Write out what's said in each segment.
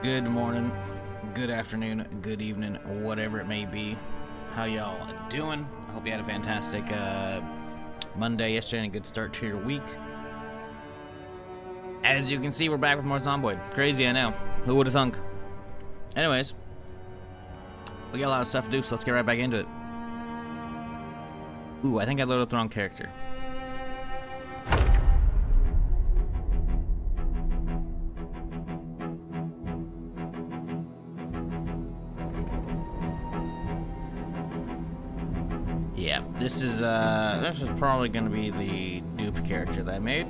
Good morning, good afternoon, good evening, whatever it may be. How y'all doing? I hope you had a fantastic Monday yesterday and a good start to your week. As you can see, we're back with more Zomboid. Crazy, I know. Who would have thunk? Anyways, we got a lot of stuff to do, so let's get right back into it. Ooh, I think I loaded up the wrong character. Yeah, this is probably gonna be the dupe character that I made,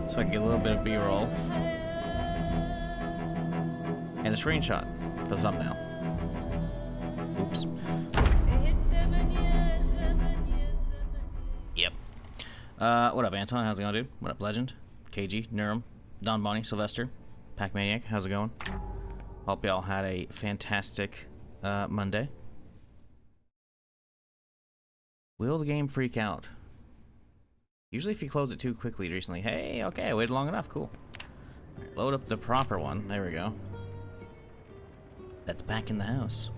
so I can get a little bit of B-roll and a screenshot for the thumbnail. Oops. Yep. What up, Anton? How's it going, dude? What up, Legend? KG, Nurum, Don Bonnie, Sylvester, Pac Maniac. How's it going? Hope y'all had a fantastic Monday. Will the game freak out? Usually if you close it too quickly recently. Hey, okay, I waited long enough. Cool. Right, load up the proper one. There we go. That's back in the house.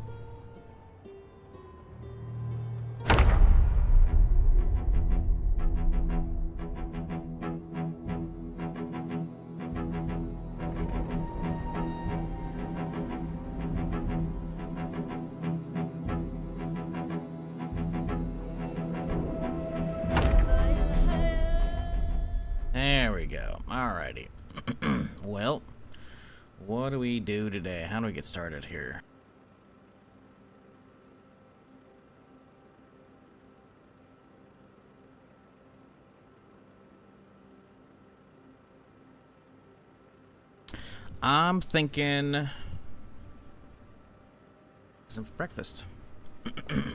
There we go. Alrighty. Well, what do we do today? How do we get started here? I'm thinking some breakfast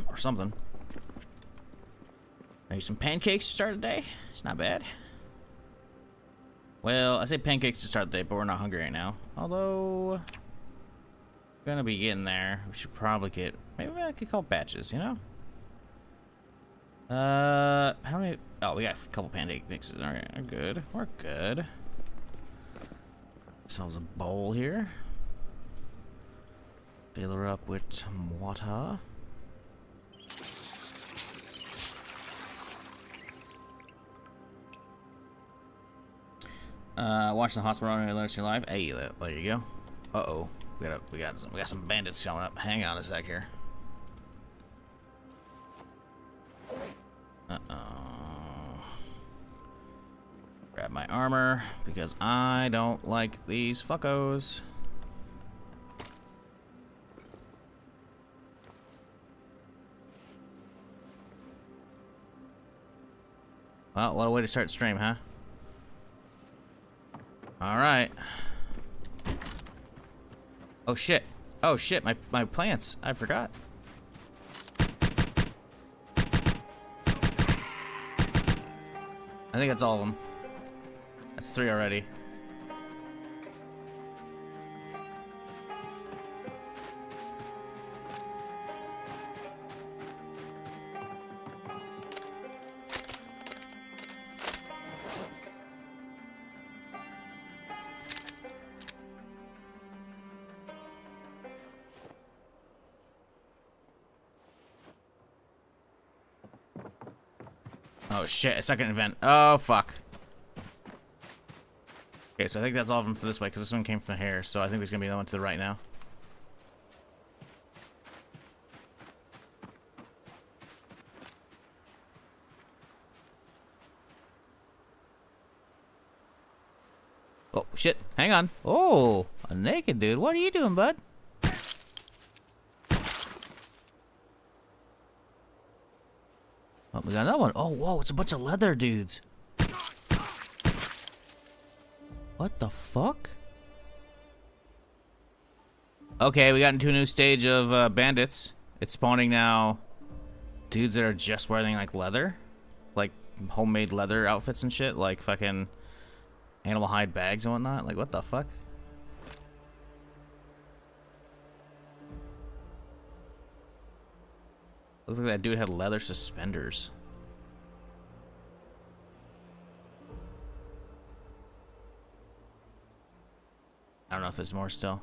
or something. Maybe some pancakes to start the day. It's not bad. Well, I say pancakes to start the day, but we're not hungry right now. Although, gonna be getting there. We should probably get. Maybe I could call batches. You know. How many? Oh, we got a couple pancake mixes. All right, we're good. We're good. Ourselves a bowl here. Fill her up with some water. Watch the hospital run and alert your life. Hey, there you go. Uh-oh. We got some bandits showing up. Hang on a sec here. Uh-oh. Grab my armor because I don't like these fuckos. Well, what a way to start the stream, huh? Alright. Oh shit. Oh shit, my plants. I forgot. I think that's all of them. That's 3 already. Oh shit, a second event. Oh fuck. Okay, so I think that's all of them for this way, because this one came from here, so I think there's gonna be another one to the right now. Oh shit, hang on. Oh, a naked dude. What are you doing, bud? Oh, we got another one. Oh, whoa, it's a bunch of leather dudes. What the fuck? Okay, we got into a new stage of bandits. It's spawning now dudes that are just wearing like leather. Like homemade leather outfits and shit. Like fucking animal hide bags and whatnot. Like what the fuck? Looks like that dude had leather suspenders. I don't know if there's more still.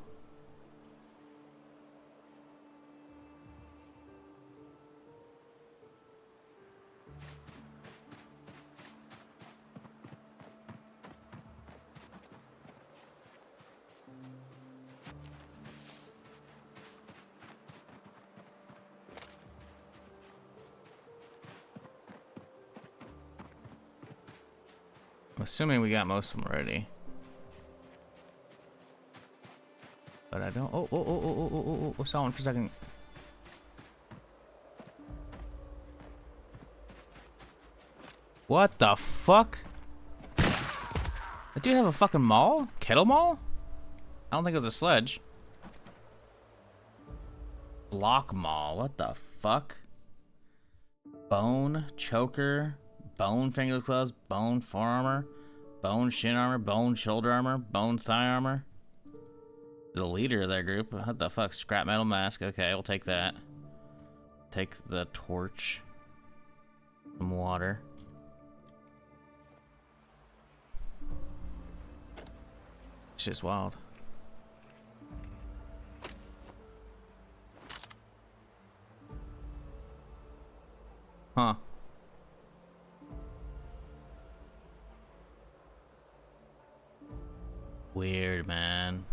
assuming we got most of them already. But I don't. Oh, saw one for a second. What the fuck? That dude have a fucking maul? Kettle maul? I don't think it was a sledge. Block maul. What the fuck? Bone choker, bone finger gloves, bone forearm armor, bone shin armor, bone shoulder armor, bone thigh armor. The leader of that group. What the fuck? Scrap metal mask. Okay, we'll take that. Take the torch. Some water. It's just wild. Huh. Weird, man.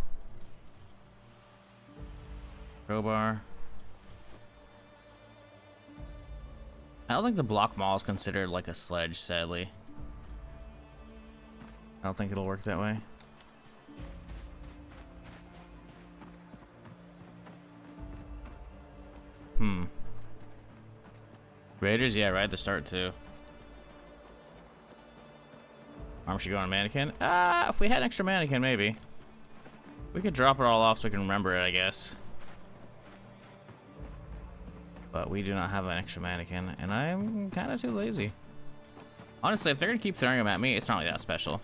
Crowbar. I don't think the block maul is considered like a sledge, sadly. I don't think it'll work that way. Raiders, yeah, right at the start too. Armor should go on a mannequin. If we had an extra mannequin, maybe. We could drop it all off so we can remember it, I guess. But we do not have an extra mannequin, and I'm kind of too lazy. Honestly, if they're gonna keep throwing them at me, it's not really that special.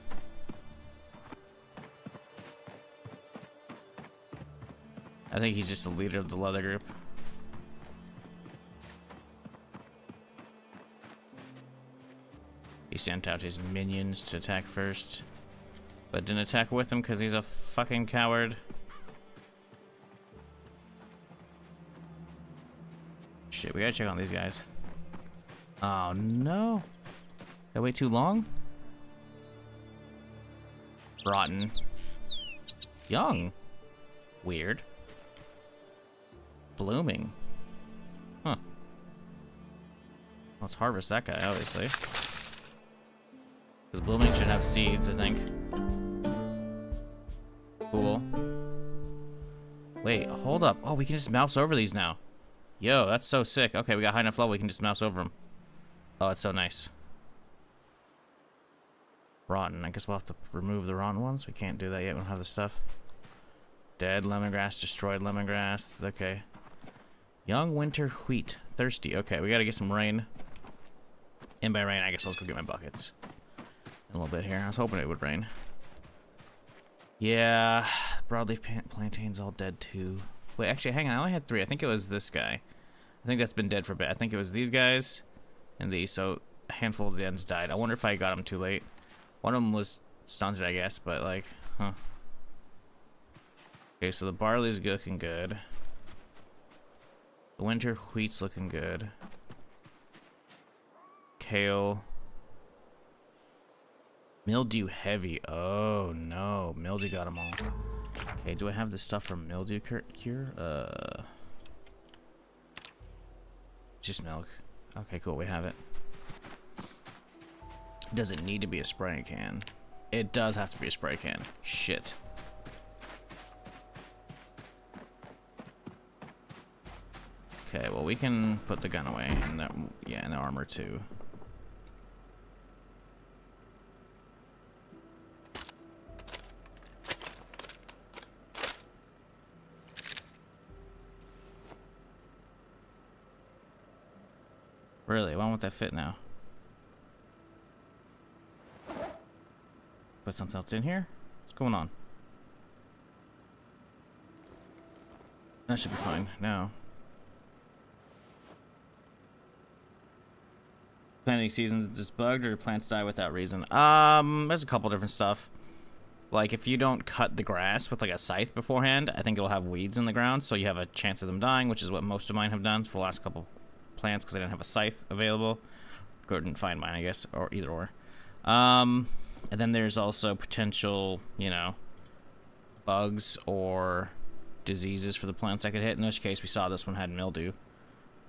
I think he's just the leader of the leather group. He sent out his minions to attack first, but didn't attack with him because he's a fucking coward. Shit, we gotta check on these guys. Oh no. Did I wait too long? Rotten. Young. Weird. Blooming. Huh. Let's harvest that guy, obviously. Because blooming should have seeds, I think. Cool. Wait, hold up. Oh, we can just mouse over these now. Yo, that's so sick. Okay, we got high enough level, we can just mouse over them. Oh, that's so nice. Rotten. I guess we'll have to remove the rotten ones. We can't do that yet. We don't have the stuff. Dead lemongrass, destroyed lemongrass. Okay. Young winter wheat. Thirsty. Okay, we gotta get some rain. And by rain, I guess I'll just go get my buckets. A little bit here. I was hoping it would rain. Yeah, broadleaf plantain's all dead too. Wait, actually, hang on. I only had 3. I think it was this guy. I think that's been dead for a bit. I think it was these guys and these. So a handful of the ends died. I wonder if I got them too late. One of them was stunted, I guess, but like, huh. Okay, so the barley's looking good. The winter wheat's looking good. Kale. Mildew heavy. Oh no, mildew got them all. Okay, do I have the stuff for mildew cure? Just milk. Okay, cool, we have it. Does it need to be a spray can? It does have to be a spray can. Shit. Okay, well we can put the gun away and that, yeah, and the armor too. Really? Why won't that fit now? Put something else in here? What's going on? That should be fine now. Planting season is bugged or plants die without reason? There's a couple different stuff. Like if you don't cut the grass with like a scythe beforehand, I think it'll have weeds in the ground, so you have a chance of them dying, which is what most of mine have done for the last couple plants because I didn't have a scythe available. Couldn't find mine, I guess, or either or. And then there's also potential, you know, bugs or diseases for the plants I could hit. In this case, we saw this one had mildew.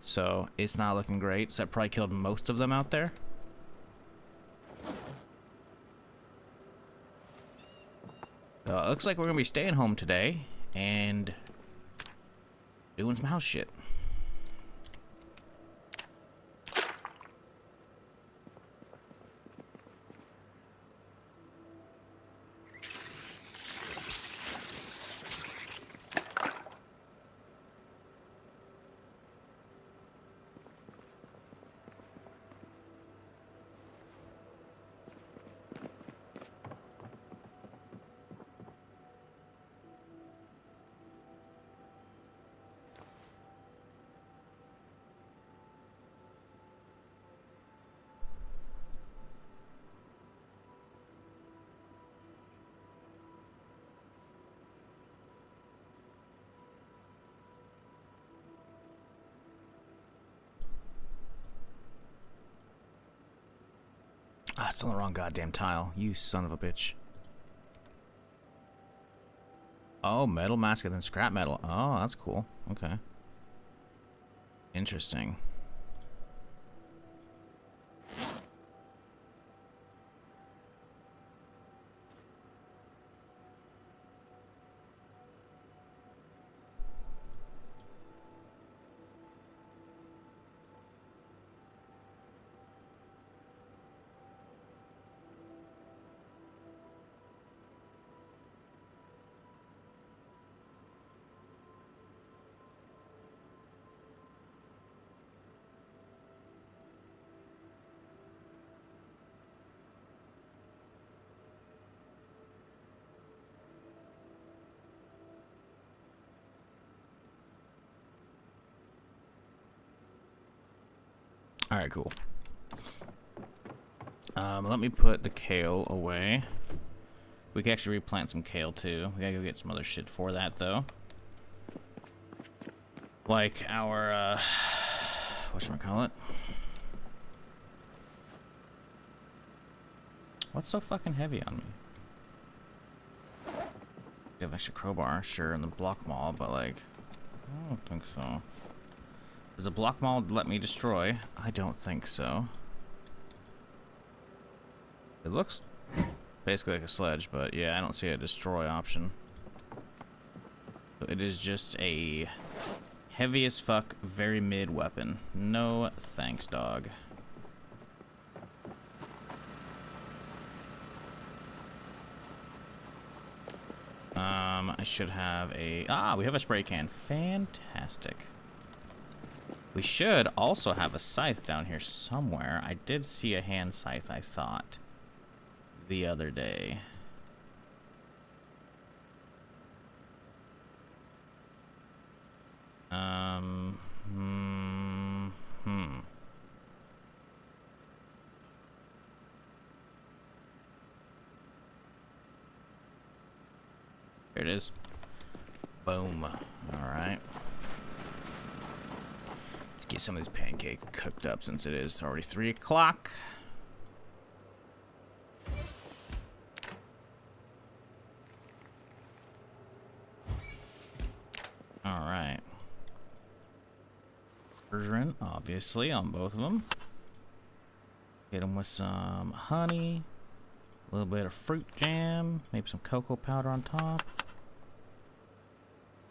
So it's not looking great. So I probably killed most of them out there. Looks like we're gonna be staying home today and doing some house shit. Ah, it's on the wrong goddamn tile. You son of a bitch. Oh, metal mask and then scrap metal. Oh, that's cool. Okay. Interesting. Alright, cool. Let me put the kale away. We can actually replant some kale too. We gotta go get some other shit for that though. Like our, whatchamacallit? What's so fucking heavy on me? We have extra crowbar, sure, and the block maul, but like, I don't think so. Does a block maul let me destroy? I don't think so. It looks basically like a sledge, but yeah, I don't see a destroy option. So it is just a heavy as fuck, very mid weapon. No thanks, dog. I should have a... Ah, we have a spray can. Fantastic. We should also have a scythe down here somewhere. I did see a hand scythe, I thought, the other day. Here it is. Boom. Alright. Let's get some of this pancake cooked up since it is already 3 o'clock. Alright. Margarine, obviously, on both of them. Hit them with some honey. A little bit of fruit jam. Maybe some cocoa powder on top.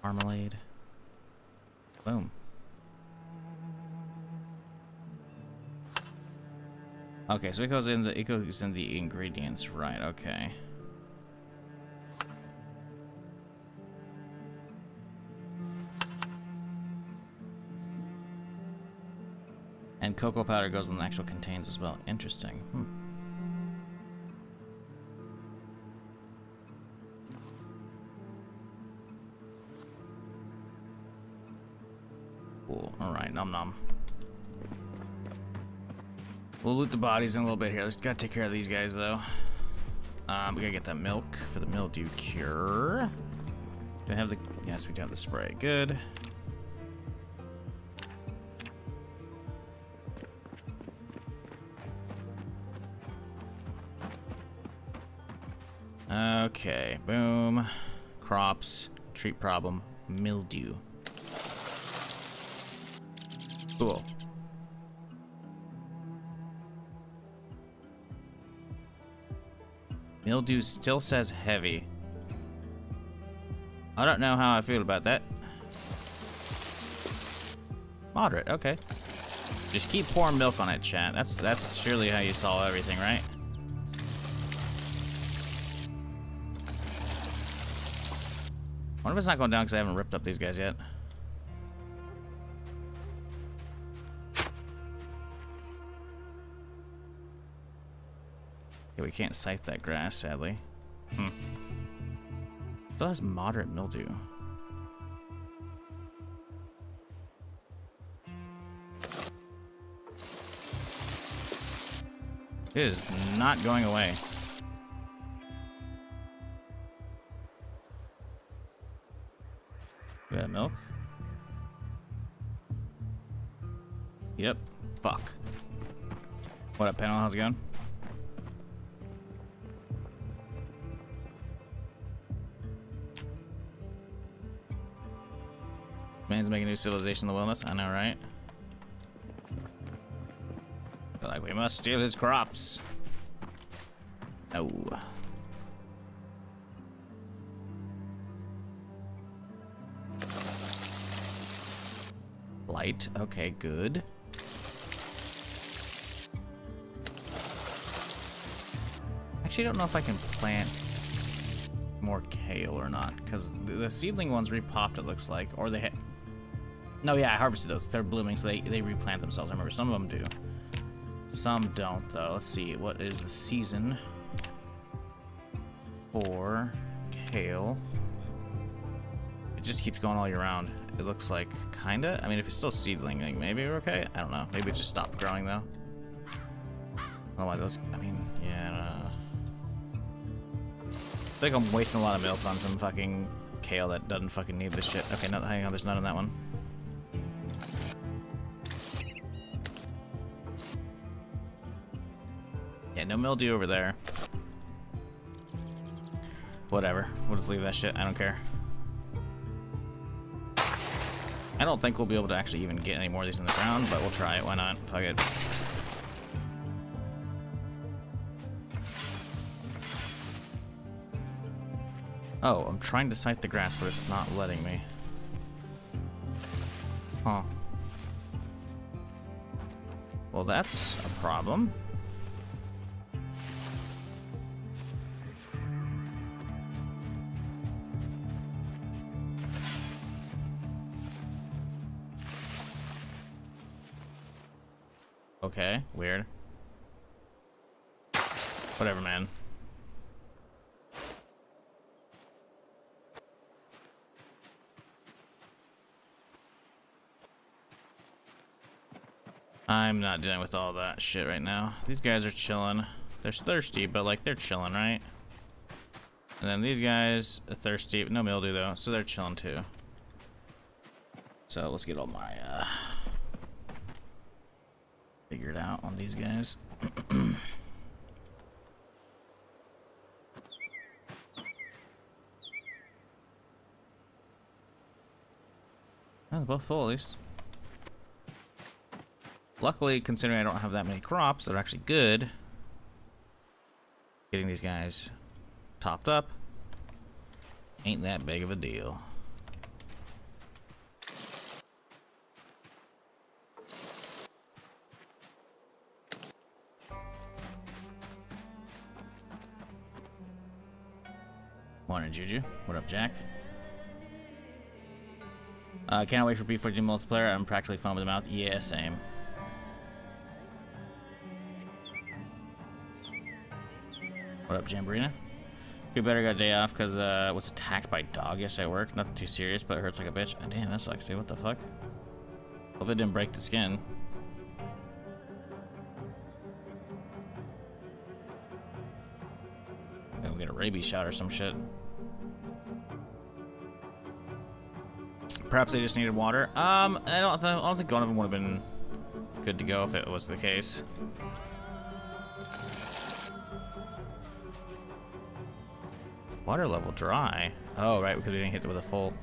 Marmalade. Boom. Okay, so it goes in the ingredients, right? Okay. And cocoa powder goes in the actual contains as well. Interesting. Cool. Alright, nom nom. We'll loot the bodies in a little bit here. Let's gotta take care of these guys though. We gotta get that milk for the mildew cure. Do I have the... Yes, we do have the spray. Good. Okay, boom. Crops, treat problem, mildew. Cool. Mildew still says heavy. I don't know how I feel about that. Moderate, okay. Just keep pouring milk on it, chat. That's surely how you solve everything, right? I wonder if it's not going down because I haven't ripped up these guys yet. Yeah, we can't scythe that grass, sadly. Still has moderate mildew. It is not going away. We got milk? Yep. Fuck. What up, panel? How's it going? Man's making a new civilization in the wilderness. I know, right? But like, we must steal his crops. No. Light. Okay, good. Actually, I don't know if I can plant more kale or not, because the seedling ones repopped, it looks like, or they had. No, yeah, I harvested those. They're blooming, so they replant themselves. I remember some of them do. Some don't, though. Let's see. What is the season for kale? It just keeps going all year round. It looks like, kinda. I mean, if it's still seedling, like maybe we're okay. I don't know. Maybe it just stopped growing, though. I don't know why those. I mean, yeah, I don't know. I think I'm wasting a lot of milk on some fucking kale that doesn't fucking need this shit. Okay, no, hang on. There's none on that one. Yeah, no mildew over there. Whatever. We'll just leave that shit. I don't care. I don't think we'll be able to actually even get any more of these in the ground, but we'll try it. Why not? Fuck it. Oh, I'm trying to scythe the grass, but it's not letting me. Huh. Well, that's a problem. Okay, weird. Whatever, man. I'm not dealing with all that shit right now. These guys are chilling. They're thirsty, but like they're chilling, right? And then these guys are thirsty, no mildew though, so they're chilling too. So let's get all my figured out on these guys. They're both full at least. Luckily, considering I don't have that many crops that are actually good, getting these guys topped up ain't that big of a deal. Morning, Juju. What up, Jack? Can't wait for B4G multiplayer. I'm practically foaming with the mouth. Yeah, same. What up, Jamborina? Could better got a day off because was attacked by a dog yesterday at work. Nothing too serious, but it hurts like a bitch. Oh, damn, that sucks, dude. What the fuck? Hope it didn't break the skin. Maybe we'll get a rabies shot or some shit. Perhaps they just needed water. I don't think one of them would have been good to go if it was the case. Water level dry. Oh, right, because we didn't hit it with a full.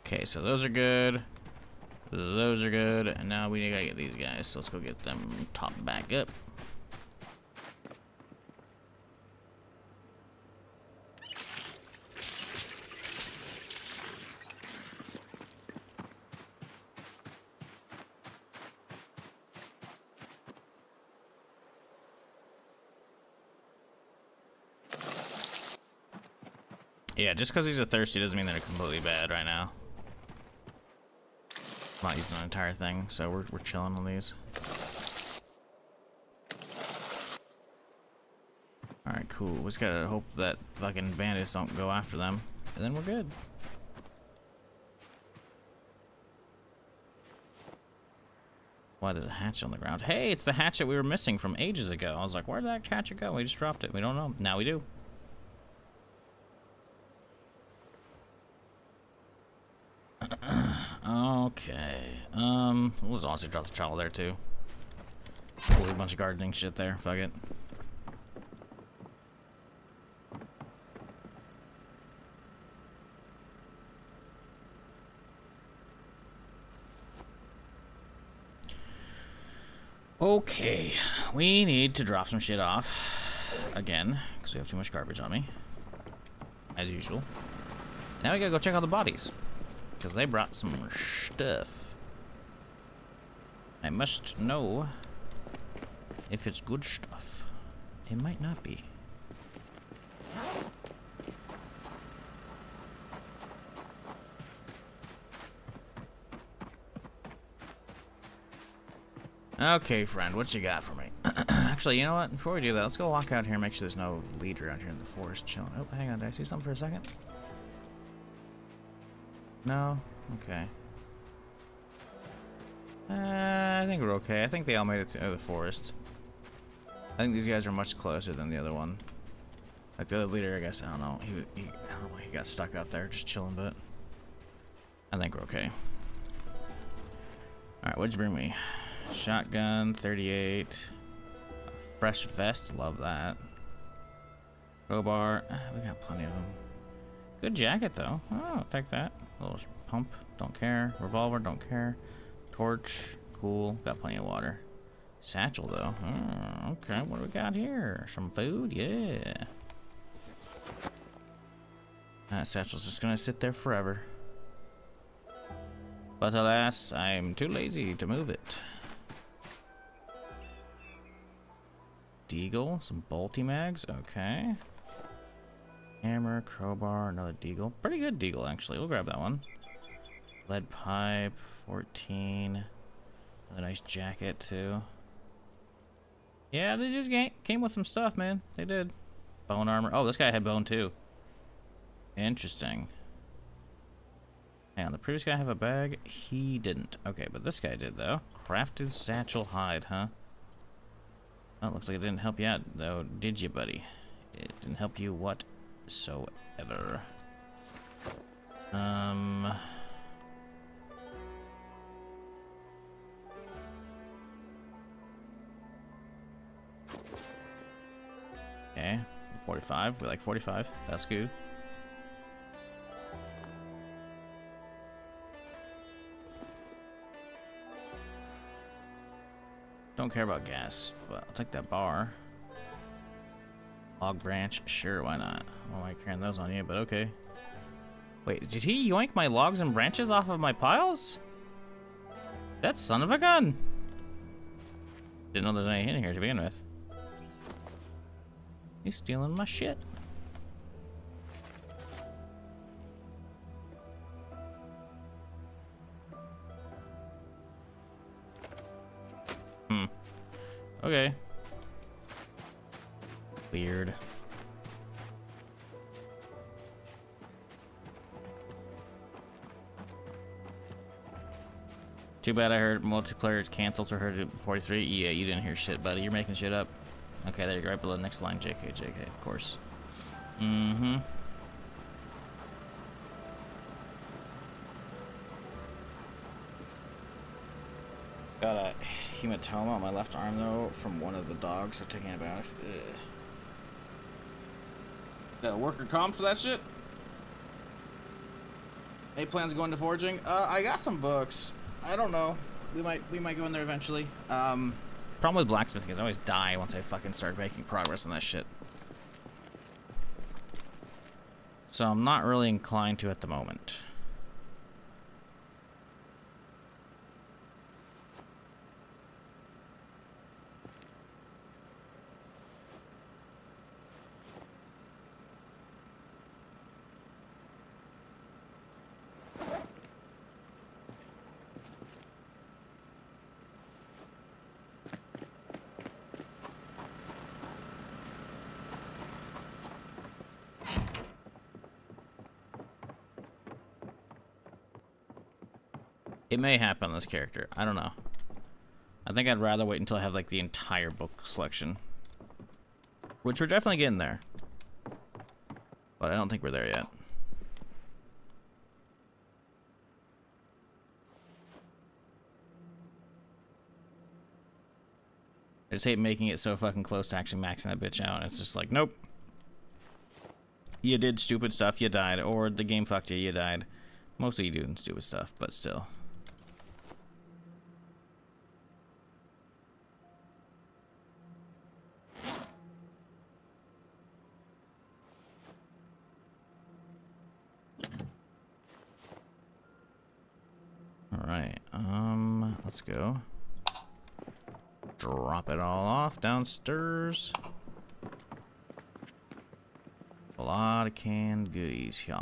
Okay, so those are good. Those are good. And now we gotta get these guys. So let's go get them topped back up. Yeah, just because these are thirsty doesn't mean they're completely bad right now. I'm not using an entire thing, so we're chilling on these. Alright, cool. We just gotta hope that fucking bandits don't go after them, and then we're good. Why there's a hatchet on the ground? Hey, it's the hatchet we were missing from ages ago. I was like, where did that hatchet go? We just dropped it. We don't know. Now we do. Okay. We'll just honestly drop the trowel there too. We'll a bunch of gardening shit there. Fuck it. Okay, we need to drop some shit off again because we have too much garbage on me, as usual. Now we gotta go check out the bodies because they brought some stuff. I must know if it's good stuff. It might not be. Okay, friend, what you got for me? Actually, you know what? Before we do that, let's go walk out here and make sure there's no leader out here in the forest chilling. Oh, hang on. Did I see something for a second? No? Okay. I think we're okay. I think they all made it to the forest. I think these guys are much closer than the other one. Like the other leader, I guess. I don't know. I don't know. He got stuck out there just chilling, but I think we're okay. All right, what'd you bring me? Shotgun, 38. A fresh vest, love that. Crowbar, we got plenty of them. Good jacket though. Oh, I'll take that. A little pump, don't care. Revolver, don't care. Torch, cool. Got plenty of water. Satchel though. Oh, okay, what do we got here? Some food, yeah. That satchel's just gonna sit there forever. But alas, I'm too lazy to move it. Deagle, some bolty mags, okay. Hammer, crowbar, another deagle. Pretty good deagle, actually. We'll grab that one. Lead pipe, 14. Another nice jacket, too. Yeah, they just came with some stuff, man. They did. Bone armor. Oh, this guy had bone, too. Interesting. Hang on, the previous guy have a bag? He didn't. Okay, but this guy did, though. Crafted satchel hide, huh? Oh, looks like it didn't help you out, though, did you, buddy? It didn't help you whatsoever. Okay, 45. We like 45. That's good. Don't care about gas, but I'll take that bar. Log branch, sure, why not? I don't like carrying those on you, but okay. Wait, did he yoink my logs and branches off of my piles? That son of a gun! Didn't know there's any in here to begin with. He's stealing my shit. Okay. Weird. Too bad I heard multiplayer is canceled or heard it 43. Yeah, you didn't hear shit, buddy. You're making shit up. Okay, there you go. Right below the next line. JK, JK, of course. Mm-hmm. Got a hematoma on my left arm, though, from one of the dogs, so taking a bath. Got a worker comp for that shit? Any plans going to forging? I got some books. I don't know. We might go in there eventually. Problem with blacksmithing is I always die once I fucking start making progress on that shit. So I'm not really inclined to at the moment. It may happen on this character. I don't know. I think I'd rather wait until I have like the entire book selection. Which we're definitely getting there. But I don't think we're there yet. I just hate making it so fucking close to actually maxing that bitch out. It's just like, nope. You did stupid stuff, you died. Or the game fucked you, you died. Mostly you doing stupid stuff, but still. Alright, let's go. Drop it all off downstairs. A lot of canned goodies here.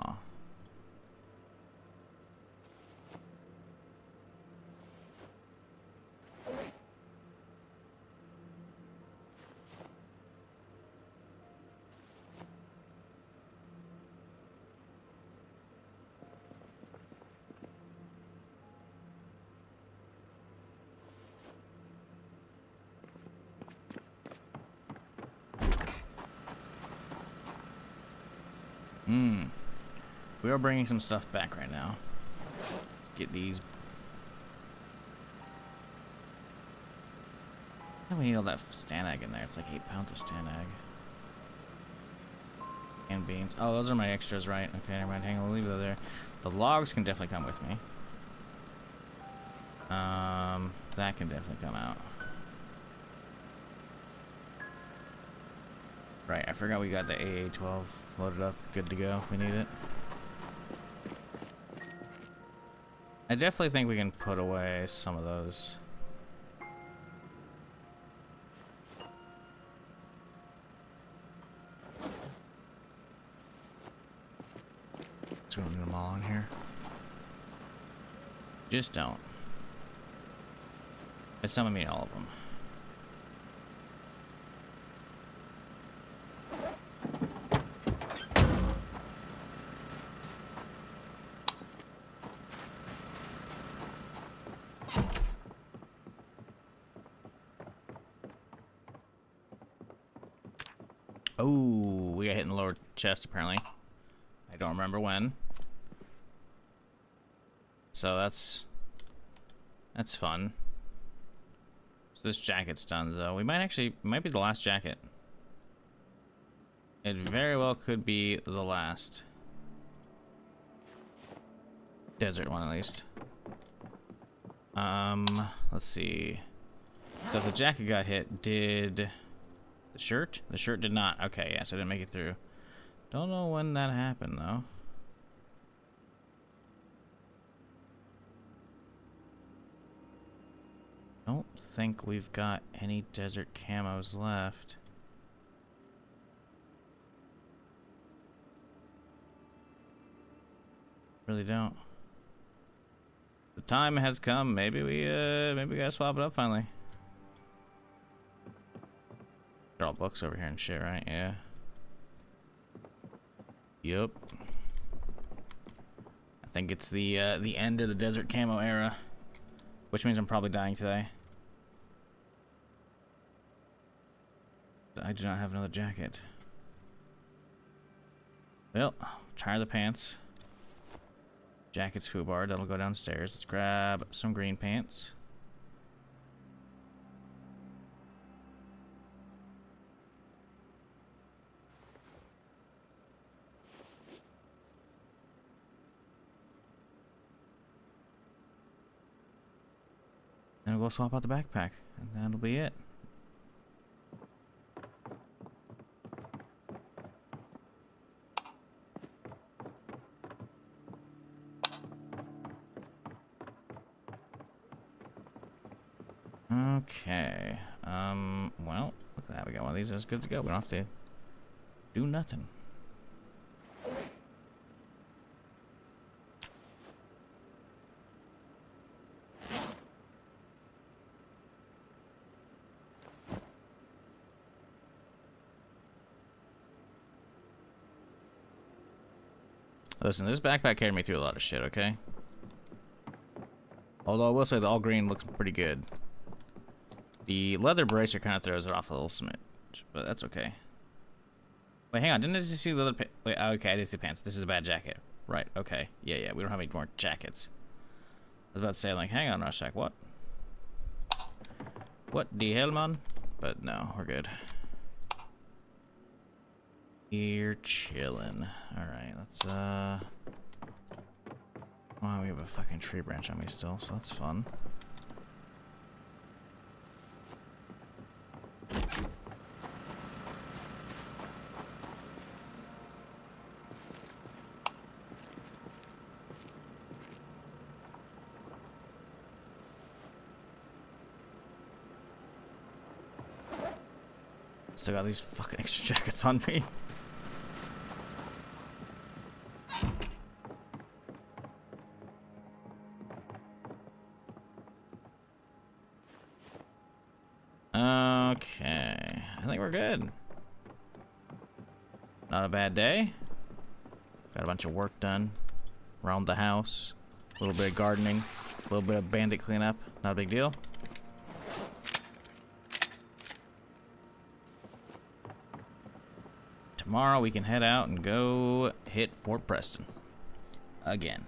We are bringing some stuff back right now. Let's get these. How do we need all that stand egg in there? It's like 8 pounds of stand egg. And beans. Oh, those are my extras, right? Okay, never mind. Hang on, we'll leave those there. The logs can definitely come with me. That can definitely come out. Right, I forgot we got the AA-12 loaded up. Good to go if we need it. I definitely think we can put away some of those. So we don't need them all in here. Just don't. By some, I mean all of them. Oh, we got hit in the lower chest apparently. I don't remember when. So that's fun. So this jacket's done though. We might be the last jacket. It very well could be the last. Desert one at least. Let's see. So if the jacket got hit, did the shirt? The shirt did not. Okay, yeah, so I didn't make it through. Don't know when that happened though. Don't think we've got any desert camos left. Really don't. The time has come. Maybe we gotta swap it up finally. They're all books over here and shit, right? Yeah. Yup. I think it's the end of the desert camo era, which means I'm probably dying today. I do not have another jacket. Well, tire the pants. Jacket's foobar, that'll go downstairs. Let's grab some green pants. then we'll swap out the backpack, and that'll be it. Okay. Well, look at that. We got one of these. That's good to go. We don't have to do nothing. Listen, this backpack carried me through a lot of shit, okay? Although I will say the all green looks pretty good. The leather bracer kind of throws it off a little smidge, but that's okay. Wait, hang on. Didn't I just see the leather pants? Wait, okay, I did see pants. This is a bad jacket. Right, okay. Yeah, we don't have any more jackets. I was about to say, like, hang on, Rushak, what? What the hell, man? But no, we're good. You're chilling. Alright, let's, oh, we have a fucking tree branch on me still, so that's fun. Still got these fucking extra jackets on me. Okay, I think we're good. Not a bad day. Got a bunch of work done around the house. A little bit of gardening, a little bit of bandit cleanup. Not a big deal. Tomorrow we can head out and go hit Fort Preston. Again.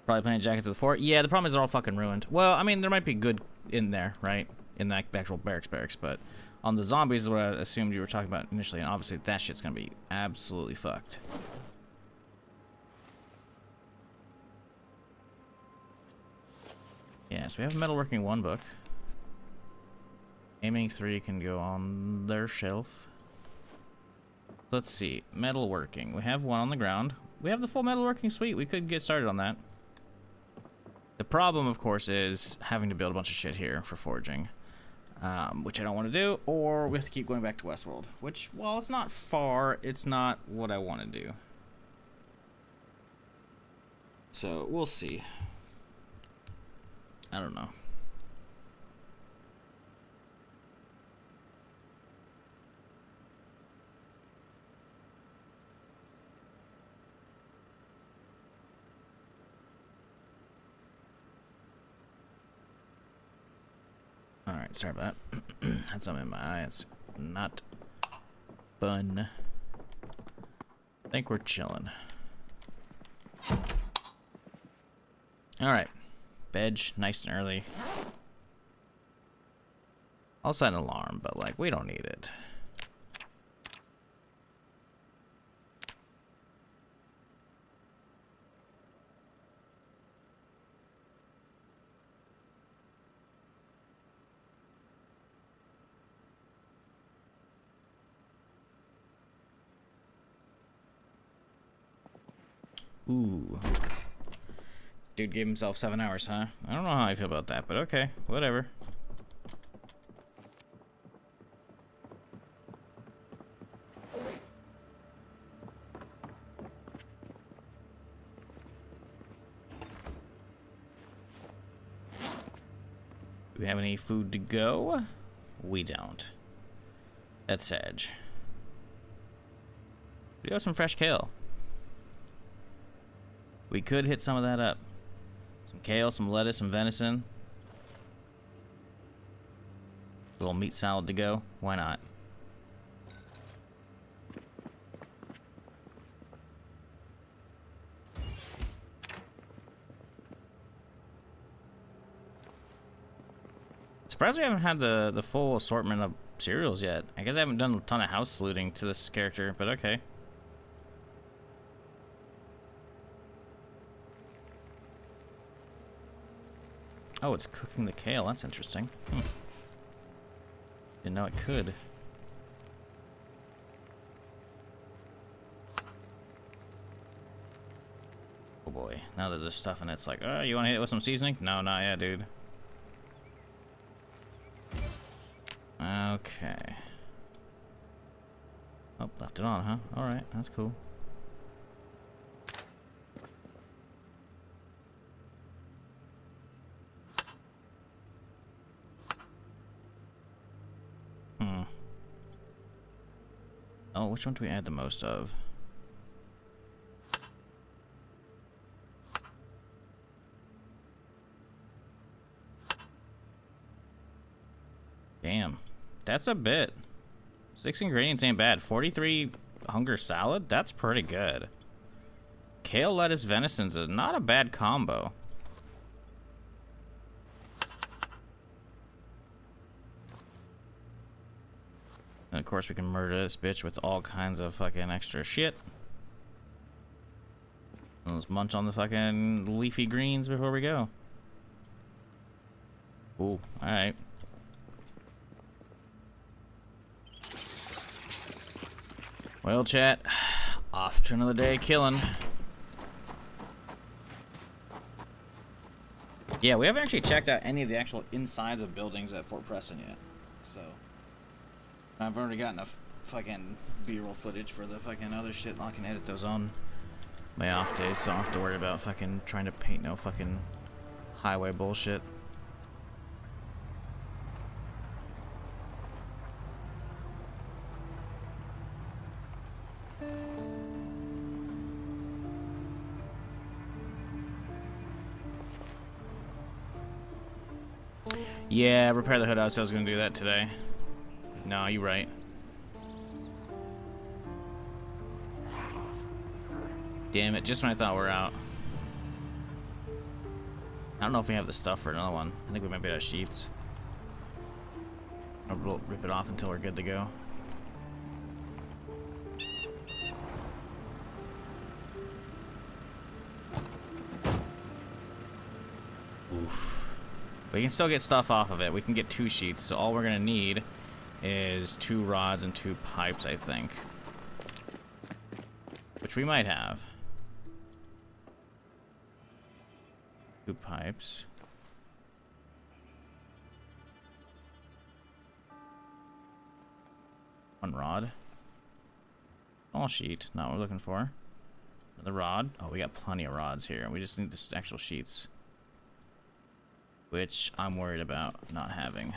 Probably plenty of jackets at the fort. Yeah, the problem is they're all fucking ruined. Well, I mean, there might be good in there, right? In the actual barracks, but on the zombies is what I assumed you were talking about initially, and obviously that shit's gonna be absolutely fucked. Yeah, so we have a metalworking 1 book. Aiming 3 can go on their shelf. Let's see, metalworking. We have 1 on the ground. We have the full metalworking suite. We could get started on that. The problem, of course, is having to build a bunch of shit here for forging. Which I don't want to do, or we have to keep going back to Westworld. Which, while it's not far, it's not what I want to do. So, we'll see. I don't know. Alright, sorry about that. Had something in my eye. It's not fun. I think we're chilling. Alright. Veg, nice and early. I'll set an alarm, but, like, we don't need it. Ooh. Dude gave himself 7 hours, huh? I don't know how I feel about that, but okay. Whatever. Do we have any food to go? We don't. That's sad. We got some fresh kale. We could hit some of that up. Some kale, some lettuce, some venison. A little meat salad to go. Why not? Surprised we haven't had the full assortment of cereals yet. I guess I haven't done a ton of house looting to this character, but okay. Oh, it's cooking the kale. That's interesting. Didn't know it could. Oh boy. Now that there's stuff in it, it's like, oh, you want to hit it with some seasoning? No, not yet, dude. Okay. Oh, left it on, huh? Alright, that's cool. Oh, which one do we add the most of? Damn. That's a bit. 6 ingredients ain't bad. 43 hunger salad? That's pretty good. Kale, lettuce, venison's not a bad combo. And of course we can murder this bitch with all kinds of fucking extra shit. Let's munch on the fucking leafy greens before we go. Ooh, alright. Well, chat, off to another day killing. Yeah, we haven't actually checked out any of the actual insides of buildings at Fort Preston yet, so I've already gotten enough fucking B-roll footage for the fucking other shit. I can edit those on my off days, so I don't have to worry about fucking trying to paint no fucking highway bullshit. Yeah, repair the hood. I was gonna do that today. No, you're right. Damn it, just when I thought we're out. I don't know if we have the stuff for another one. I think we might be out of sheets. I'll rip it off until we're good to go. Oof. We can still get stuff off of it. We can get 2 sheets, so all we're gonna need is 2 rods and 2 pipes, I think. Which we might have. 2 pipes. 1 rod. Small sheet, not what we're looking for. Another rod. Oh, we got plenty of rods here. We just need the actual sheets. Which I'm worried about not having.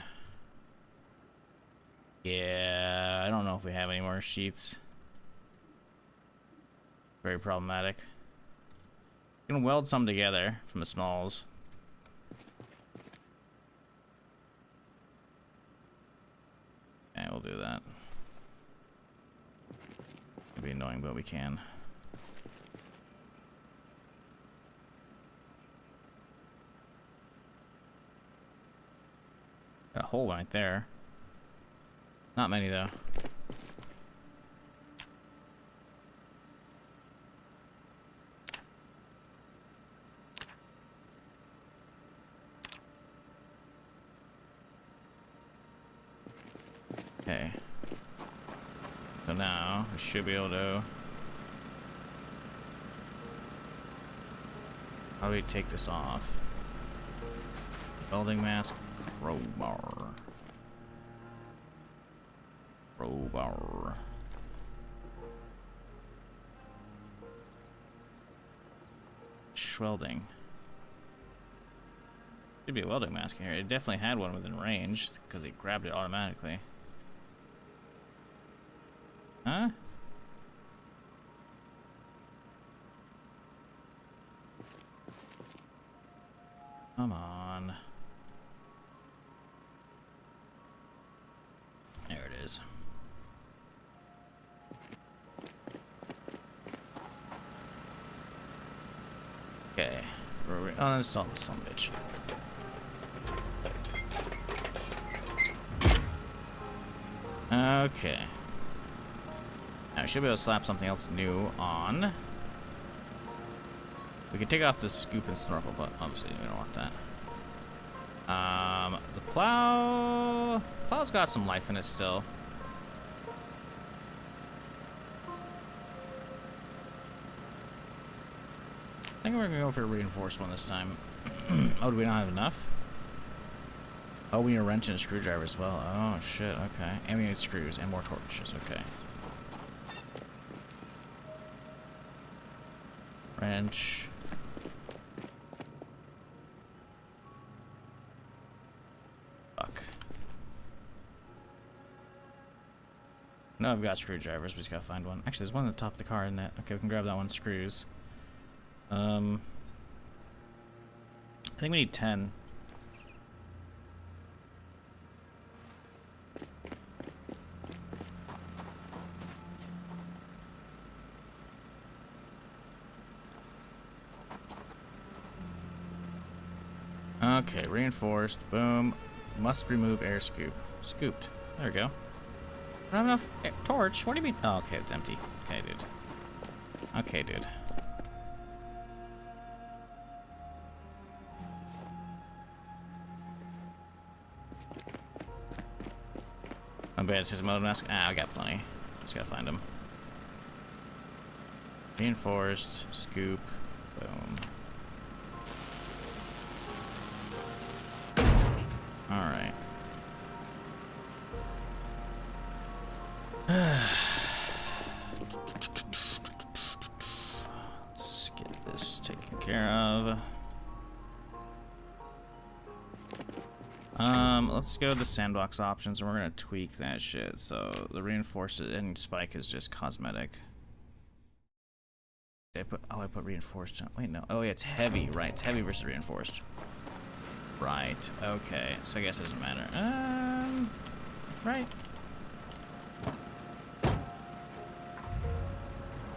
Yeah, I don't know if we have any more sheets. Very problematic. You can weld some together from the smalls. Okay, we'll do that. It'll be annoying, but we can. Got a hole right there. Not many though. Okay. So now we should be able to. How do we take this off? Welding mask, crowbar. Crowbar. Welding. Should be a welding mask here. It definitely had one within range because it grabbed it automatically. Huh? Come on. There it is. Okay. We're uninstall this son of a bitch. Okay. Now, we should be able to slap something else new on. We can take off the scoop and snorkel, but obviously we don't want that. The plow's got some life in it still. I think we're gonna go for a reinforced one this time. Oh, do we not have enough? Oh, we need a wrench and a screwdriver as well. Oh, shit, okay. And we need screws and more torches, okay. Wrench. Fuck. No, I've got screwdrivers. We just gotta find one. Actually, there's one at the top of the car, isn't it? Okay, we can grab that one. Screws. I think we need 10. Okay, reinforced. Boom. Must remove air scoop. Scooped. There we go. I don't have enough torch. What do you mean? Oh, okay, it's empty. Okay, dude. Okay, dude. I'm bad. It's his mode mask. Ah, I got plenty. Just gotta find him. Reinforced. Scoop. Boom. Alright. Let's get this taken care of. Let's go to the sandbox options and we're gonna tweak that shit. So the reinforced and spike is just cosmetic. I put reinforced. Wait, no. Oh yeah, it's heavy, right? It's heavy versus reinforced. Right. Okay. So I guess it doesn't matter. Right.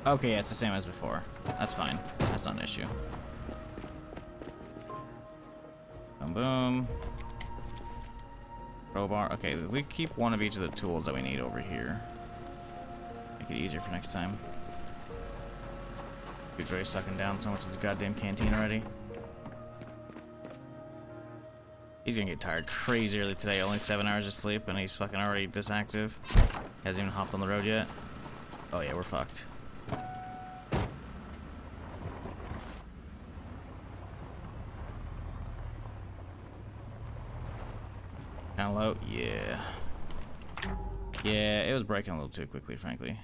Okay, yeah, it's the same as before. That's fine. That's not an issue. Boom, boom. Crowbar. Okay, we keep one of each of the tools that we need over here. Make it easier for next time. Good Joy sucking down so much of this goddamn canteen already. He's gonna get tired crazy early today. Only 7 hours of sleep and he's fucking already this active. Hasn't even hopped on the road yet. Oh yeah, we're fucked. Kinda low? Yeah. Yeah, it was breaking a little too quickly, frankly.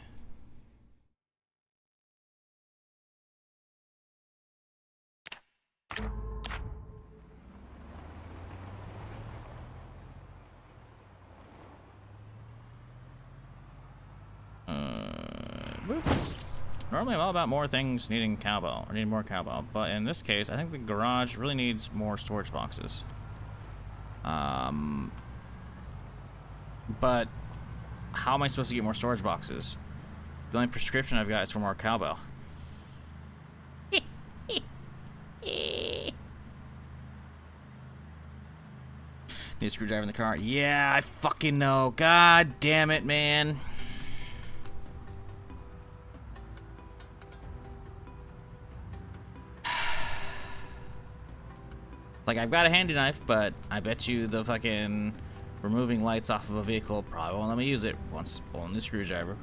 Normally I'm all about more things needing cowbell, or needing more cowbell, but in this case, I think the garage really needs more storage boxes. But how am I supposed to get more storage boxes? The only prescription I've got is for more cowbell. Need a screwdriver in the car? Yeah, I fucking know. God damn it, man. Like, I've got a handy knife, but I bet you the fucking removing lights off of a vehicle probably won't let me use it once on the screwdriver.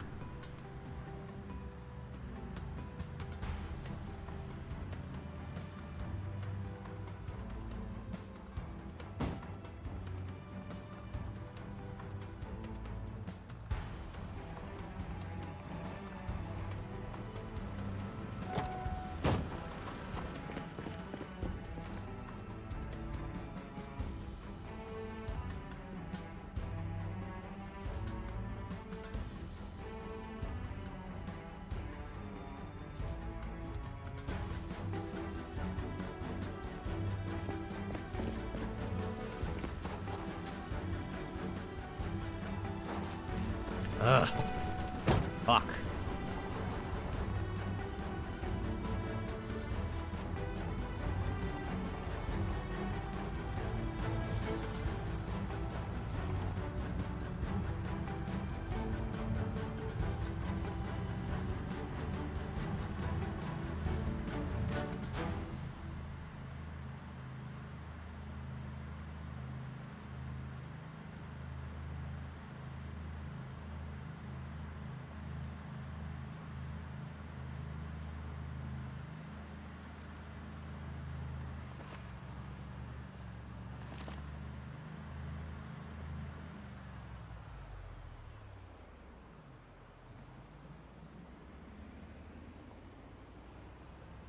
Ugh. Fuck.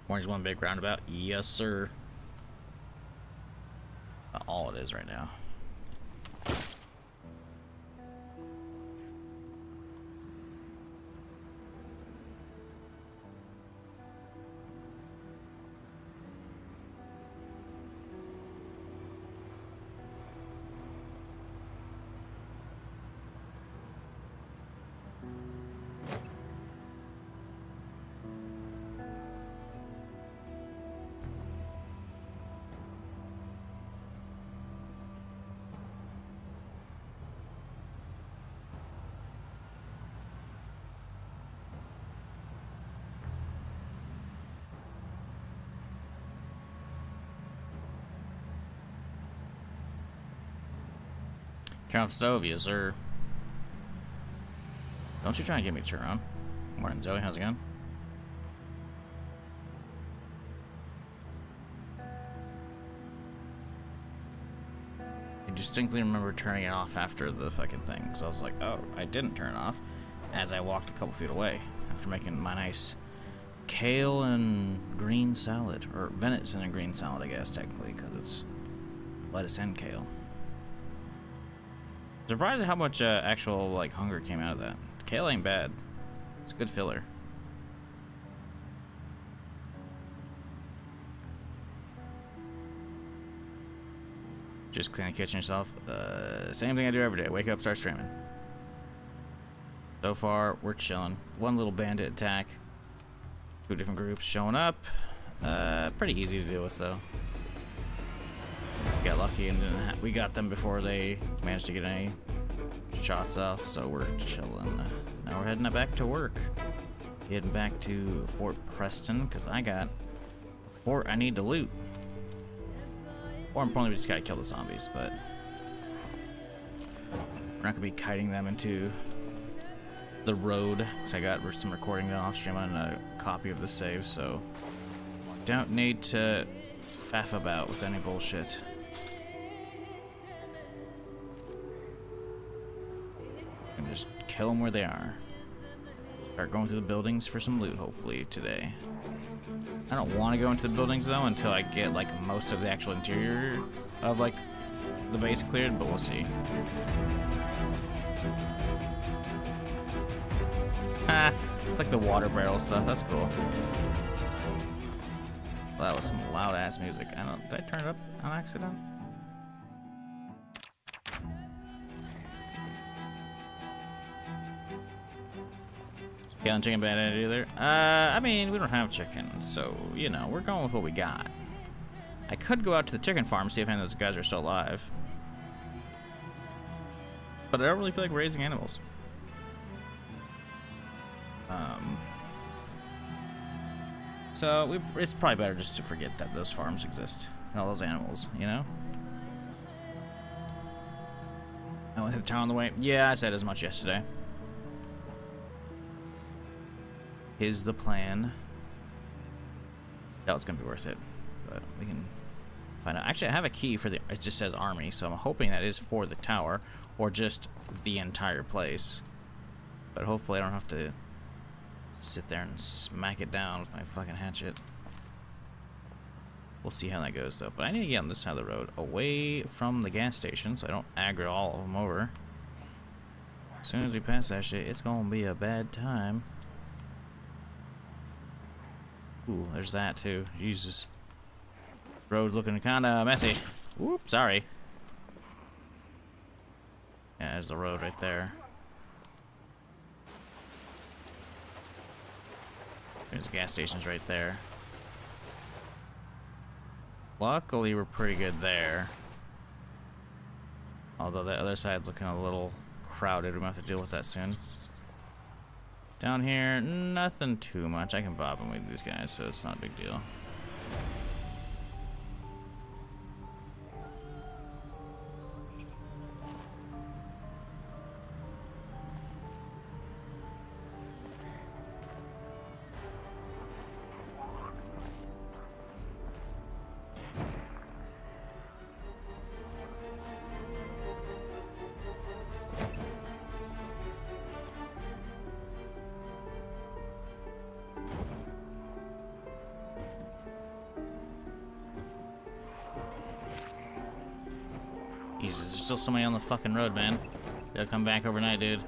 Orange one big roundabout. Yes, sir. All it is right now. Turn off the stove, yes, sir. Don't you try and get me to turn on. Morning, Zoe. How's it going? I distinctly remember turning it off after the fucking thing. So I was like, oh, I didn't turn it off as I walked a couple feet away after making my nice kale and green salad. Or venison and green salad, I guess, technically, because it's lettuce and kale. Surprised at how much actual like hunger came out of that. Kale ain't bad. It's a good filler. Just clean the kitchen yourself. Same thing I do every day. Wake up, start streaming. So far, we're chilling. One little bandit attack. 2 different groups showing up. Pretty easy to deal with though. Got lucky and we got them before they managed to get any shots off, so we're chilling. Now we're heading back to work. Getting back to Fort Preston, because I got a fort I need to loot. More importantly, we just gotta kill the zombies, but we're not gonna be kiting them into the road, because I got some recording done off stream on a copy of the save, so don't need to faff about with any bullshit. And just kill them where they are. Start going through the buildings for some loot, hopefully, today. I don't want to go into the buildings, though, until I get, like, most of the actual interior of, like, the base cleared, but we'll see. Ah, it's like the water barrel stuff. That's cool. Well, that was some loud-ass music. I don't... Did I turn it up on accident? Killing chicken bad idea either. I mean, we don't have chicken, so, you know, we're going with what we got. I could go out to the chicken farm, see if any of those guys are still alive. But I don't really feel like raising animals. So, it's probably better just to forget that those farms exist. And all those animals, you know? I went to the town on the way. Yeah, I said as much yesterday. Is the plan. That it's gonna be worth it, but we can find out. Actually, I have a key for the. It just says army, so I'm hoping that is for the tower or just the entire place. But hopefully, I don't have to sit there and smack it down with my fucking hatchet. We'll see how that goes, though. But I need to get on this side of the road, away from the gas station, so I don't aggro all of them over. As soon as we pass that shit, it's gonna be a bad time. Ooh, there's that too. Jesus. Road's looking kinda messy. Whoop, sorry. Yeah, there's the road right there. There's the gas stations right there. Luckily, we're pretty good there. Although the other side's looking a little crowded. We might have to deal with that soon. Down here, nothing too much. I can bob and weed these guys, so it's not a big deal. Jesus, there's still somebody on the fucking road, man. They'll come back overnight, dude.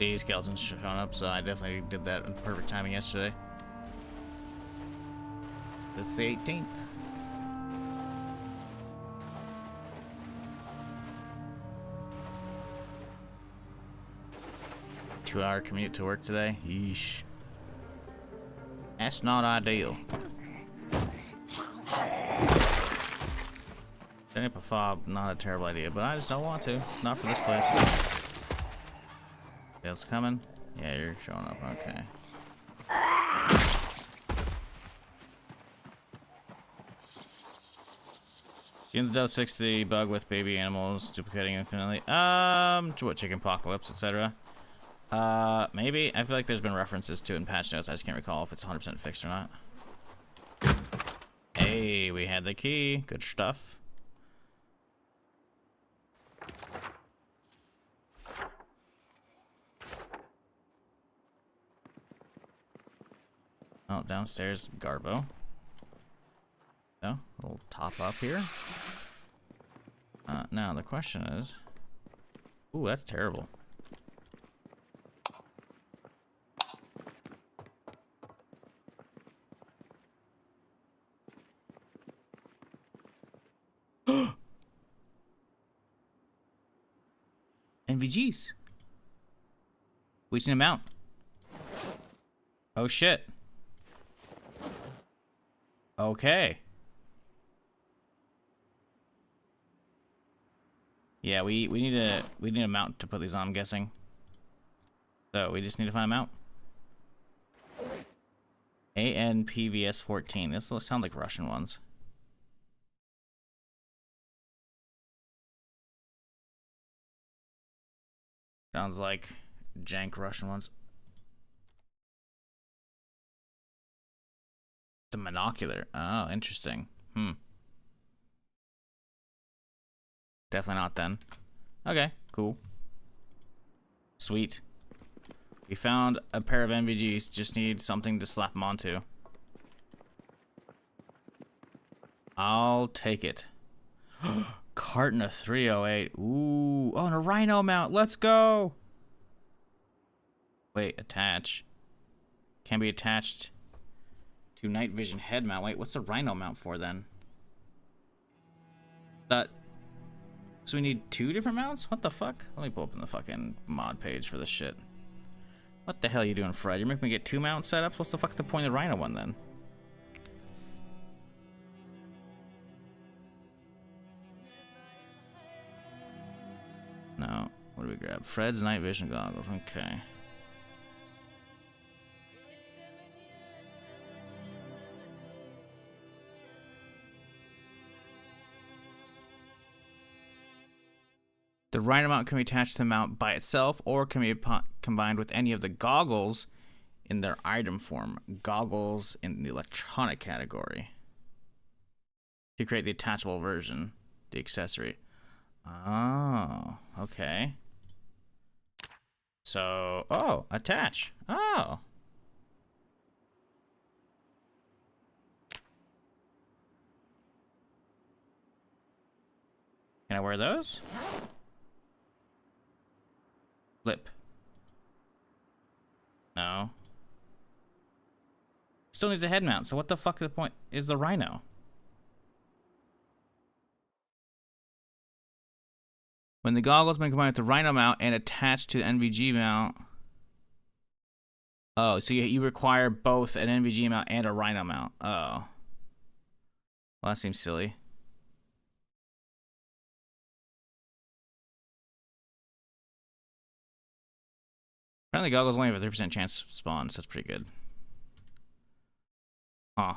The skeletons showing up, so I definitely did that in perfect timing yesterday. It's the 18th. Two-hour commute to work today. Yeesh. That's not ideal. Setting up a fob, not a terrible idea, but I just don't want to. Not for this place. It's coming? Yeah, you're showing up. Okay. Seems the does fix the bug with baby animals duplicating infinitely. What, chicken apocalypse, etc. Maybe. I feel like there's been references to it in patch notes. I just can't recall if it's 100% fixed or not. Hey, we had the key. Good stuff. Oh, downstairs, Garbo. Oh, a little top up here. Now the question is... Ooh, that's terrible. NVGs. We need a mount. Oh shit. Okay. Yeah, we need a mount to put these on, I'm guessing. So we just need to find a mount. ANPVS 14. This will sound like Russian ones. Sounds like jank Russian ones. The monocular. Oh, interesting. Definitely not then. Okay, cool. Sweet. We found a pair of NVGs. Just need something to slap them onto. I'll take it. Carton of 308. Ooh. Oh, and a rhino mount. Let's go. Wait, attach. Can be attached to night vision head mount. Wait, what's a rhino mount for then? So we need two different mounts? What the fuck? Let me pull up in the fucking mod page for this shit. What the hell are you doing, Fred? You're making me get two mount setups? What's the fuck the point of the rhino one then? No. What do we grab? Fred's night vision goggles. Okay. The rhino mount can be attached to the mount by itself or can be combined with any of the goggles in their item form. Goggles in the electronic category. To create the attachable version, the accessory. Oh, okay. So, oh, attach. Oh. Can I wear those? Flip. No. Still needs a head mount, so what the fuck is the point? Is the rhino? When the goggles been combined with the rhino mount and attached to the NVG mount. Oh, so you require both an NVG mount and a rhino mount. Oh. Well, that seems silly. Apparently goggles only have a 3% chance to spawn, so that's pretty good. Huh.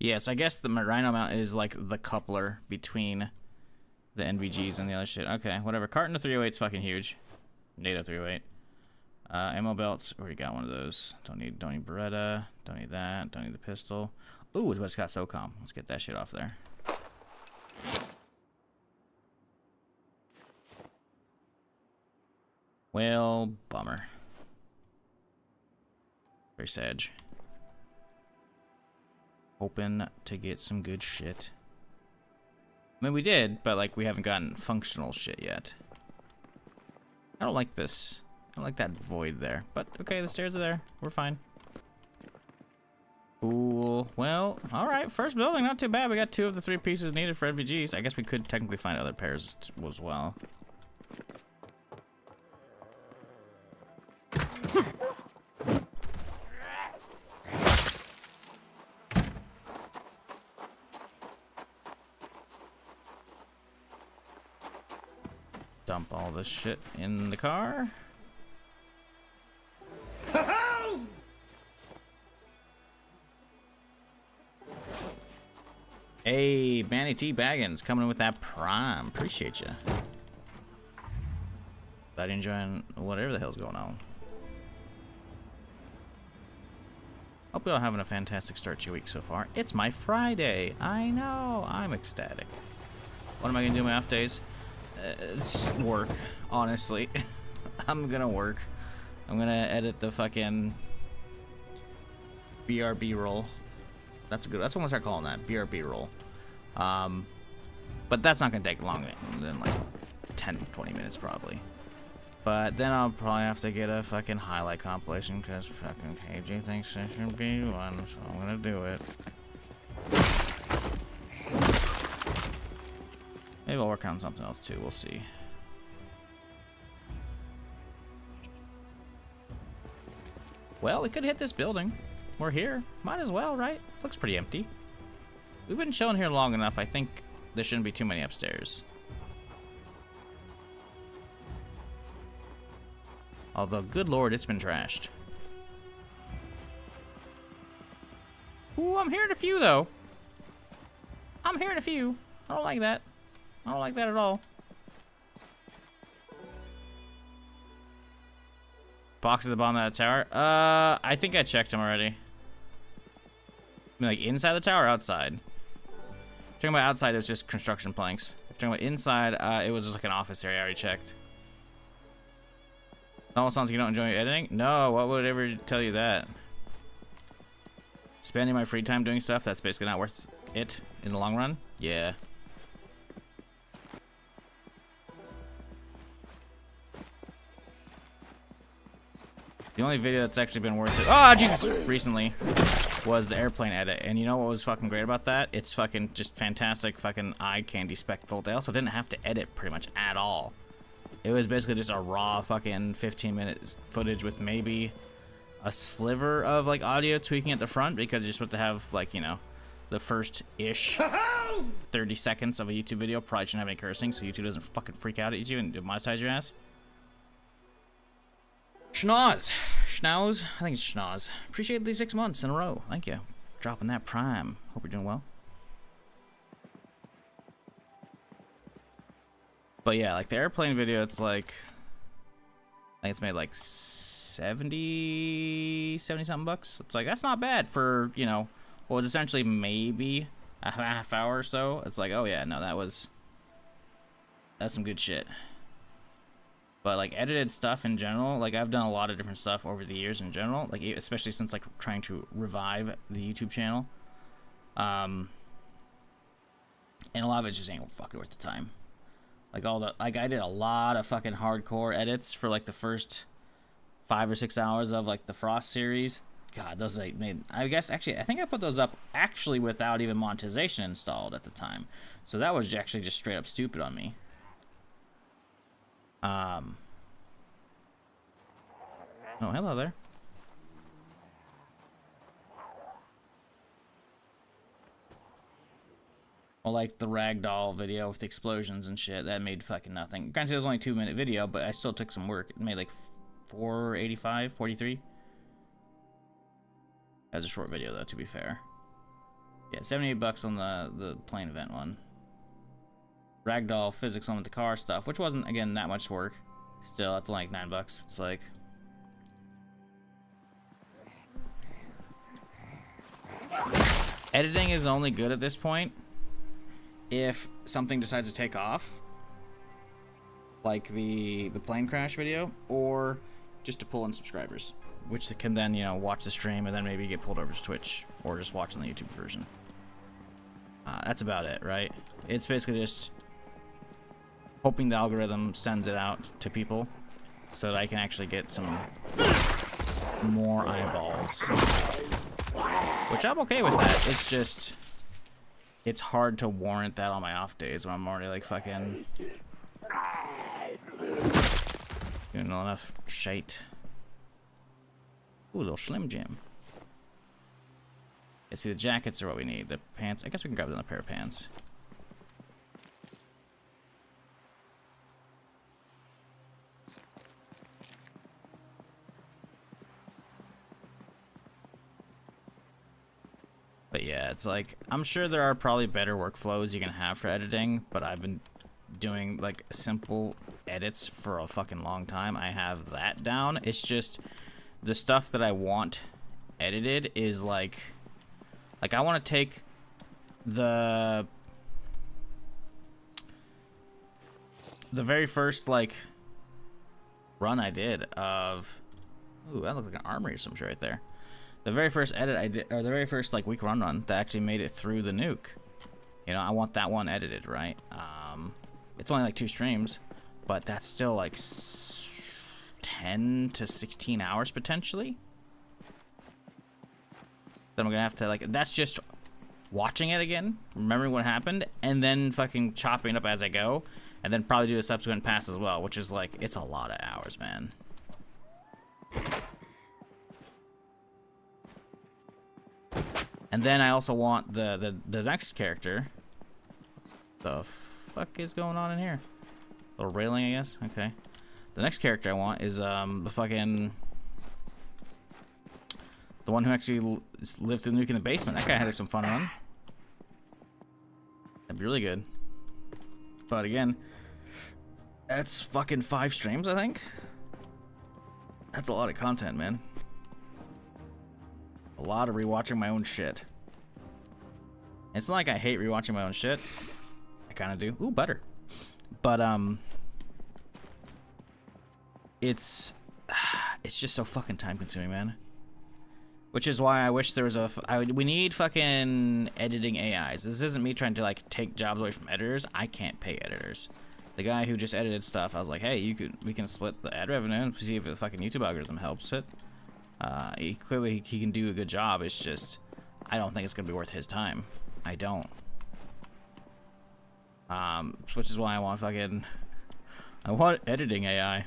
Yes, I guess the Rhino mount is like the coupler between the NVGs and the other shit. Okay, whatever. Carton of 308 is fucking huge. NATO 308. Ammo belts. Already got one of those. Don't need Beretta. Don't need that. Don't need the pistol. Ooh, it's got SOCOM. Let's get that shit off there. Well, bummer. Very sad. Hoping to get some good shit. I mean, we did, but like we haven't gotten functional shit yet. I don't like this. I don't like that void there. But okay, the stairs are there. We're fine. Cool. Well, alright. First building, not too bad. We got 2 of the 3 pieces needed for NVGs. I guess we could technically find other pairs as well. Dump all this shit in the car. Hey, Bandit T Baggins coming in with that prime. Appreciate you. Glad you're enjoying whatever the hell's going on. Hope you're all having a fantastic start to your week so far. It's my Friday. I know. I'm ecstatic. What am I gonna do on my off days? Work, honestly. I'm gonna work. I'm gonna edit the fucking BRB roll. That's good. That's what I'm gonna start calling that, BRB roll. But that's not gonna take longer than like 10-20 minutes probably. But then I'll probably have to get a fucking highlight compilation because fucking KG thinks it should be one, so I'm gonna do it. Maybe I'll work on something else too, we'll see. Well, we could hit this building. We're here. Might as well, right? Looks pretty empty. We've been chilling here long enough. I think there shouldn't be too many upstairs. Although, good lord, it's been trashed. Ooh, I'm hearing a few, though. I'm hearing a few. I don't like that. I don't like that at all. Boxes at the bottom of that tower? I think I checked them already. I mean, like inside the tower or outside? Talking about outside, it's just construction planks. If you're talking about inside, it was just like an office area. I already checked. It almost sounds like you don't enjoy editing. No, what would ever tell you that? Spending my free time doing stuff that's basically not worth it in the long run? Yeah. The only video that's actually been worth it, oh Jesus, recently was the airplane edit. And you know what was fucking great about that? It's fucking just fantastic fucking eye candy spectacle. They also didn't have to edit pretty much at all. It was basically just a raw fucking 15-minute footage with maybe a sliver of like audio tweaking at the front because you're supposed to have like, you know, the first-ish 30 seconds of a YouTube video probably shouldn't have any cursing so YouTube doesn't fucking freak out at you and monetize your ass. Schnoz. Schnoz? I think it's Schnoz. Appreciate these 6 months in a row. Thank you. Dropping that prime. Hope you're doing well. But yeah, like the airplane video, it's like, I think it's made like 70 something bucks. It's like, that's not bad for, you know, what was essentially maybe a half hour or so. It's like, oh yeah, no, that's some good shit. But like edited stuff in general, like I've done a lot of different stuff over the years in general, like especially since like trying to revive the YouTube channel. And a lot of it just ain't fucking worth the time. Like I did a lot of fucking hardcore edits for like the first 5 or 6 hours of like the Frost series. God, those I made, I guess actually, I think I put those up actually without even monetization installed at the time. So that was actually just straight up stupid on me. Oh, hello there. Well, like the ragdoll video with the explosions and shit, that made fucking nothing. Granted, it was only a 2-minute video, but I still took some work. It made like 485, 43. That's a short video, though, to be fair. Yeah, 78 bucks on the plane event one. Ragdoll physics on with the car stuff, which wasn't, again, that much work. Still, that's only like 9 bucks. It's like... Editing is only good at this point if something decides to take off. Like the plane crash video, or just to pull in subscribers. Which can then, you know, watch the stream and then maybe get pulled over to Twitch, or just watching the YouTube version. That's about it, right? It's basically just hoping the algorithm sends it out to people so that I can actually get some more eyeballs. Which I'm okay with that. It's just, it's hard to warrant that on my off days when I'm already like fucking doing enough shite. Ooh, a little Slim Jim. Yeah, see, the jackets are what we need. The pants, I guess we can grab another pair of pants. But yeah, it's like, I'm sure there are probably better workflows you can have for editing, but I've been doing like simple edits for a fucking long time. I have that down. It's just the stuff that I want edited is like I want to take the very first like run I did of, ooh, that looks like an armory or some shit right there. The very first edit I did, or the very first like week run that actually made it through the nuke. You know, I want that one edited, right? It's only like 2 streams, but that's still like 10 to 16 hours potentially. Then I'm gonna have to like, that's just watching it again, remembering what happened, and then fucking chopping it up as I go, and then probably do a subsequent pass as well, which is like, it's a lot of hours, man. And then I also want the next character. The fuck is going on in here? A little railing, I guess. Okay. The next character I want is the fucking the one who actually lived through the nuke in the basement. That guy had some fun on. That'd be really good. But again, that's fucking 5 streams, I think. That's a lot of content, man. A lot of rewatching my own shit. It's not like I hate rewatching my own shit. I kind of do. Ooh, butter. But it's just so fucking time consuming, man. Which is why I wish there was we need fucking editing AIs. This isn't me trying to like take jobs away from editors. I can't pay editors. The guy who just edited stuff, I was like, hey, we can split the ad revenue and see if the fucking YouTube algorithm helps it. He can do a good job. It's just, I don't think it's gonna be worth his time. I don't. Which is why I want editing AI.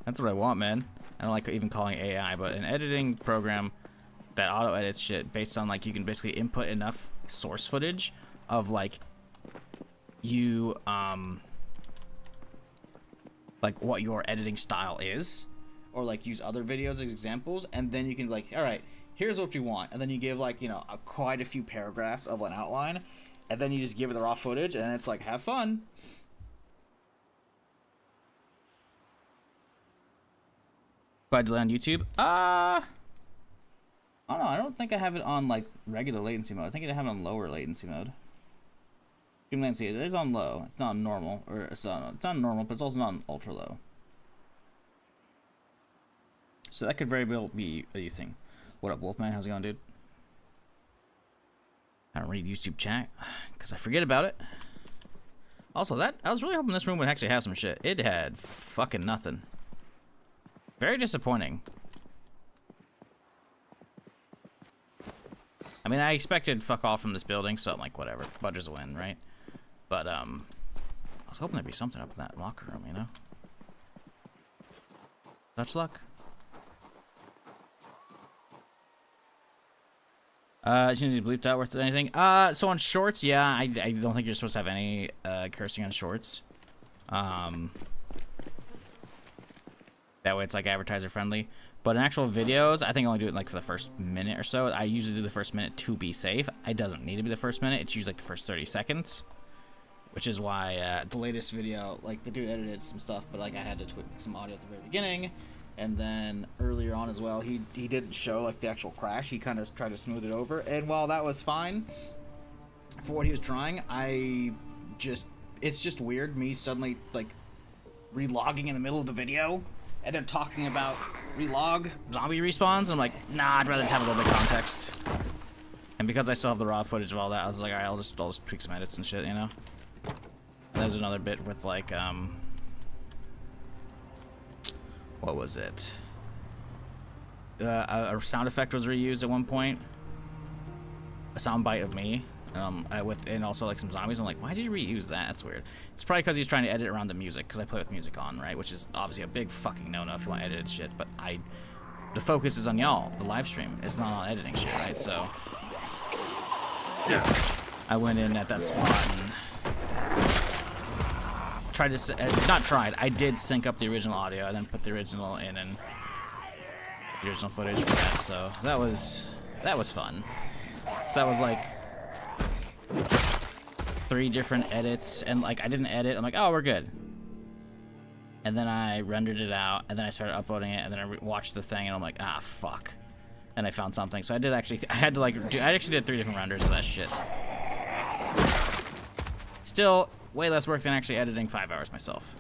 That's what I want, man. I don't like even calling it AI, but an editing program that auto edits shit based on like, you can basically input enough source footage of like you like what your editing style is, or like use other videos as examples, and then you can like, all right, here's what you want, and then you give like, you know, quite a few paragraphs of an outline, and then you just give it the raw footage, and it's like, have fun. By delay on YouTube? I don't know. I don't think I have it on like regular latency mode. I think I have it on lower latency mode. Stream latency, it is on low. It's not on normal, or it's not on normal, but it's also not on ultra low. So that could very well be a thing. What up, Wolfman? How's it going, dude? I don't read YouTube chat because I forget about it. Also, I was really hoping this room would actually have some shit. It had fucking nothing. Very disappointing. I mean, I expected fuck all from this building, so I'm like, whatever. Budget's a win, right? But, I was hoping there'd be something up in that locker room, you know? Touch luck. Shouldn't be bleeped out worth anything. So on shorts, yeah, I don't think you're supposed to have any, cursing on shorts. That That way it's like advertiser friendly. But in actual videos, I think I only do it like for the first minute or so. I usually do the first minute to be safe. It doesn't need to be the first minute. It's usually like the first 30 seconds. Which is why the latest video, like the dude edited some stuff, but like I had to tweak some audio at the very beginning. And then earlier on as well, he didn't show like the actual crash. He kind of tried to smooth it over. And while that was fine for what he was trying, it's just weird me suddenly like relogging in the middle of the video and then talking about relog zombie respawns. I'm like, nah, I'd rather just have a little bit of context. And because I still have the raw footage of all that, I was like, alright, I'll just tweak some edits and shit, you know? There's another bit with like, what was it? A sound effect was reused at one point. A sound bite of me. And also like some zombies. I'm like, why did you reuse that? That's weird. It's probably because he's trying to edit around the music, because I play with music on, right? Which is obviously a big fucking no-no if you want edited shit. But the focus is on y'all, the live stream. It's not on editing shit, right? So I went in at that spot and tried to I did sync up the original audio and then put the original in and the original footage for that. So that was fun. So that was like 3 different edits, and like I didn't edit. I'm like, oh, we're good. And then I rendered it out, and then I started uploading it, and then I watched the thing, and I'm like, ah, fuck. And I found something. So I actually did 3 different renders of that shit. Still way less work than actually editing 5 hours myself.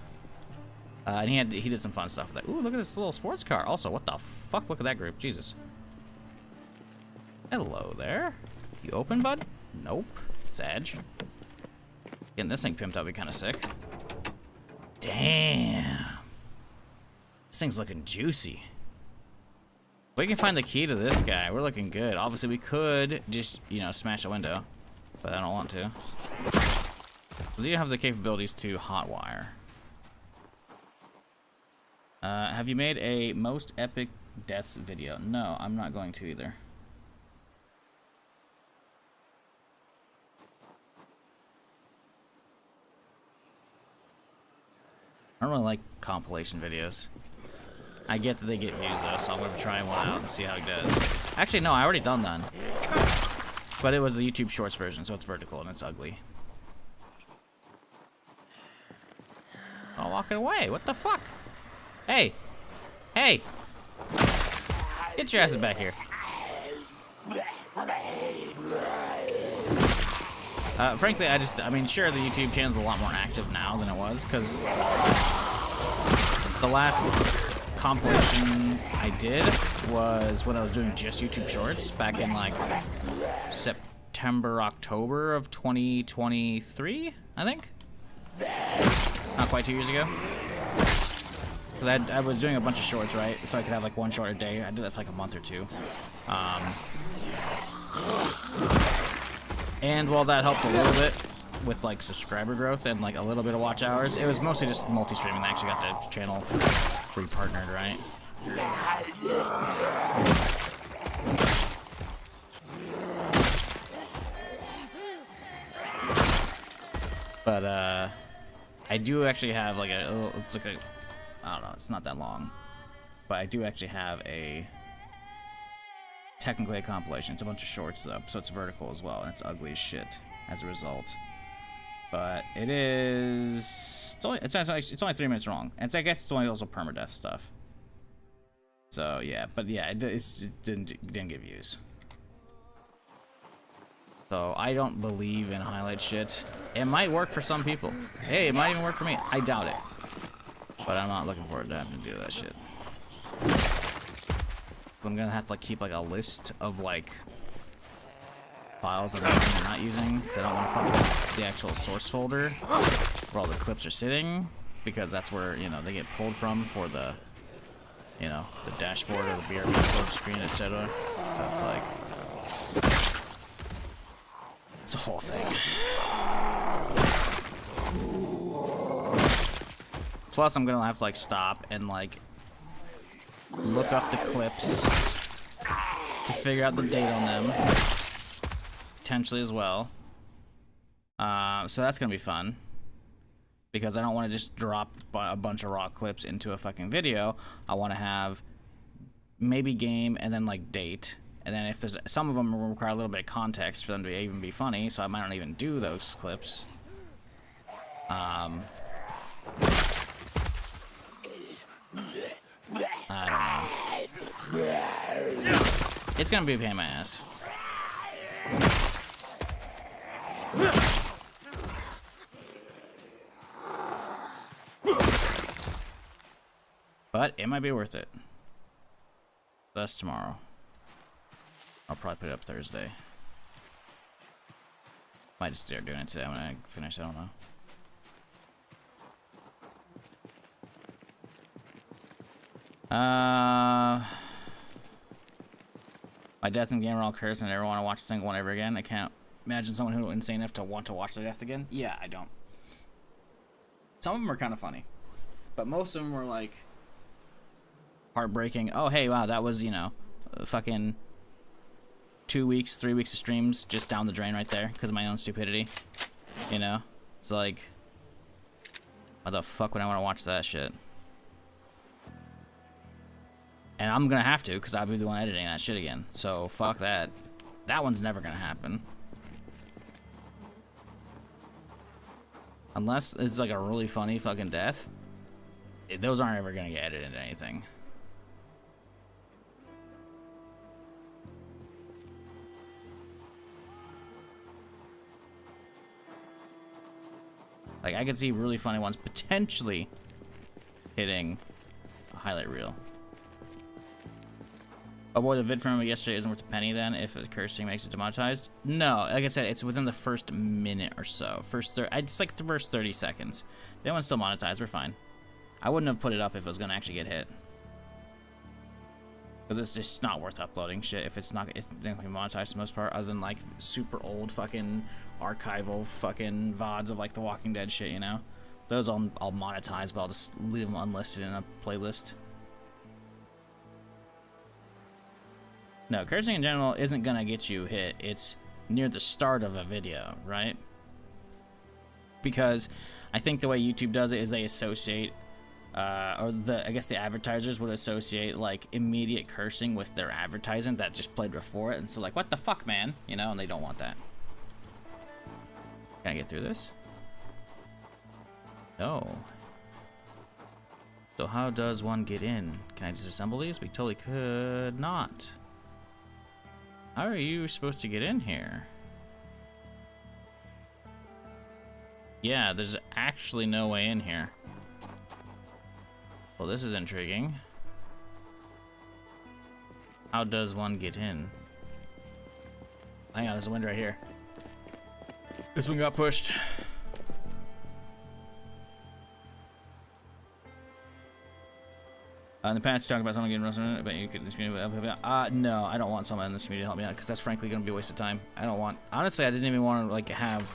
And he did some fun stuff with that. Ooh, look at this little sports car. Also, what the fuck? Look at that group. Jesus. Hello there. You open, bud? Nope. Sag. Getting this thing pimped up would be kind of sick. Damn. This thing's looking juicy. If we can find the key to this guy, we're looking good. Obviously, we could just, you know, smash a window. But I don't want to. We do have the capabilities to hotwire. Have you made a most epic deaths video? No, I'm not going to either. I don't really like compilation videos. I get that they get views though, so I'm going to try one out and see how it does. Actually, no, I already done that. But it was the YouTube Shorts version, so it's vertical and it's ugly. Oh, walking away. What the fuck? Hey! Hey! Get your asses back here. Frankly, I mean, sure, the YouTube channel's a lot more active now than it was, because the last compilation I did was when I was doing just YouTube Shorts back in, like, September, October of 2023, I think? Not quite 2 years ago. Because I was doing a bunch of shorts, right? So I could have, like, 1 short a day. I did that for, like, a month or 2. And while that helped a little bit with like subscriber growth and like a little bit of watch hours, it was mostly just multi-streaming that actually got the channel re-partnered, right? But I do actually have like it's like I don't know, it's not that long, but I do actually have technically a compilation. It's a bunch of shorts though, so it's vertical as well, and it's ugly as shit as a result. But it is it's only 3 minutes long, and I guess it's only also permadeath stuff. So yeah, but yeah, it didn't get views. So I don't believe in highlight shit. It might work for some people. Hey, it might even work for me. I doubt it. But I'm not looking forward to having to do that shit. I'm gonna have to like keep like a list of like files I'm using and not using, because I don't want to fuck up the actual source folder where all the clips are sitting, because that's where, you know, they get pulled from for the, you know, the dashboard or the BRB code screen, etc. So it's like, it's a whole thing. Plus, I'm gonna have to like stop and like look up the clips to figure out the date on them, potentially as well. So that's gonna be fun. because I don't want to just drop a bunch of raw clips into a fucking video. I want to have maybe game and then like date, and then if there's some of them require a little bit of context for them to even be funny, so I might not even do those clips. I don't know. It's gonna be a pain in my ass. But it might be worth it. That's tomorrow. I'll probably put it up Thursday. Might just start doing it today when I finish, I don't know. My deaths in game are all cursed and I never want to watch a single one ever again. I can't imagine someone who is insane enough to want to watch the death again. Yeah, I don't. Some of them are kind of funny. But most of them were like heartbreaking. Oh, hey, wow, that was, you know, fucking 2 weeks, 3 weeks of streams just down the drain right there because of my own stupidity. You know? It's like, why the fuck would I want to watch that shit? And I'm gonna have to, because I'll be the one editing that shit again. So, fuck that. That one's never gonna happen. Unless it's like a really funny fucking death. Those aren't ever gonna get edited into anything. Like, I could see really funny ones potentially hitting a highlight reel. Oh boy, the vid from yesterday isn't worth a penny then if the cursing makes it demonetized? No, like I said, it's within the first minute or so. I'd just like the first 30 seconds. If anyone's still monetized, we're fine. I wouldn't have put it up if it was gonna actually get hit. Because it's just not worth uploading shit if it's not gonna be monetized for the most part, other than like super old fucking archival fucking VODs of like the Walking Dead shit, you know? Those I'll monetize, but I'll just leave them unlisted in a playlist. No, cursing in general isn't gonna get you hit. It's near the start of a video, right? Because I think the way YouTube does it is they associate, I guess the advertisers would associate like immediate cursing with their advertising that just played before it, and so like, what the fuck, man? You know, and they don't want that. Can I get through this? No. So how does one get in? Can I disassemble these? We totally could not. How are you supposed to get in here? Yeah, there's actually no way in here. Well, this is intriguing. How does one get in? Hang on, there's a window right here. This one got pushed. In the past, you talked about someone getting roasted, but you could this community no, I don't want someone in this community to help me out because that's frankly going to be a waste of time. I don't want. Honestly, I didn't even want to like have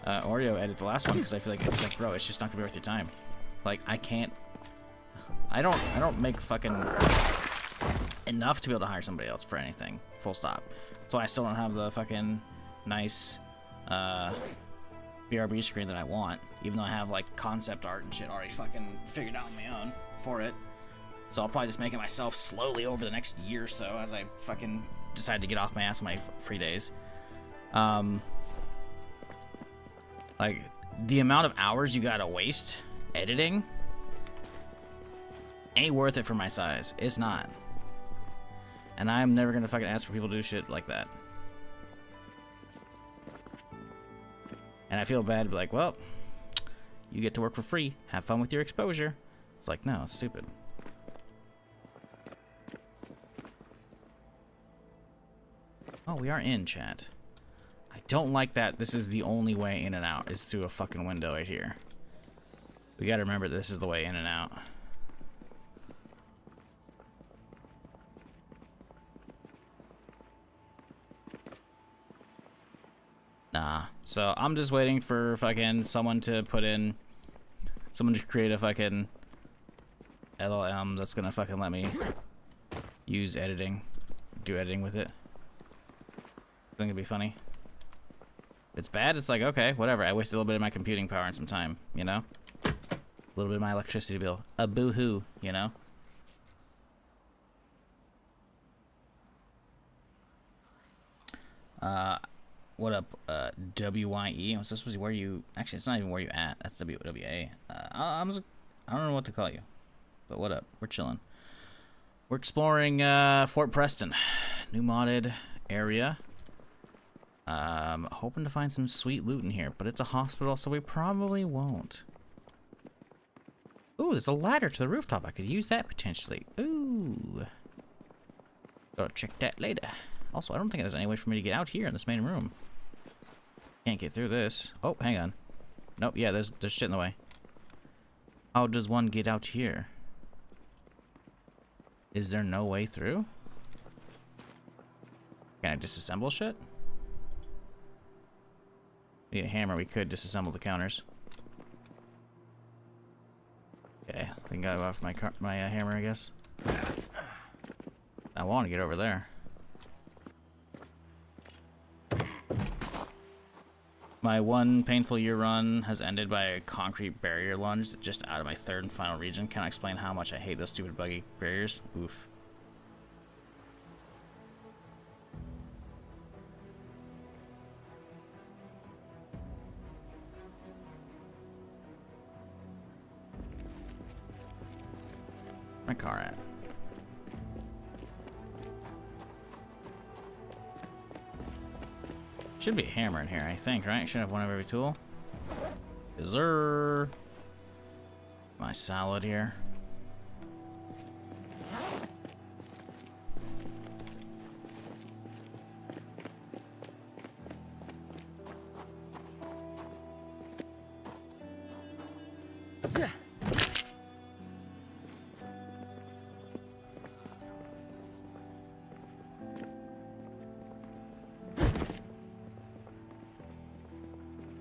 Oreo edit the last one because I feel like it's like, bro, it's just not going to be worth your time. Like, I can't. I don't make fucking enough to be able to hire somebody else for anything. Full stop. That's why I still don't have the fucking nice BRB screen that I want, even though I have like concept art and shit already fucking figured out on my own for it. So I'll probably just make it myself slowly over the next year or so as I fucking decide to get off my ass on my free days. Like, the amount of hours you gotta waste editing ain't worth it for my size. It's not. And I'm never gonna fucking ask for people to do shit like that. And I feel bad, but like, well, you get to work for free. Have fun with your exposure. It's like, no, it's stupid. Oh, we are in, chat. I don't like that this is the only way in and out is through a fucking window right here. We gotta remember this is the way in and out. Nah. So I'm just waiting for fucking someone to create a fucking LLM that's gonna fucking let me use editing, do editing with it. I think it'd be funny. If it's bad, it's like, okay, whatever. I wasted a little bit of my computing power and some time, you know? A little bit of my electricity bill. A boo-hoo, you know? What up, WYE? Was this supposed to be where you... Actually, it's not even where you at. That's WWA. I don't know what to call you. But what up? We're chilling. We're exploring, Fort Preston. New modded area. Hoping to find some sweet loot in here. But it's a hospital, so we probably won't. Ooh, there's a ladder to the rooftop. I could use that potentially. Ooh. Gotta check that later. Also, I don't think there's any way for me to get out here in this main room. Can't get through this. Oh, hang on. Nope, yeah, there's shit in the way. How does one get out here? Is there no way through? Can I disassemble shit? Need a hammer, we could disassemble the counters. Okay, we can go off my hammer, I guess. I want to get over there. My one painful year run has ended by a concrete barrier lunge just out of my third and final region. Can I explain how much I hate those stupid buggy barriers? Oof. Where's my car at? Should be a hammer in here, I think, right? Should have one of every tool. Is there... My salad here.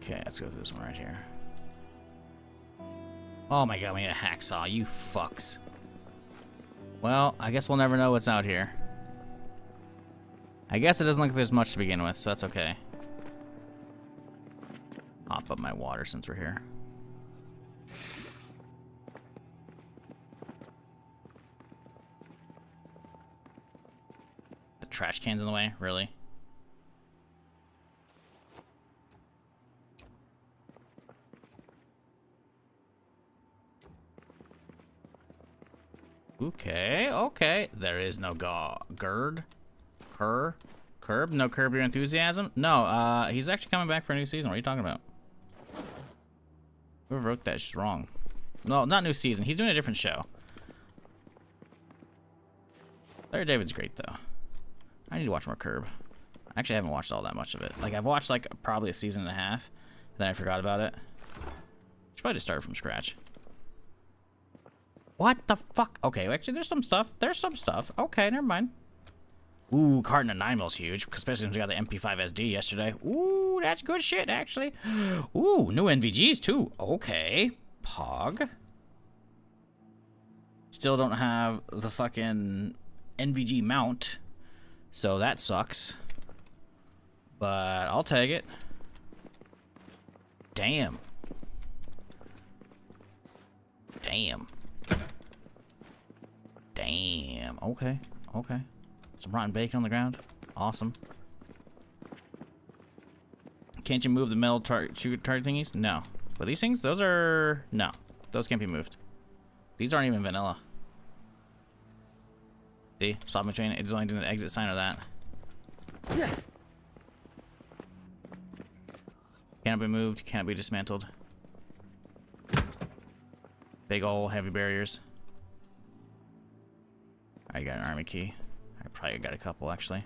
Okay, let's go through this one right here. Oh my god, we need a hacksaw, you fucks. Well, I guess we'll never know what's out here. I guess it doesn't look like there's much to begin with, so that's okay. Pop up my water since we're here. The trash can's in the way, really? Okay, okay. There is no curb? No curb your enthusiasm? No, he's actually coming back for a new season. What are you talking about? Whoever wrote that is wrong. No, not new season. He's doing a different show. Larry David's great, though. I need to watch more Curb. Actually, I haven't watched all that much of it. Like, I've watched, like, probably a season and a half. Then I forgot about it. Should probably just start from scratch. What the fuck? Okay, actually, there's some stuff. There's some stuff. Okay, never mind. Ooh, carton of 9mm huge, especially since we got the MP5 SD yesterday. Ooh, that's good shit, actually. Ooh, new NVGs, too. Okay. Pog. Still don't have the fucking NVG mount, so that sucks. But I'll take it. Damn. Damn. Damn. Okay. Okay. Some rotten bacon on the ground. Awesome. Can't you move the metal target thingies? No. But these things, those are... No. Those can't be moved. These aren't even vanilla. See? Stop my train. It's only doing the exit sign of that. Cannot be moved. Cannot be dismantled. Big ol' heavy barriers. I got an army key. I probably got a couple, actually.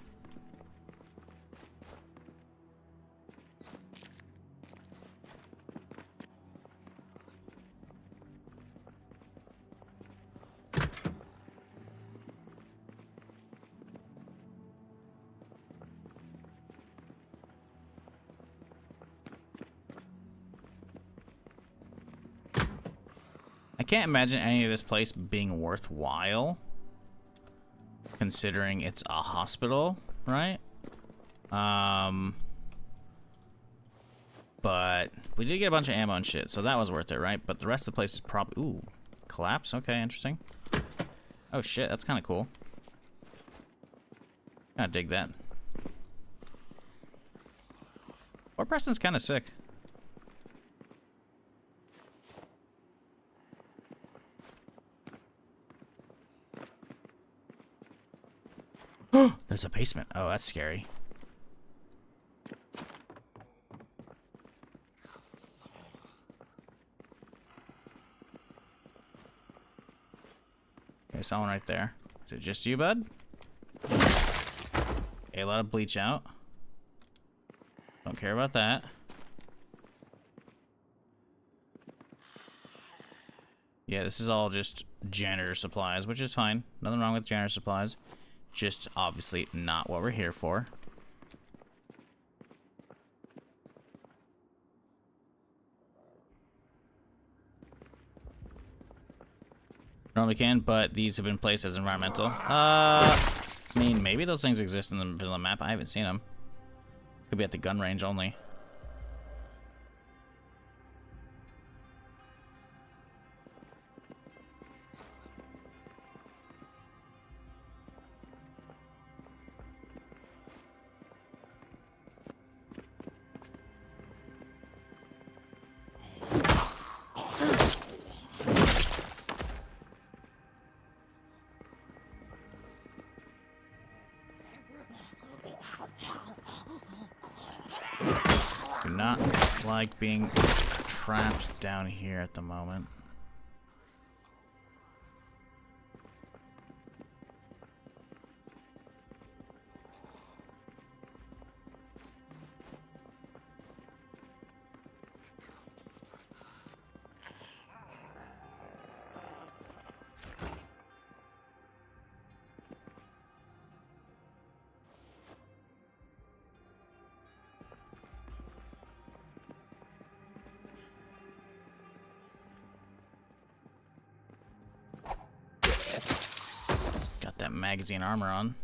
I can't imagine any of this place being worthwhile, considering it's a hospital, right? But But we did get a bunch of ammo and shit, so that was worth it, right? But the rest of the place is probably... Ooh, collapse? Okay, interesting. Oh shit, that's kind of cool. I dig that. Fort Preston's kind of sick. There's a basement. Oh, that's scary. Okay, someone right there. Is it just you, bud? Okay, a lot of bleach out. Don't care about that. Yeah, this is all just janitor supplies, which is fine. Nothing wrong with janitor supplies. Just obviously not what we're here for. Normally can, but these have been placed as environmental. I mean, maybe those things exist in the map. I haven't seen them. Could be at the gun range only. Do not like being trapped down here at the moment. That magazine armor on.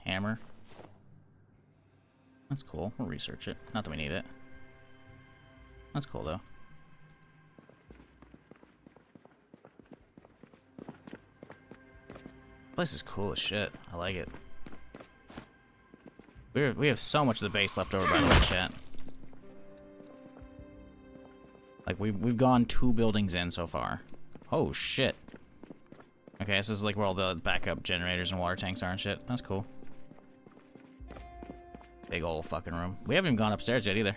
Hammer. That's cool. We'll research it. Not that we need it. That's cool though. Place is cool as shit. I like it. We have so much of the base left over, by the way, chat. Like we've gone 2 buildings in so far. Oh shit. Okay, so this is like where all the backup generators and water tanks are and shit. That's cool. Big old fucking room. We haven't even gone upstairs yet either.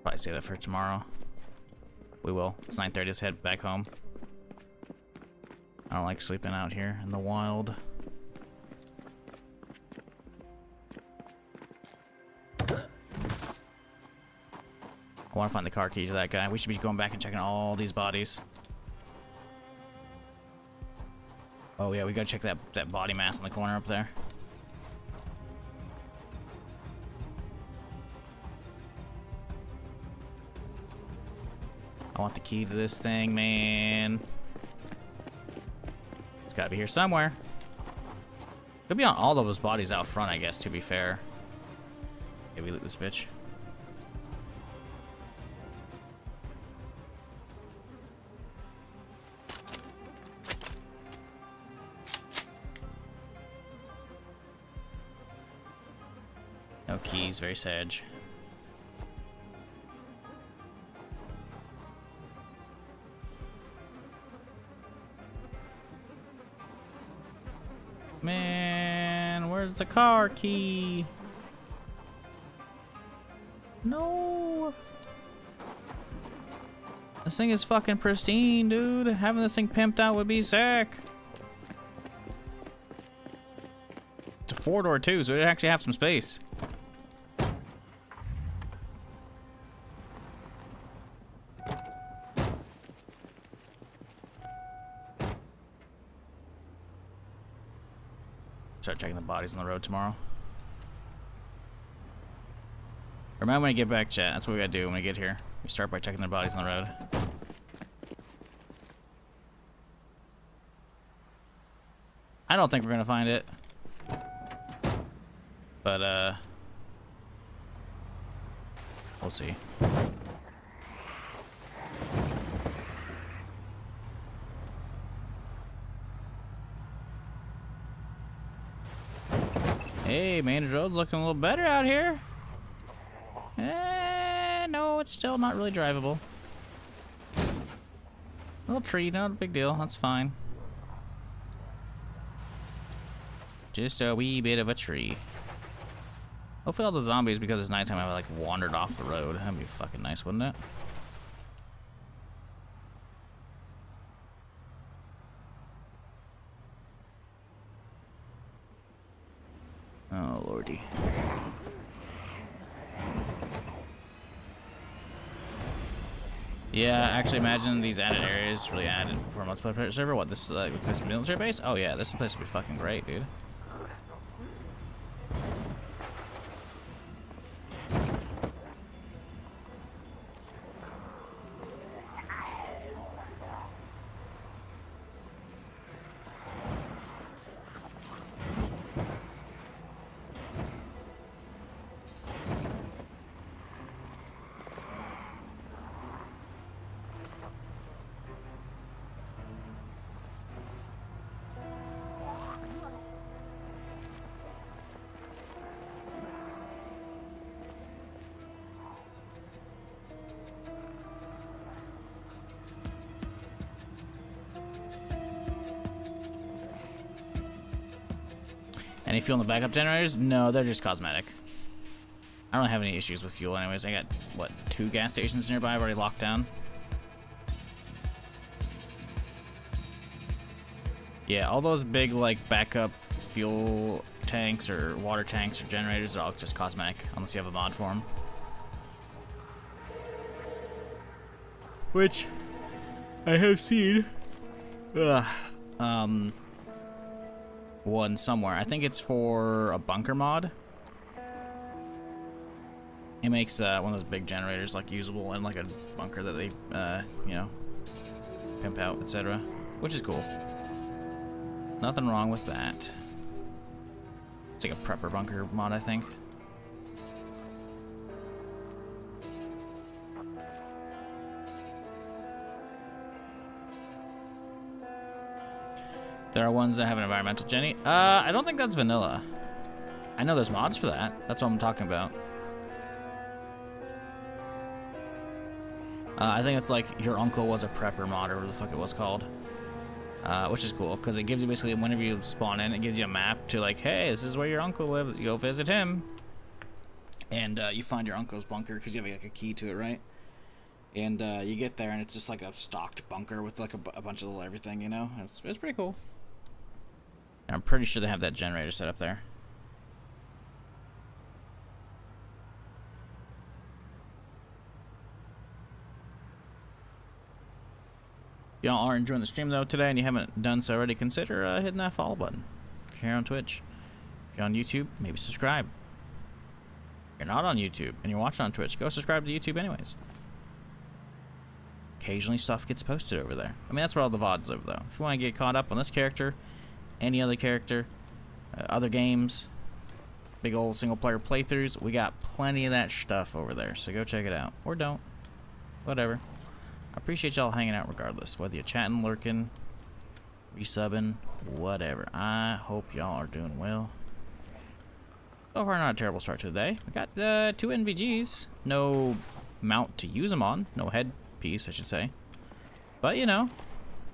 Probably save that for tomorrow. We will. It's 9:30. Let's head back home. I don't like sleeping out here in the wild. I want to find the car key to that guy. We should be going back and checking all these bodies. Oh yeah, we gotta check that body mass in the corner up there. I want the key to this thing, man. It's gotta be here somewhere. Could be on all of those bodies out front, I guess, to be fair. Okay, we loot this bitch. No keys, very sage. Man, where's the car key? No. This thing is fucking pristine, dude. Having this thing pimped out would be sick. It's a 4-door too, so it actually have some space. Start checking the bodies on the road tomorrow. Remember when I get back, chat. That's what we gotta do when we get here. We start by checking their bodies on the road. I don't think we're gonna find it. But We'll see. Hey, main road's looking a little better out here. No, it's still not really drivable. Little tree, not a big deal. That's fine. Just a wee bit of a tree. Hopefully all the zombies, because it's nighttime, have like wandered off the road. That'd be fucking nice, wouldn't it? Oh, lordy. Yeah, actually imagine these added areas really added for a multiplayer server. What, this this military base? Oh yeah, this place would be fucking great, dude. Any fuel in the backup generators? No, they're just cosmetic. I don't have any issues with fuel anyways. I got, what, 2 gas stations nearby I've already locked down? Yeah, all those big, like, backup fuel tanks or water tanks or generators are all just cosmetic, unless you have a mod for them. Which I have seen. One somewhere. I think it's for a bunker mod. It makes one of those big generators like usable and like a bunker that they, you know, pimp out, etc. Which is cool. Nothing wrong with that. It's like a prepper bunker mod, I think. There are ones that have an environmental Jenny. I don't think that's vanilla. I know there's mods for that. That's what I'm talking about. I think it's like your uncle was a prepper mod or whatever the fuck it was called. Which is cool, because it gives you basically, whenever you spawn in, it gives you a map to like, hey, this is where your uncle lives. You go visit him. And you find your uncle's bunker, because you have like a key to it, right? And you get there, and it's just like a stocked bunker with like a bunch of little everything, you know? It's pretty cool. And I'm pretty sure they have that generator set up there. If y'all are enjoying the stream though today and you haven't done so already, consider hitting that follow button. If you're on Twitch, if you're on YouTube, maybe subscribe. If you're not on YouTube and you're watching on Twitch, go subscribe to YouTube anyways. Occasionally stuff gets posted over there. I mean, that's where all the VODs live though. If you want to get caught up on this character, any other character, other games, big old single player playthroughs, we got plenty of that stuff over there, so go check it out. Or don't. Whatever. I appreciate y'all hanging out regardless, whether you're chatting, lurking, resubbing, whatever. I hope y'all are doing well. So far, not a terrible start to the day. We got 2 NVGs. No mount to use them on. No headpiece, I should say. But, you know,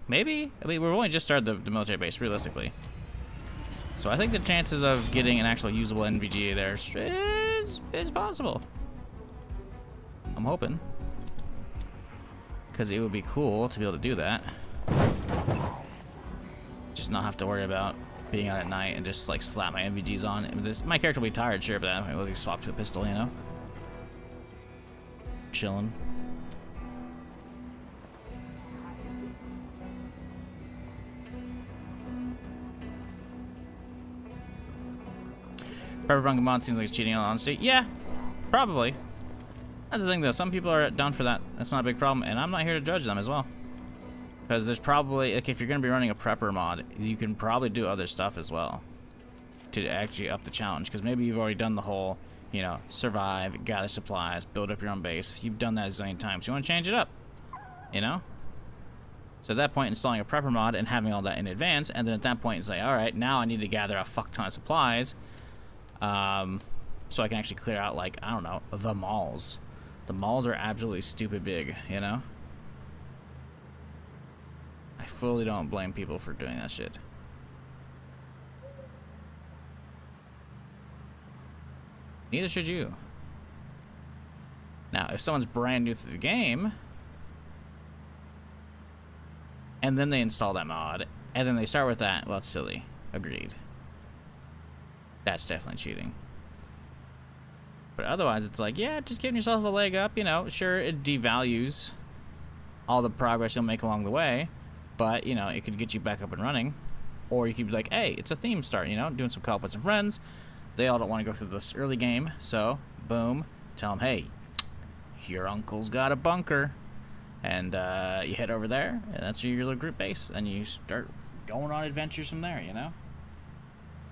maybe. I mean, we've only just started the military base, realistically. So I think the chances of getting an actual usable NVG there is possible. I'm hoping. Because it would be cool to be able to do that. Just not have to worry about being out at night and just like slap my NVGs on. I mean, my character will be tired, sure, but I will swap to the pistol, you know? Chilling. Pepper Bunker mod seems like it's cheating on honesty. Yeah, probably. That's the thing though, some people are down for that. That's not a big problem, and I'm not here to judge them as well. Because there's probably, like, if you're going to be running a prepper mod, you can probably do other stuff as well to actually up the challenge. Because maybe you've already done the whole you know, survive, gather supplies, build up your own base. You've done that a zillion times. You want to change it up, you know? So at that point, installing a prepper mod and having all that in advance, and then at that point, it's like, all right, now I need to gather a fuck ton of supplies, so I can actually clear out, like, I don't know, the malls. The malls are absolutely stupid big, you know? I fully don't blame people for doing that shit. Neither should you. Now, if someone's brand new to the game, and then they install that mod, and then they start with that, well, that's silly. Agreed. That's definitely cheating. But otherwise, it's like, yeah, just giving yourself a leg up, you know. Sure, it devalues all the progress you'll make along the way, but, you know, it could get you back up and running. Or you could be like, hey, it's a theme start, you know, doing some co-op with some friends. They all don't want to go through this early game, so, boom, tell them, hey, your uncle's got a bunker. And you head over there, and that's your little group base, and you start going on adventures from there, you know?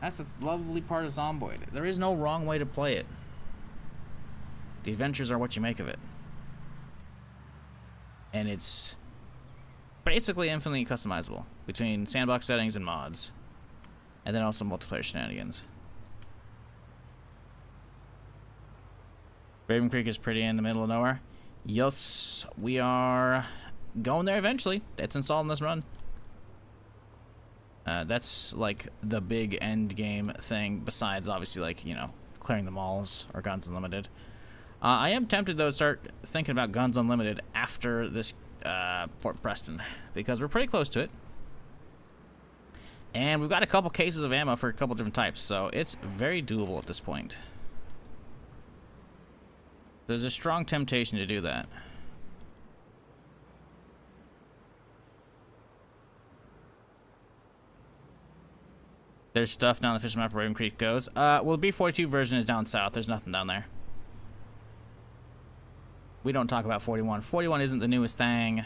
That's the lovely part of Zomboid. There is no wrong way to play it. The adventures are what you make of it. And it's basically infinitely customizable between sandbox settings and mods. And then also multiplayer shenanigans. Raven Creek is pretty in the middle of nowhere. Yes, we are going there eventually. That's installed in this run. That's like the big end game thing, besides obviously, like, you know, clearing the malls or Guns Unlimited. I am tempted though to start thinking about Guns Unlimited after this Fort Preston, because we're pretty close to it. And we've got a couple cases of ammo for a couple different types, so it's very doable at this point. There's a strong temptation to do that. There's stuff down the fishing map where Raven Creek goes. Well, the B42 version is down south. There's nothing down there. We don't talk about 41. 41 isn't the newest thing.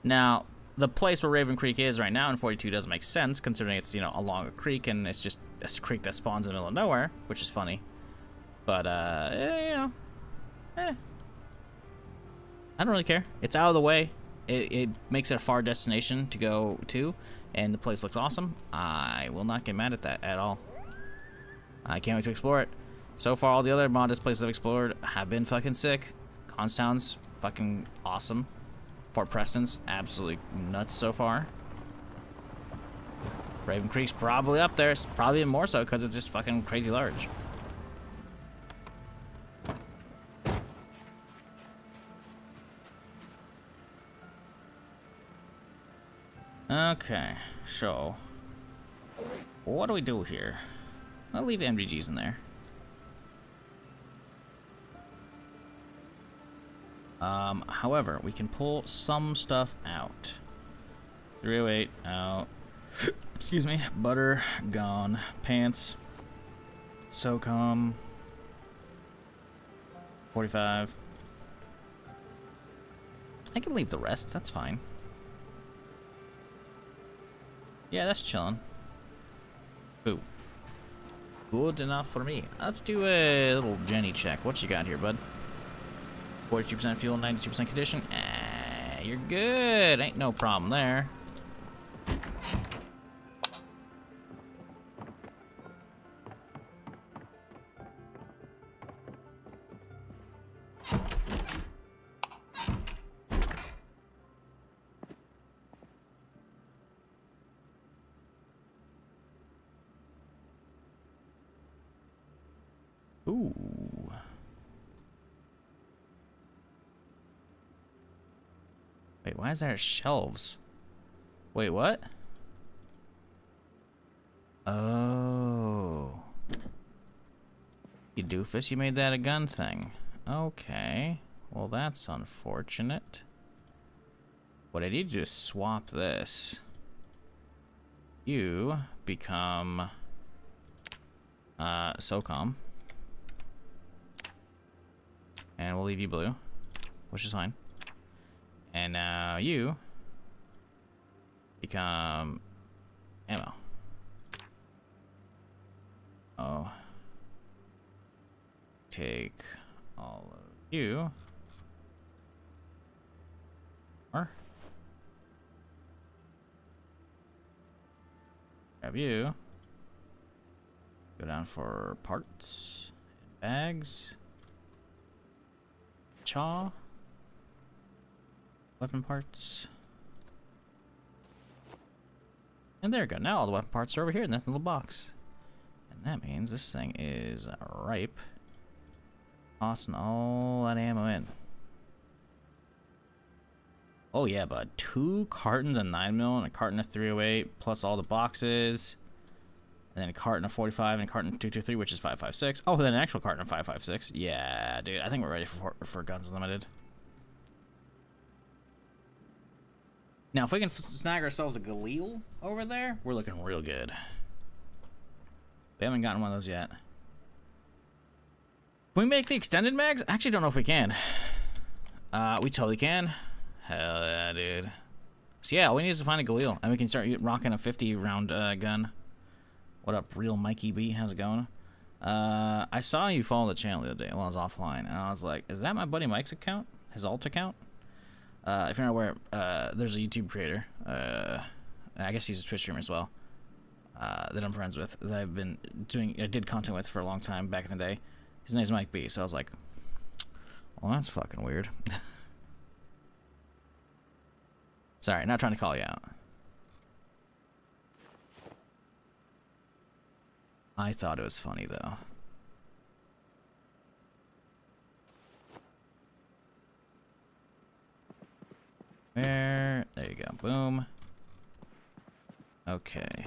Now, the place where Raven Creek is right now in 42 doesn't make sense, considering it's, you know, along a creek, and it's just a creek that spawns in the middle of nowhere, which is funny. But, you know, I don't really care. It's out of the way. It makes it a far destination to go to, and the place looks awesome. I will not get mad at that at all. I can't wait to explore it. So far, all the other modest places I've explored have been fucking sick. Constown's fucking awesome. Fort Preston's absolutely nuts so far. Raven Creek's probably up there. It's probably even more so because it's just fucking crazy large. Okay, so what do we do here? I'll leave MGGs in there. However, we can pull some stuff out. 308 out. Excuse me. Butter gone. Pants. SOCOM. 45. I can leave the rest. That's fine. Yeah, that's chilling. Ooh. Good enough for me. Let's do a little Jenny check. What you got here, bud? 42% fuel, 92% condition. You're good. Ain't no problem there. Ooh. Wait, why is there shelves? Wait, what? Oh. You doofus, you made that a gun thing. Okay. Well, that's unfortunate. What I need to do is swap this. You become SOCOM. And we'll leave you blue, which is fine. And now you become ammo. Oh. Take all of you. Or grab you. Go down for parts and bags. Chaw. Weapon parts. And there we go. Now all the weapon parts are over here in that little box. And that means this thing is ripe. Tossing all that ammo in. Oh yeah, bud. 2 cartons of 9mm and a carton of 308 plus all the boxes. And then a carton of 45 and a carton of 223, which is 556. Oh, then an actual carton of 556. Yeah, dude. I think we're ready for Guns Unlimited. Now, if we can snag ourselves a Galil over there, we're looking real good. We haven't gotten one of those yet. Can we make the extended mags? I actually don't know if we can. We totally can. Hell yeah, dude. So yeah, all we need is to find a Galil, and we can start rocking a 50-round gun. What up, real Mikey B? How's it going? I saw you follow the channel the other day while I was offline, and I was like, is that my buddy Mike's account? His alt account? If you're not aware, there's a YouTube creator. I guess he's a Twitch streamer as well. That I'm friends with. That I've been I did content with for a long time back in the day. His name's Mike B. So I was like, well, that's fucking weird. Sorry, not trying to call you out. I thought it was funny though. There you go. Boom. Okay.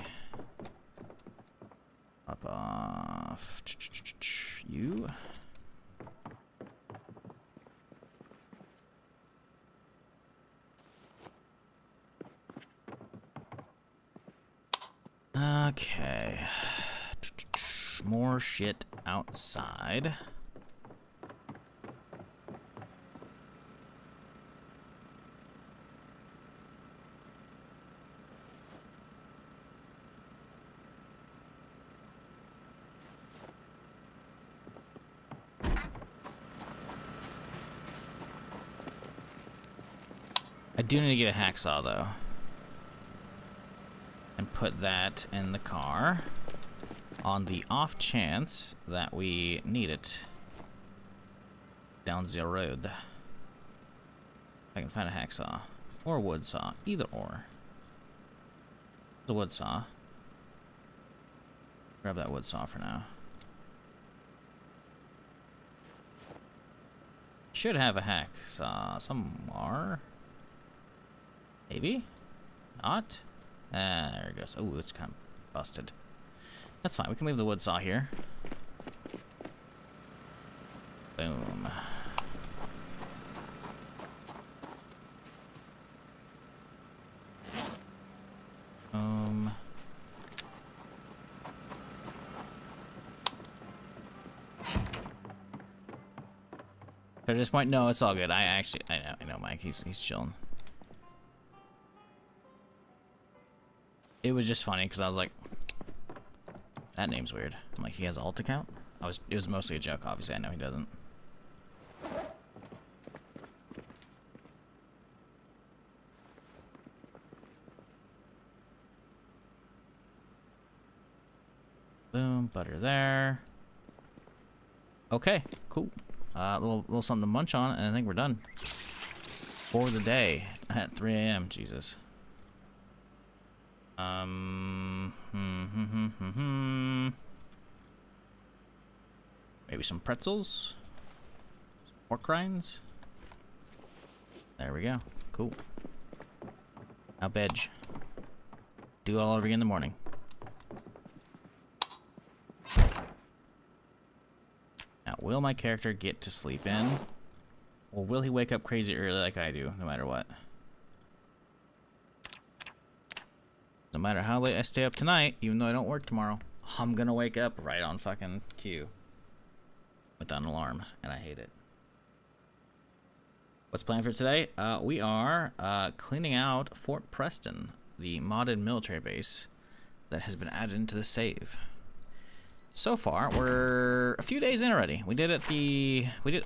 Up off. You. Okay. More shit outside. I do need to get a hacksaw though. And put that in the car on the off chance that we need it down the road. I can find a hacksaw or a wood saw, either or. The wood saw. Grab that wood saw for now. Should have a hacksaw somewhere. Maybe? Not? There it goes. Oh, it's kind of busted. That's fine. We can leave the wood saw here. Boom. At this point, no, it's all good. I know Mike. He's chilling. It was just funny because I was like, that name's weird. I'm like, he has an alt account? It was mostly a joke, obviously. I know he doesn't. Boom, butter there. Okay, cool. Little something to munch on, and I think we're done for the day at 3 a.m. Jesus. Maybe some pretzels, some pork rinds. There we go. Cool. Now veg. Do it all over again in the morning. Now, will my character get to sleep in? Or will he wake up crazy early like I do, no matter what? No matter how late I stay up tonight, even though I don't work tomorrow, I'm gonna wake up right on fucking cue. Without an alarm, and I hate it. What's planned for today? We are cleaning out Fort Preston, the modded military base that has been added into the save. So far, we're a few days in already. We did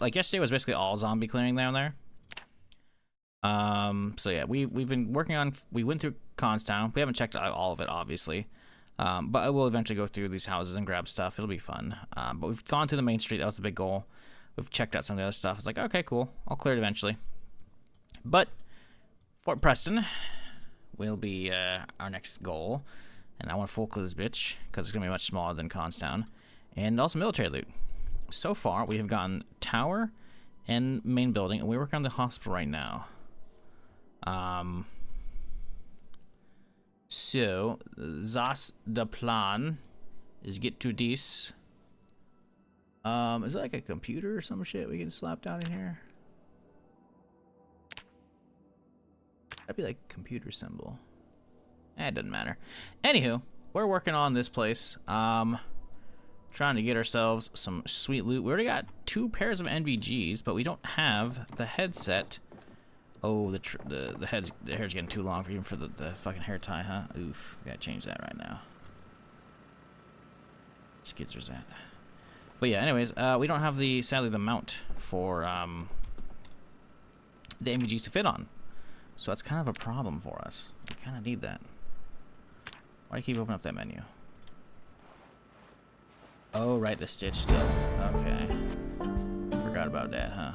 like yesterday was basically all zombie clearing down there. So yeah, we've been working on. We went through Constown. We haven't checked out all of it, obviously. But I will eventually go through these houses and grab stuff. It'll be fun. But we've gone to the main street. That was the big goal. We've checked out some of the other stuff. It's like, okay, cool. I'll clear it eventually. But Fort Preston will be our next goal. And I want to full clear this bitch because it's going to be much smaller than Constown. And also military loot. So far, we have gotten tower and main building. And we're working on the hospital right now. So, das the plan is get to this. Is it like a computer or some shit we can slap down in here? That'd be like a computer symbol. It doesn't matter. Anywho, we're working on this place. Trying to get ourselves some sweet loot. We already got 2 pairs of NVGs, but we don't have the headset. Oh, the hair's getting too long for even for the fucking hair tie, huh? Oof, gotta change that right now. Skizzer's at. But yeah, anyways, we don't have sadly the mount for the NVGs to fit on, so that's kind of a problem for us. We kind of need that. Why do you keep opening up that menu? Oh, right, the stitch still. Okay, forgot about that, huh?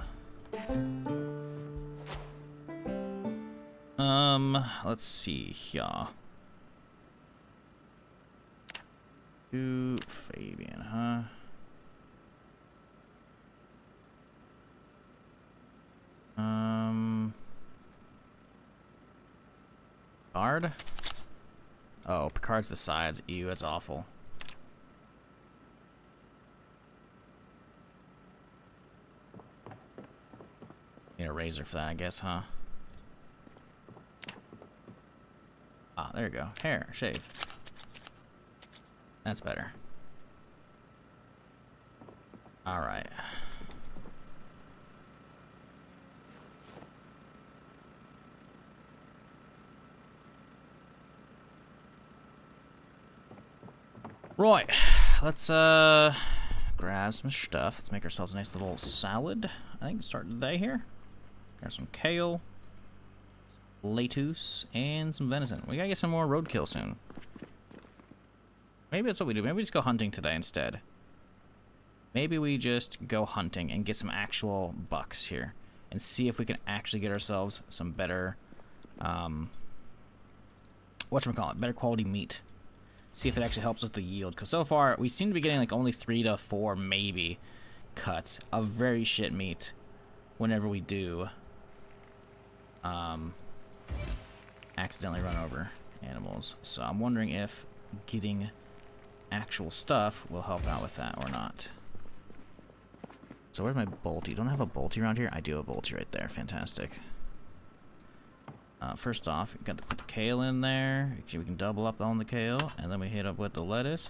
Let's see here. To Fabian, huh? Picard? Oh, Picard's the sides. Ew, that's awful. Need a razor for that, I guess, huh? Ah, there you go. Hair, shave. That's better. Alright. Right. Let's grab some stuff. Let's make ourselves a nice little salad. I think start the day here. Grab some kale, lettuce, and some venison. We gotta get some more roadkill soon. Maybe that's what we do. Maybe we just go hunting today instead. Maybe we just go hunting and get some actual bucks here and see if we can actually get ourselves some better, whatchamacallit, better quality meat. See if it actually helps with the yield. Because so far, we seem to be getting like only 3 to 4 maybe cuts of very shit meat whenever we do accidentally run over animals. So I'm wondering if getting actual stuff will help out with that or not. So where's my bolty? Don't I have a bolty around here? I do have a bolty right there. Fantastic. First off, we got to put the kale in there. We can double up on the kale, and then we hit up with the lettuce,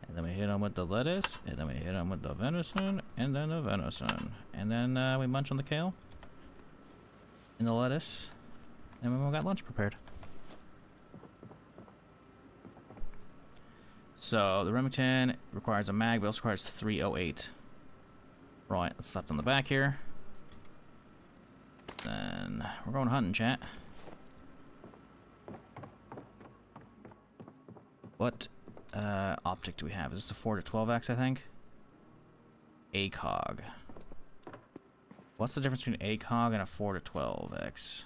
and then we hit on with the lettuce, and then we hit on with the venison, and then the venison, and then we munch on the kale and the lettuce, and we got lunch prepared. So the Remington requires a mag, but also requires 308. Right, let's slap on the back here. Then we're going hunting, chat. What optic do we have? Is this a 4 to 12x, I think? ACOG. What's the difference between ACOG and a 4 to 12x?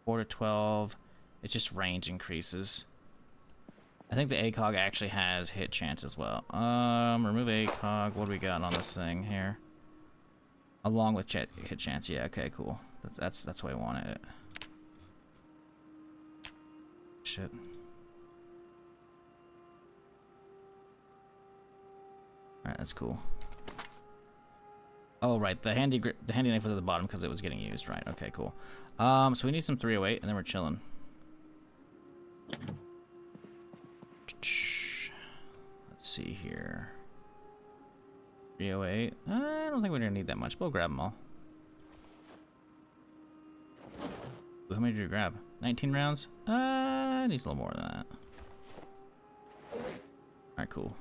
4 to 12, it's just range increases. I think the ACOG actually has hit chance as well. Remove ACOG. What do we got on this thing here? Along with hit chance. Yeah, okay, cool. That's the way I wanted it. Shit. Alright, that's cool. Oh, right. The handy knife was at the bottom because it was getting used. Right. Okay, cool. So we need some 308, and then we're chilling. Let's see here. 308. I don't think we're gonna need that much. We'll grab them all. Ooh, how many did you grab? 19 rounds? Needs a little more than that. Alright, cool.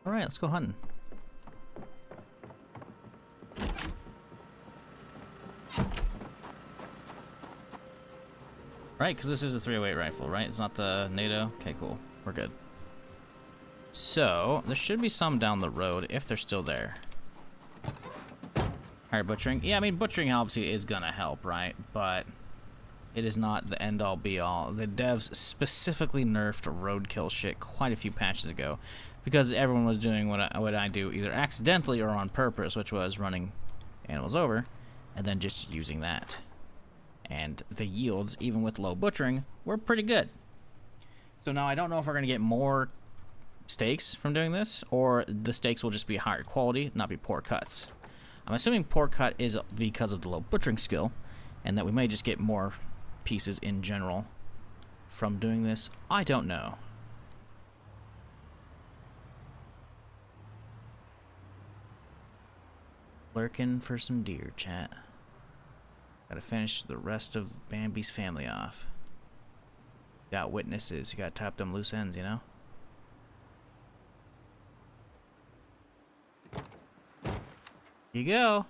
Alright, let's go hunting. Right, because this is a 308 rifle, right? It's not the NATO? Okay, cool. We're good. So, there should be some down the road, if they're still there. Alright, butchering. Yeah, I mean, butchering obviously is gonna help, right? But it is not the end-all, be-all. The devs specifically nerfed roadkill shit quite a few patches ago, because everyone was doing what I do, either accidentally or on purpose, which was running animals over, and then just using that. And the yields, even with low butchering, were pretty good. So now I don't know if we're going to get more steaks from doing this, or the steaks will just be higher quality, not be poor cuts. I'm assuming poor cut is because of the low butchering skill, and that we may just get more pieces in general from doing this. I don't know. Lurking for some deer, chat. Gotta finish the rest of Bambi's family off. Got witnesses. You gotta tap them loose ends, you know? Here you go.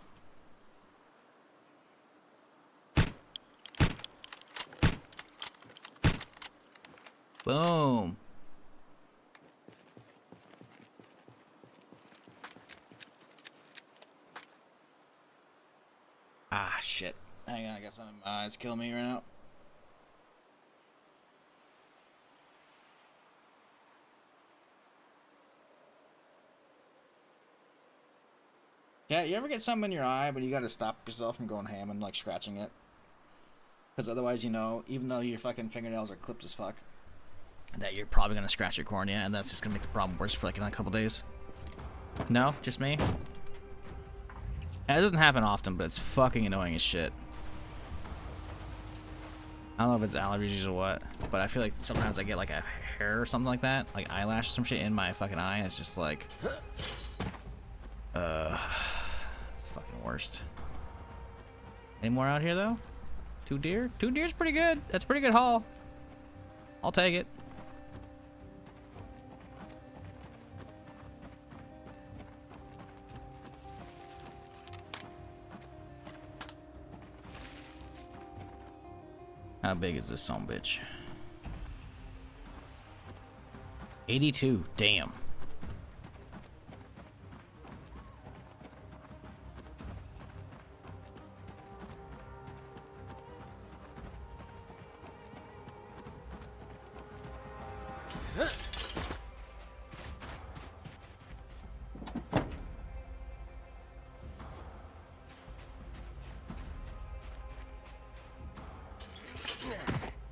Boom. Ah, shit. Hang on, I got some eyes killing me right now. Yeah, you ever get something in your eye, but you gotta stop yourself from going ham and, like, scratching it? Because otherwise, you know, even though your fucking fingernails are clipped as fuck, that you're probably gonna scratch your cornea, and that's just gonna make the problem worse for, like, in a couple days. No? Just me? Yeah, it doesn't happen often, but it's fucking annoying as shit. I don't know if it's allergies or what, but I feel like sometimes I get like a hair or something like that, like eyelash or some shit in my fucking eye, and it's just like, it's fucking worst. Any more out here though? 2 deer? 2 deer's pretty good. That's a pretty good haul. I'll take it. How big is this son bitch? 82. Damn.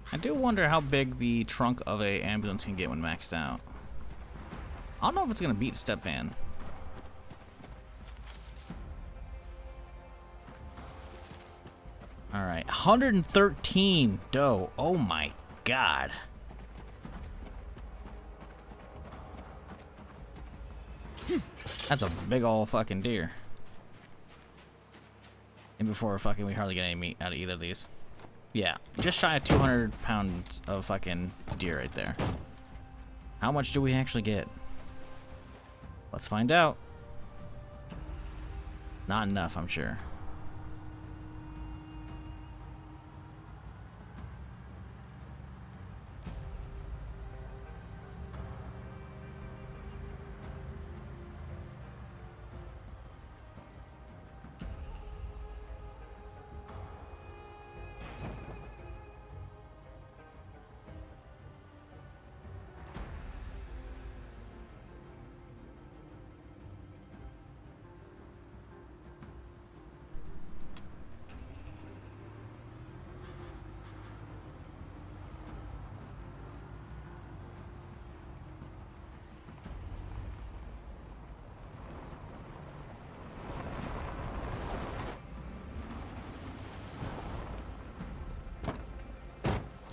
I do wonder how big the trunk of a ambulance can get when maxed out. I don't know if it's gonna beat step van. All right, 113 doe. Oh my god. That's a big ol' fucking deer. And before fucking we hardly get any meat out of either of these. Yeah, just shy of 200 pounds of fucking deer right there. How much do we actually get? Let's find out. Not enough, I'm sure.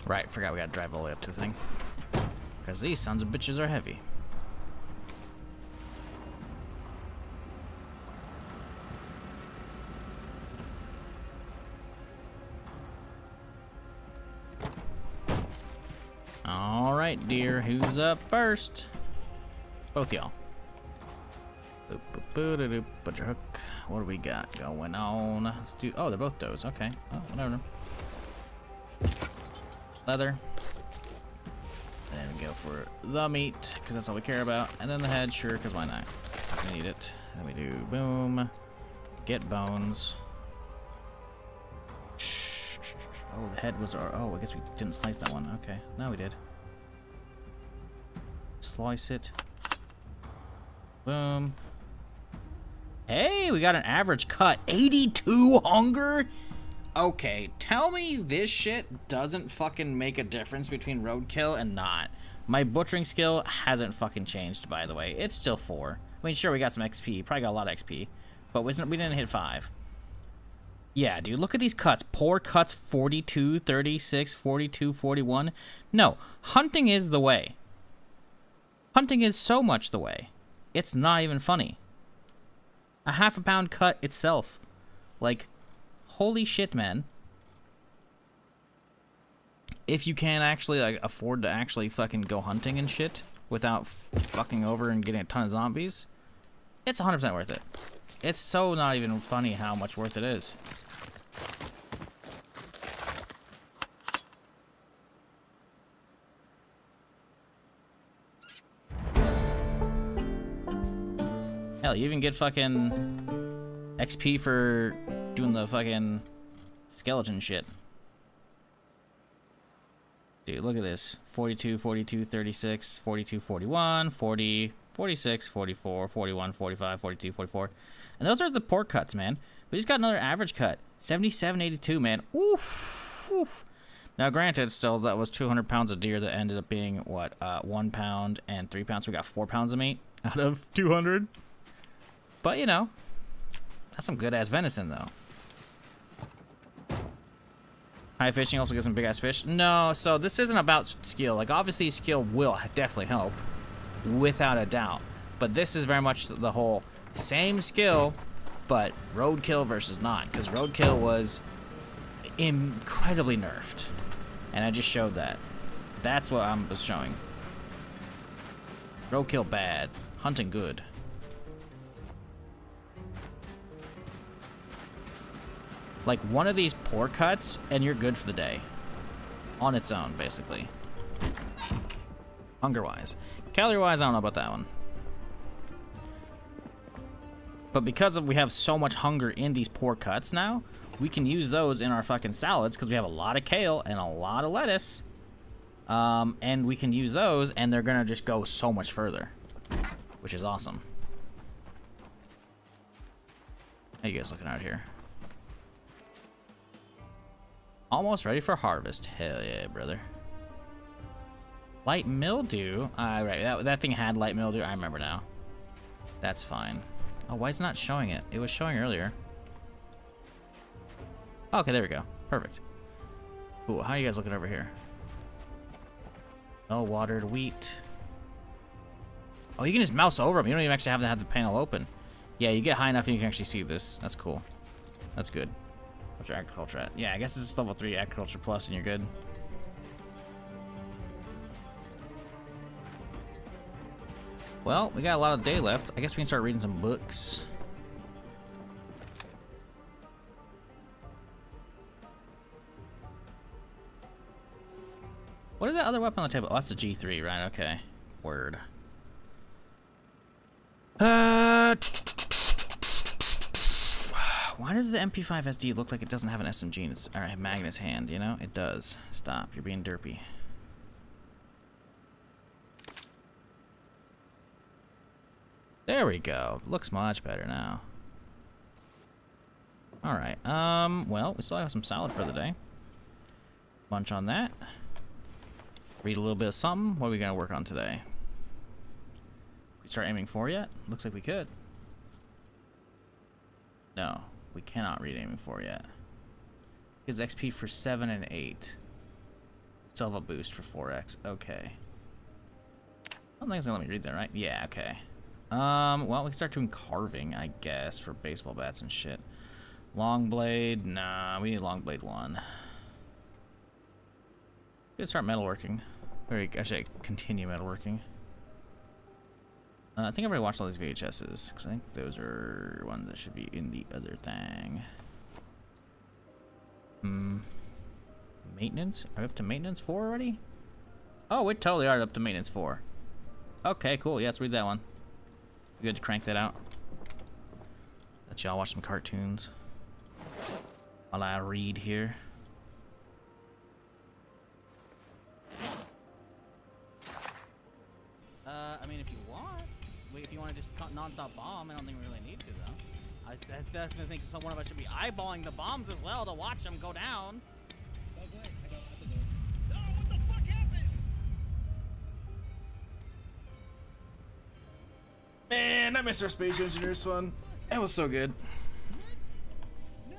Right, forgot we gotta drive all the way up to the thing. Because these sons of bitches are heavy. Alright, right, dear. Who's up first? Both y'all. Put your hook. What do we got going on? Let's do. Oh, they're both those. Okay. Oh, whatever. Leather. And then we go for the meat, because that's all we care about. And then the head, sure, because why not? We need it. Then we do boom. Get bones. Oh, the head was our. Oh, I guess we didn't slice that one. Okay. Now we did. Slice it. Boom. Hey, we got an average cut. 82 hunger? Okay, tell me this shit doesn't fucking make a difference between roadkill and not. My butchering skill hasn't fucking changed, by the way. It's still 4. I mean, sure, we got some XP. Probably got a lot of XP. But we didn't hit 5. Yeah, dude, look at these cuts. Poor cuts, 42, 36, 42, 41. No, hunting is the way. Hunting is so much the way. It's not even funny. A half a pound cut itself. Like, holy shit, man. If you can actually, like, afford to actually fucking go hunting and shit without fucking over and getting a ton of zombies, it's 100% worth it. It's so not even funny how much worth it is. Hell, you even get fucking XP for doing the fucking skeleton shit. Dude, look at this. 42, 42, 36, 42, 41, 40, 46, 44, 41, 45, 42, 44. And those are the poor cuts, man. We just got another average cut. 77, 82, man. Oof. Oof. Now, granted, still, that was 200 pounds of deer that ended up being, what, 1 pound and 3 pounds. So we got 4 pounds of meat out of 200. But, you know, that's some good-ass venison, though. High fishing also gets some big-ass fish. No, so this isn't about skill. Like, obviously, skill will definitely help, without a doubt. But this is very much the whole same skill, but roadkill versus not. Because roadkill was incredibly nerfed. And I just showed that. That's what I was showing. Roadkill bad. Hunting good. Like, one of these poor cuts, and you're good for the day. On its own, basically. Hunger-wise. Calorie-wise, I don't know about that one. But because we have so much hunger in these poor cuts now, we can use those in our fucking salads, because we have a lot of kale and a lot of lettuce. And we can use those, and they're going to just go so much further. Which is awesome. How you guys looking out here? Almost ready for harvest. Hell yeah, brother. Light mildew? Right, that thing had light mildew. I remember now. That's fine. Oh, why is it not showing it? It was showing earlier. Okay, there we go. Perfect. Cool. How are you guys looking over here? Well-watered wheat. Oh, you can just mouse over them. You don't even actually have to have the panel open. Yeah, you get high enough and you can actually see this. That's cool. That's good. What's your agriculture at? Yeah, I guess it's level 3 agriculture plus and you're good. Well, we got a lot of day left. I guess we can start reading some books. What is that other weapon on the table? Oh, that's the G3, right? Okay. Word. Why does the MP5 SD look like it doesn't have an SMG in its magnet's hand, you know? It does. Stop. You're being derpy. There we go. Looks much better now. Alright. Well, we still have some salad for the day. Munch on that. Read a little bit of something. What are we going to work on today? We start aiming 4 yet? Looks like we could. No. We cannot read aiming 4 yet. Gives XP for 7 and 8. Still have a boost for 4x. Okay. I don't think it's gonna let me read that, right? Yeah, okay. Well, we can start doing carving, I guess, for baseball bats and shit. Long blade, nah, we need long blade 1. We can start metalworking. Very actually continue metalworking. I think I've already watched all these VHSs because I think those are ones that should be in the other thing. Maintenance? Are we up to maintenance 4 already? Oh, we totally are up to maintenance 4. Okay, cool. Yeah, let's read that one. Good to crank that out. Let y'all watch some cartoons while I read here. I mean, if you want. If you want to just non-stop bomb, I don't think we really need to, though. I said that's the thing. So one of us should be eyeballing the bombs as well to watch them go down. Oh, go ahead. I got the door. Oh, what the fuck happened? Man, I miss our space engineers fun. That was so good. What? No.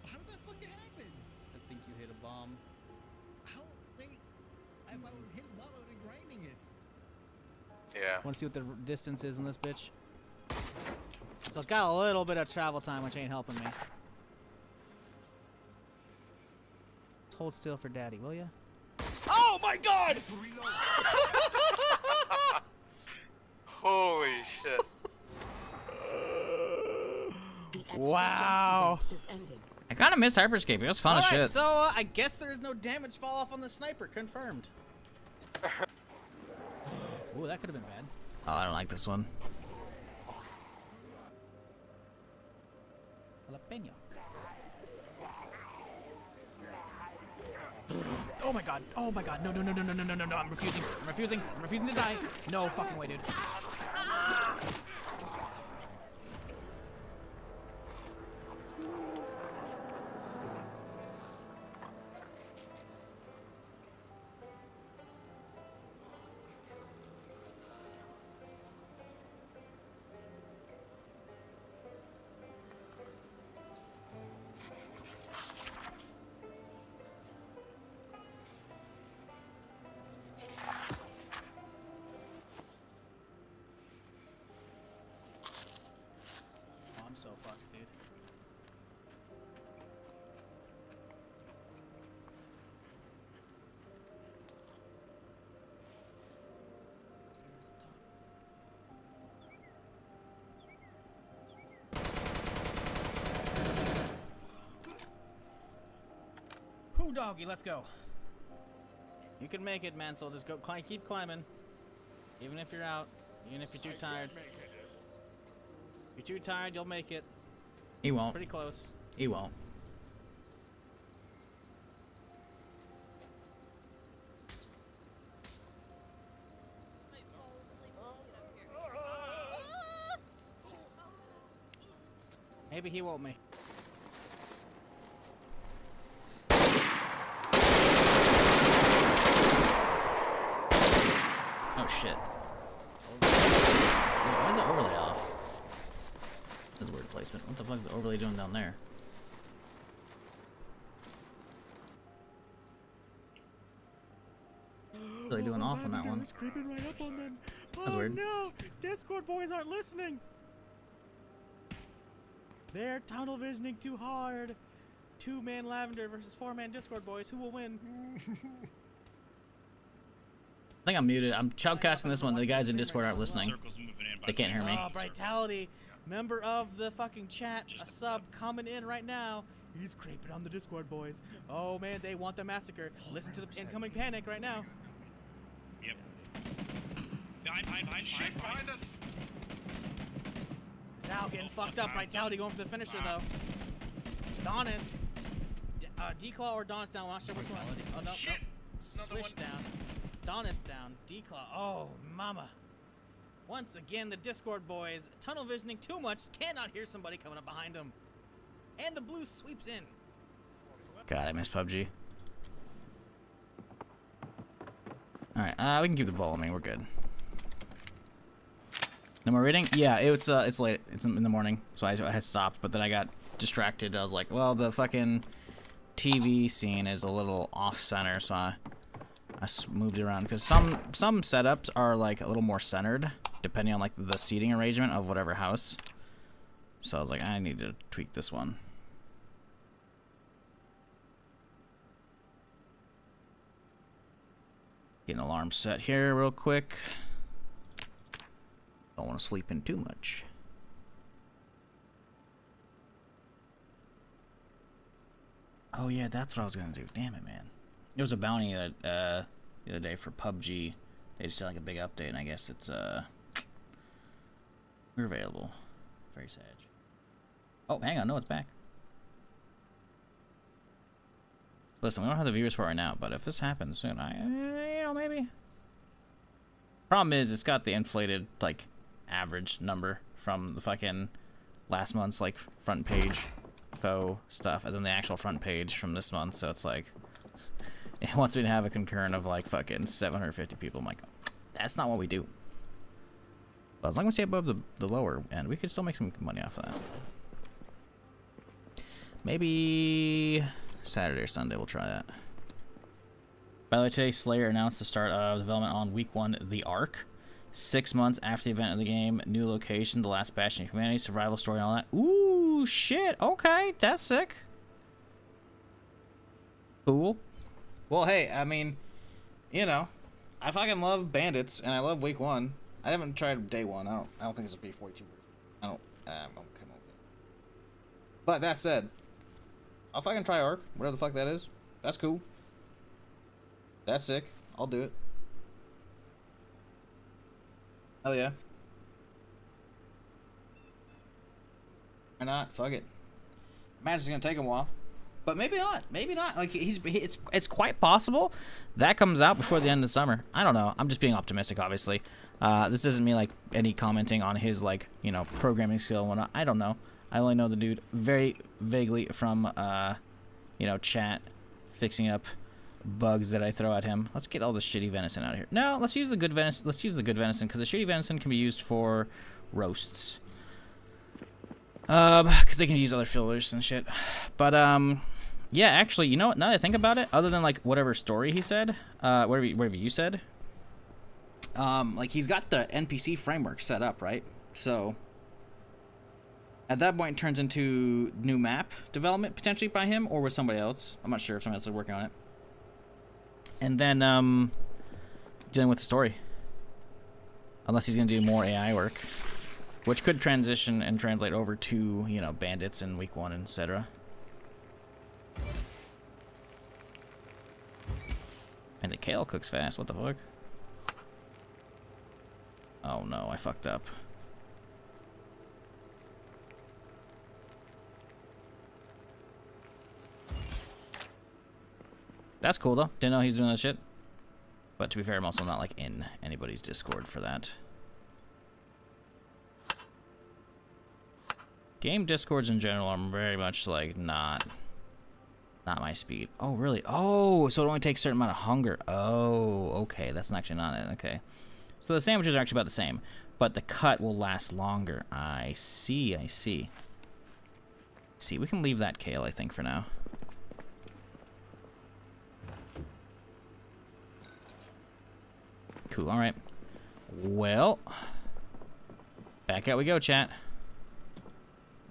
How did that fucking happen? I think you hit a bomb. How? Wait. If I would hit while I would have been grinding it. Yeah. Want to see what the distance is in this bitch? So it's got a little bit of travel time, which ain't helping me. Hold still for daddy, will ya? Oh my god! Holy shit. Wow. I kind of missed hyperscape. It was fun as shit. So I guess there is no damage fall off on the sniper. Confirmed. Ooh, that could have been bad. Oh, I don't like this one. Jalapeno. Oh my god. Oh my god. No, no, no, no, no, no, no, no, no. I'm refusing. I'm refusing. I'm refusing to die. No fucking way, dude. So fucked, dude. Whoo, doggy, let's go. You can make it, Mansell. Just go keep climbing. Even if you're out, even if you're too tired. If you're too tired, you'll make it. He won't. It's pretty close. He won't. Maybe he won't make it. Oh shit. Why is the overlay off? That's a weird placement. What the fuck is the overlay doing down there? Really doing off on that one. Creeping right up on them. That's weird. No! Discord boys aren't listening! They're tunnel visioning too hard. 2-man Lavender versus 4-man Discord boys. Who will win? I think I'm muted. I'm shoutcasting this one. The guys in Discord aren't listening. They can't hear me. Oh, Britality. Member of the fucking chat, a sub coming in right now. He's creeping on the Discord boys. Oh man, they want the massacre. Listen to the incoming panic right now. Yep. Behind us. Zal getting fucked up. Vitality going for the finisher though. Donis. D-Claw or Donis down. I'm not sure which one. Oh no, Shit. no. Swish down. Donis down. D-Claw. Oh, mama. Once again, the Discord boys tunnel visioning too much. Cannot hear somebody coming up behind them. And the blue sweeps in. God, I miss PUBG. Alright, we can keep the ball. I mean, we're good. No more reading? Yeah, it's late. It's in the morning, so I had stopped, but then I got distracted. I was like, well, the fucking TV scene is a little off-center, so I moved it around. Because some setups are, like, a little more centered, depending on, like, the seating arrangement of whatever house. So I was like, I need to tweak this one. Get an alarm set here real quick. Don't want to sleep in too much. Oh yeah, that's what I was gonna do. Damn it, man. There was a bounty that the other day for PUBG. They just did like a big update, and I guess it's we're available. Very sad. Oh, hang on, no, it's back. Listen, we don't have the viewers for it right now, but if this happens soon, you know, maybe. Problem is, it's got the inflated like average number from the fucking last month's like front page faux stuff, and then the actual front page from this month. So it's like it wants me to have a concurrent of like fucking 750 people. I'm like, that's not what we do. But as long as we stay above the lower end, we could still make some money off of that. Maybe Saturday or Sunday we'll try that. By the way, today Slayer announced the start of development on week 1, The Ark. 6 months after the event of the game, new location, the last bastion of humanity, survival story, and all that. Ooh, shit. Okay, that's sick. Cool. Well, hey, I mean, you know, I fucking love Bandits, and I love week 1. I haven't tried day 1. I don't think it's a B42 version. I don't. Okay. But that said, I'll fucking try Ark, whatever the fuck that is. That's cool. That's sick. I'll do it. Oh yeah. Why not? Fuck it. Imagine it's gonna take him a while, but maybe not. Maybe not. Like it's quite possible that comes out before the end of the summer. I don't know. I'm just being optimistic, obviously. This isn't me like any commenting on his like programming skill and whatnot. I don't know. I only know the dude very vaguely from chat, fixing up bugs that I throw at him. Let's get all the shitty venison out of here. No, let's use the good venison. Let's use the good venison because the shitty venison can be used for roasts. Because they can use other fillers and shit. But yeah, actually, you know what? Now that I think about it, other than like whatever story he said, whatever you said, like he's got the NPC framework set up, right? So at that point, it turns into new map development potentially by him or with somebody else. I'm not sure if somebody else is working on it. And then dealing with the story, unless he's gonna do more AI work, which could transition and translate over to bandits in week 1, etc. And the kale cooks fast. What the fuck? Oh no, I fucked up. That's cool though. Didn't know he's doing that shit. But to be fair, I'm also not like in anybody's Discord for that. Game Discords in general are very much like not my speed. Oh really? Oh, so it only takes a certain amount of hunger. Oh, okay. That's actually not it. Okay. So the sandwiches are actually about the same, but the cut will last longer. I see. See, we can leave that kale, I think, for now. Cool, alright. Well, back out we go, chat.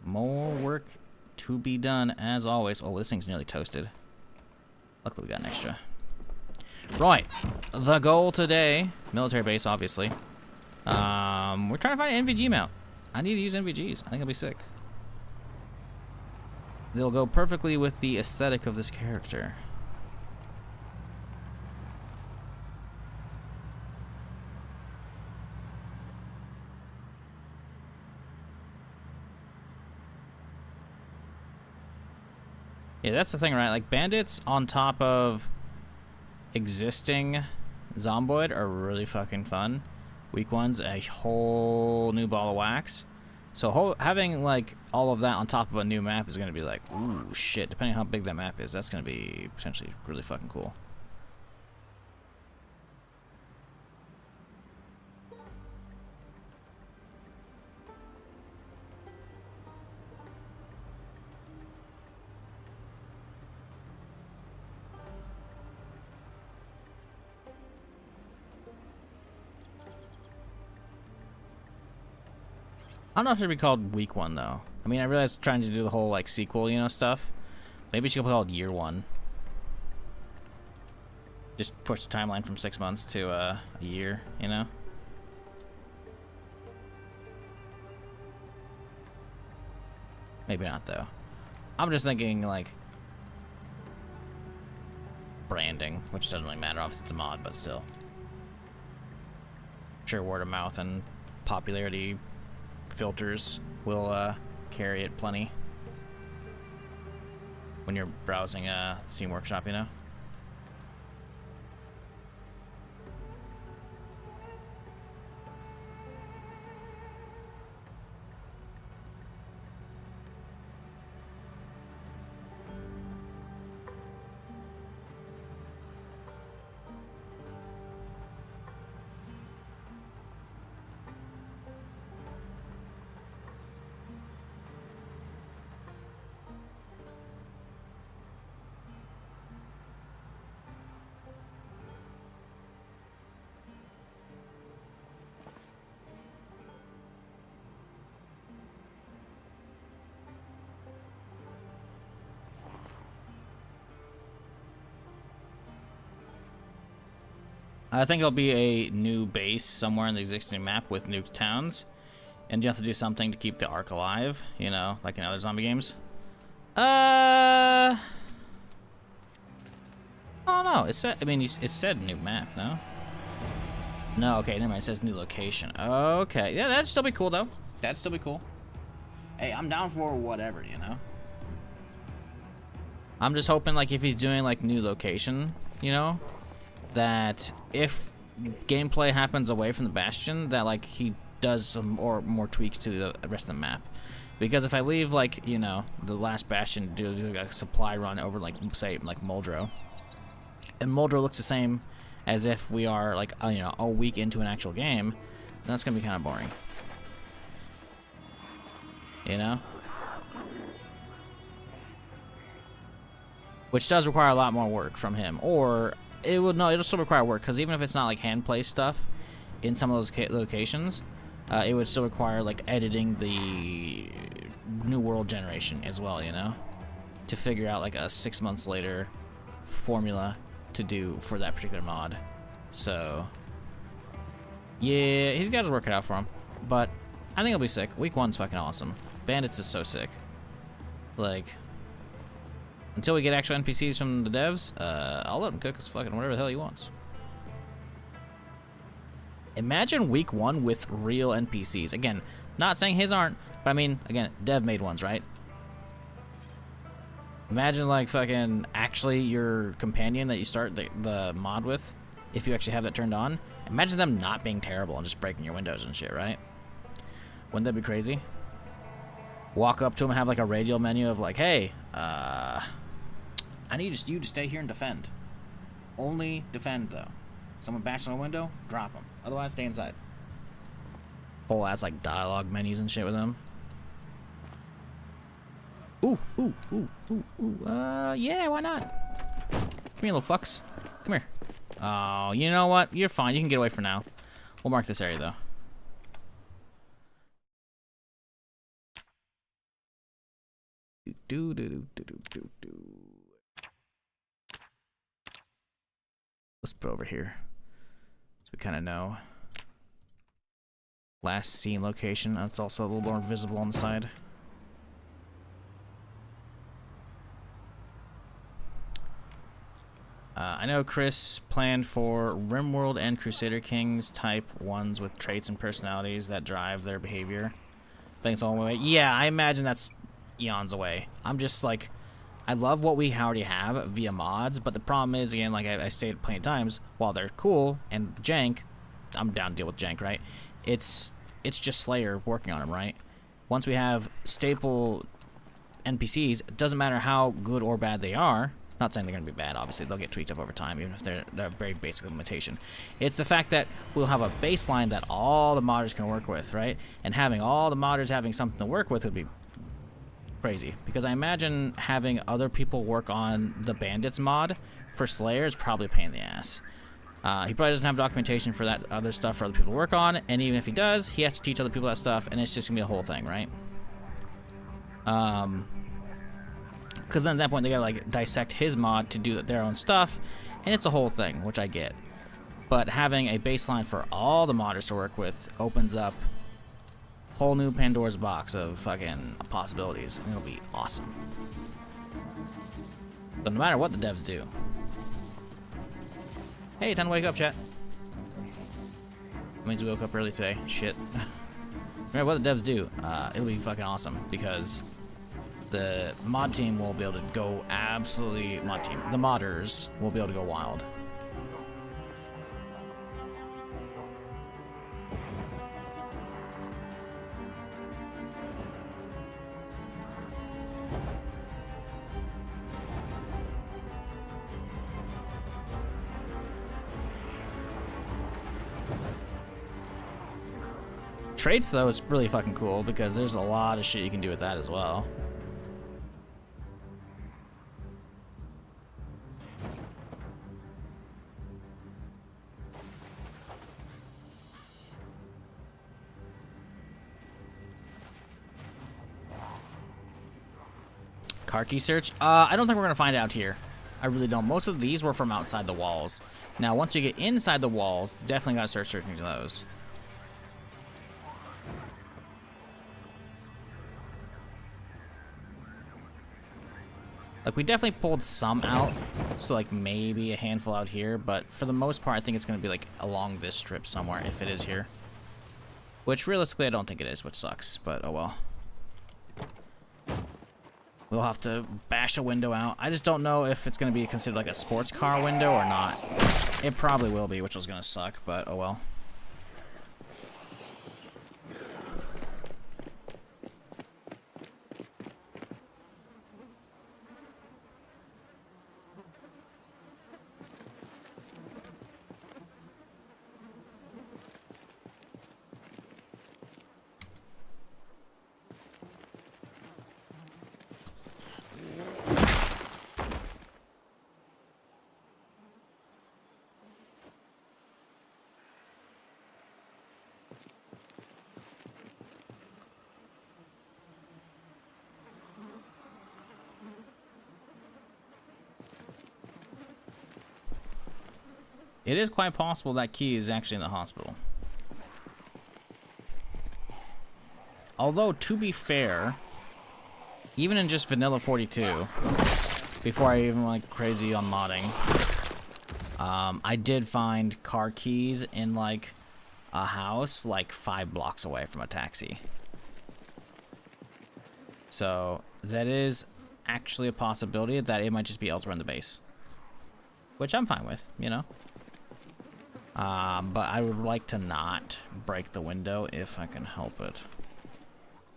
More work to be done, as always. Oh, this thing's nearly toasted. Luckily, we got an extra. Right. The goal today, military base, obviously. We're trying to find an NVG mount. I need to use NVGs. I think it'll be sick. They'll go perfectly with the aesthetic of this character. Yeah, that's the thing, right? Like, bandits on top of existing Zomboid are really fucking fun. Week 1's a whole new ball of wax. So having, like, all of that on top of a new map is going to be like, ooh, shit. Depending on how big that map is, that's going to be potentially really fucking cool. I don't know if it should be called week 1 though. I mean, I realized trying to do the whole like sequel, stuff. Maybe it should be called year 1. Just push the timeline from 6 months to a year, you know? Maybe not, though. I'm just thinking, like, branding, which doesn't really matter. Obviously, it's a mod, but still. I'm sure word of mouth and popularity filters will carry it plenty when you're browsing Steam Workshop, you know? I think it'll be a new base somewhere in the existing map with new towns, and you have to do something to keep the arc alive, you know, like in other zombie games. I don't know. It said, I mean, it said new map, no? No, okay, never mind. It says new location. Okay, yeah, that'd still be cool though. That'd still be cool. Hey, I'm down for whatever, you know. I'm just hoping, like, if he's doing like new location, you know, that if gameplay happens away from the Bastion, that like he does some or more tweaks to the rest of the map. Because if I leave, like, you know, the last Bastion to do like a supply run over, like, say, like Muldrow, and Muldrow looks the same as if we are like, you know, a week into an actual game, then that's gonna be kind of boring. You know? Which does require a lot more work from him, or it'll still require work, because even if it's not like hand placed stuff in some of those locations, it would still require like editing the new world generation as well, you know, to figure out like a 6 months later formula to do for that particular mod. So yeah, he's got his work cut out for him, but I think it'll be sick. Week 1's fucking awesome. Bandits is so sick. Like, until we get actual NPCs from the devs, I'll let him cook his fucking whatever the hell he wants. Imagine week 1 with real NPCs. Again, not saying his aren't, but I mean, again, dev made ones, right? Imagine like fucking actually your companion that you start the mod with, if you actually have that turned on. Imagine them not being terrible and just breaking your windows and shit, right? Wouldn't that be crazy? Walk up to him and have like a radial menu of like, hey, I need you to stay here and defend. Only defend, though. Someone bashes on a window, drop them. Otherwise, stay inside. Whole ass like dialogue menus and shit with them. Ooh, ooh, ooh, ooh, ooh. Yeah, why not? Come here, little fucks. Come here. Oh, you know what? You're fine. You can get away for now. We'll mark this area, though. Do do do do do do do. Let's put over here, so we kind of know. Last seen location. That's also a little more visible on the side. I know Chris planned for RimWorld and Crusader Kings type ones with traits and personalities that drive their behavior. I think it's all the way. Yeah, I imagine that's eons away. I'm just like, I love what we already have via mods, but the problem is, again, like I stated plenty of times, while they're cool and jank, I'm down to deal with jank, right? It's just Slayer working on them, right? Once we have staple NPCs, it doesn't matter how good or bad they are. Not saying they're going to be bad, obviously. They'll get tweaked up over time, even if they're a very basic limitation. It's the fact that we'll have a baseline that all the modders can work with, right? And having all the modders having something to work with would be crazy. Because I imagine having other people work on the Bandits mod for Slayer is probably a pain in the ass. He probably doesn't have documentation for that other stuff for other people to work on, and even if he does, he has to teach other people that stuff, and it's just going to be a whole thing, right? Because then at that point they gotta like dissect his mod to do their own stuff, And it's a whole thing, which I get. But having a baseline for all the modders to work with opens up a whole new Pandora's box of fucking possibilities. And it'll be awesome. But no matter what the devs do. Hey, time to wake up, chat. Means we woke up early today. Shit. No matter what the devs do, it'll be fucking awesome because the mod team will be able to go absolutely the modders will be able to go wild. Traits, though, is really fucking cool because there's a lot of shit you can do with that as well. Car key search? I don't think we're gonna find out here. I really don't. Most of these were from outside the walls. Now, once you get inside the walls, definitely gotta start searching those. Like, we definitely pulled some out, so, like, maybe a handful out here, but for the most part, I think it's going to be, like, along this strip somewhere, if it is here. Which, realistically, I don't think it is, which sucks, but oh well. We'll have to bash a window out. I just don't know if it's going to be considered, like, a sports car window or not. It probably will be, which is going to suck, but oh well. It is quite possible that key is actually in the hospital. Although, to be fair, even in just vanilla 42, before I even went crazy on modding, I did find car keys in, like, a house, like, 5 blocks away from a taxi. So, that is actually a possibility that it might just be elsewhere in the base. Which I'm fine with, you know? But I would like to not break the window if I can help it.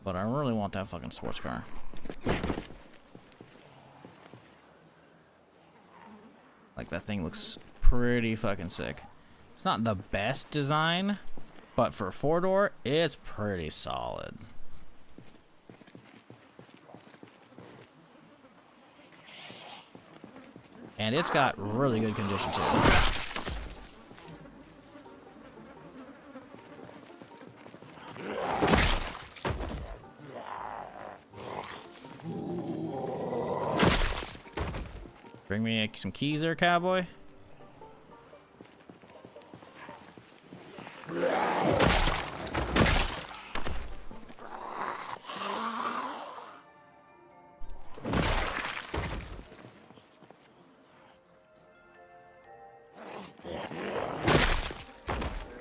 But I really want that fucking sports car. Like, that thing looks pretty fucking sick. It's not the best design, but for a 4-door, it's pretty solid. And it's got really good condition too. Bring me some keys there, cowboy.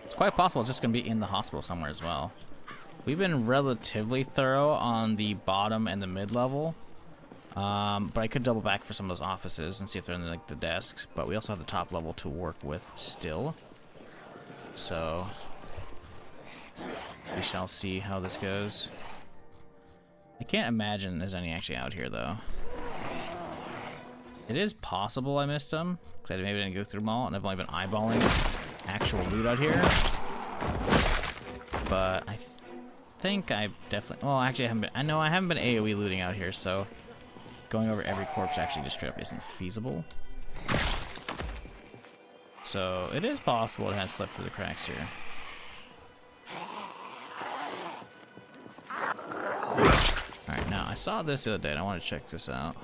It's quite possible it's just going to be in the hospital somewhere as well. We've been relatively thorough on the bottom and the mid-level. But I could double back for some of those offices and see if they're in like the desks. But we also have the top level to work with still. So we shall see how this goes. I can't imagine there's any actually out here though. It is possible I missed them because I maybe didn't go through them all, and I've only been eyeballing actual loot out here. But I think I definitely. Well, actually, I haven't been. I know I haven't been AOE looting out here, so. Going over every corpse actually just straight up isn't feasible. So it is possible it has slipped through the cracks here. Alright, now I saw this the other day and I want to check this out.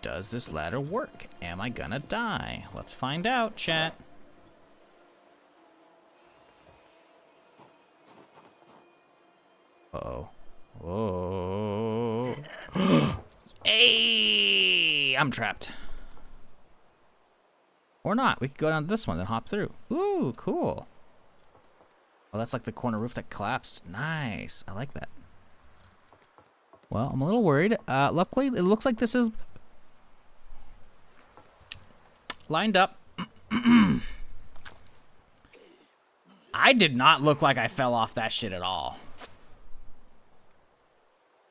Does this ladder work? Am I gonna die? Let's find out, chat. Uh-oh. Whoa. Hey! I'm trapped. Or not. We could go down this one and hop through. Ooh, cool. Oh, that's like the corner roof that collapsed. Nice. I like that. Well, I'm a little worried. Luckily, it looks like this is lined up. I did not look like I fell off that shit at all.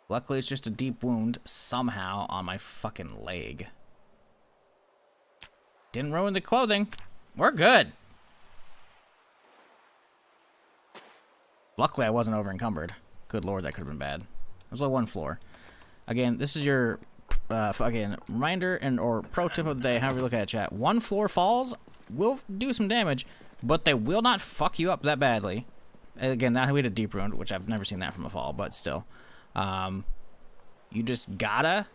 Luckily, it's just a deep wound somehow on my fucking leg. Didn't ruin the clothing. We're good. Luckily, I wasn't over encumbered. Good lord, that could have been bad. There's only one floor. Again, this is your fucking reminder and or pro tip of the day, however you look at it, chat. One floor falls will do some damage, but they will not fuck you up that badly. And again, that we had a deep wound, which I've never seen that from a fall, but still. You just gotta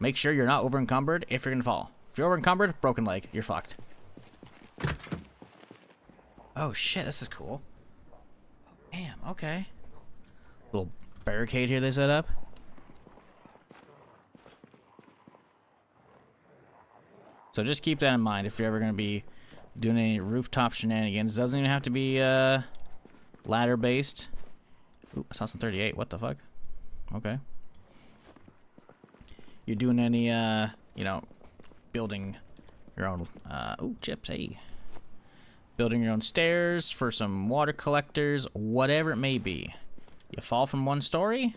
make sure you're not over encumbered if you're gonna fall. If you're over encumbered, broken leg, you're fucked. Oh shit, this is cool. Damn, okay. Little barricade here they set up. So just keep that in mind if you're ever going to be doing any rooftop shenanigans. It doesn't even have to be ladder based. Ooh, I saw some 38. What the fuck? Okay. You're doing any, you know, building your own, ooh, chips, hey. Building your own stairs for some water collectors, whatever it may be. You fall from one story,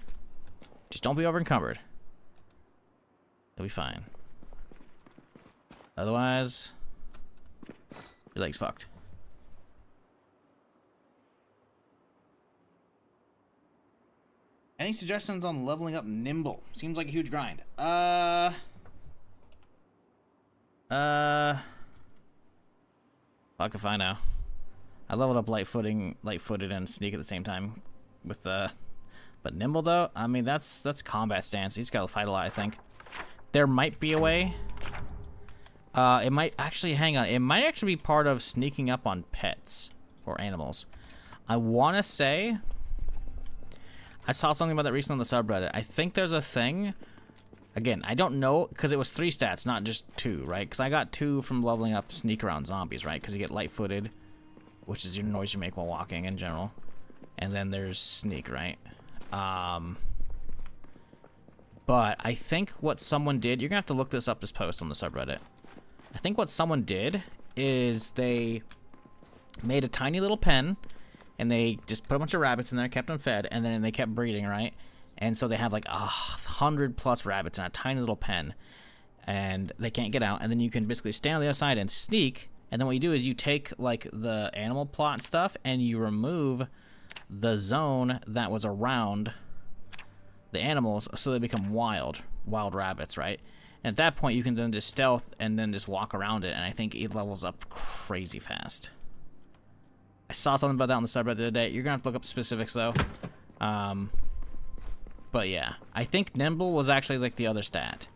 just don't be over encumbered. You'll be fine. Otherwise, your leg's fucked. Any suggestions on leveling up Nimble? Seems like a huge grind. Fuck if I know. I leveled up light-footed and sneak at the same time with but Nimble though, I mean that's combat stance. He's got to fight a lot, I think. There might be a way. It might actually hang on. It might actually be part of sneaking up on pets or animals. I want to say I saw something about that recently on the subreddit. I think there's a thing. Again, I don't know, because it was 3 stats, not just 2, right? Because I got 2 from leveling up sneak around zombies, right? Because you get light-footed, which is your noise you make while walking in general. And then there's sneak, right? But I think what someone did, you're going to have to look this up, this post on the subreddit. I think what someone did is they made a tiny little pen, and they just put a bunch of rabbits in there, kept them fed, and then they kept breeding, right? And so they have like 100+ rabbits in a tiny little pen, and they can't get out. And then you can basically stand on the other side and sneak. And then what you do is you take like the animal plot stuff and you remove the zone that was around the animals, so they become wild rabbits, right? And at that point, you can then just stealth and then just walk around it. And I think it levels up crazy fast. I saw something about that on the subreddit the other day. You're gonna have to look up specifics though. But yeah, I think Nimble was actually like the other stat.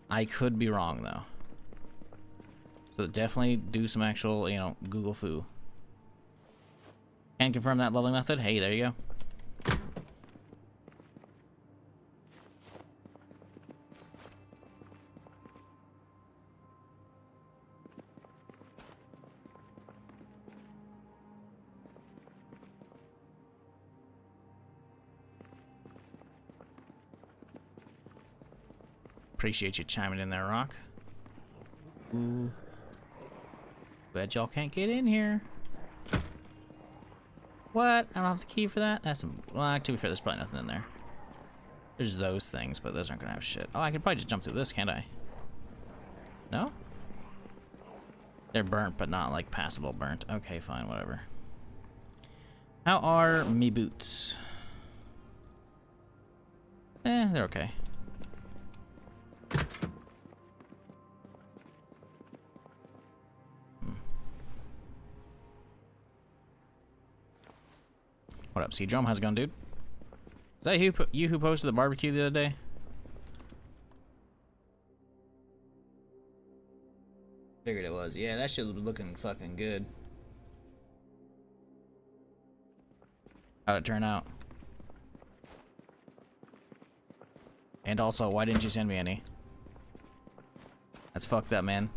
I could be wrong though. So definitely do some actual, you know, Google foo. Can confirm that leveling method. Hey, there you go. Appreciate you chiming in there, Rock. Ooh. Bet y'all can't get in here. What? I don't have the key for that? That's some... Well, to be fair, there's probably nothing in there. There's those things, but those aren't gonna have shit. Oh, I could probably just jump through this, can't I? No? They're burnt, but not, like, passable burnt. Okay, fine, whatever. How are me boots? They're okay. What up, C-Drum? How's it going, dude? Is that you who posted the barbecue the other day? Figured it was. Yeah, that shit was looking fucking good. How'd it turn out? And also, why didn't you send me any? That's fucked up, man.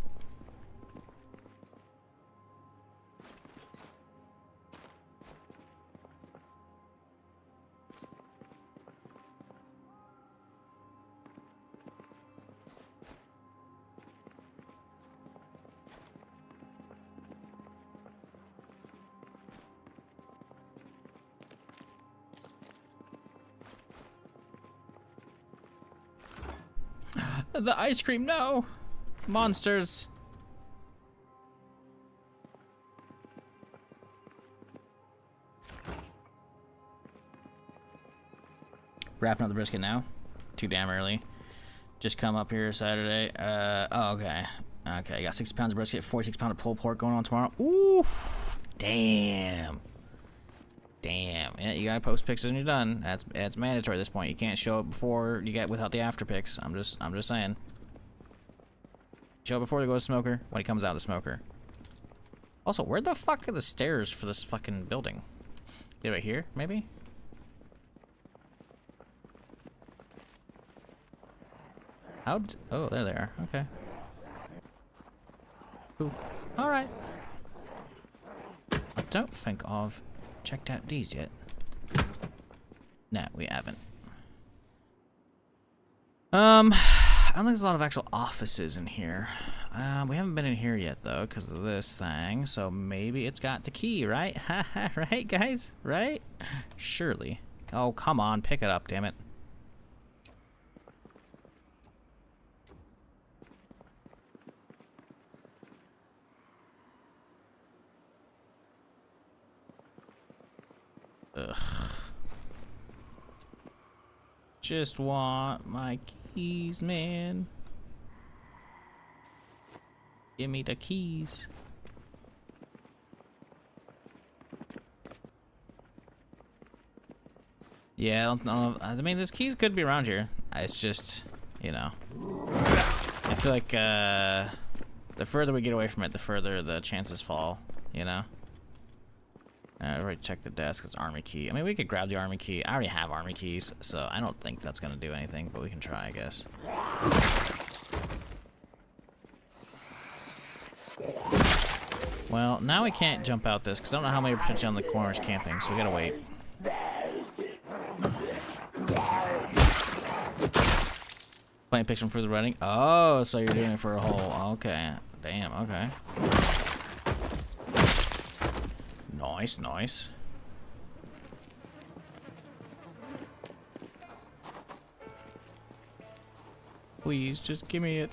The ice cream, no! Monsters! Wrapping up the brisket now? Too damn early. Just come up here Saturday. Oh, okay. Okay, I got 60 pounds of brisket, 46 pounds of pulled pork going on tomorrow. Oof! Damn. Damn. Yeah, you gotta post pics and you're done. That's mandatory at this point. You can't show it before you get without the after pics. I'm just saying. Show it before they go to smoker, when he comes out of the smoker. Also, where the fuck are the stairs for this fucking building? They're right here, maybe? Oh, there they are. Okay. Ooh. Alright. I don't think I've checked out these yet. No, we haven't. I don't think there's a lot of actual offices in here. We haven't been in here yet, though, because of this thing. So maybe it's got the key, right? Right, guys? Right? Surely. Oh, come on. Pick it up, damn it. Ugh. Just want my keys, man. Give me the keys. Yeah, I don't know. I mean, these keys could be around here. It's just, you know. I feel like the further we get away from it, the further the chances fall, you know? I already checked the desk. It's army key. I mean, we could grab the army key. I already have army keys, so I don't think that's going to do anything, but we can try, I guess. Well, now we can't jump out this, because I don't know how many are potentially on the corners camping, so we got to wait. Playing picture from further running? Oh, so you're doing it for a whole... Okay. Damn, okay. Nice, nice. Please, just give me it.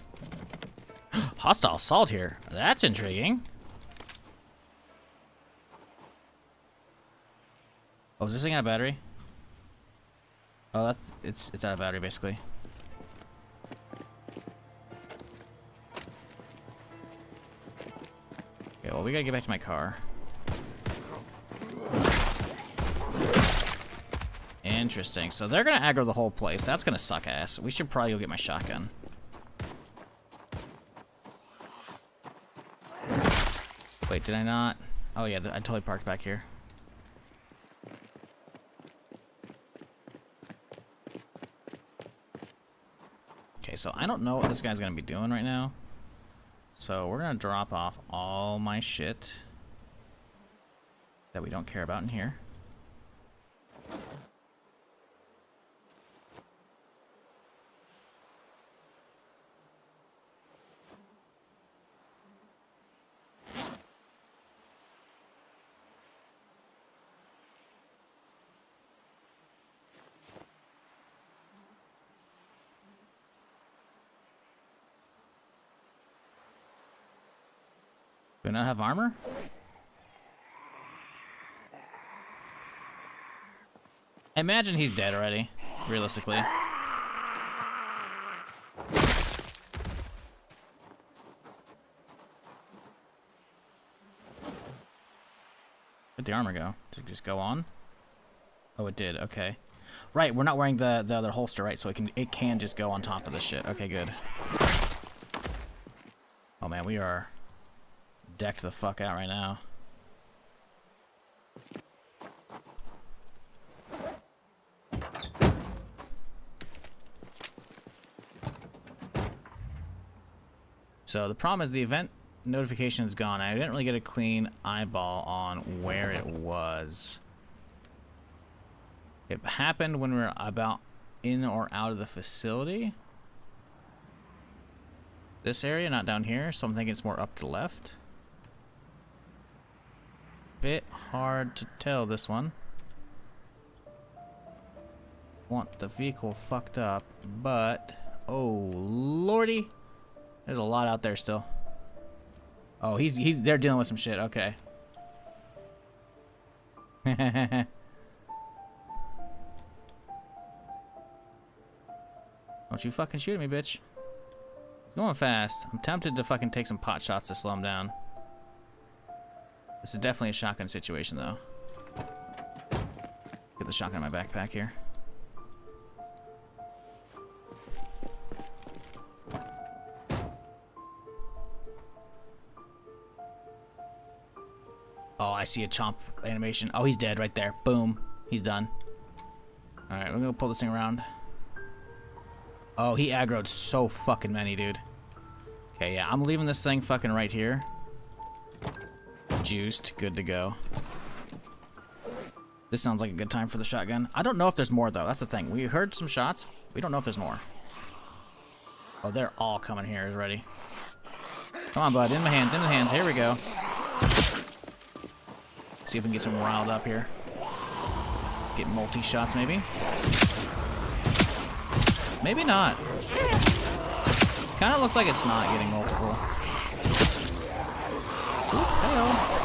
Hostile assault here. That's intriguing. Oh, is this thing out of battery? Oh, it's out of battery, basically. Okay, well, we gotta get back to my car. Interesting. So they're gonna aggro the whole place. That's gonna suck ass. We should probably go get my shotgun. Wait, did I not? Oh yeah, I totally parked back here. Okay, so I don't know what this guy's gonna be doing right now. So we're gonna drop off all my shit that we don't care about in here. Do I not have armor? I imagine he's dead already, realistically. Where'd the armor go? Did it just go on? Oh, it did. Okay. Right, we're not wearing the other holster, right? So it can just go on top of this shit. Okay, good. Oh man, we are decked the fuck out right now. So the problem is the event notification is gone. I didn't really get a clean eyeball on where it was. It happened when we were about in or out of the facility. This area, not down here, so I'm thinking it's more up to the left. Bit hard to tell this one. Want the vehicle fucked up, but oh lordy, there's a lot out there still. Oh, they're dealing with some shit. Okay. Don't you fucking shoot at me, bitch. It's going fast. I'm tempted to fucking take some pot shots to slow him down. This is definitely a shotgun situation, though. Get the shotgun in my backpack here. Oh, I see a chomp animation. Oh, he's dead right there. Boom. He's done. Alright, we're gonna pull this thing around. Oh, he aggroed so fucking many, dude. Okay, yeah, I'm leaving this thing fucking right here. Juiced. Good to go. This sounds like a good time for the shotgun. I don't know if there's more, though. That's the thing. We heard some shots. We don't know if there's more. Oh, they're all coming here. Is ready. Come on, bud. In the hands. In the hands. Here we go. See if we can get some riled up here. Get multi-shots, maybe? Maybe not. Kind of looks like it's not getting multiple. Ooh, hey-oh.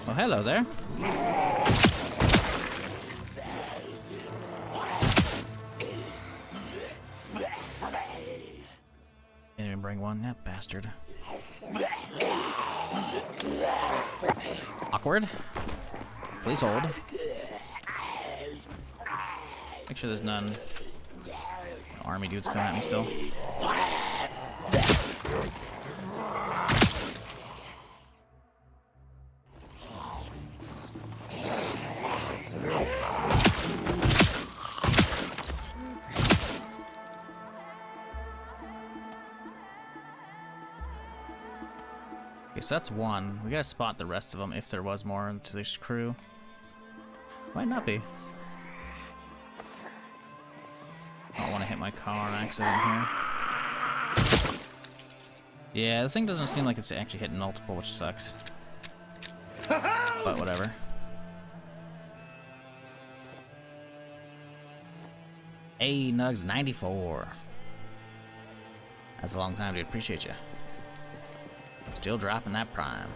Well, hello there. Didn't even bring one, that bastard. Awkward. Please hold. Make sure there's none. Army dudes coming at me still. Okay, so that's one. We gotta spot the rest of them if there was more to this crew. Might not be. I don't want to hit my car on accident here. Yeah, this thing doesn't seem like it's actually hitting multiple, which sucks. But whatever. Hey, Nugs 94. That's a long time, dude. Appreciate you. Still dropping that prime.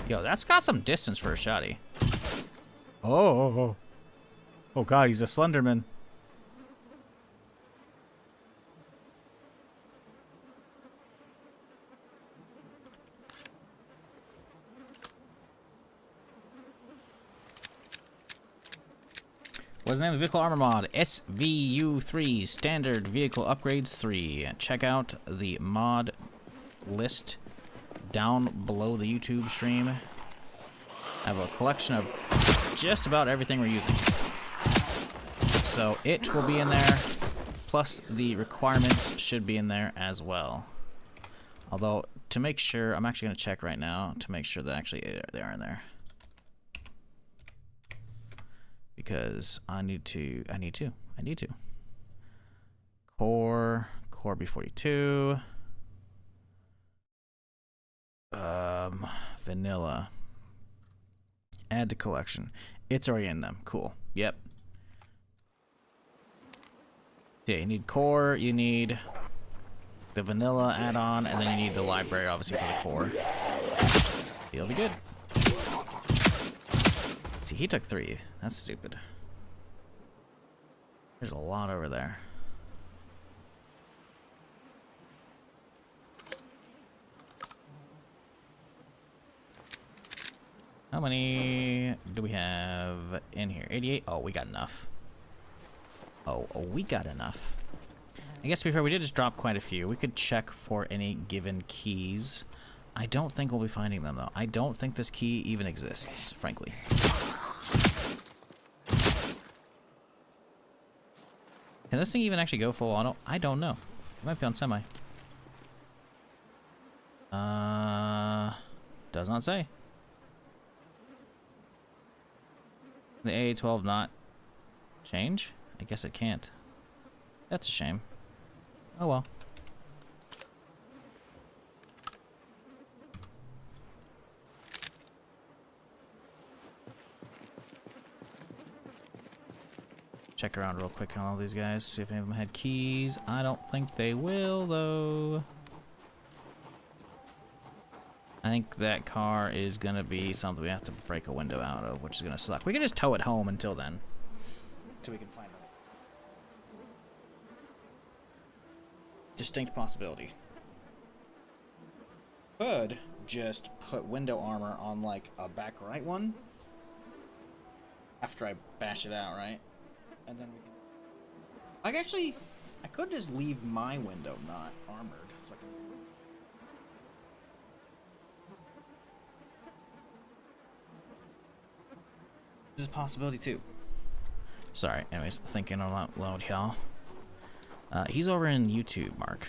Yo, that's got some distance for a shotty. Oh god, he's a Slenderman. What's the name of the vehicle armor mod? SVU3 Standard Vehicle Upgrades 3. Check out the mod list down below the YouTube stream. I have a collection of just about everything we're using. So it will be in there, plus the requirements should be in there as well. Although, to make sure, I'm actually going to check right now to make sure that actually they are in there. Because I need to. Core B42. Vanilla. Add to collection. It's already in them. Cool. Yep. Yeah, you need core, you need the vanilla add-on, and then you need the library, obviously, for the core. You'll be good. See, he took 3. That's stupid. There's a lot over there. How many do we have in here? 88? Oh, we got enough. Oh, we got enough. I guess before we did just drop quite a few. We could check for any given keys. I don't think we'll be finding them, though. I don't think this key even exists, frankly. Can this thing even actually go full auto? I don't know. It might be on semi. Does not say. The AA-12 not change? I guess it can't. That's a shame. Oh well. Check around real quick on all these guys, see if any of them had keys. I don't think they will, though. I think that car is gonna be something we have to break a window out of, which is gonna suck. We can just tow it home until then. Until we can find it. Distinct possibility. Could just put window armor on like a back right one after I bash it out, right? And then we can. I could just leave my window not armored, so I can. There's a possibility too. Sorry. Anyways, thinking out loud, y'all. He's over in YouTube, Mark.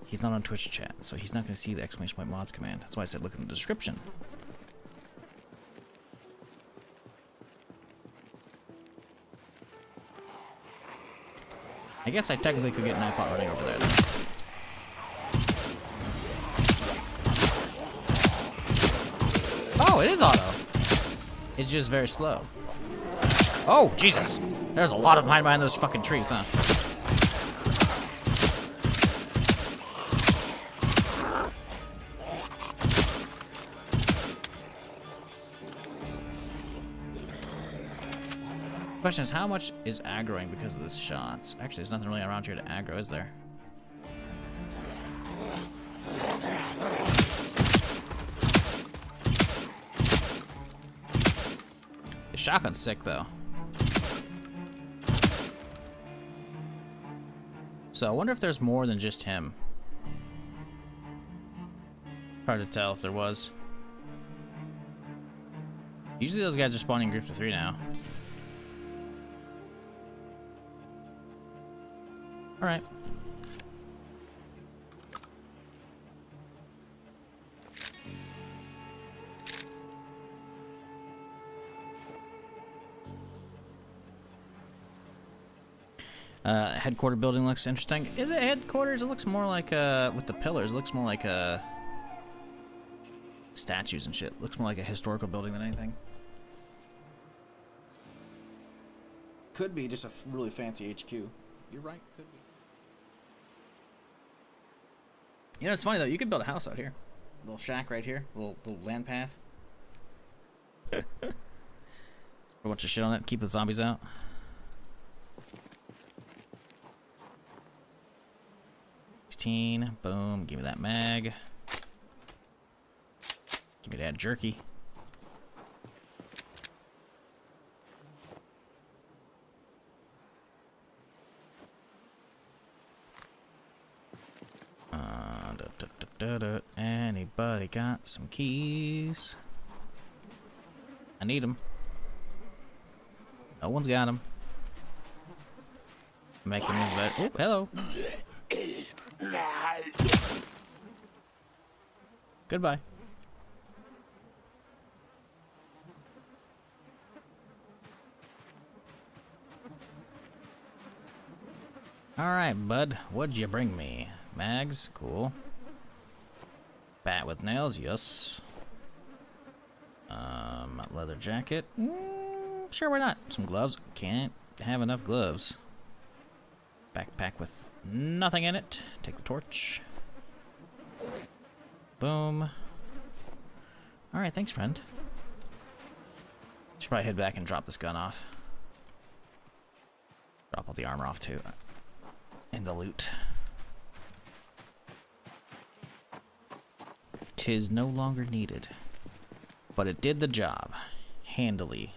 He's not on Twitch chat, so he's not going to see the ! mods command. That's why I said look in the description. I guess I technically could get Nightbot running over there, then. Oh, it is auto. It's just very slow. Oh, Jesus. There's a lot of mine behind those fucking trees, huh? Question is, how much is aggroing because of this shots? Actually, there's nothing really around here to aggro, is there? The shotgun's sick, though. So I wonder if there's more than just him. Hard to tell if there was. Usually those guys are spawning in groups of 3 now. Alright. Headquarter building looks interesting. Is it headquarters? It looks more like, with the pillars, it looks more like, statues and shit. It looks more like a historical building than anything. Could be just a really fancy HQ. You're right, could be. You know, it's funny though, you could build a house out here. A little shack right here, a little land path. Put a bunch of shit on it, keep the zombies out. Boom, give me that mag. Give me that jerky. Anybody got some keys? I need them. No one's got them. Making me better. Oh, hello. Goodbye. Alright, bud. What'd you bring me? Mags? Cool. Bat with nails? Yes. Leather jacket? Sure, why not? Some gloves? Can't have enough gloves. Backpack with nothing in it. Take the torch. Boom. Alright, thanks, friend. Should probably head back and drop this gun off. Drop all the armor off, too. And the loot. 'Tis no longer needed. But it did the job. Handily.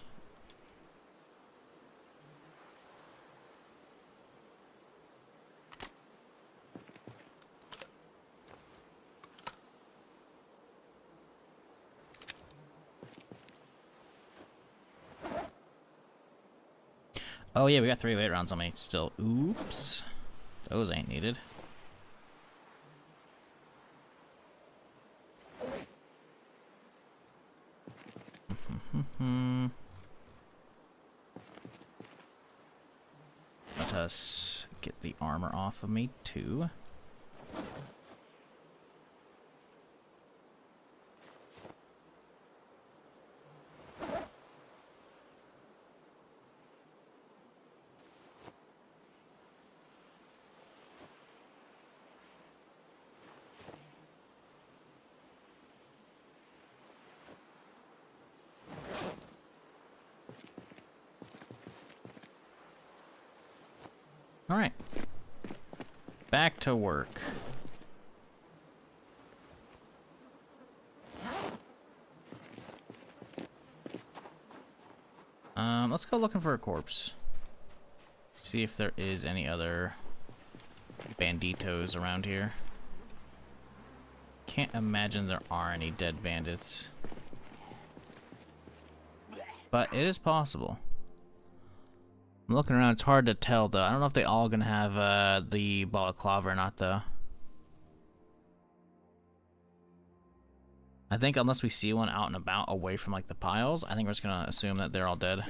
Oh yeah, we got 308 rounds on me still. Oops. Those ain't needed. Let us get the armor off of me too. Alright. Back to work. Let's go looking for a corpse. See if there is any other banditos around here. Can't imagine there are any dead bandits. But it is possible. I'm looking around, it's hard to tell though. I don't know if they all gonna have the balaclava or not though. I think unless we see one out and about away from like the piles, I think we're just gonna assume that they're all dead.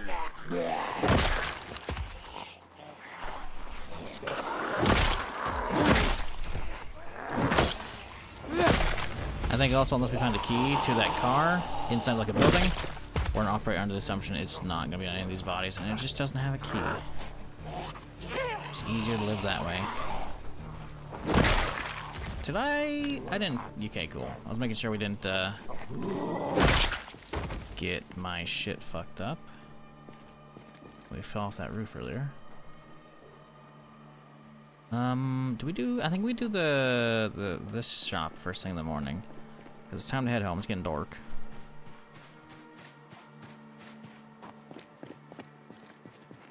I think also unless we find a key to that car inside like a building, we're gonna operate under the assumption it's not gonna be on any of these bodies, and it just doesn't have a key. It's easier to live that way. Did I didn't. Okay, cool. I was making sure we didn't get my shit fucked up. We fell off that roof earlier. Do we do? I think we do this shop first thing in the morning, because it's time to head home. It's getting dark.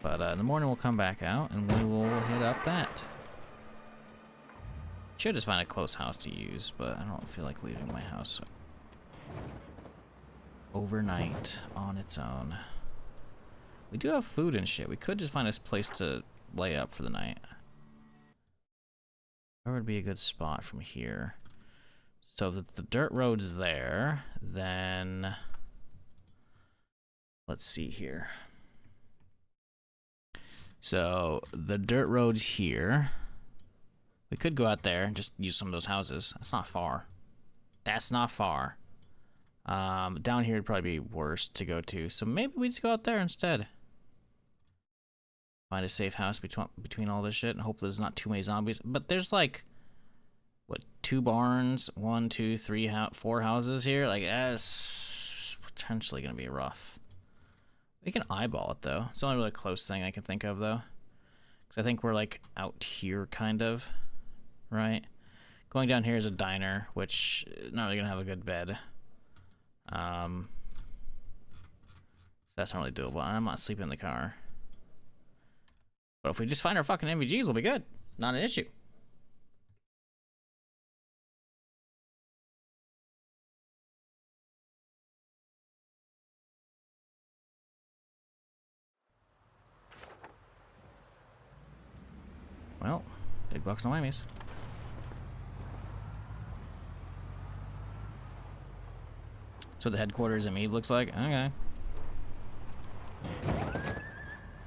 But in the morning we'll come back out and we will hit up that. Should just find a close house to use, but I don't feel like leaving my house overnight on its own. We do have food and shit. We could just find a place to lay up for the night. Where would be a good spot from here? So if the dirt road's there, then let's see here. So the dirt road's here. We could go out there and just use some of those houses. That's not far. That's not far. Down here would probably be worse to go to. So maybe we just go out there instead. Find a safe house between all this shit and hope there's not too many zombies. But there's like, what, 2 barns, 1, 2, 3, 4 houses here? Like, that's potentially going to be rough. We can eyeball it though. It's the only really close thing I can think of though. Because I think we're like out here kind of. Right? Going down here is a diner, which is not really gonna have a good bed. So that's not really doable. I'm not sleeping in the car. But if we just find our fucking MVGs, we'll be good. Not an issue. Well, big bucks no whammies. So the headquarters in Mead looks like? Okay.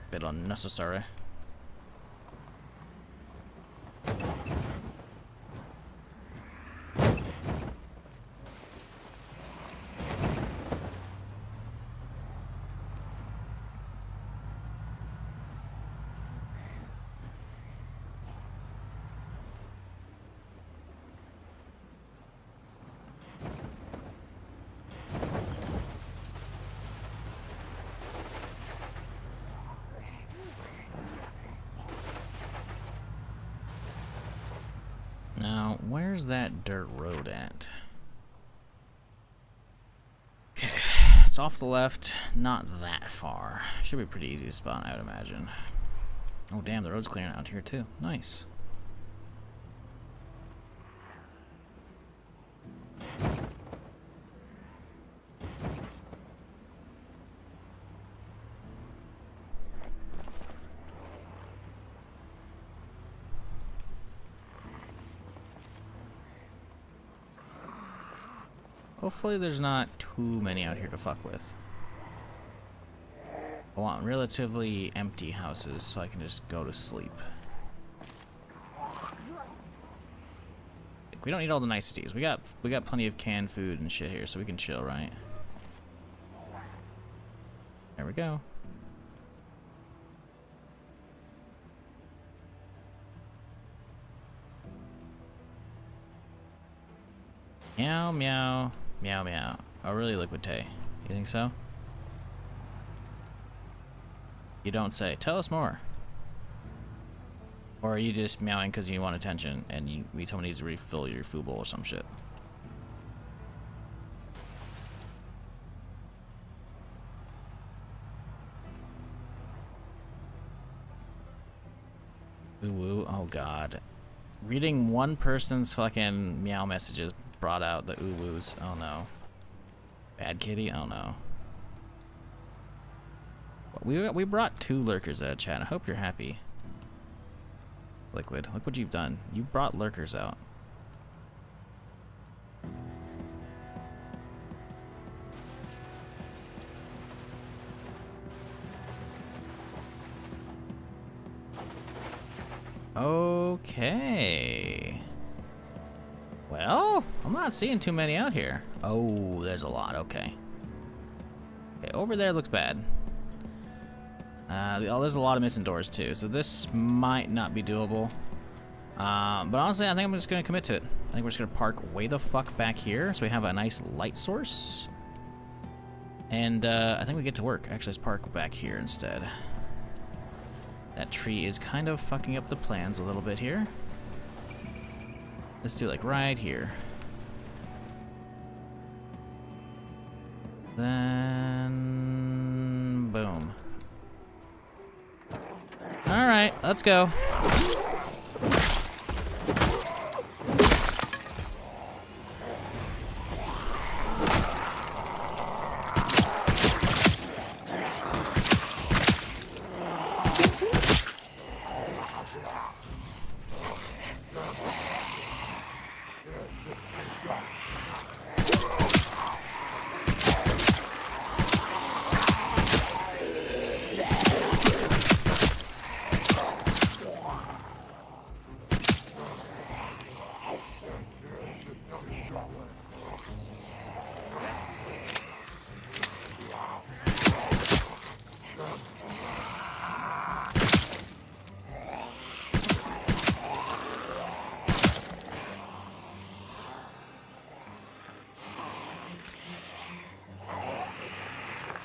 Bit unnecessary. Where's that dirt road at? Okay, it's off the left, not that far. Should be pretty easy to spot, I would imagine. Oh damn, the road's clearing out here too. Nice. Hopefully there's not too many out here to fuck with. I want relatively empty houses so I can just go to sleep. We don't need all the niceties. We got plenty of canned food and shit here, so we can chill, right? There we go. Meow meow meow meow. Oh really, Liquid Tay? You think so? You don't say. Tell us more. Or are you just meowing because you want attention and someone needs to refill your food bowl or some shit? Ooh woo. Oh god. Reading one person's fucking meow messages brought out the ooh woos. Oh no. Bad kitty? Oh no. We brought 2 lurkers out of chat. I hope you're happy. Liquid, look what you've done. You brought lurkers out. Okay. Well, I'm not seeing too many out here. Oh, there's a lot. Okay. Okay, over there looks bad. There's a lot of missing doors too, so this might not be doable. But honestly, I think I'm just gonna commit to it. I think we're just gonna park way the fuck back here, so we have a nice light source. And I think we get to work. Actually, let's park back here instead. That tree is kind of fucking up the plans a little bit here. Let's do like right here. Then boom. All right, let's go.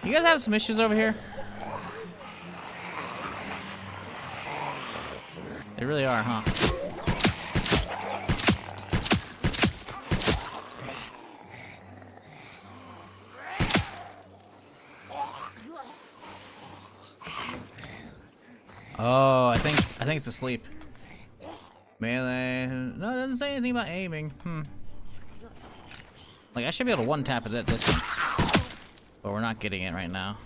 You guys have some issues over here? They really are, huh? Oh, I think it's asleep. Melee. No, it doesn't say anything about aiming. Like, I should be able to one-tap at that distance. But we're not getting it right now.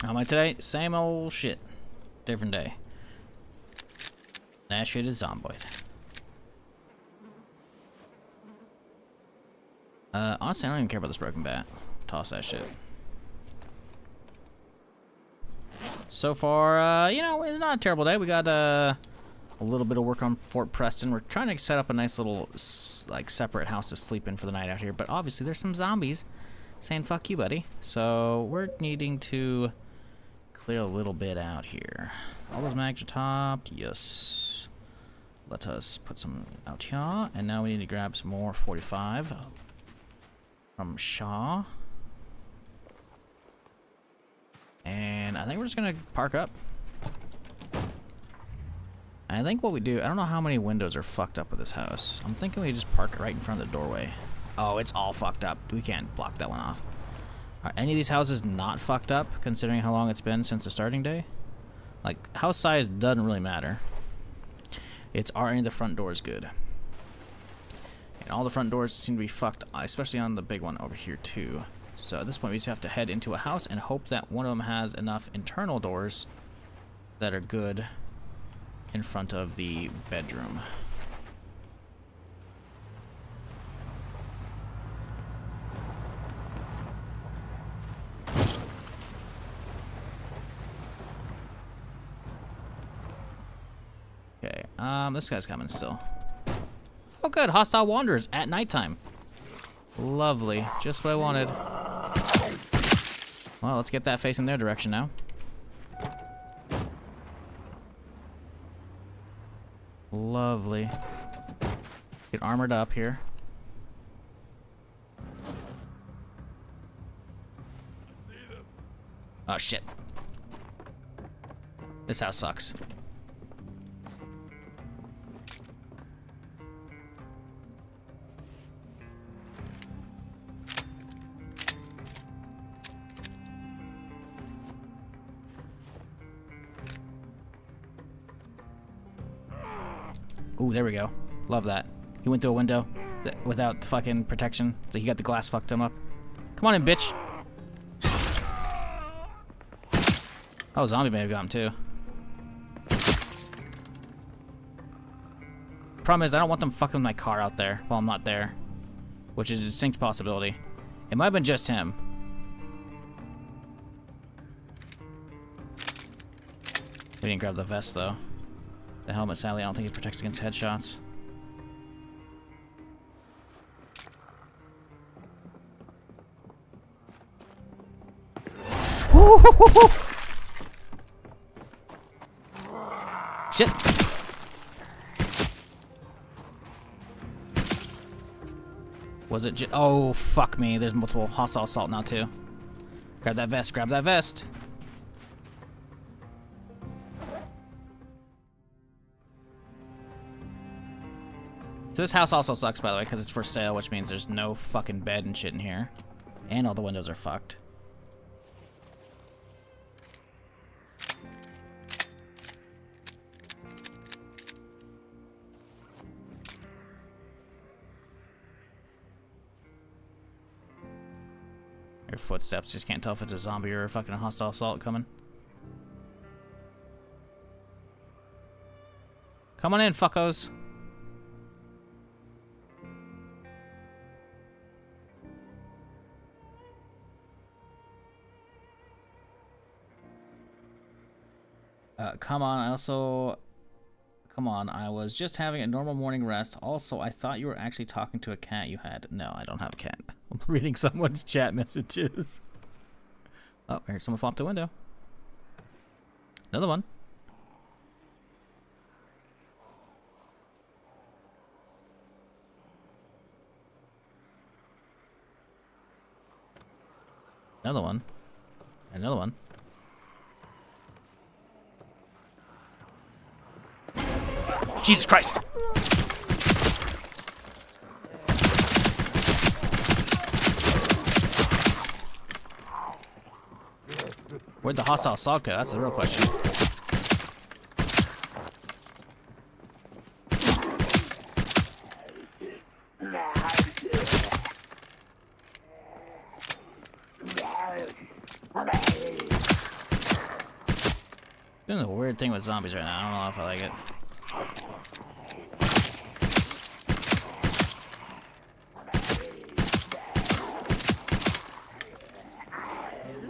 How am I today? Same old shit. Different day. That shit is Zomboid. Honestly, I don't even care about this broken bat. Toss that shit. So far, you know, it's not a terrible day. We got a little bit of work on Fort Preston. We're trying to set up a nice little, like, separate house to sleep in for the night out here. But obviously, there's some zombies saying, fuck you, buddy. So we're needing to clear a little bit out here. All those mags are topped. Yes. Let us put some out here, and now we need to grab some more 45 from Shaw. And I think we're just gonna park up. I think what we do, I don't know how many windows are fucked up with this house. I'm thinking we just park right in front of the doorway. Oh, it's all fucked up. We can't block that one off. Are any of these houses not fucked up, considering how long it's been since the starting day? Like, house size doesn't really matter. It's are any of the front doors good? And all the front doors seem to be fucked, especially on the big one over here too. So at this point we just have to head into a house and hope that one of them has enough internal doors that are good in front of the bedroom. Okay, this guy's coming still. Oh good, hostile wanderers at nighttime. Lovely, just what I wanted. Well, let's get that facing their direction now. Lovely. Get armored up here. Oh shit. This house sucks. Ooh, there we go. Love that. He went through a window without the fucking protection, so he got the glass fucked him up. Come on in, bitch. Oh, zombie may have got him too. Problem is, I don't want them fucking my car out there while I'm not there, which is a distinct possibility. It might have been just him. We didn't grab the vest though. The helmet, sadly, I don't think it protects against headshots. Shit! Was it just... Oh, fuck me. There's multiple hostile assault now, too. Grab that vest, grab that vest. So this house also sucks, by the way, because it's for sale, which means there's no fucking bed and shit in here. And all the windows are fucked. Your footsteps, just can't tell if it's a zombie or a fucking hostile assault coming. Come on in, fuckos. Come on, come on, I was just having a normal morning rest. Also, I thought you were actually talking to a cat you had. No, I don't have a cat. I'm reading someone's chat messages. Oh, I heard someone flop the window. Another one. Another one. Another one. Jesus Christ! Where'd the hostile assault go? That's the real question. Doing a weird thing with zombies right now. I don't know if I like it.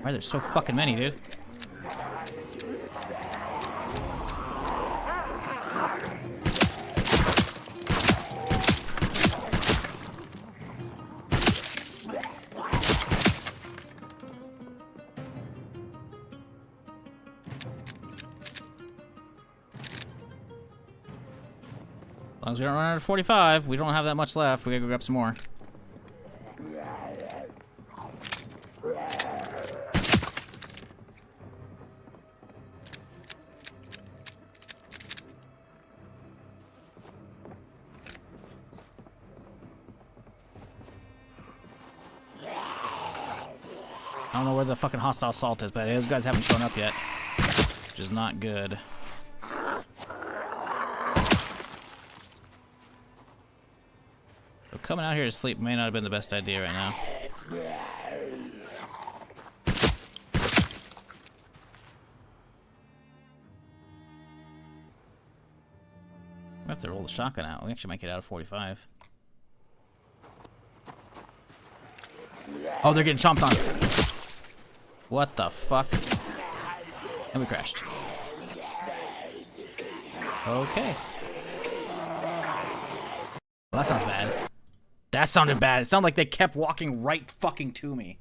Why are there so fucking many, dude? As long as we don't run out of 45, we don't have that much left. We gotta go grab some more. I don't know where the fucking hostile assault is, but those guys haven't shown up yet, which is not good. So coming out here to sleep may not have been the best idea right now. I have to roll the shotgun out. We actually might get out of 45. Oh, they're getting chomped on. What the fuck? And we crashed. Okay. Well, that sounds bad. That sounded bad. It sounded like they kept walking right fucking to me.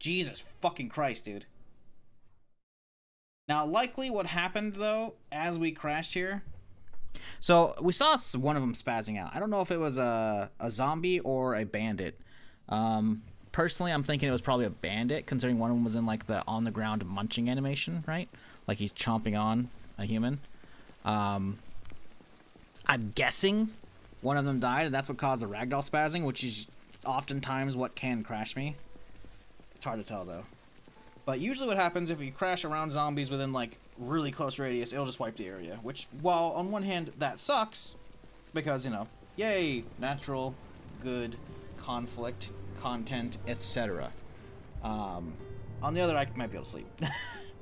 Jesus fucking Christ, dude. Now, likely what happened, though, as we crashed here... So, we saw one of them spazzing out. I don't know if it was a zombie or a bandit. Personally, I'm thinking it was probably a bandit, considering one of them was in, like, the on-the-ground munching animation, right? Like, he's chomping on a human. I'm guessing one of them died, and that's what caused the ragdoll spazzing, which is oftentimes what can crash me. It's hard to tell, though. But usually what happens if you crash around zombies within, like, really close radius, it'll just wipe the area. Which, while on one hand, that sucks, because, you know, yay, natural, good, conflict, content, etc. On the other, I might be able to sleep.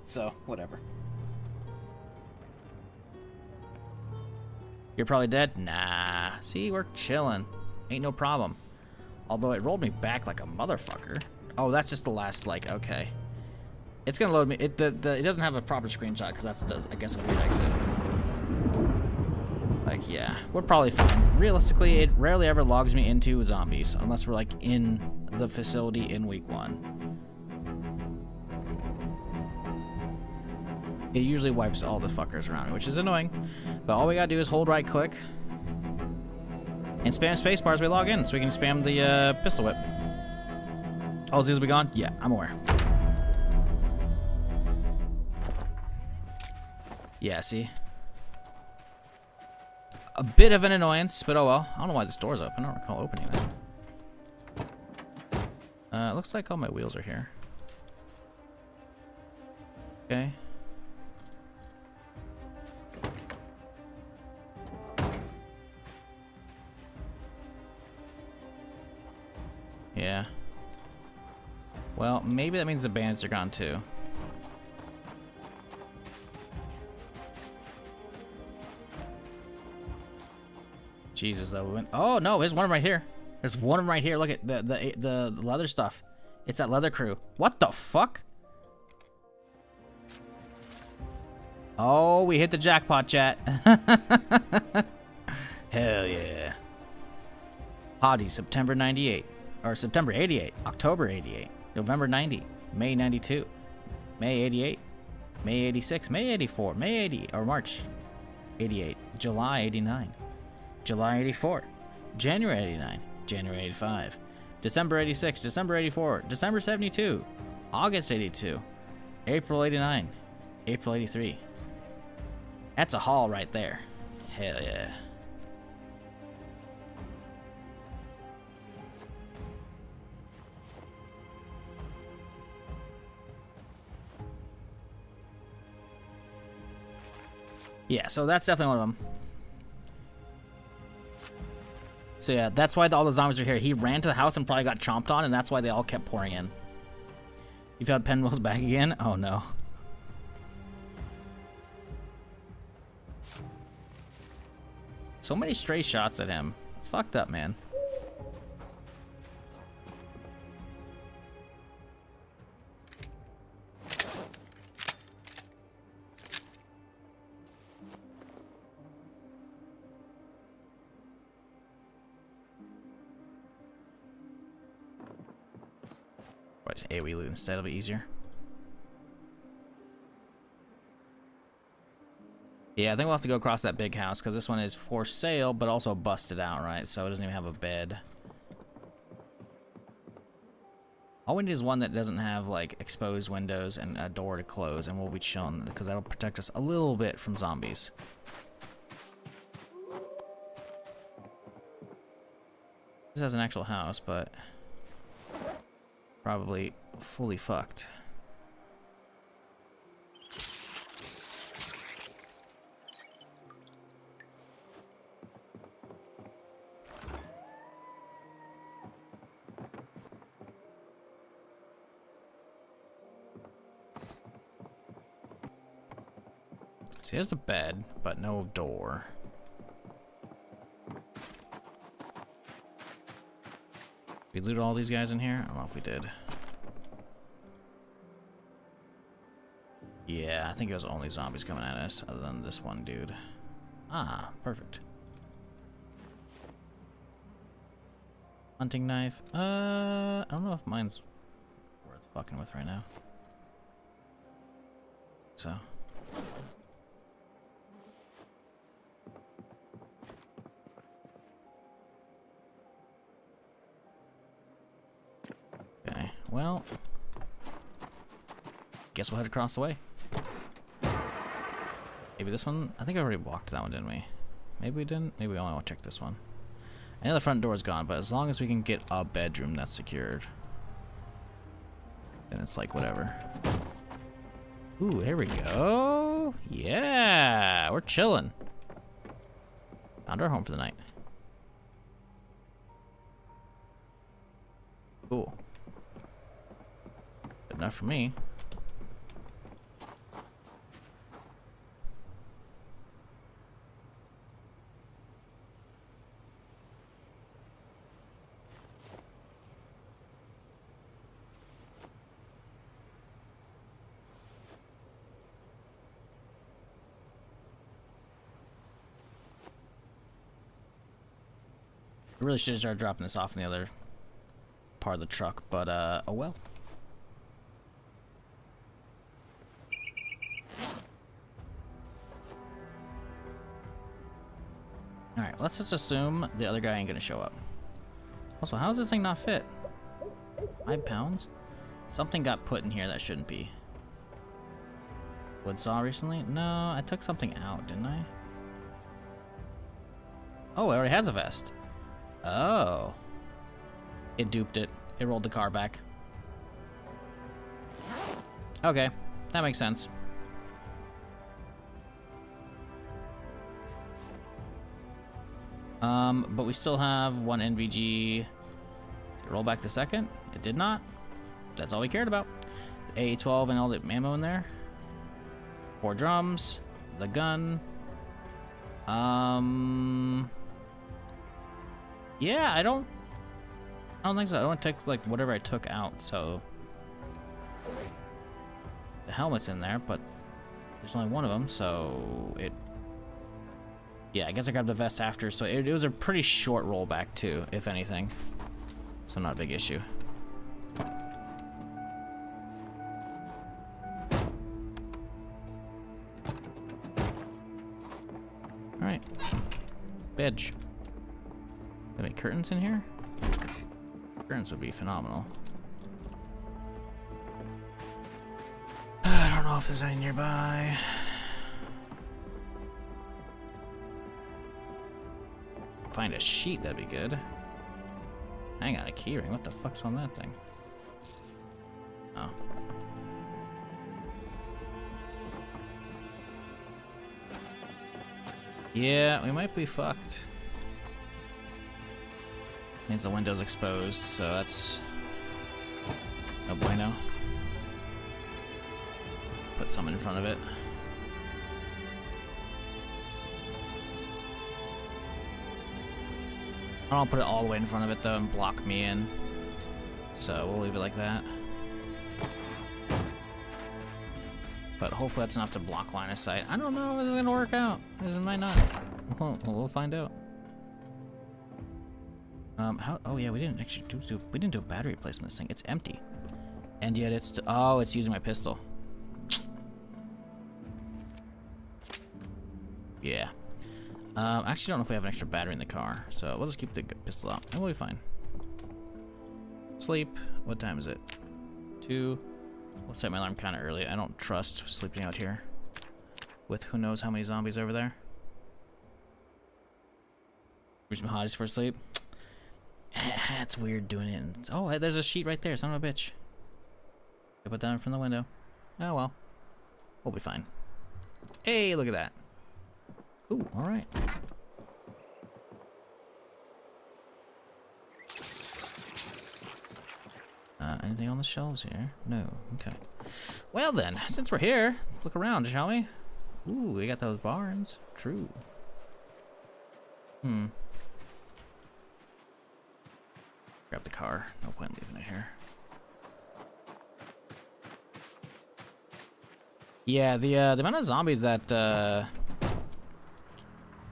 So, whatever. You're probably dead? Nah. See, we're chilling. Ain't no problem. Although it rolled me back like a motherfucker. Oh, that's just the last, like, okay. It's gonna load me. It doesn't have a proper screenshot because that's, I guess, a weird exit. Like, yeah, we're probably fine. Realistically, it rarely ever logs me into zombies unless we're, like, in the facility in week 1. It usually wipes all the fuckers around, which is annoying. But all we gotta do is hold right click and spam spacebar as we log in, so we can spam the pistol whip. All these will be gone? Yeah, I'm aware. Yeah, see? A bit of an annoyance, but oh well. I don't know why this door's open. I don't recall opening that. It looks like all my wheels are here. Okay. Yeah. Well, maybe that means the bandits are gone too. Jesus, though. We went. Oh no, there's one of them right here. There's one of them right here. Look at the leather stuff. It's that leather crew. What the fuck? Oh, we hit the jackpot, chat. Hell yeah. Hottie, September 98. Or September 88. October 88. November 90. May 92. May 88. May 86. May 84. May 80. Or March 88. July 89. July 84. January 89. January 85. December 86. December 84. December 72. August 82. April 89. April 83. That's a haul right there. Hell yeah. Yeah, so that's definitely one of them. So yeah, that's why all the zombies are here. He ran to the house and probably got chomped on, and that's why they all kept pouring in. You found Penwell's back again? Oh no. So many stray shots at him. It's fucked up, man. What, AoE loot instead will be easier? Yeah, I think we'll have to go across that big house because this one is for sale, but also busted out, right? So it doesn't even have a bed. All we need is one that doesn't have, like, exposed windows and a door to close, and we'll be chilling, because that'll protect us a little bit from zombies. This has an actual house, but probably fully fucked. See, there's a bed, but no door. We looted all these guys in here? I don't know if we did. Yeah, I think it was only zombies coming at us, other than this one dude. Ah, perfect. Hunting knife. I don't know if mine's worth fucking with right now. So. Okay, well. Guess we'll head across the way. Maybe this one? I think I already walked that one, didn't we? Maybe we didn't? Maybe we only want to check this one. I know the front door's gone, but as long as we can get a bedroom that's secured, then it's like whatever. Ooh, here we go. Yeah, we're chilling. Found our home for the night. Cool. Good enough for me. I really should have started dropping this off in the other part of the truck, but oh well. Alright, let's just assume the other guy ain't gonna show up. Also, how does this thing not fit? 5 pounds? Something got put in here that shouldn't be. Wood saw recently? No, I took something out, didn't I? Oh, it already has a vest. Oh. It duped it. It rolled the car back. Okay, that makes sense. But we still have one NVG. Did it roll back the second? It did not. That's all we cared about. A12 and all the ammo in there. 4 drums. The gun. Yeah, I don't think so. I don't take like whatever I took out, so the helmet's in there, but there's only one of them, so it. Yeah, I guess I grabbed the vest after, so it was a pretty short rollback too, if anything. So not a big issue. All right, bedge. Any curtains in here? Curtains would be phenomenal. I don't know if there's any nearby. Find a sheet, that'd be good. Hang on, a keyring. What the fuck's on that thing? Oh. Yeah, we might be fucked. Means the window's exposed, so that's no bueno. Put some in front of it. I'll put it all the way in front of it though and block me in. So we'll leave it like that. But hopefully that's enough to block line of sight. I don't know if this is gonna work out. This might not. We'll find out. Oh yeah, we didn't actually do a battery replacement this thing. It's empty. And yet it's it's using my pistol. Yeah. I actually don't know if we have an extra battery in the car, so we'll just keep the pistol out, and we'll be fine. Sleep. What time is it? 2. We'll set my alarm kind of early. I don't trust sleeping out here with who knows how many zombies over there. Reach some hotties for sleep. It's weird doing it. Oh, there's a sheet right there. Son of a bitch. I put that in from the window. Oh well. We'll be fine. Hey, look at that. Cool. All right. Anything on the shelves here? No. Okay. Well then, since we're here, look around, shall we? Ooh, we got those barns. True. Grab the car. No point leaving it here. Yeah, the amount of zombies that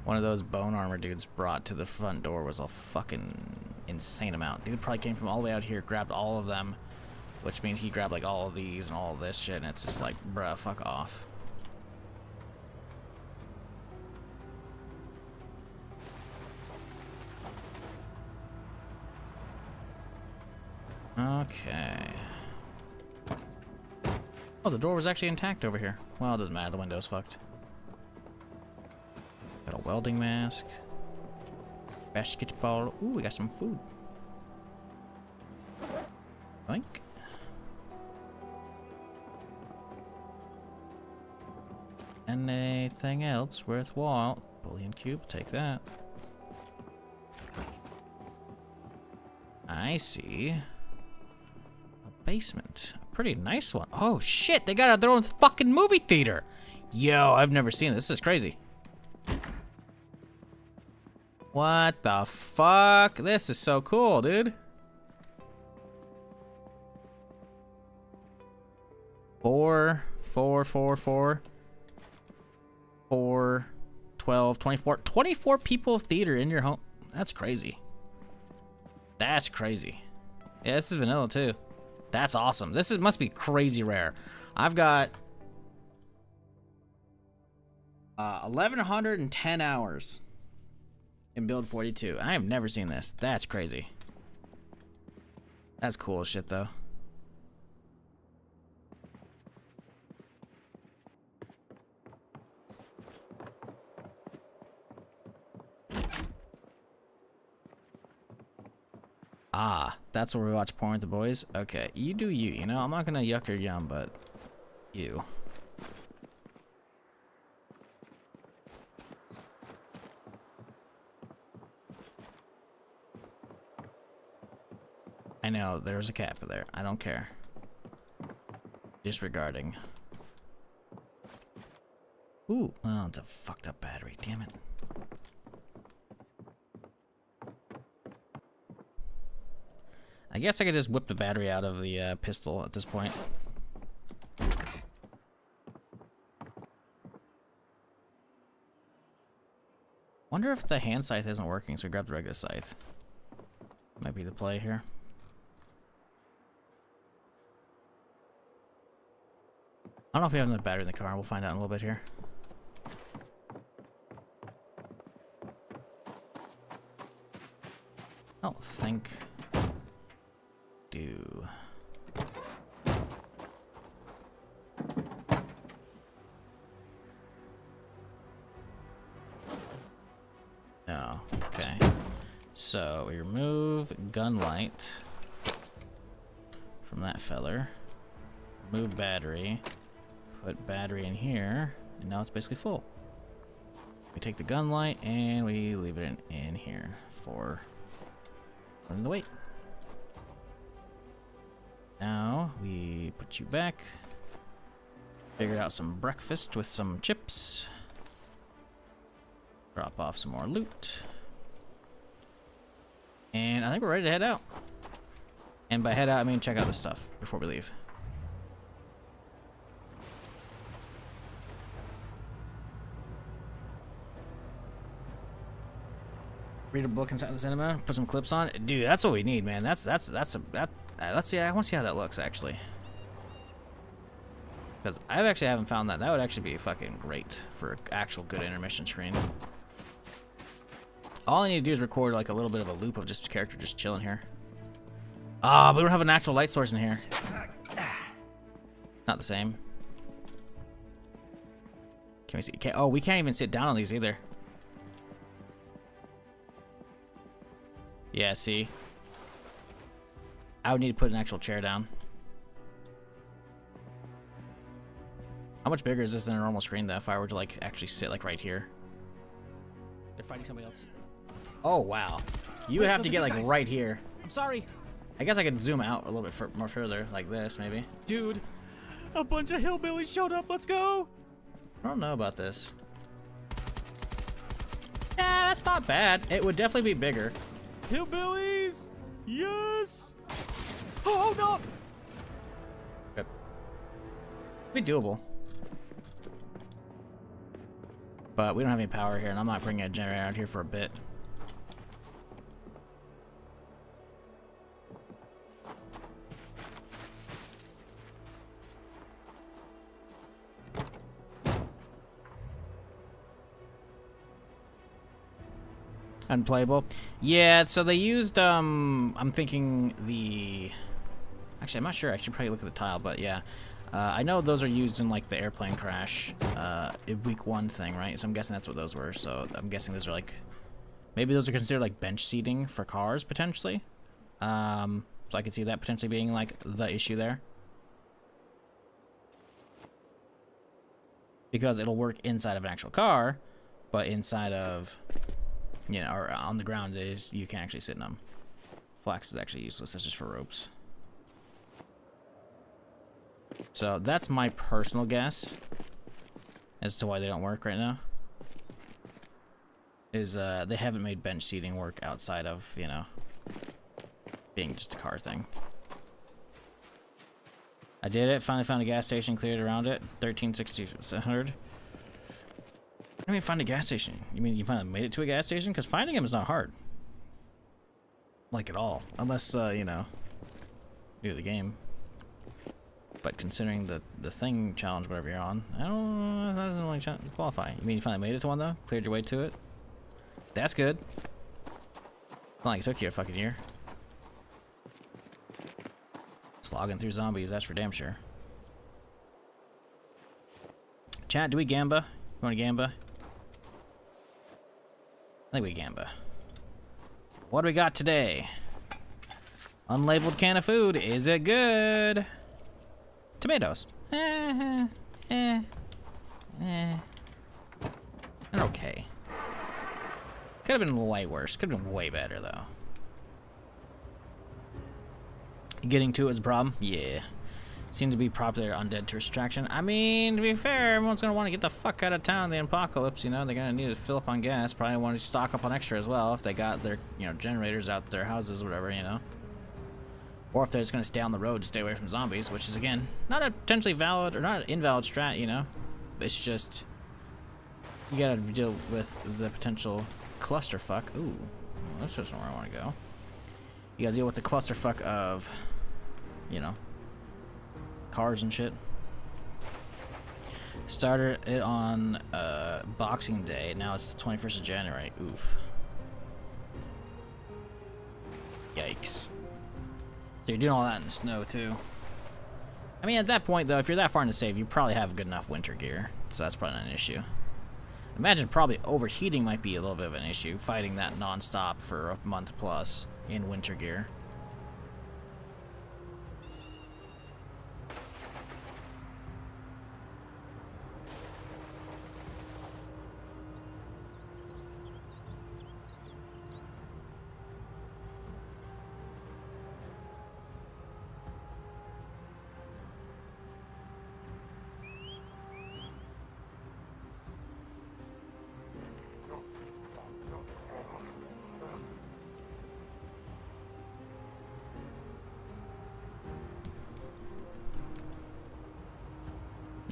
one of those bone armor dudes brought to the front door was a fucking insane amount. Dude probably came from all the way out here, grabbed all of them, which means he grabbed like all of these and all of this shit, and it's just like, bruh, fuck off. Okay. Oh, the door was actually intact over here. Well, it doesn't matter, the window's fucked. Got a welding mask. Basketball. Ooh, we got some food. Boink. Anything else worthwhile? Bullion cube, take that. I see. A basement. A pretty nice one. Oh shit, they got their own fucking movie theater. Yo, I've never seen this. This is crazy. What the fuck? This is so cool, dude. 4, 4, 4, 4, 4, 12, 24. 24 people theater in your home. That's crazy. That's crazy. Yeah, this is vanilla too. That's awesome. This must be crazy rare. I've got 1,110 hours in build 42. I have never seen this. That's crazy. That's cool as shit though. Ah, that's where we watch porn with the boys? Okay, you do you, you know? I'm not gonna yuck or yum, but you. I know, there's a cat there. I don't care. Disregarding. Ooh, well, it's a fucked up battery, damn it. I guess I could just whip the battery out of the pistol at this point. Wonder if the hand scythe isn't working, so we grab the regular scythe. Might be the play here. I don't know if we have another battery in the car. We'll find out in a little bit here. I don't think... do. No. Okay. So we remove gun light from that feller. Remove battery. Put battery in here, and now it's basically full. We take the gun light and we leave it in here for running the weight. Now we put you back. Figure out some breakfast with some chips. Drop off some more loot. And I think we're ready to head out. And by head out, I mean check out the stuff before we leave. Read a book inside the cinema. Put some clips on. Dude, that's what we need, man. Let's see. I want to see how that looks, actually. Because I actually haven't found that. That would actually be fucking great for actual good intermission screen. All I need to do is record like a little bit of a loop of just a character just chilling here. Ah, but we don't have an actual light source in here. Not the same. Can we see? Oh, we can't even sit down on these either. Yeah, see? I would need to put an actual chair down. How much bigger is this than a normal screen, though, if I were to, like, actually sit, like, right here? They're fighting somebody else. Oh, wow. You would have to get, like, right here. I'm sorry. I guess I could zoom out a little bit more further, like this, maybe. Dude, a bunch of hillbillies showed up. Let's go. I don't know about this. Yeah, that's not bad. It would definitely be bigger. Hillbillies! Yes! Oh, no! Yep. Be doable. But we don't have any power here, and I'm not bringing a generator out here for a bit. Unplayable. Yeah, so they used, I'm thinking the... Actually, I'm not sure. I should probably look at the tile, but yeah. I know those are used in, like, the airplane crash, week 1 thing, right? So I'm guessing that's what those were. So I'm guessing those are, like... Maybe those are considered, like, bench seating for cars, potentially. So I could see that potentially being, like, the issue there. Because it'll work inside of an actual car, but inside of... You know, or on the ground is you can't actually sit in them. Flax is actually useless. That's just for ropes. So that's my personal guess as to why they don't work right now. Is they haven't made bench seating work outside of, you know, being just a car thing. I did it. Finally found a gas station. Cleared around it. 13,600. I mean, find a gas station. You mean you finally made it to a gas station? Because finding them is not hard. Like, at all. Unless, you know, do the game. But considering the thing challenge, whatever you're on, I don't know, that doesn't really qualify. You mean you finally made it to one, though? Cleared your way to it? That's good. Not like it took you a fucking year. Slogging through zombies, that's for damn sure. Chat, do we gamba? You want to gamba? I think we gamba. What do we got today? Unlabeled can of food. Is it good? Tomatoes. They're okay. Could have been way worse. Could have been way better, though. Getting to it is a problem? Yeah. Seems to be popular undead tourist attraction. I mean, to be fair, everyone's going to want to get the fuck out of town in the apocalypse, you know? They're going to need to fill up on gas. Probably want to stock up on extra as well if they got their, you know, generators out their houses or whatever, you know? Or if they're just going to stay on the road to stay away from zombies, which is, again, not a potentially valid or not an invalid strat, you know? It's just... You got to deal with the potential clusterfuck. Ooh, that's just where I want to go. You got to deal with the clusterfuck of, you know... cars and shit. Started it on Boxing Day. Now it's the 21st of January. Oof. Yikes. So you're doing all that in the snow too. I mean, at that point though, if you're that far in the save, you probably have good enough winter gear. So that's probably not an issue. Imagine probably overheating might be a little bit of an issue. Fighting that non-stop for a month plus in winter gear.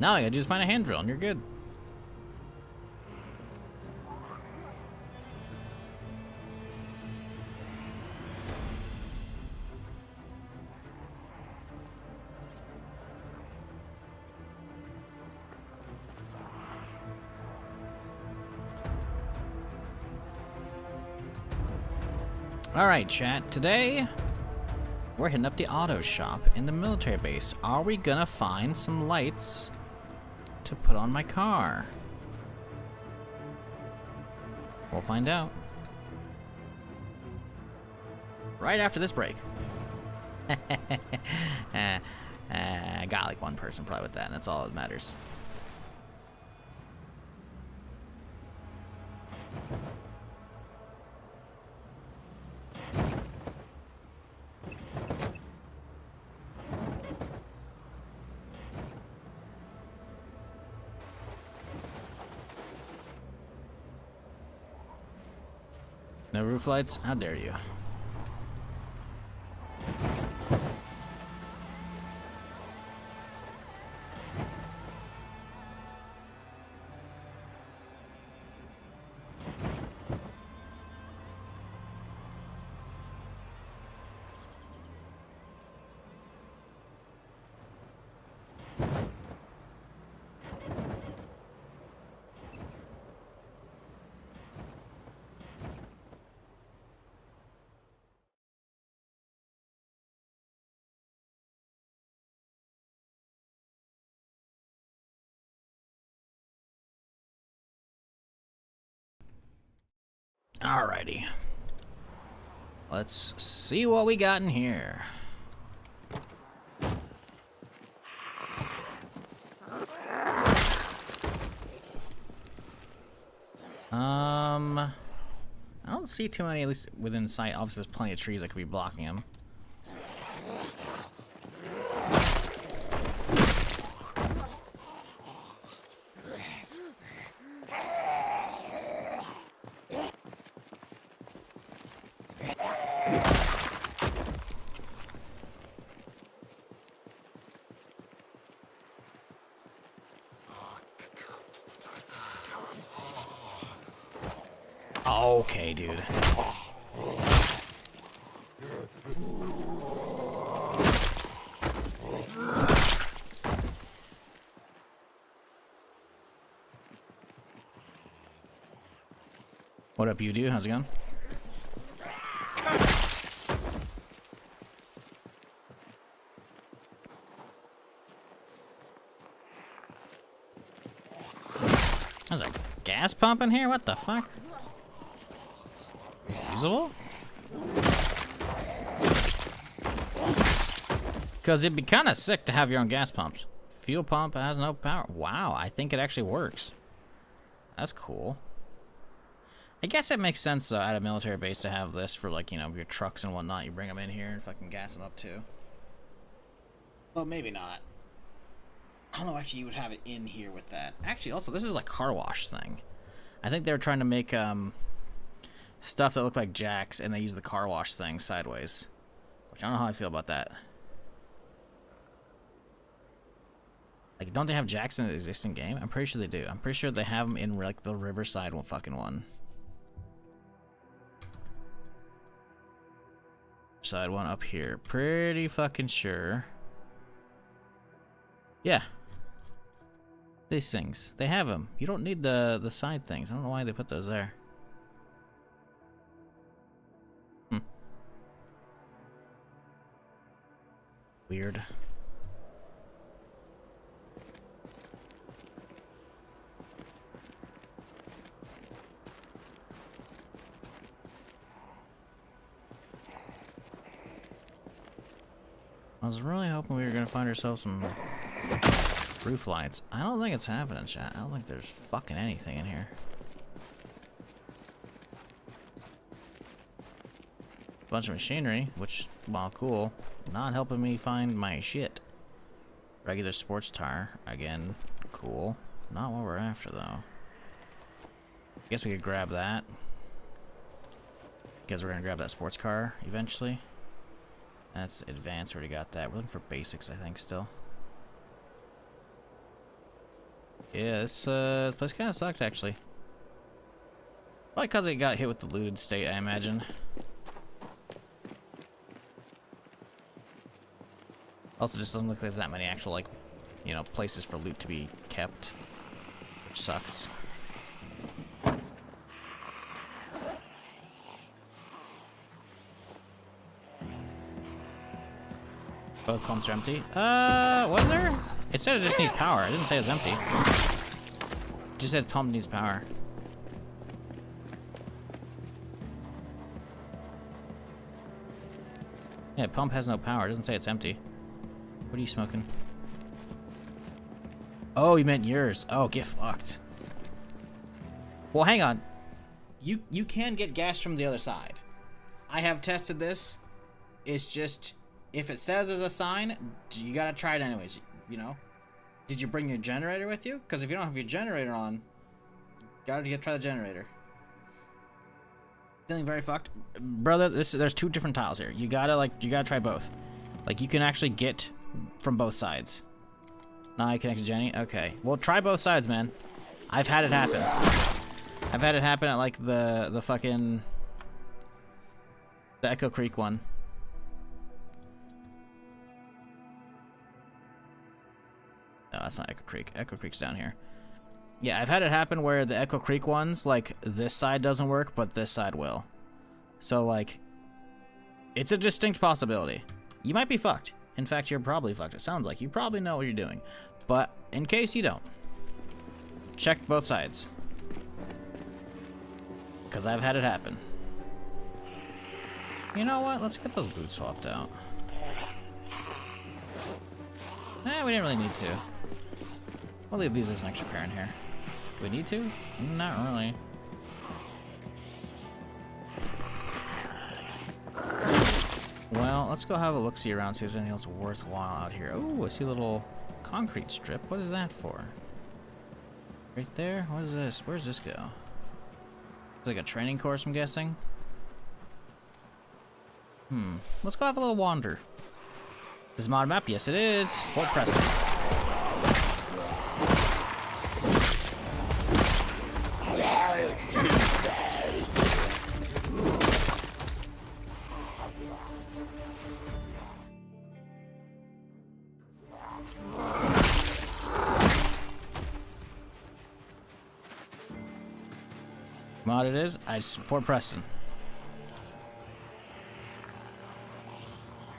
Now all you gotta do is find a hand drill and you're good. Alright, chat. Today, we're hitting up the auto shop in the military base. Are we gonna find some lights to put on my car? We'll find out. Right after this break. I got like one person probably with that, and that's all that matters. No roof lights? How dare you? Alrighty. Let's see what we got in here. I don't see too many, at least within sight. Obviously, there's plenty of trees that could be blocking them. Okay, dude. What up, you dude? How's it going? There's a gas pump in here? What the fuck? Is it usable? Because it'd be kind of sick to have your own gas pumps. Fuel pump has no power. Wow, I think it actually works. That's cool. I guess it makes sense, though, at a military base to have this for, like, you know, your trucks and whatnot. You bring them in here and fucking gas them up, too. Well, maybe not. I don't know, actually, you would have it in here with that. Actually, also, this is like car wash thing. I think they were trying to make, stuff that look like jacks, and they use the car wash thing sideways. Which I don't know how I feel about that. Like, don't they have jacks in the existing game? I'm pretty sure they do. I'm pretty sure they have them in, like, the Riverside fucking one. Side one up here. Pretty fucking sure. Yeah. These things. They have them. You don't need the side things. I don't know why they put those there. Weird. I was really hoping we were gonna find ourselves some roof lights. I don't think it's happening, chat. I don't think there's fucking anything in here. Bunch of machinery, which, while cool, not helping me find my shit. Regular sports tire, again, cool. Not what we're after, though. Guess we could grab that. Guess we're gonna grab that sports car eventually. That's advanced, already got that. We're looking for basics, I think, still. Yeah, this place kind of sucked, actually. Probably because it got hit with the looted state, I imagine. Also, just doesn't look like there's that many actual, like, you know, places for loot to be kept. Which sucks. Both pumps are empty. Was there? It said it just needs power. It didn't say it was empty. It just said pump needs power. Yeah, pump has no power. It doesn't say it's empty. What are you smoking? Oh, you meant yours. Oh, get fucked. Well, hang on. You can get gas from the other side. I have tested this. It's just, if it says there's a sign, you gotta try it anyways, you know? Did you bring your generator with you? Because if you don't have your generator on, you gotta try the generator. Feeling very fucked? Brother, there's two different tiles here. You gotta try both. Like, you can actually get from both sides. Now I connected Jenny? Okay. Well, try both sides, man. I've had it happen. I've had it happen at, like, the fucking... the Echo Creek one. No, that's not Echo Creek. Echo Creek's down here. Yeah, I've had it happen where the Echo Creek ones, like, this side doesn't work, but this side will. So, like, it's a distinct possibility. You might be fucked. In fact, you're probably fucked. It sounds like you probably know what you're doing. But in case you don't, check both sides. Because I've had it happen. You know what? Let's get those boots swapped out. Nah, we didn't really need to. We'll leave these as an extra pair in here. Do we need to? Not really. Well, let's go have a look-see around, see if there's anything else worthwhile out here. Oh, I see a little concrete strip. What is that for? Right there? What is this? Where's this go? It's like a training course, I'm guessing. Let's go have a little wander. This is mod map? Yes, it is. Fort Preston. Mod it is. Fort Preston.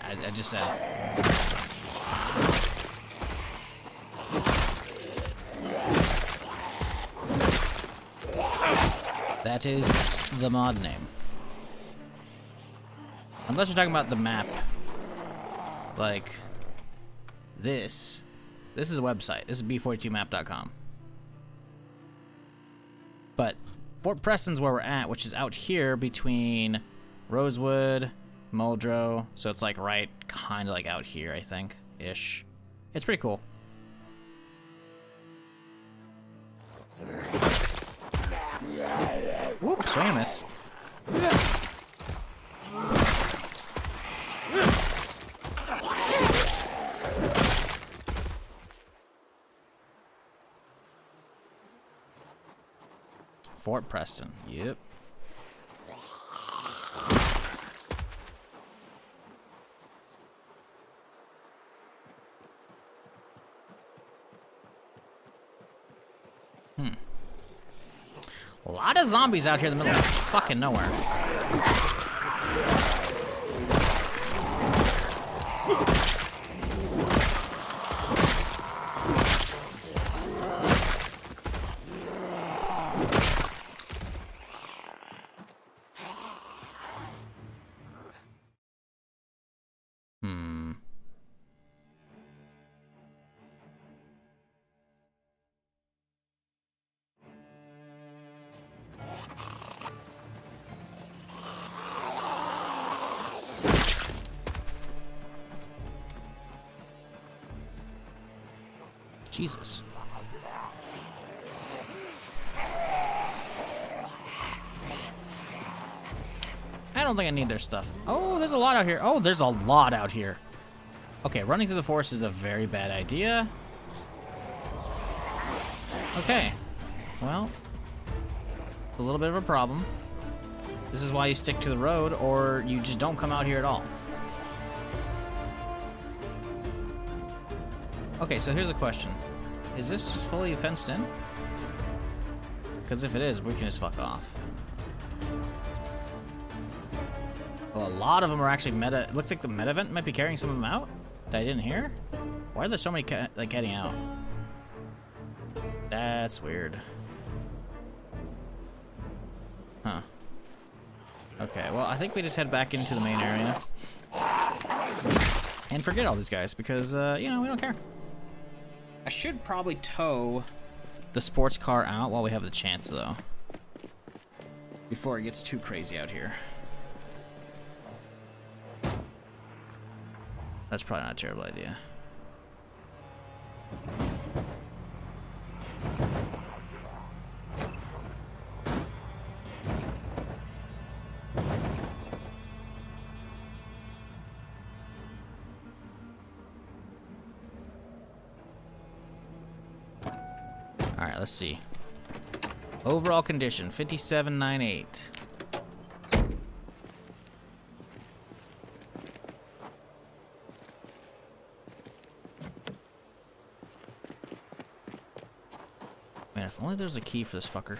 I just said. That is the mod name. Unless you're talking about the map. Like this. This is a website. This is b42map.com. But Fort Preston's where we're at, which is out here between Rosewood, Muldrow, so it's like right kind of like out here, I think, ish. It's pretty cool. Whoop, swing and miss. Fort Preston, yep. A lot of zombies out here in the middle of fucking nowhere. Jesus. I don't think I need their stuff. Oh, there's a lot out here. Oh, there's a lot out here. Okay, running through the forest is a very bad idea. Okay. Well, it's a little bit of a problem. This is why you stick to the road, or you just don't come out here at all. Okay, so here's a question. Is this just fully fenced in? Because if it is, we can just fuck off. Well, a lot of them are actually meta. It looks like the meta event might be carrying some of them out. That I didn't hear? Why are there so many like heading out? That's weird. Huh. Okay, well, I think we just head back into the main area. And forget all these guys, because, you know, we don't care. I should probably tow the sports car out while we have the chance, though. Before it gets too crazy out here. That's probably not a terrible idea. Alright, let's see. Overall condition, 5798. Man, if only there's a key for this fucker.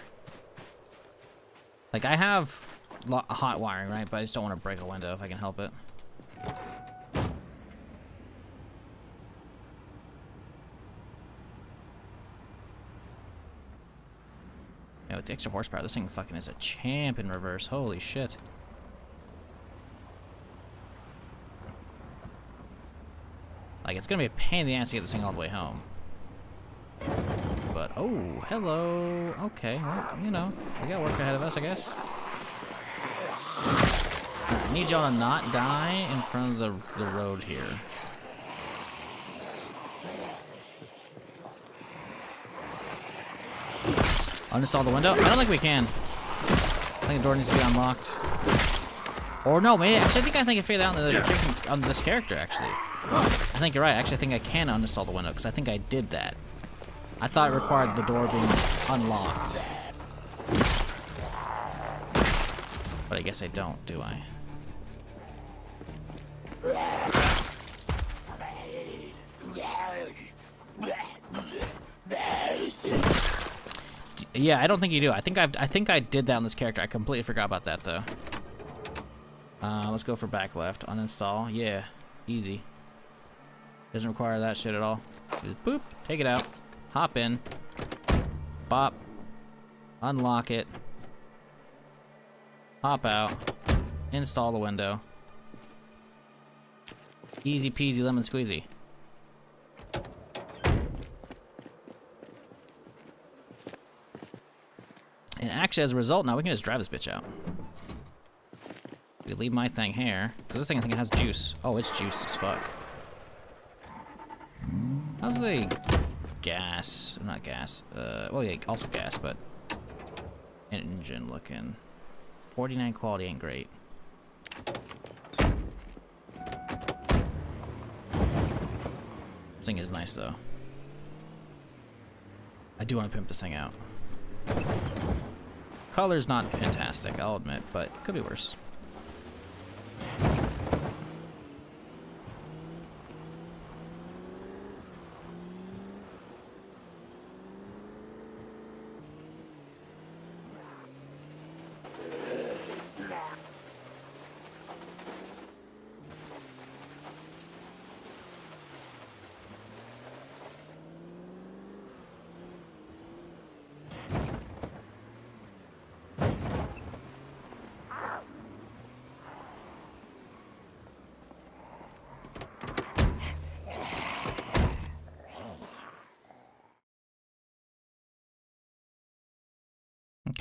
Like, I have hot wiring, right? But I just don't want to break a window if I can help it. Yeah, with the extra horsepower, this thing fucking is a champ in reverse. Holy shit. Like, it's gonna be a pain in the ass to get this thing all the way home. But, oh, hello. Okay, well, you know, we got work ahead of us, I guess. I need y'all to not die in front of the road here. Uninstall the window? I don't think we can. I think the door needs to be unlocked. Or no, man. Actually, I think I figured out on this character, actually. I think you're right. Actually, I think I can uninstall the window, because I think I did that. I thought it required the door being unlocked. But I guess I don't, do I? Yeah, I don't think you do. I think I did that on this character. I completely forgot about that though. Let's go for back left. Uninstall. Yeah, easy. Doesn't require that shit at all. Just boop, take it out, hop in, bop, unlock it, hop out, install the window. Easy peasy lemon squeezy. And actually, as a result, now we can just drive this bitch out. We leave my thing here, because this thing I think it has juice. Oh, it's juiced as fuck. How's the gas? Not gas. Well, yeah, also gas, but engine looking. 49 quality ain't great. This thing is nice though. I do want to pimp this thing out. Color's not fantastic, I'll admit, but it could be worse.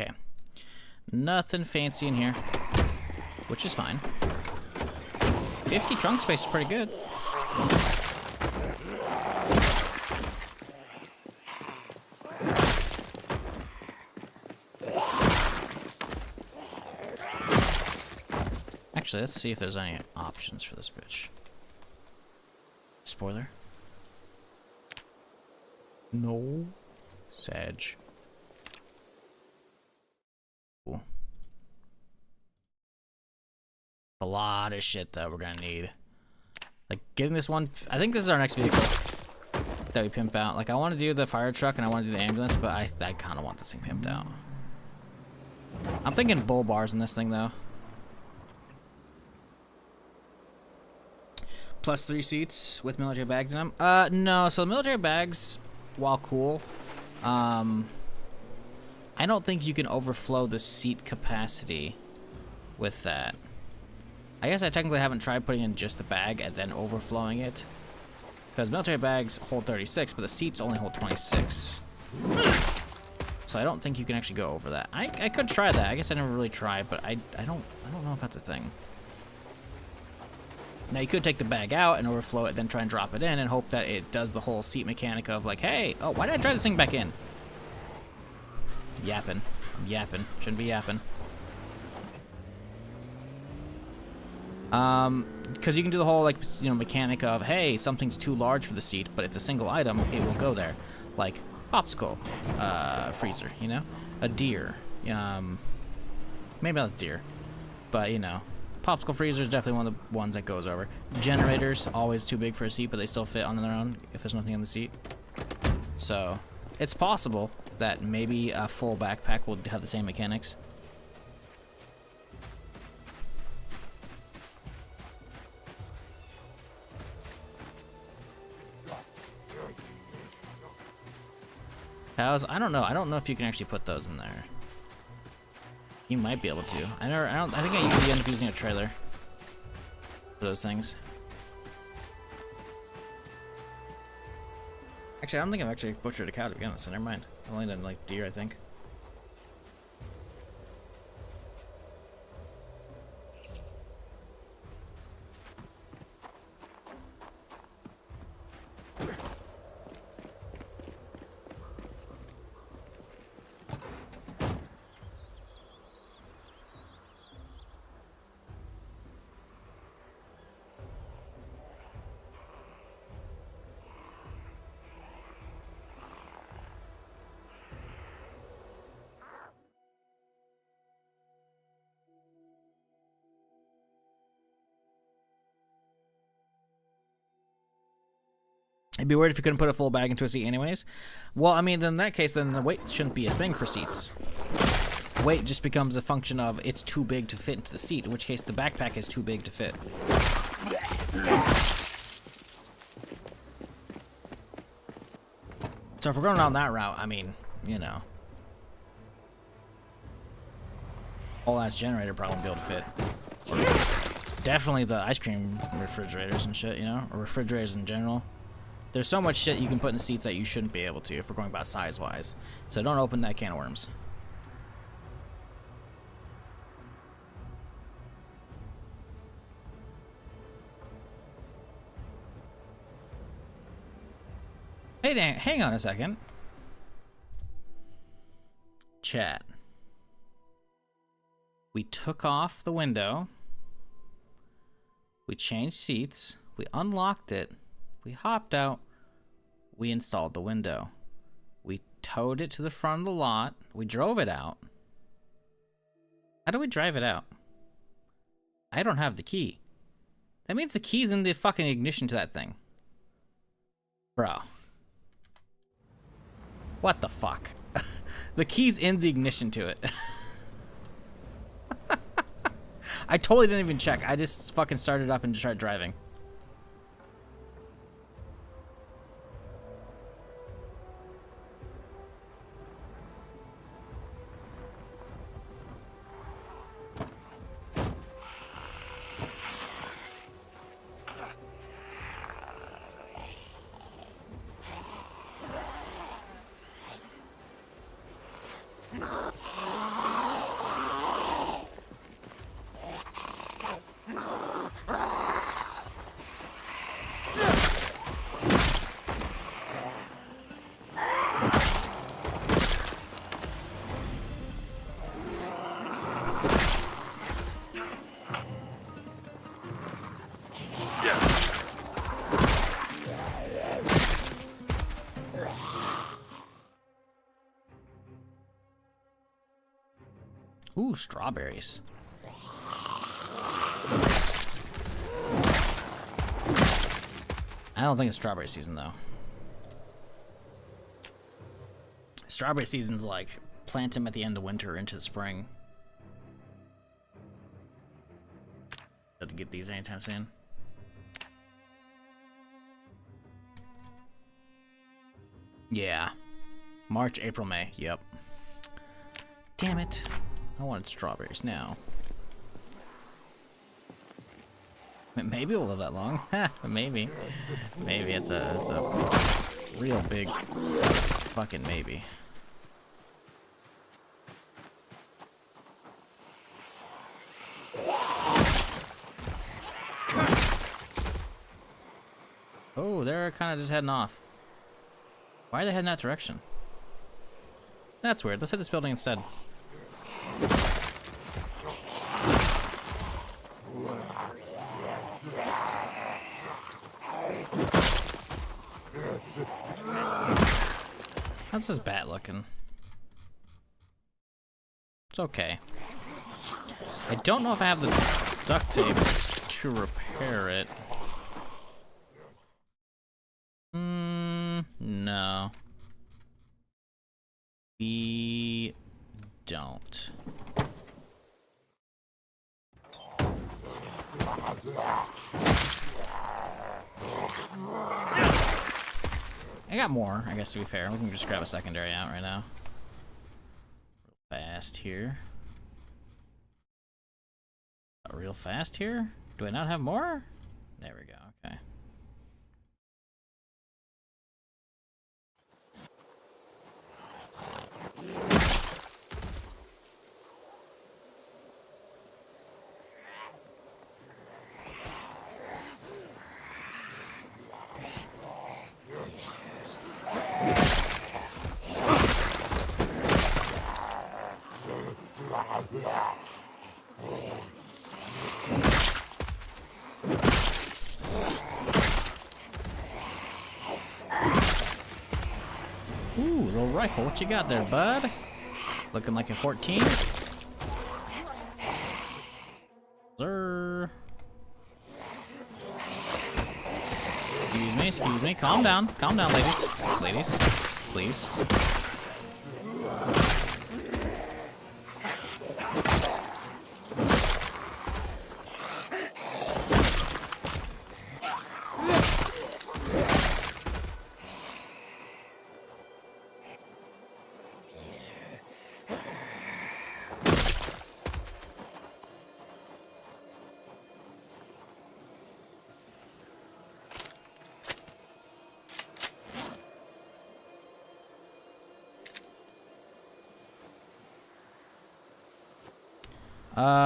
Okay. Nothing fancy in here, which is fine. 50 trunk space is pretty good. Actually, let's see if there's any options for this bitch. Spoiler. No. Sag. A lot of shit that we're gonna need. Like getting this one, I think this is our next vehicle that we pimp out. Like I want to do the fire truck and I want to do the ambulance, but I kind of want this thing pimped out. I'm thinking bull bars in this thing though. Plus 3 seats with military bags in them? No. So the military bags, while cool, I don't think you can overflow the seat capacity with that. I guess I technically haven't tried putting in just the bag and then overflowing it. Because military bags hold 36, but the seats only hold 26. So I don't think you can actually go over that. I could try that. I guess I never really tried, but I don't know if that's a thing. Now you could take the bag out and overflow it, then try and drop it in and hope that it does the whole seat mechanic of like, hey, oh, why did I drive this thing back in? Yapping. I'm yapping. Shouldn't be yapping. Because you can do the whole, like, you know, mechanic of, hey, something's too large for the seat, but it's a single item, it will go there. Like, popsicle, freezer, you know? A deer. Maybe not a deer, but, you know. Popsicle freezer is definitely one of the ones that goes over. Generators, always too big for a seat, but they still fit on their own if there's nothing on the seat. So, it's possible that maybe a full backpack will have the same mechanics. I don't know. I don't know if you can actually put those in there. You might be able to. I think I usually end up using a trailer for those things. Actually, I don't think I've actually butchered a cow, to be honest, so never mind. I've only done, like, deer, I think. It'd be weird if you couldn't put a full bag into a seat anyways. Well, I mean, then in that case, then the weight shouldn't be a thing for seats. Weight just becomes a function of it's too big to fit into the seat, in which case the backpack is too big to fit. So if we're going down that route, I mean, you know. Whole ass generator probably won't be able to fit. Definitely the ice cream refrigerators and shit, you know? Or refrigerators in general. There's so much shit you can put in seats that you shouldn't be able to if we're going about size-wise. So don't open that can of worms. Hey, Dan, hang on a second. Chat. We took off the window. We changed seats. We unlocked it. We hopped out. We installed the window. We towed it to the front of the lot. We drove it out. How do we drive it out? I don't have the key. That means the key's in the fucking ignition to that thing. Bro. What the fuck? The key's in the ignition to it. I totally didn't even check. I just fucking started up and tried driving. Ooh, strawberries. I don't think it's strawberry season, though. Strawberry season's like plant them at the end of winter into the spring. Got to get these anytime soon. Yeah. March, April, May. Yep. Damn it. I wanted strawberries now. Maybe we'll live that long. Maybe. Maybe it's a real big fucking maybe. Oh, they're kind of just heading off. Why are they heading that direction? That's weird. Let's hit this building instead. How's this bat looking? It's okay. I don't know if I have the duct tape to repair it. No. We don't. I got more, I guess, to be fair. We can just grab a secondary out right now. Real fast here. Real fast here? Do I not have more? There we go, okay. Ooh, little rifle. What you got there, bud? Looking like a 14. Sir. Excuse me. Calm down, ladies. Ladies, please.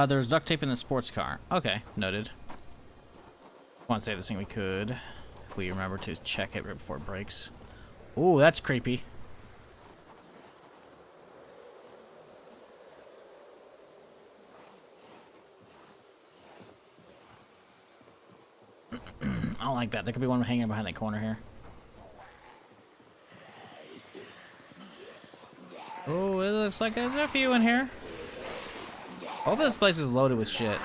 There's duct tape in the sports car. Okay, noted. Want to save this thing we could. If we remember to check it right before it breaks. Ooh, that's creepy. I don't like that. There could be one hanging behind that corner here. Oh, it looks like there's a few in here. Hopefully this place is loaded with shit.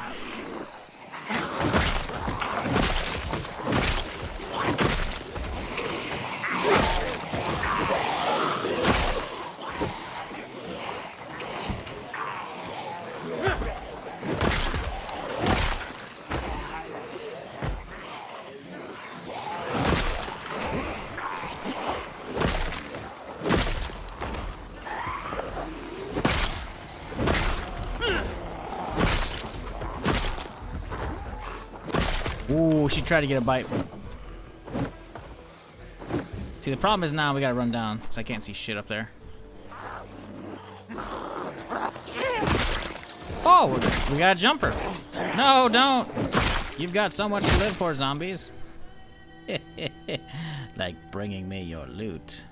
Ooh, she tried to get a bite. See, the problem is now we gotta run down, because I can't see shit up there. Oh, we got a jumper. No, don't. You've got so much to live for, zombies. Like bringing me your loot.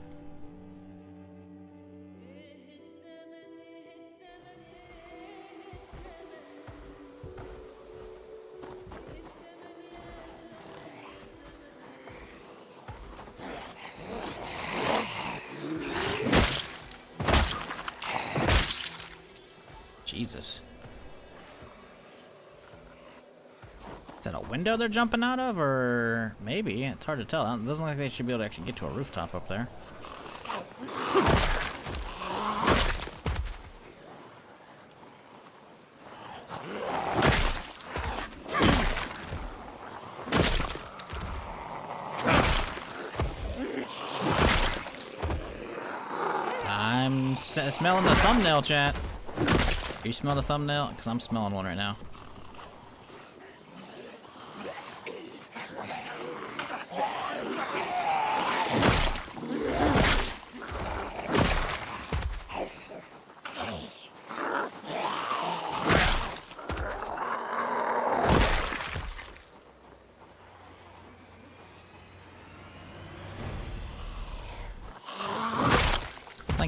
Jesus. Is that a window they're jumping out of, or maybe? It's hard to tell. It doesn't look like they should be able to actually get to a rooftop up there. smelling the thumbnail, chat. Are you smelling the thumbnail? Because I'm smelling one right now.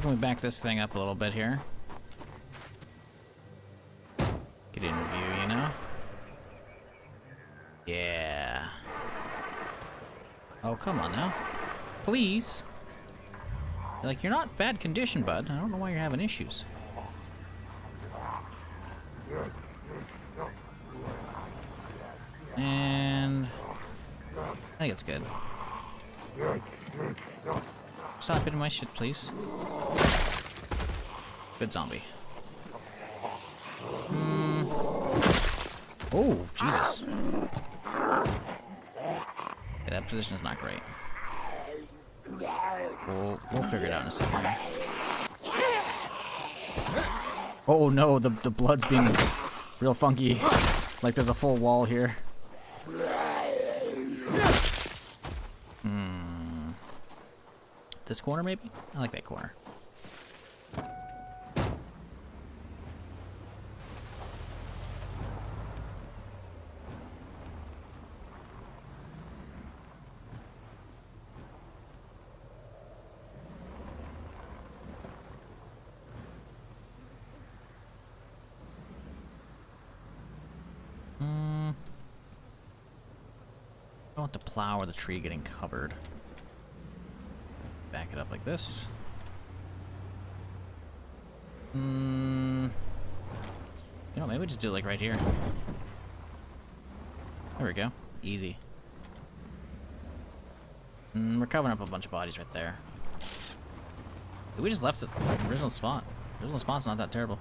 Can we back this thing up a little bit here? Get in view, you know? Yeah. Oh, come on now. Please. Like, you're not bad condition, bud. I don't know why you're having issues. And I think it's good. Stop hitting my shit, please. Good zombie. Oh, Jesus. Yeah, that position is not great. We'll figure it out in a second. Oh no, the blood's being real funky. Like there's a full wall here. This corner, maybe? I like that corner. I don't want the plow or the tree getting covered. Back it up like this. You know, maybe we just do it like right here. There we go. Easy. We're covering up a bunch of bodies right there. We just left the original spot. The original spot's not that terrible.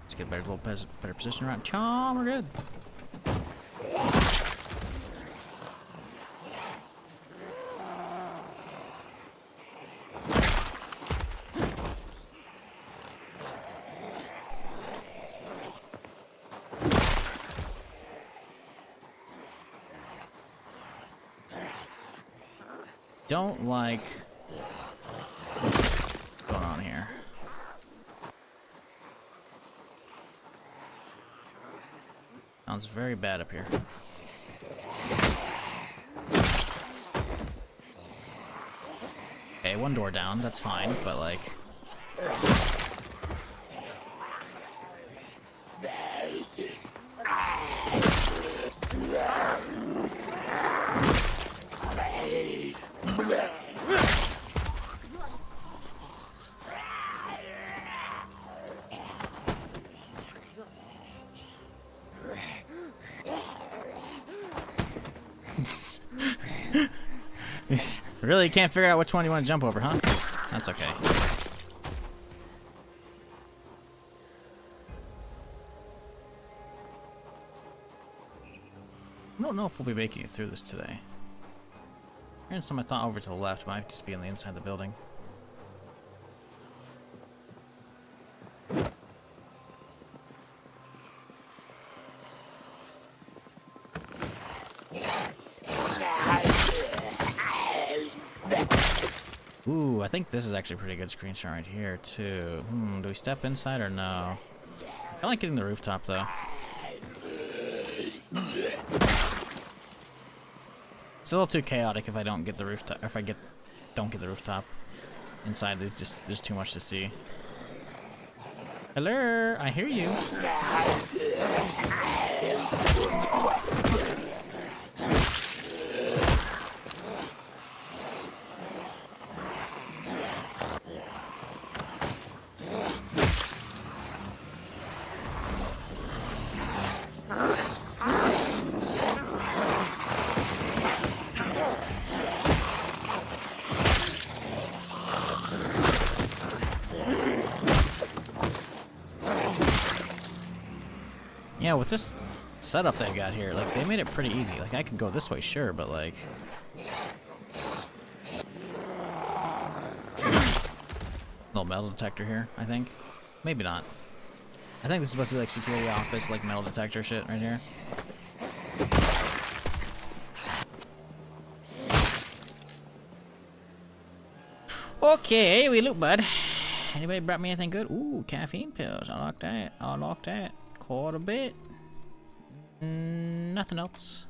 Let's get a better position around. Chom, we're good. Don't like what's going on here. Sounds very bad up here. Okay, one door down, that's fine, but like... Really can't figure out which one you want to jump over, huh? That's okay. I don't know if we'll be making it through this today. Hearing some I thought over to the left might just be on the inside of the building. Ooh, I think this is actually a pretty good screenshot right here, too. Do we step inside or no? I like getting the rooftop, though. It's a little too chaotic if I don't get the rooftop. If I don't get the rooftop inside, there's too much to see. Hello, I hear you. Yeah, with this setup they've got here, like, they made it pretty easy. Like, I could go this way, sure, but, like... A little metal detector here, I think. Maybe not. I think this is supposed to be like security office, like metal detector shit right here. Okay, we look, bud. Anybody brought me anything good? Ooh, caffeine pills. I like that. I like that. Quite a bit. Nothing else.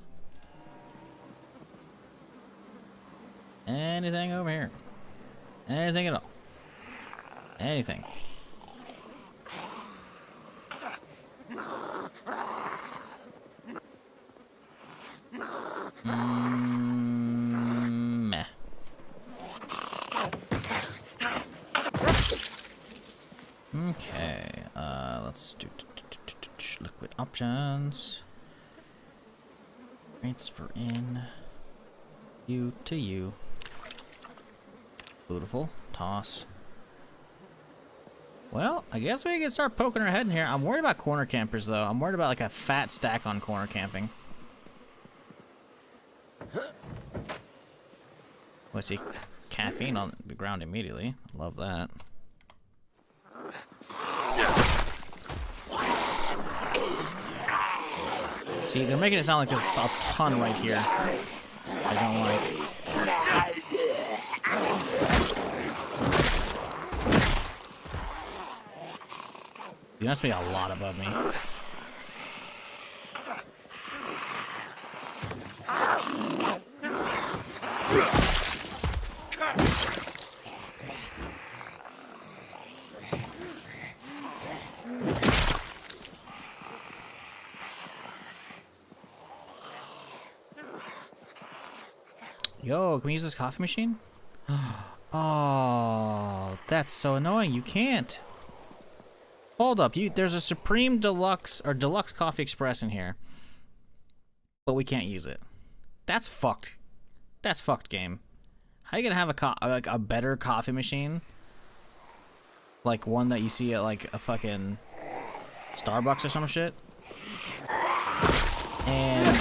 Anything over here? Anything at all? Anything? Meh. Okay, let's do liquid options. Transfer in you to you. Beautiful. Toss. Well, I guess we can start poking our head in here. I'm worried about corner campers, though. I'm worried about like a fat stack on corner camping. Oh, I see caffeine on the ground immediately. Love that. See, they're making it sound like there's a ton right here. I don't like. There must be a lot above me. Yo, can we use this coffee machine? Oh, that's so annoying. You can't. Hold up. There's a Supreme Deluxe or Deluxe Coffee Express in here, but we can't use it. That's fucked. That's fucked, game. How you gonna have a better coffee machine? Like one that you see at like a fucking Starbucks or some shit, and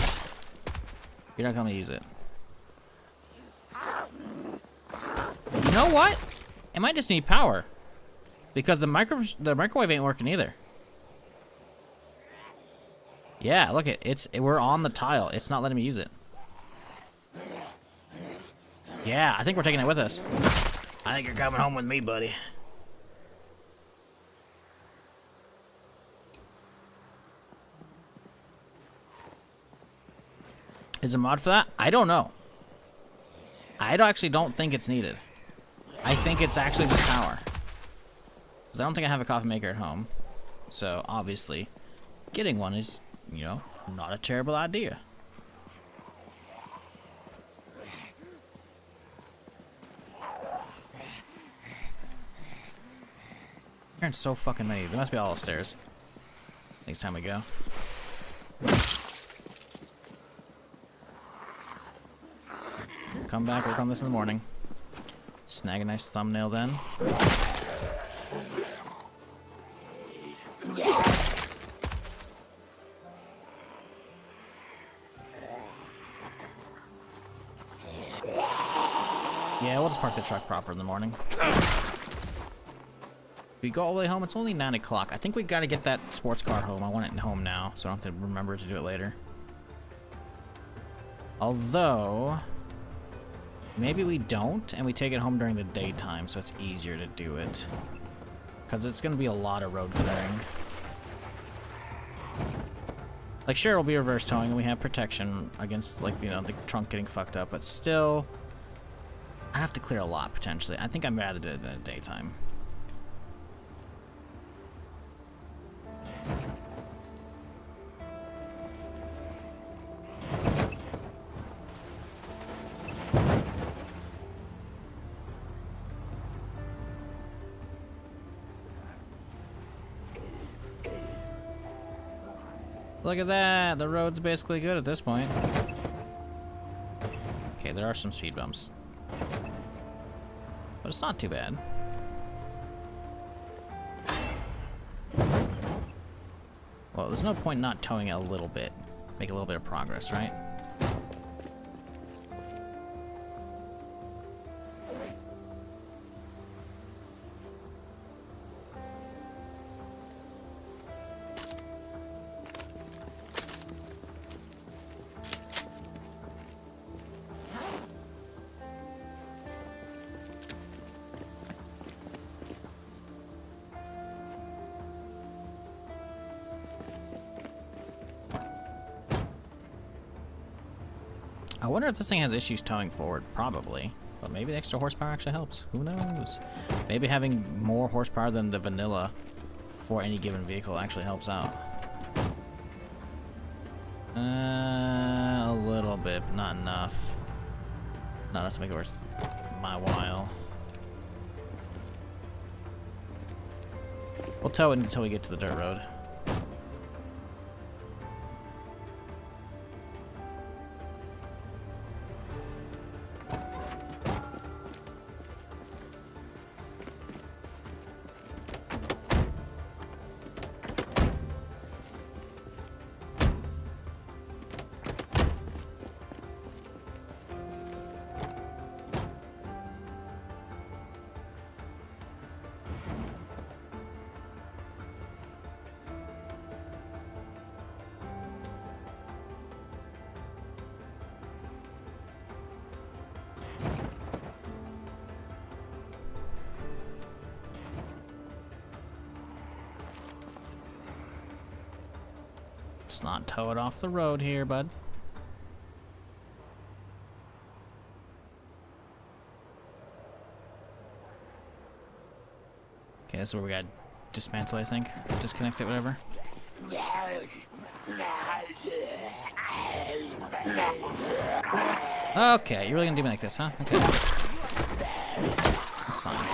you're not gonna use it. You know what? It might just need power, because the microwave ain't working either. Yeah, look we're on the tile. It's not letting me use it. Yeah, I think we're taking it with us. I think you're coming home with me, buddy. Is a mod for that? I don't know. I actually don't think it's needed. I think it's actually just power. Because I don't think I have a coffee maker at home. So, obviously, getting one is, you know, not a terrible idea. Hearing so fucking many. There must be all upstairs. Next time we go. Come back, work on this in the morning. Snag a nice thumbnail then. Yeah, we'll just park the truck proper in the morning. We go all the way home. It's only 9 o'clock. I think we gotta get that sports car home. I want it home now, so I don't have to remember to do it later. Although, maybe we don't, and we take it home during the daytime, so it's easier to do it. Because it's gonna be a lot of road clearing. Like, sure, it'll be reverse towing, and we have protection against, like, you know, the trunk getting fucked up, but still, I have to clear a lot, potentially. I think I'd rather do it in the daytime. Look at that! The road's basically good at this point. Okay, there are some speed bumps. But it's not too bad. Well, there's no point not towing it a little bit. Make a little bit of progress, right? I wonder if this thing has issues towing forward. Probably. But maybe the extra horsepower actually helps. Who knows? Maybe having more horsepower than the vanilla for any given vehicle actually helps out. A little bit, but not enough. Not enough to make it worth my while. We'll tow it until we get to the dirt road. Let's not tow it off the road here, bud. Okay, this is where we got dismantle, I think. Disconnect it, whatever. Okay, you're really gonna do me like this, huh? Okay. That's fine.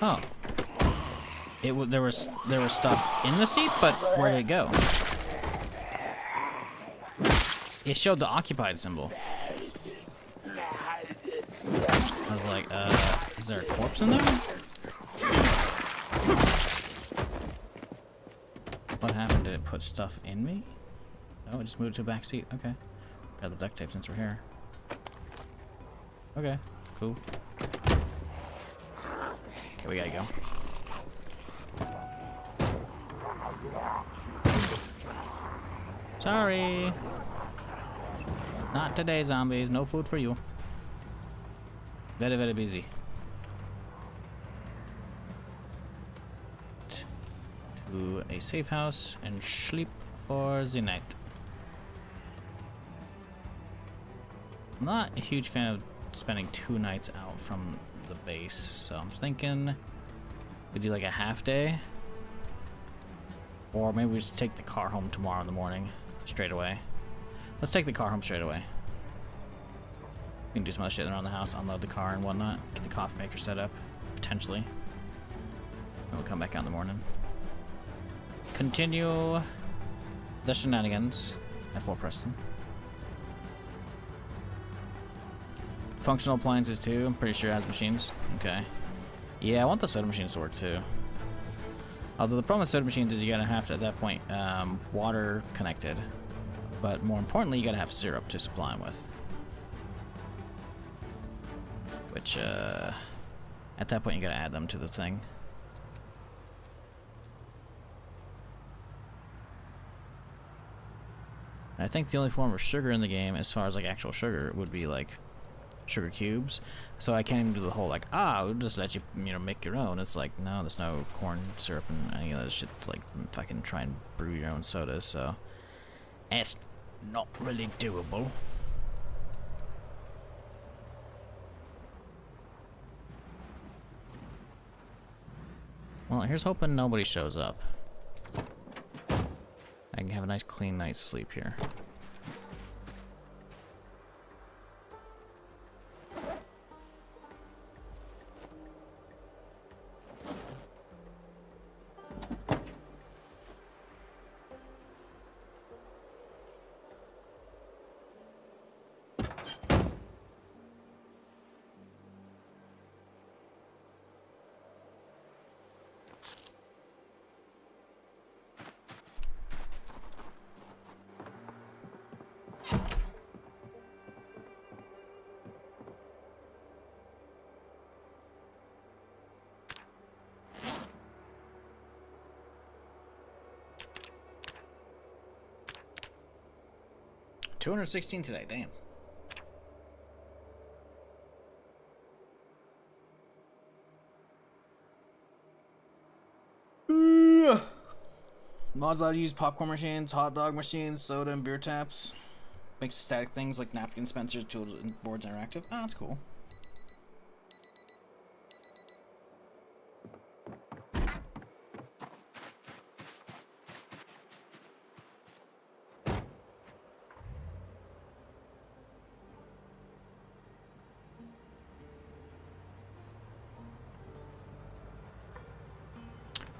Oh. There was stuff in the seat, but where did it go? It showed the occupied symbol. I was like, is there a corpse in there? What happened? Did it put stuff in me? No, it just moved to a back seat. Okay. Grab the duct tape since we're here. Okay, cool. Okay, we gotta go. Sorry. Not today, zombies. No food for you. Very, very busy. To a safe house and sleep for the night. I'm not a huge fan of spending 2 nights out from the base, so I'm thinking we do like a half day, or maybe we just take the car home tomorrow in the morning, straight away. Let's take the car home straight away. We can do some other shit around the house, unload the car and whatnot, get the coffee maker set up, potentially. And we'll come back out in the morning. Continue the shenanigans at Fort Preston. Functional appliances too, I'm pretty sure it has machines. Okay. Yeah, I want the soda machines to work too. Although the problem with soda machines is you gotta have to, at that point, water connected. But more importantly, you gotta have syrup to supply them with. Which, at that point you gotta add them to the thing. And I think the only form of sugar in the game, as far as like actual sugar, would be like sugar cubes. So I can't even do the whole like, we'll just let you, make your own. It's like, no, there's no corn syrup and any of that shit to like fucking try and brew your own sodas, so it's not really doable. Well, here's hoping nobody shows up. I can have a nice clean night's sleep here. 216 today, damn. Mods allowed to use popcorn machines, hot dog machines, soda, and beer taps. Makes static things like napkin dispensers, tools, and boards interactive. Oh, that's cool.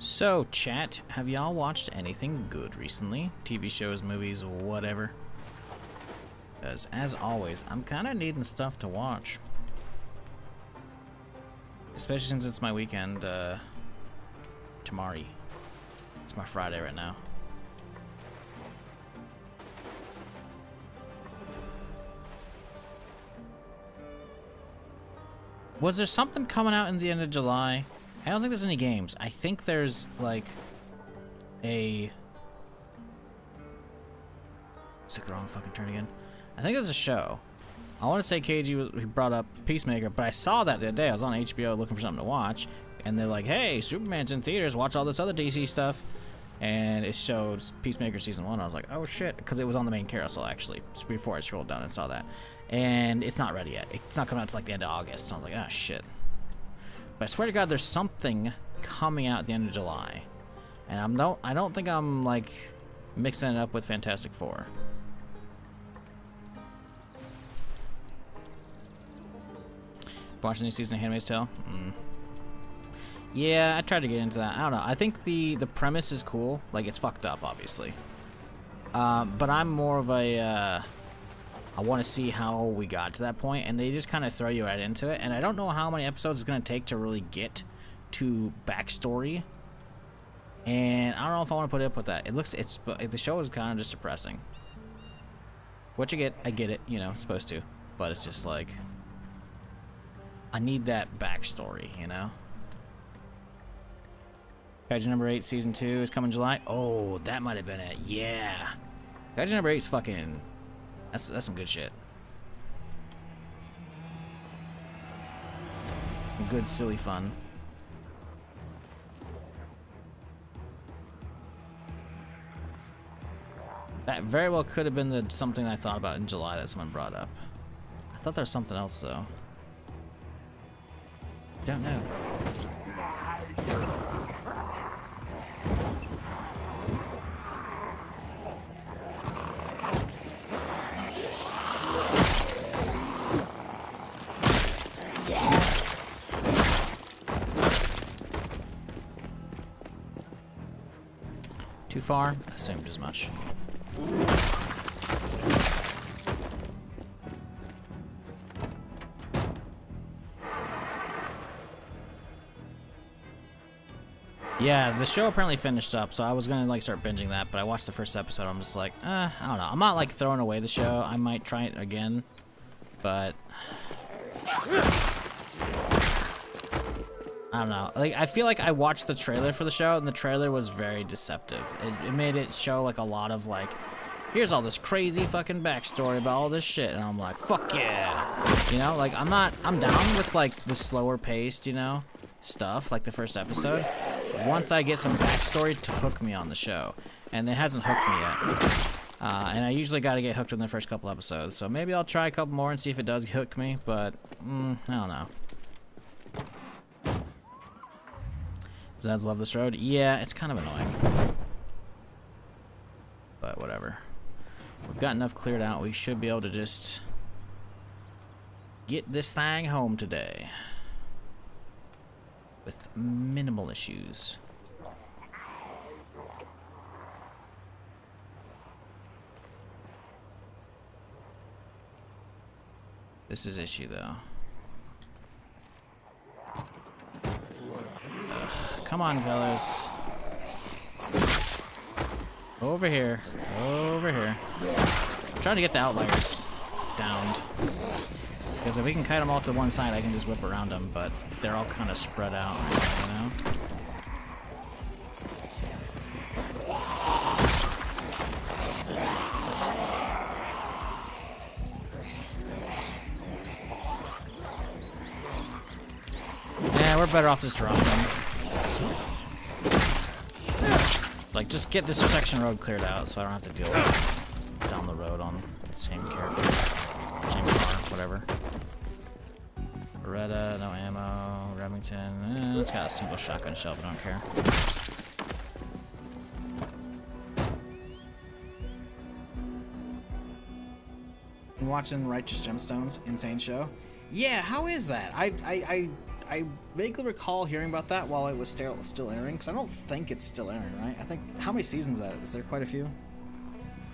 So, chat, have y'all watched anything good recently? TV shows, movies, whatever? Because, as always, I'm kind of needing stuff to watch. Especially since it's my weekend, tomorrow. It's my Friday right now. Was there something coming out in the end of July? I don't think there's any games. I think there's, like, a... Took the wrong fucking turn again. I think there's a show. I want to say KG he brought up Peacemaker, but I saw that the other day. I was on HBO looking for something to watch, and they're like, hey, Superman's in theaters, watch all this other DC stuff. And it showed Peacemaker Season 1. I was like, oh shit, because it was on the main carousel, actually, just before I scrolled down and saw that. And it's not ready yet. It's not coming out until like the end of August. So I was like, ah, shit. But I swear to God, there's something coming out at the end of July. And I don't think I'm, like, mixing it up with Fantastic Four. Watching the new season of Handmaid's Tale? Yeah, I tried to get into that. I don't know. I think the premise is cool. Like, it's fucked up, obviously. But I'm more of a... I want to see how we got to that point, and they just kind of throw you right into it. And I don't know how many episodes it's going to take to really get to backstory. And I don't know if I want to put up with that. The show is kind of just depressing. What you get, I get it. You know, it's supposed to. But it's just like... I need that backstory, you know? Kaiju number 8, season 2 is coming July. Oh, that might have been it. Yeah. Kaiju number 8 is fucking... That's some good shit. Good, silly fun. That very well could have been something I thought about in July that someone brought up. I thought there was something else, though. Don't know. Too far? Assumed as much. Yeah, the show apparently finished up, so I was gonna like start binging that, but I watched the first episode. I'm just like, I don't know. I'm not like throwing away the show. I might try it again, but I don't know. Like, I feel like I watched the trailer for the show, and the trailer was very deceptive. It made it show like a lot of like, here's all this crazy fucking backstory about all this shit, and I'm like, fuck yeah, you know? Like, I'm down with like the slower paced, you know, stuff like the first episode. Once I get some backstory to hook me on the show, and it hasn't hooked me yet. And I usually got to get hooked in the first couple episodes, so maybe I'll try a couple more and see if it does hook me. But I don't know. Zeds love this road. Yeah, it's kind of annoying, but whatever. We've got enough cleared out. We should be able to just get this thing home today with minimal issues. This is issue though. Ugh, come on, fellas. Over here. Over here. I'm trying to get the outliers downed. Because if we can kite them all to one side, I can just whip around them, but they're all kind of spread out, you know? Yeah, we're better off just dropping. Like, just get this section road cleared out so I don't have to deal with it down the road on the same character. Same car, whatever. Beretta, no ammo. Remington, it's got a single shotgun shell, but I don't care. I'm watching Righteous Gemstones, insane show. Yeah, how is that? I vaguely recall hearing about that while it was still airing, because I don't think it's still airing, right? I think, how many seasons is there? Quite a few?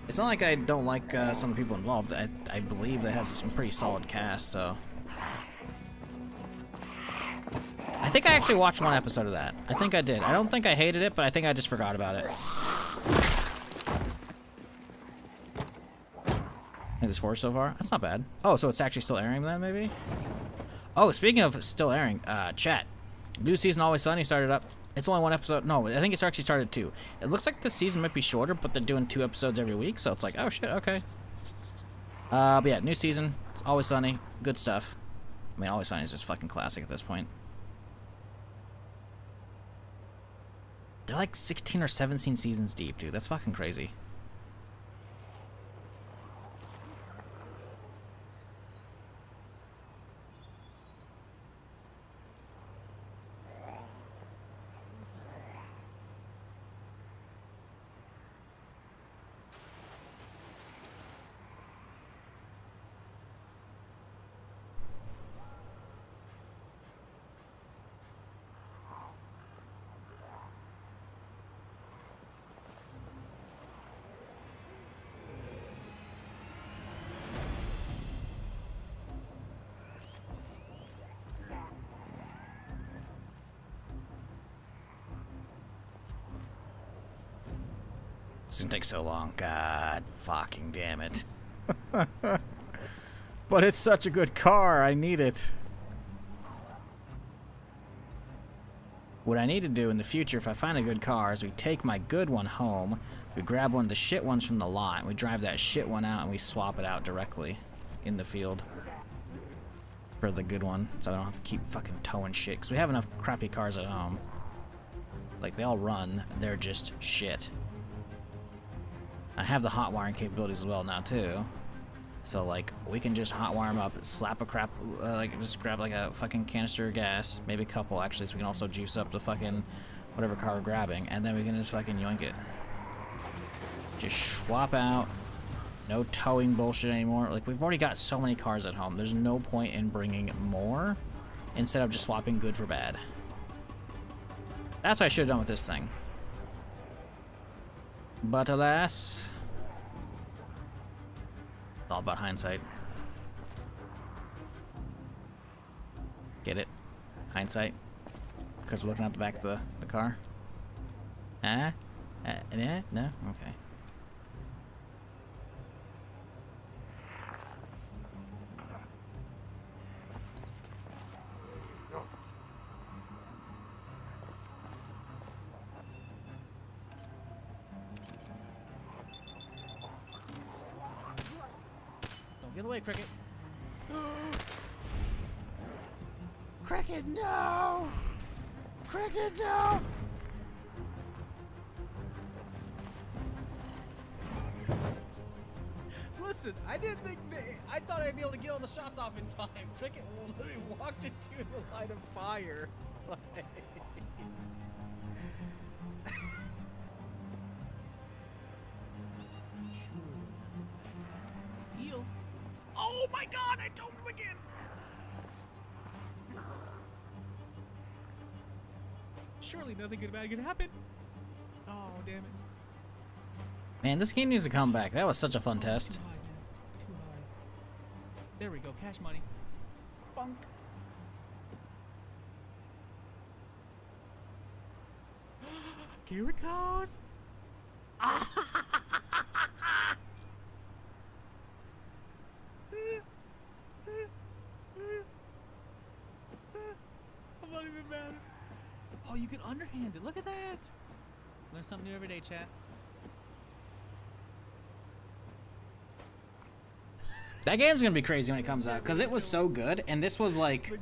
It's not like I don't like some of the people involved. I believe that has some pretty solid cast, so... I think I actually watched one episode of that. I think I did. I don't think I hated it, but I think I just forgot about it. And there's 4 so far? That's not bad. Oh, so it's actually still airing then, maybe? Oh, speaking of still airing, chat. New season Always Sunny started up. It's only 1 episode. No, I think it's actually started 2. It looks like this season might be shorter, but they're doing 2 episodes every week, so it's like, oh shit, okay. But yeah, new season. It's Always Sunny. Good stuff. I mean, Always Sunny is just fucking classic at this point. They're like 16 or 17 seasons deep, dude. That's fucking crazy. This is gonna take so long. God fucking damn it. But it's such a good car. I need it. What I need to do in the future, if I find a good car, is we take my good one home, we grab one of the shit ones from the lot, and we drive that shit one out, and we swap it out directly in the field for the good one, so I don't have to keep fucking towing shit, because we have enough crappy cars at home. Like, they all run, they're just shit. I have the hot wiring capabilities as well now too, so like we can just hot wire them up, slap a crap, like just grab like a fucking canister of gas, maybe a couple actually, so we can also juice up the fucking whatever car we're grabbing, and then we can just fucking yoink it. Just swap out, no towing bullshit anymore. Like we've already got so many cars at home. There's no point in bringing more instead of just swapping good for bad. That's what I should have done with this thing. But alas, it's all about hindsight. Get it? Hindsight? Because we're looking out the back of the car? Huh? No? Okay. Get away, Cricket. Cricket, no! Cricket, no! Listen, I didn't think I thought I'd be able to get all the shots off in time. Cricket literally walked into the line of fire. Like... Heal. Oh my god, I told him again! Surely nothing good bad can happen. Oh, damn it. Man, this game needs to come back. That was such a fun test. Too high, man. Too high. There we go, cash money. Funk. Here it goes. I'm not even mad. Oh, you can underhand it. Look at that. Learn something new every day, chat. That game's gonna be crazy when it comes out, because it was so good, and this was like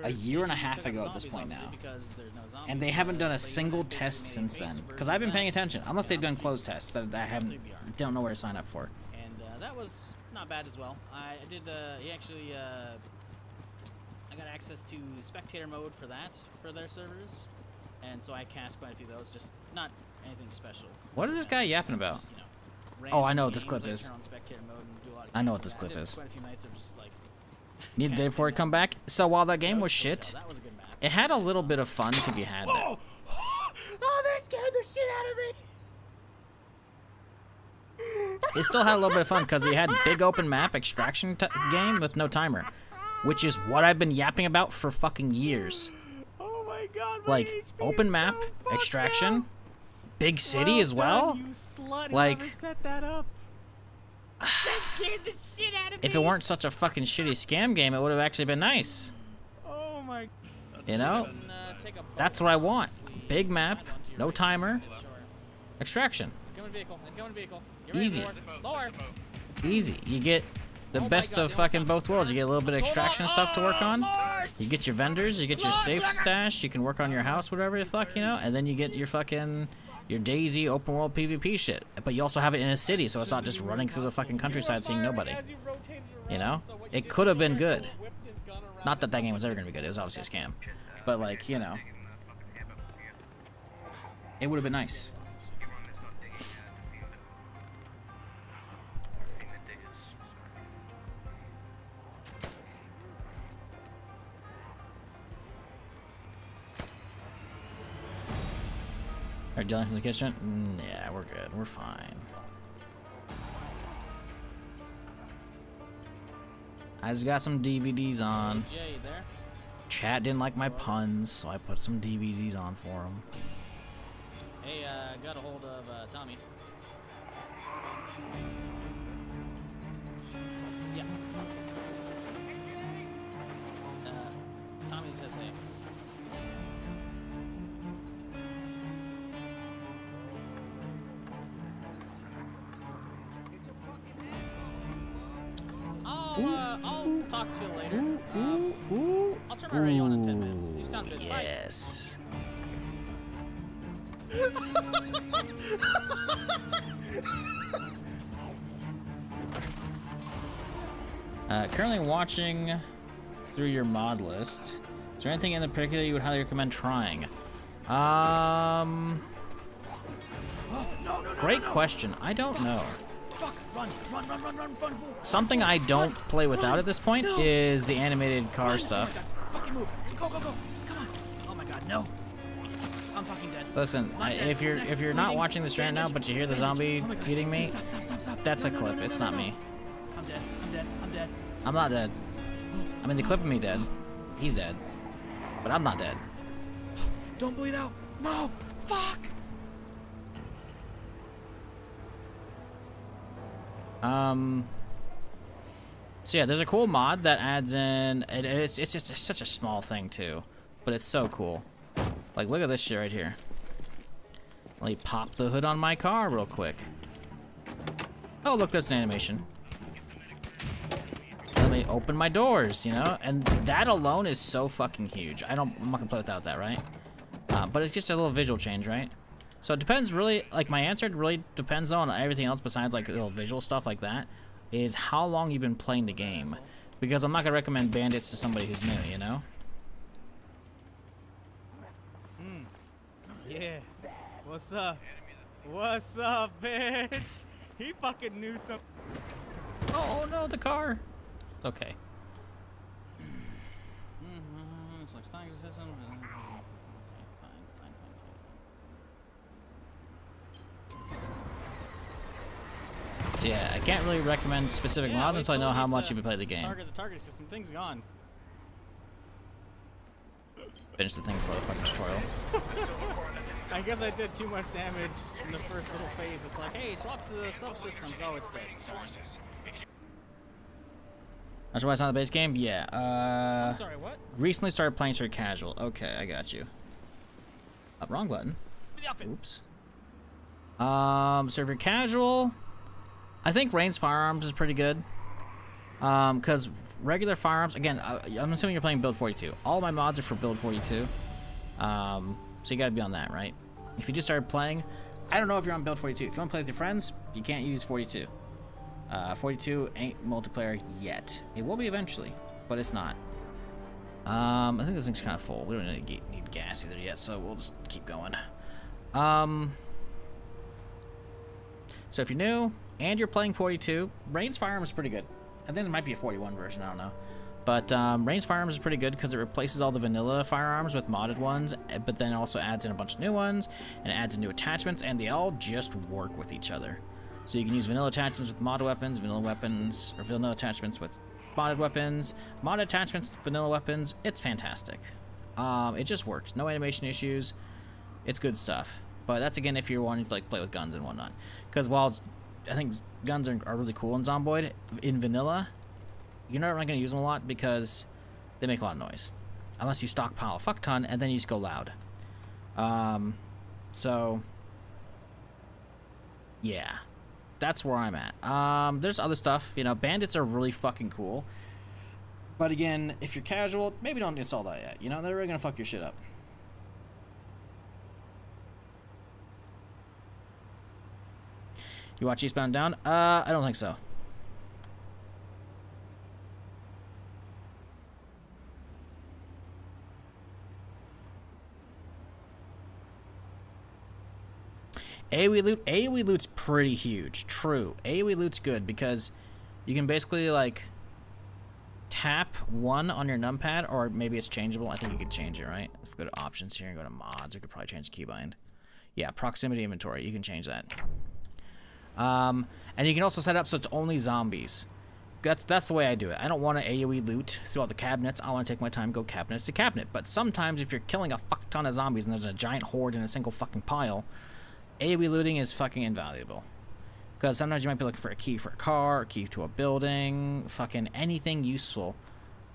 a year and a half ago at this point now. And they haven't done a single test since then. Because I've been paying attention, unless they've done closed tests that I don't know where to sign up for. And that was not bad as well. I did, he actually, I got access to spectator mode for that, for their servers. And so I cast quite a few of those, just not anything special. What is this guy yapping about? Just, you know, Oh, I know what random this clip games, is. turn on spectator mode and do a lot of I know casting. what this clip I did is. quite a few nights of just, like, Need a day before it come back. So while that game was shit, that was a good map. it had a little bit of fun to be had there. Oh, that scared the shit out of me. It still had a little bit of fun because you had big open map extraction game with no timer, which is what I've been yapping about for fucking years. Oh my god, Like open map extraction, big city as well. You slut, Like- whoever set that up. That scared the shit out of me. If it weren't such a fucking shitty scam game, it would have actually been nice. Oh my. You know? Take a boat. That's what I want. Big map, no timer, extraction. Incoming vehicle. Incoming vehicle. Easy. Lower. Easy. You get the best of fucking both worlds. You get a little bit of extraction stuff to work on. You get your vendors, you get your safe stash, you can work on your house, whatever the fuck, you know, and then you get your fucking your Daisy open world PvP shit. But you also have it in a city, so it's not just running through the fucking countryside seeing nobody. You know? It could have been good. Not that that game was ever gonna be good, it was obviously a scam. But like, you know. It would have been nice. Are you dealing from the kitchen? Yeah, we're good. We're fine. I just got some DVDs on. Jay, you there? Chat didn't like my puns, so I put some DVDs on for him. Hey, got a hold of Tommy. Yeah. Tommy says hey. I'll talk to you later. I'll turn my radio on in 10 minutes. You sound good. Bye. Yes. Currently watching through your mod list. Is there anything in particular you would highly recommend trying? Great question. I don't know. Fuck! Run! Fool! Something I don't play without at this point is the animated car stuff. Fucking move! Go! Come on! Oh my god, no! I'm fucking dead. Listen, if you're not watching this right now, but you hear the zombie eating me, Stop! that's a clip. It's not me. I'm dead. I'm not dead. I mean, the clip of me dead. He's dead. But I'm not dead. Don't bleed out! No! Fuck! So yeah, there's a cool mod that adds in, it's just such a small thing too, but it's so cool. Like, look at this shit right here. Let me pop the hood on my car real quick. Oh, look, there's an animation. Let me open my doors, you know? And that alone is so fucking huge. I'm not gonna play without that, right? But it's just a little visual change, right? So it depends really, like my answer really depends on everything else besides like little visual stuff like that, is how long you've been playing the game. Because I'm not gonna recommend Bandits to somebody who's new, you know? Yeah. What's up? What's up, bitch? He fucking knew something. Oh no, the car. It's okay. It's like starting to say something. Okay, fine. So yeah, I can't really recommend specific mods until I know how much you've played the game. The target system, thing's gone. Finish the thing before the fucking tutorial. I guess I did too much damage in the first little phase. It's like, hey, swap to the subsystems. Oh, it's dead. Sorry. That's why it's not the base game? Yeah. I'm sorry, what? Recently started playing Sir Casual. Okay, I got you. Wrong button. The outfit. Oops. Server Casual. I think Rain's Firearms is pretty good. Because regular firearms, again, I'm assuming you're playing build 42. All my mods are for build 42. So you gotta be on that, right? If you just started playing, I don't know if you're on build 42. If you want to play with your friends, you can't use 42. 42 ain't multiplayer yet. It will be eventually, but it's not. I think this thing's kind of full. We don't need gas either yet, so we'll just keep going. So if you're new and you're playing 42, Rain's firearm is pretty good. I think there might be a 41 version, I don't know. But Rain's firearms is pretty good because it replaces all the vanilla firearms with modded ones, but then also adds in a bunch of new ones and adds in new attachments, and they all just work with each other. So you can use vanilla attachments with modded weapons, vanilla attachments with modded weapons, modded attachments with vanilla weapons. It's fantastic. It just works. No animation issues. It's good stuff. But that's again if you're wanting to like play with guns and whatnot. Because while I think guns are really cool in Zomboid, in vanilla, you're not going to use them a lot because they make a lot of noise. Unless you stockpile a fuck ton and then you just go loud. So, yeah. That's where I'm at. There's other stuff. You know, bandits are really fucking cool. But again, if you're casual, maybe don't install that yet. You know, they're really going to fuck your shit up. You watch Eastbound Down? I don't think so. AoE loot's pretty huge. True. AoE loot's good because you can basically like tap 1 on your numpad, or maybe it's changeable. I think you could change it, right? If we go to options here and go to mods, we could probably change the keybind. Yeah, proximity inventory. You can change that. And you can also set up so it's only zombies. That's the way I do it. I don't want to AoE loot through all the cabinets. I want to take my time, go cabinet to cabinet. But sometimes if you're killing a fuck ton of zombies and there's a giant horde in a single fucking pile, AoE looting is fucking invaluable. Because sometimes you might be looking for a key for a car, a key to a building, fucking anything useful.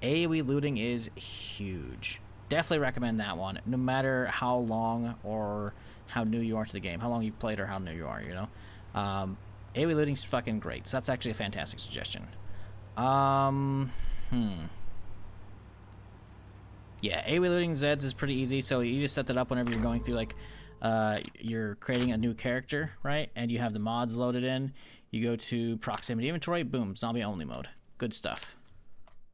AoE looting is huge. Definitely recommend that one, no matter how long or how new you are to the game. How long you played or how new you are, you know? AoE looting's fucking great, so that's actually a fantastic suggestion. Yeah, AoE looting Zeds is pretty easy, so you just set that up whenever you're going through, like, you're creating a new character, right? And you have the mods loaded in. You go to proximity inventory, boom, zombie only mode. Good stuff,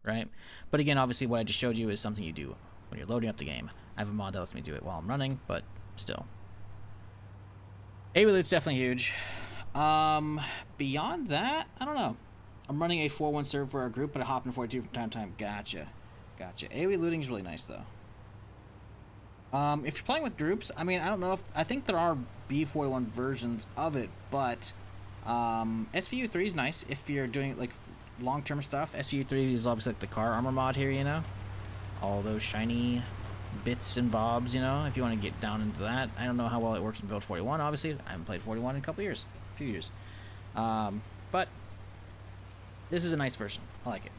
right? But again, obviously what I just showed you is something you do when you're loading up the game. I have a mod that lets me do it while I'm running, but still. AoE loot's definitely huge. Beyond that, I don't know. I'm running a 4-1 server for our group, but I hop in 42 from time to time. Gotcha. AoE looting's really nice, though. If you're playing with groups, I mean, I don't know if... I think there are B41 versions of it, but SVU3 is nice if you're doing, like, long-term stuff. SVU3 is obviously like the car armor mod here, you know? All those shiny bits and bobs, you know, if you want to get down into that. I don't know how well it works in build 41, obviously. I haven't played 41 in a few years. But this is a nice version. I like it.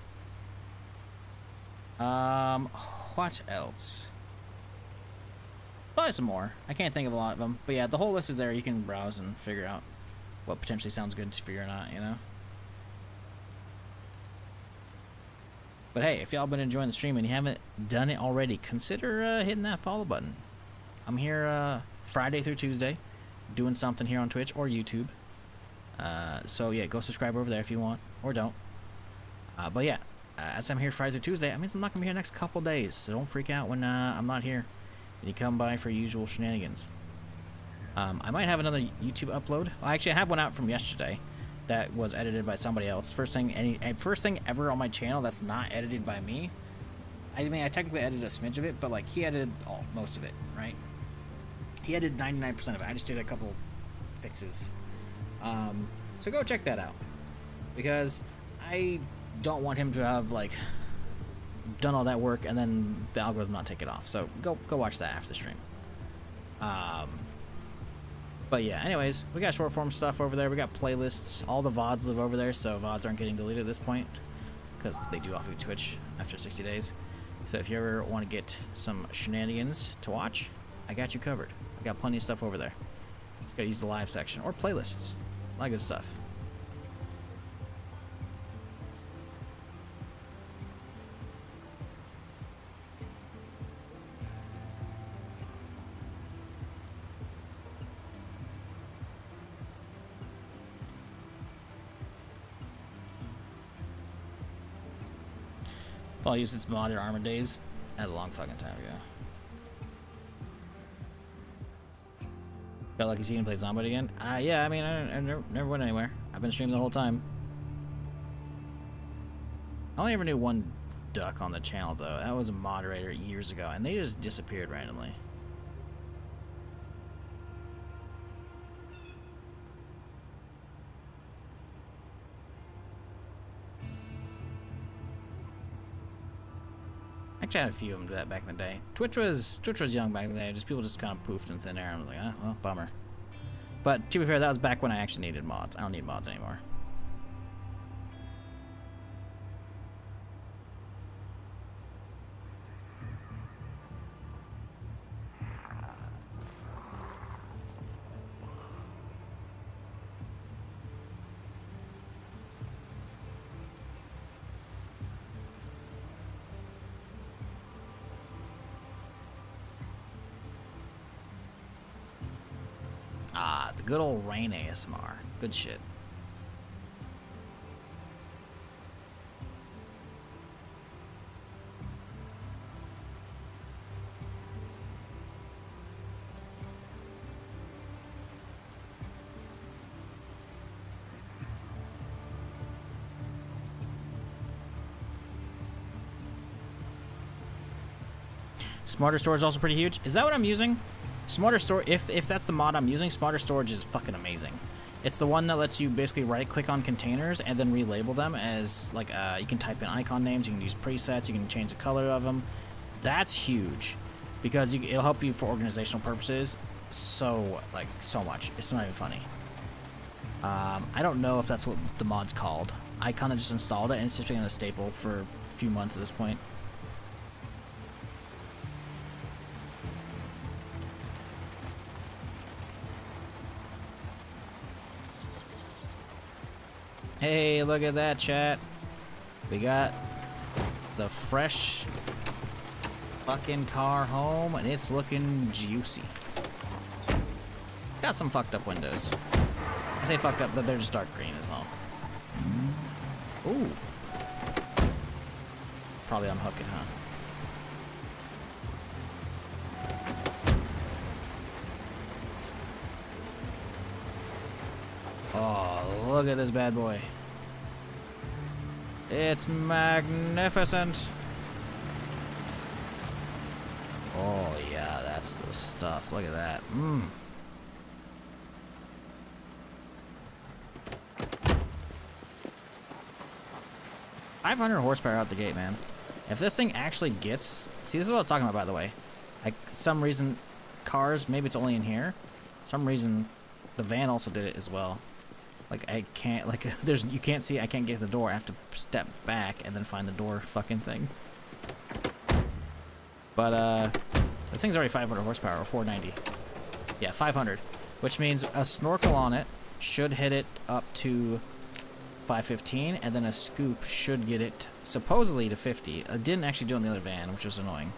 What else? Probably some more. I can't think of a lot of them. But yeah, the whole list is there. You can browse and figure out what potentially sounds good for you or not, you know? But hey, if y'all been enjoying the stream and you haven't done it already, consider hitting that follow button. I'm here Friday through Tuesday doing something here on Twitch or YouTube. So yeah, go subscribe over there if you want, or don't. But yeah, as I'm here Friday through Tuesday, that means I'm not going to be here next couple days. So don't freak out when I'm not here and you come by for usual shenanigans. I might have another YouTube upload. Well, actually, I have one out from yesterday that was edited by somebody else. First thing ever on my channel that's not edited by me. I mean, I technically edited a smidge of it, but like he edited most of it, right? He edited 99% of it. I just did a couple fixes. So go check that out, because I don't want him to have like done all that work and then the algorithm not take it off. So go watch that after the stream. But yeah, anyways, we got short form stuff over there. We got playlists. All the VODs live over there, so VODs aren't getting deleted at this point because they do off of Twitch after 60 days. So if you ever want to get some shenanigans to watch, I got you covered. I got plenty of stuff over there. Just gotta use the live section or playlists. A lot of good stuff. Probably used its modded armor days. That was a long fucking time ago. Felt like you seen him play Zomboid again? Yeah, I mean, I never went anywhere. I've been streaming the whole time. I only ever knew one duck on the channel, though. That was a moderator years ago, and they just disappeared randomly. Actually, I had a few of them do that back in the day. Twitch was young back in the day. Just people just kind of poofed in thin air. I was like, ah, well, bummer. But to be fair, that was back when I actually needed mods. I don't need mods anymore. Ah, the good old rain ASMR. Good shit. Smarter storage is also pretty huge. Is that what I'm using? Smarter storage, if that's the mod I'm using, Smarter storage is fucking amazing. It's the one that lets you basically right-click on containers and then relabel them as, like, you can type in icon names, you can use presets, you can change the color of them. That's huge, because it'll help you for organizational purposes so much. It's not even funny. I don't know if that's what the mod's called. I kind of just installed it, and it's just been a staple for a few months at this point. Hey, look at that, chat. We got the fresh fucking car home, and it's looking juicy. Got some fucked up windows. I say fucked up, but they're just dark green as well. Ooh. Probably unhook it, huh? Oh, look at this bad boy. It's magnificent. Oh, yeah, that's the stuff. Look at that. 500 horsepower out the gate, man. If this thing actually gets... See, this is what I was talking about, by the way. Like, some reason, cars, maybe it's only in here. Some reason, the van also did it as well. Like, I can't, like, you can't see, I can't get to the door. I have to step back and then find the door fucking thing. But, this thing's already 500 horsepower, or 490. Yeah, 500. Which means a snorkel on it should hit it up to 515, and then a scoop should get it, supposedly, to 50. It didn't actually do it in the other van, which was annoying.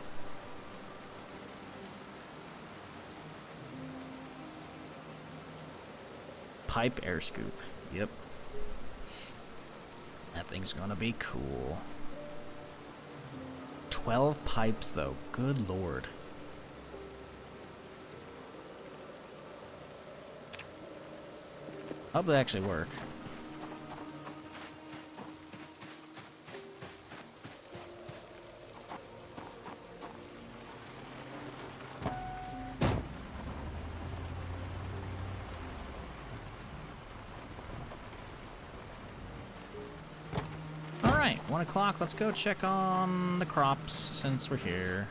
Pipe air scoop. Yep. That thing's gonna be cool. 12 pipes, though. Good lord. Hope they actually work. Alright, 1 o'clock. Let's go check on the crops since we're here.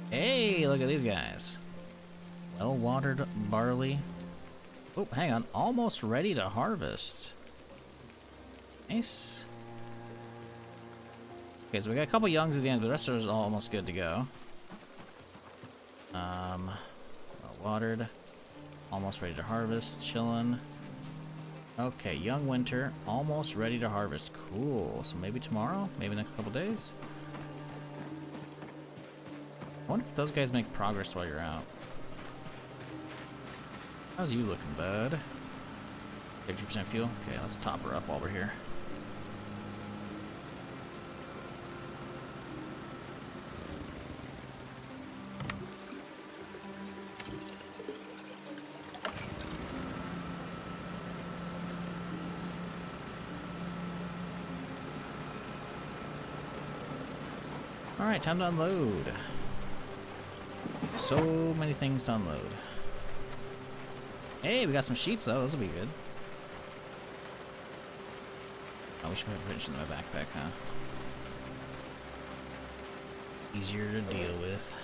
Hey, look at these guys. Well-watered barley. Oh, hang on. Almost ready to harvest. Nice. Okay, so we got a couple youngs at the end, but the rest of us are almost good to go. Well-watered. Almost ready to harvest. Chillin'. Okay, young winter. Almost ready to harvest. Cool. So maybe tomorrow? Maybe next couple days? I wonder if those guys make progress while you're out. How's you looking, bud? 50% fuel? Okay, let's top her up while we're here. Alright, time to unload. So many things to unload. Hey, we got some sheets though, those will be good. Oh, we should put it in my backpack, huh? Easier to deal with.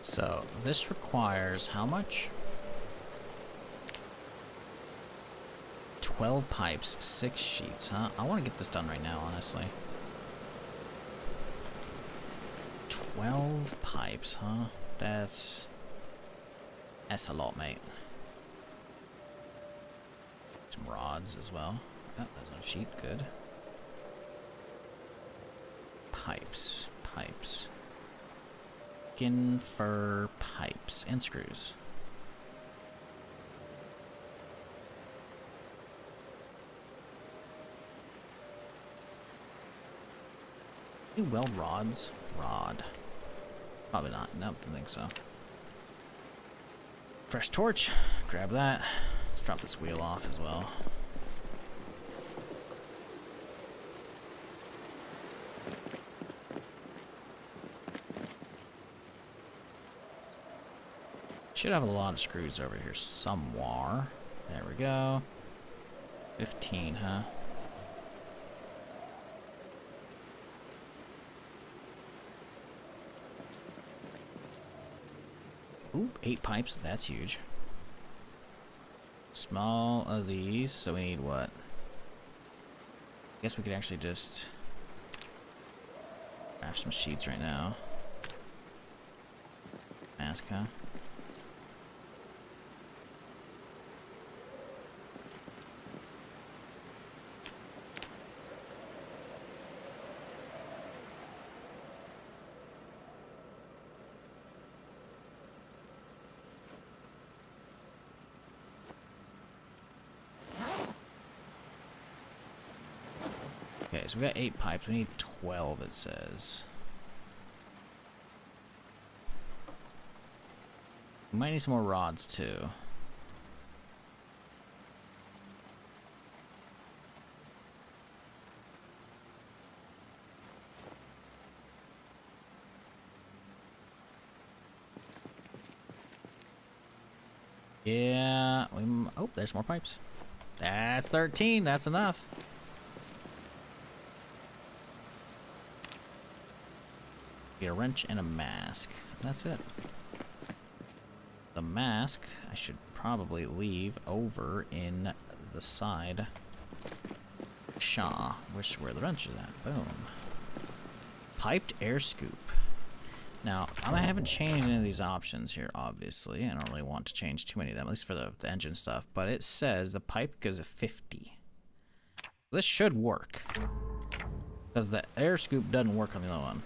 So, this requires how much? 12 pipes, 6 sheets, huh? I want to get this done right now, honestly. 12 pipes, huh? That's a lot, mate. Some rods as well. Oh, there's a sheet, good. Pipes, pipes. Skin, fur, pipes, and screws. Any weld rods? Rod. Probably not. Nope, don't think so. Fresh torch. Grab that. Let's drop this wheel off as well. Should have a lot of screws over here somewhere. There we go. 15, huh? Ooh, 8 pipes. That's huge. Small of these. So we need what? I guess we could actually just craft some sheets right now. Mask, huh? Okay, so we got 8 pipes. We need 12, it says. We might need some more rods, too. Yeah, oh, there's more pipes. That's 13. That's enough. Get a wrench and a mask. That's it. The mask I should probably leave over in the side Shaw, where the wrench is at. Boom. Piped air scoop. Now, I haven't changed any of these options here, obviously. I don't really want to change too many of them, at least for the engine stuff. But it says the pipe goes at 50. This should work. Because the air scoop doesn't work on the other one.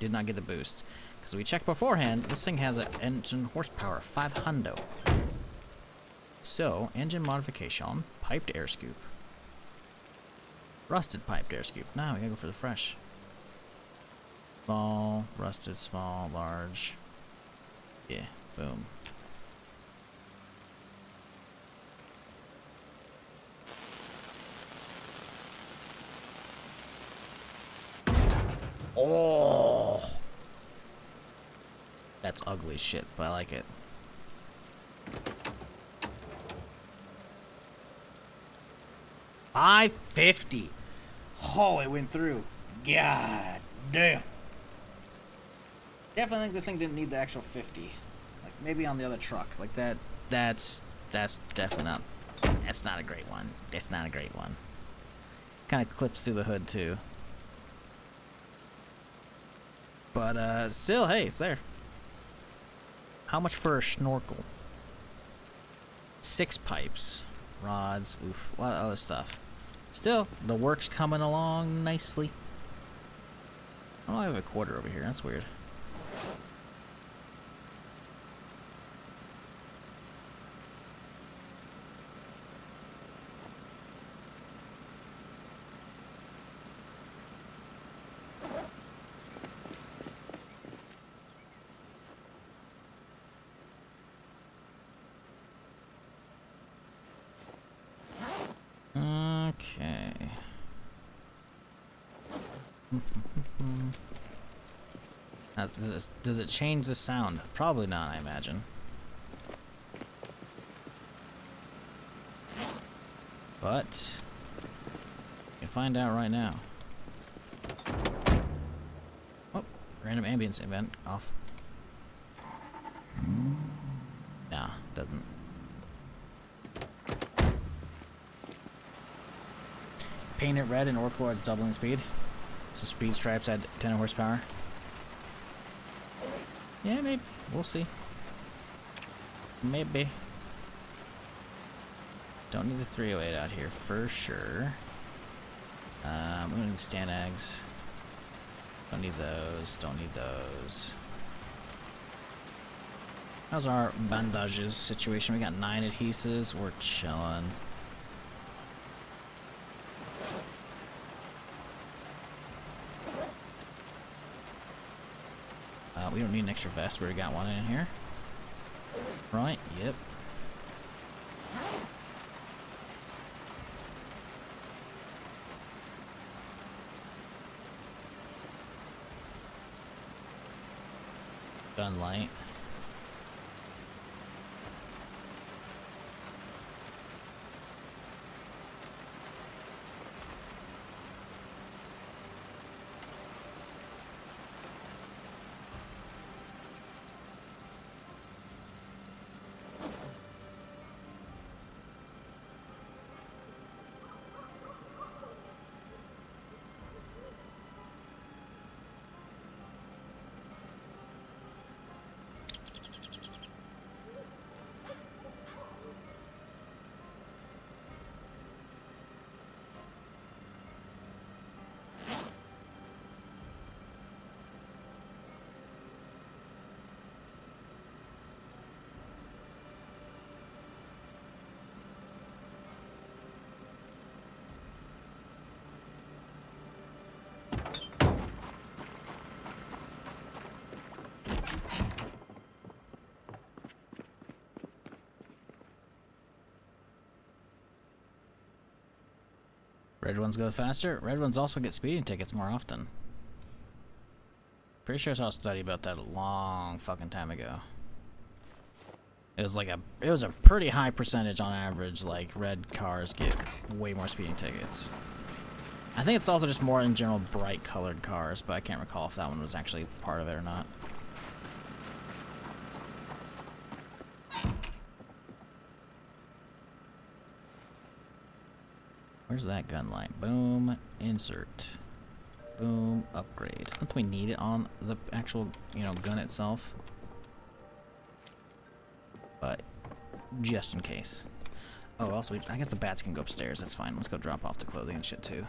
Did not get the boost. Because we checked beforehand, this thing has an engine horsepower of 500. So, engine modification, piped air scoop. Rusted piped air scoop. Now we gotta go for the fresh. Small, rusted, small, large. Yeah, boom. Oh, that's ugly shit, but I like it. $550. Oh, it went through. God damn. Definitely think this thing didn't need the actual 50. Like maybe on the other truck. Like that. That's definitely not. That's not a great one. It's not a great one. Kind of clips through the hood too. But still, hey, it's there. How much for a snorkel? 6 pipes, rods, oof, a lot of other stuff. Still, the work's coming along nicely. Oh, I have a quarter over here. That's weird. Okay. Now, does it change the sound? Probably not, I imagine. But you can find out right now. Oh, random ambience event off. Nah, doesn't. Paint it red and Orcore adds doubling speed. So speed stripes add 10 horsepower. Yeah, maybe. We'll see. Maybe. Don't need the 308 out here for sure. We don't need the Stanags. Don't need those. Don't need those. How's our bandages situation? We got 9 adhesives. We're chilling. We don't need an extra vest. We already got one in here. Right? Yep. Gun light. Red ones go faster. Red ones also get speeding tickets more often. Pretty sure I saw a study about that a long fucking time ago. It was a pretty high percentage on average, like red cars get way more speeding tickets. I think it's also just more in general bright colored cars, but I can't recall if that one was actually part of it or not. Where's that gun light? Boom, insert. Boom, upgrade. Don't we need it on the actual, gun itself? But just in case. Oh, also, I guess the bats can go upstairs. That's fine. Let's go drop off the clothing and shit too.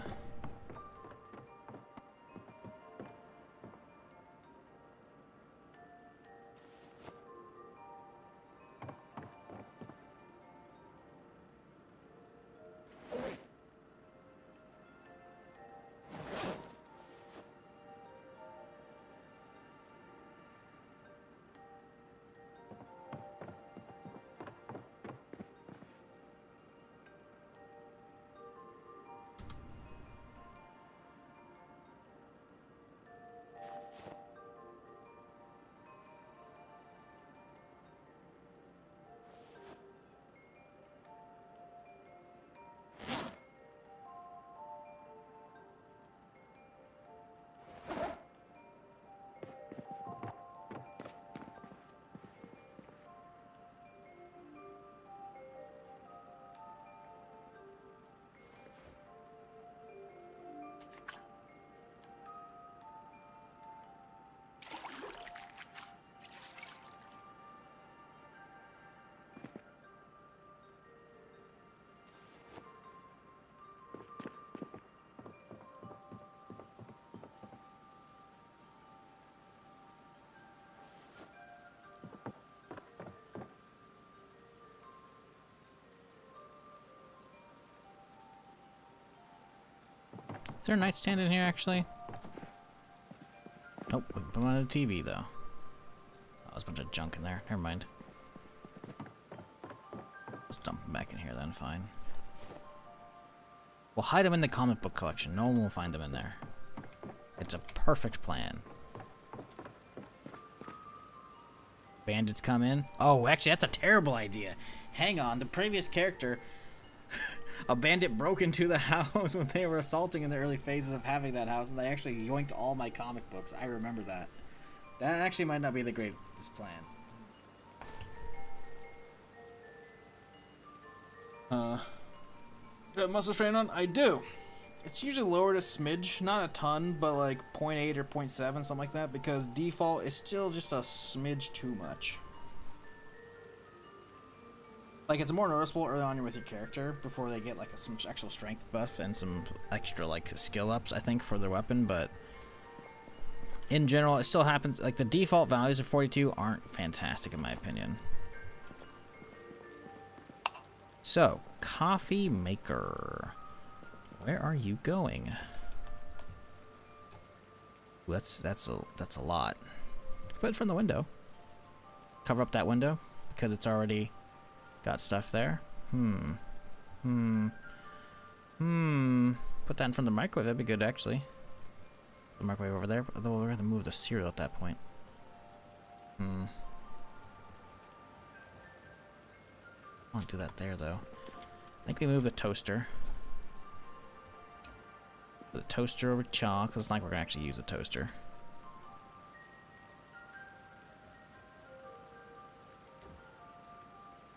Is there a nightstand in here, actually? Nope, we can put 'em on the TV, though. Oh, there's a bunch of junk in there. Never mind. Let's dump them back in here, then. Fine. We'll hide them in the comic book collection. No one will find them in there. It's a perfect plan. Bandits come in. Oh, actually, that's a terrible idea. Hang on. The previous character, a bandit broke into the house when they were assaulting in the early phases of having that house, and they actually yoinked all my comic books. I remember that. That actually might not be the greatest plan. Got muscle strain on? I do. It's usually lowered a smidge, not a ton, but like 0.8 or 0.7, something like that, because default is still just a smidge too much. Like, it's more noticeable early on with your character before they get like some actual strength buff and some extra like skill ups, I think, for their weapon, but in general, it still happens. Like, the default values of 42 aren't fantastic in my opinion. So, coffee maker. Where are you going? That's a lot. Put it from the window. Cover up that window because it's already got stuff there. Put that in front of the microwave. That'd be good, actually. The microwave over there. Although we're gonna have to move the cereal at that point. I won't do that there, though. I think we move the toaster. Put the toaster over chalk, because it's not like we're going to actually use the toaster.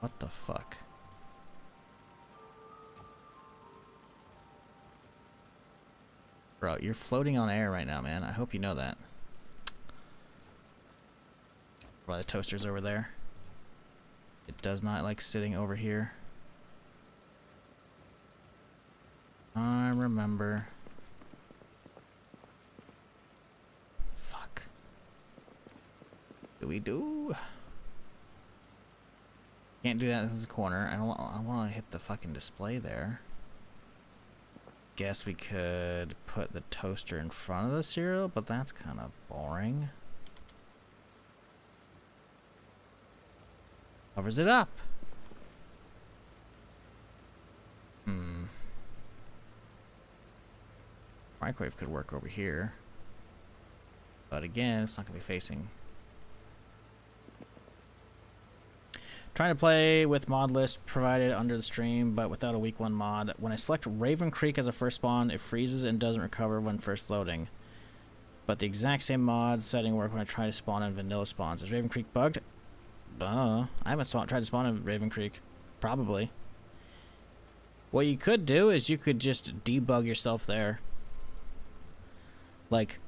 What the fuck? Bro, you're floating on air right now, man. I hope you know that. While the toaster's over there. It does not like sitting over here. I remember. Fuck. What do? Can't do that in this corner. I want to hit the fucking display there. Guess we could put the toaster in front of the cereal, but that's kind of boring. Covers it up. Microwave could work over here. But again, it's not going to be facing. Trying to play with mod list provided under the stream, but without a week 1 mod. When I select Raven Creek as a first spawn, it freezes and doesn't recover when first loading. But the exact same mod setting work when I try to spawn in vanilla spawns. Is Raven Creek bugged? I haven't tried to spawn in Raven Creek. Probably. What you could do is you could just debug yourself there. Like,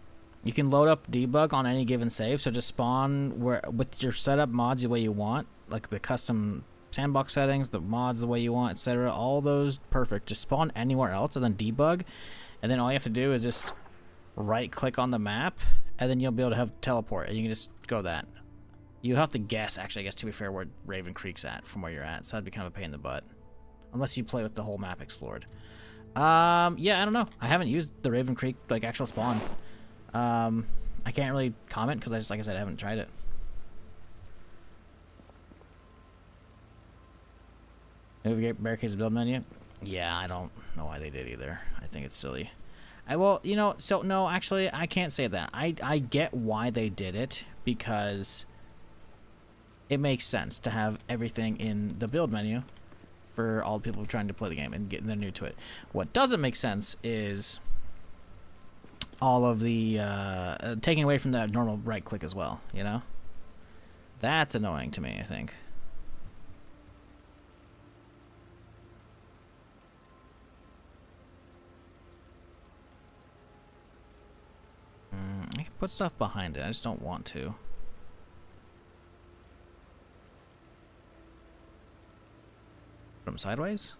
you can load up debug on any given save, so just spawn where with your setup mods the way you want, like the custom sandbox settings, the mods the way you want, etc. All those perfect. Just spawn anywhere else and then debug, and then all you have to do is just right click on the map, and then you'll be able to have teleport, and you can just go that. You have to guess, actually, I guess, to be fair, where Raven Creek's at from where you're at, so that'd be kind of a pain in the butt. Unless you play with the whole map explored. Yeah, I don't know. I haven't used the Raven Creek, like, actual spawn. I can't really comment, because I just, like I said, I haven't tried it. Navigate barricades build menu? Yeah, I don't know why they did either. I think it's silly. Well, you know, so, no, actually, I can't say that. I get why they did it, because it makes sense to have everything in the build menu for all the people trying to play the game and they're new to it. What doesn't make sense is all of the taking away from that normal right click as well, you know? That's annoying to me, I think. I can put stuff behind it, I just don't want to. Put them sideways?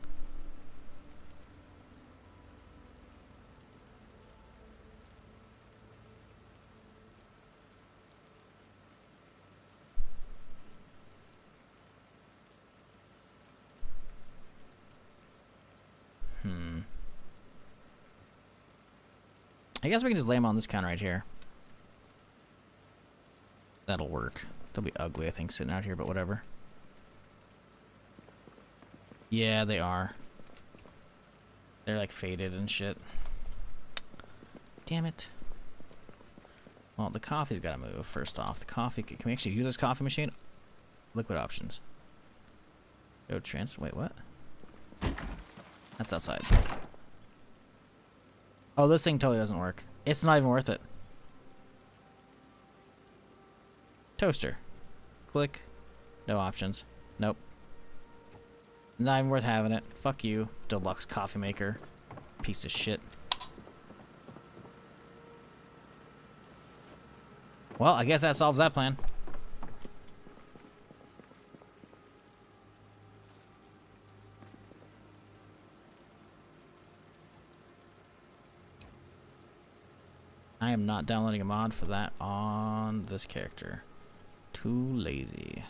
I guess we can just lay them on this counter right here. That'll work. They'll be ugly, I think, sitting out here, but whatever. Yeah, they are. They're like faded and shit. Damn it. Well, the coffee's gotta move first off. The coffee, can we actually use this coffee machine? Liquid options. Go wait, what? That's outside. Oh, this thing totally doesn't work. It's not even worth it. Toaster. Click. No options. Nope. Not even worth having it. Fuck you, deluxe coffee maker. Piece of shit. Well, I guess that solves that plan. I am not downloading a mod for that on this character. Too lazy.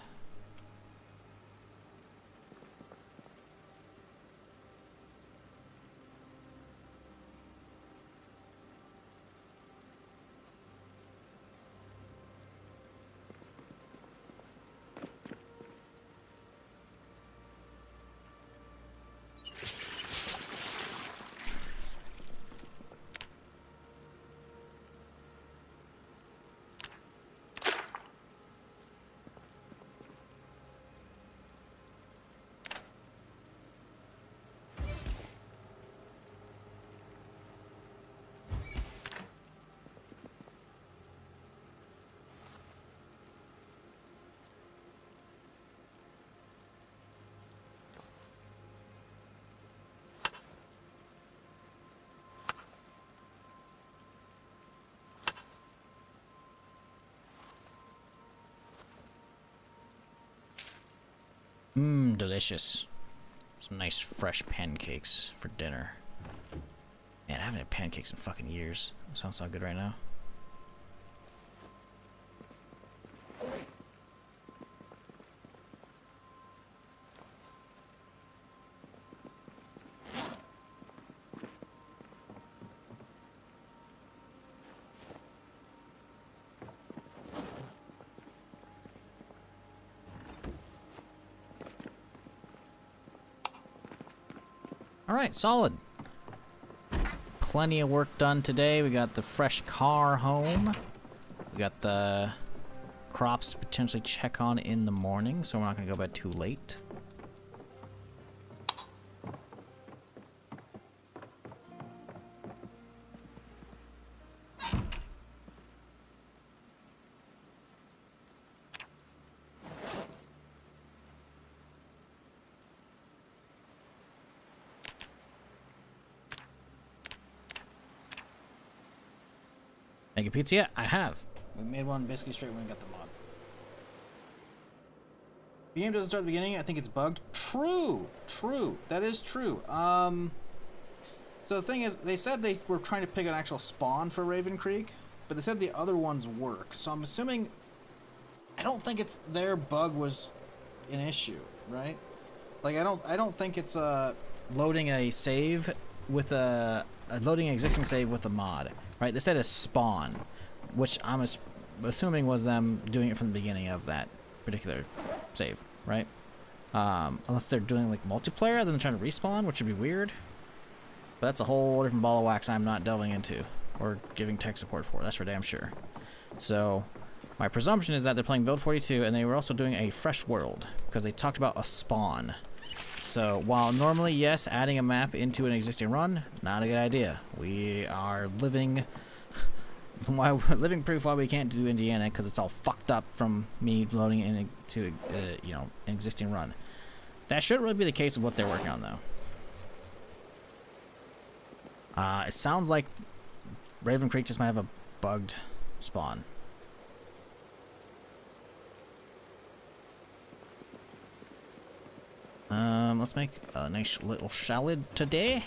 Mmm, delicious. Some nice fresh pancakes for dinner. Man, I haven't had pancakes in fucking years. That sounds so good right now. Alright, solid. Plenty of work done today. We got the fresh car home. We got the crops to potentially check on in the morning, so we're not going to go bed too late. Make a pizza yet? I have. We made one basically straight when we got the mod. The game doesn't start at the beginning. I think it's bugged. True. True. That is true. So the thing is, they said they were trying to pick an actual spawn for Raven Creek, but they said the other ones work. So I'm assuming, I don't think it's their bug was an issue, right? Like I don't think it's loading a save with loading an existing save with a mod. Right, they said a spawn, which I'm assuming was them doing it from the beginning of that particular save, right? Unless they're doing like multiplayer, then trying to respawn, which would be weird. But that's a whole different ball of wax I'm not delving into or giving tech support for. That's for damn sure. So my presumption is that they're playing Build 42, and they were also doing a fresh world because they talked about a spawn. So while normally, yes, adding a map into an existing run, not a good idea. We are living proof why we can't do Indiana because it's all fucked up from me loading it into you know, an existing run. That shouldn't really be the case of what they're working on though. It sounds like Raven Creek just might have a bugged spawn. Let's make a nice little salad today.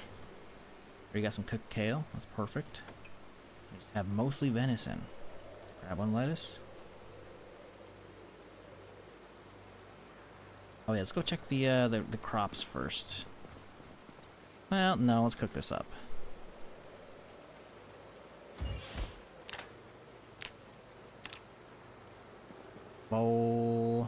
We got some cooked kale. That's perfect. We just have mostly venison. Grab one lettuce. Oh yeah, let's go check the crops first. Well, no, let's cook this up. Bowl.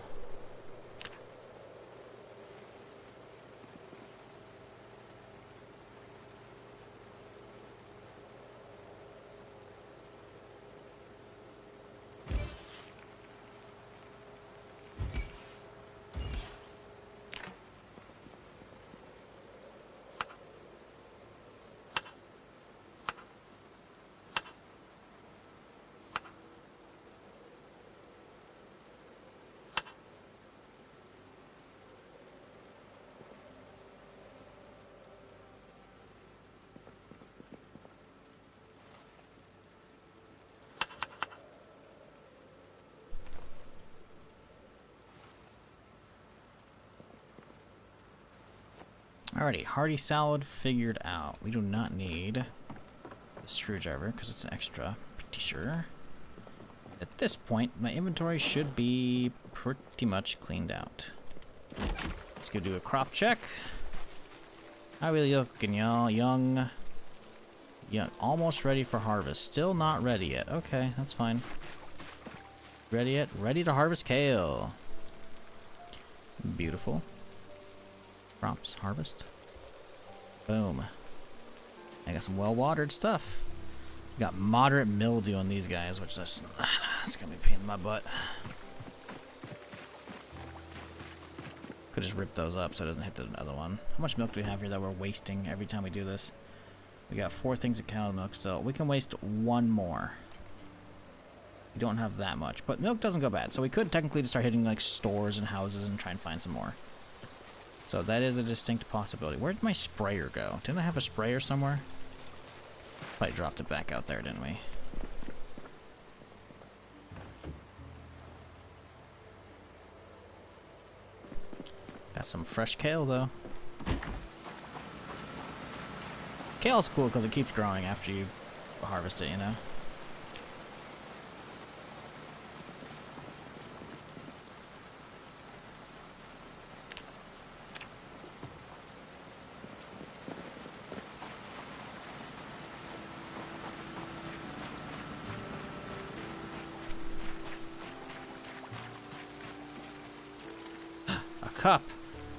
Alrighty, hearty salad figured out. We do not need a screwdriver because it's an extra, pretty sure. At this point, my inventory should be pretty much cleaned out. Let's go do a crop check. How are we looking, y'all? Young, almost ready for harvest. Still not ready yet. Okay, that's fine. Ready yet? Ready to harvest kale. Beautiful. Crops, harvest. Boom. I got some well-watered stuff. Got moderate mildew on these guys, which that's gonna be a pain in my butt. Could just rip those up so it doesn't hit the other one. How much milk do we have here that we're wasting every time we do this? We got 4 things of cow milk still. We can waste 1 more. We don't have that much, but milk doesn't go bad. So we could technically just start hitting like stores and houses and try and find some more. So that is a distinct possibility. Where did my sprayer go? Didn't I have a sprayer somewhere? Probably dropped it back out there, didn't we? Got some fresh kale, though. Kale's cool because it keeps growing after you harvest it, you know? Cup.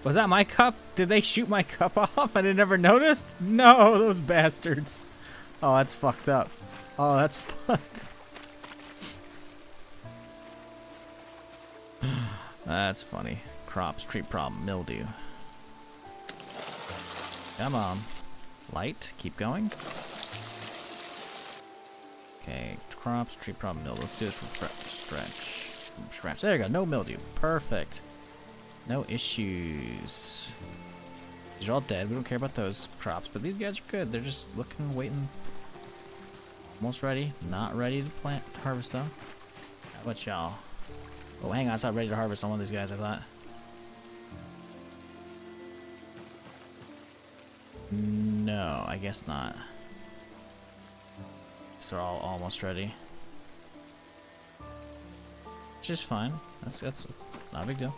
Was that my cup? Did they shoot my cup off and I never noticed? No, those bastards. Oh, that's fucked up. Oh, that's fucked. That's funny. Crops, tree problem, mildew. Come on. Light, keep going. Okay, crops, tree problem, mildew. Let's do this from scratch. There you go, no mildew. Perfect. No issues. These are all dead. We don't care about those crops, but these guys are good. They're just looking, waiting. Almost ready. Not ready to plant, to harvest though. How about y'all? Oh, hang on. It's not ready to harvest on one of these guys, I thought. No, I guess not. So they're all almost ready. Which is fine. That's not a big deal.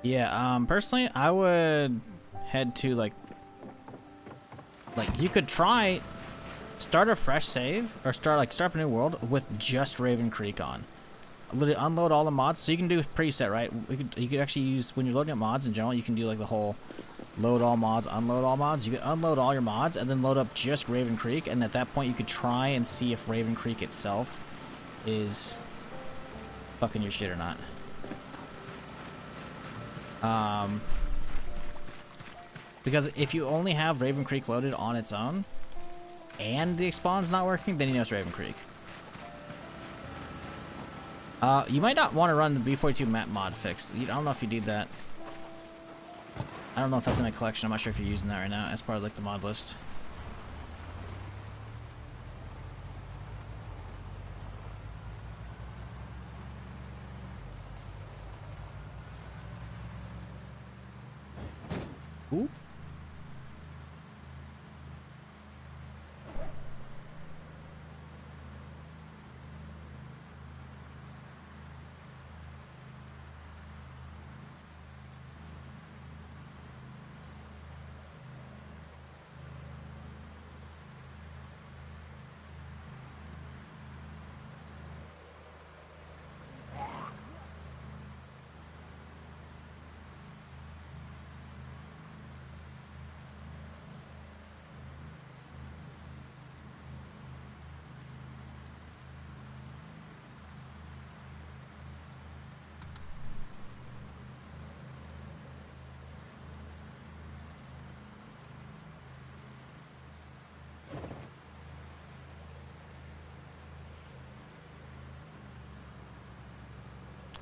Yeah, personally, I would head to, like, you could try, start a fresh save, or start up a new world with just Raven Creek on. Literally unload all the mods, so you can do a preset, right? You could actually use, when you're loading up mods in general, you can do, like, the whole load all mods, unload all mods. You could unload all your mods, and then load up just Raven Creek, and at that point, you could try and see if Raven Creek itself is fucking your shit or not. Because if you only have Raven Creek loaded on its own, and the spawn's not working, then you know it's Raven Creek. You might not want to run the B42 map mod fix. I don't know if you need that. I don't know if that's in a collection. I'm not sure if you're using that right now as part of, like, the mod list. Ooh.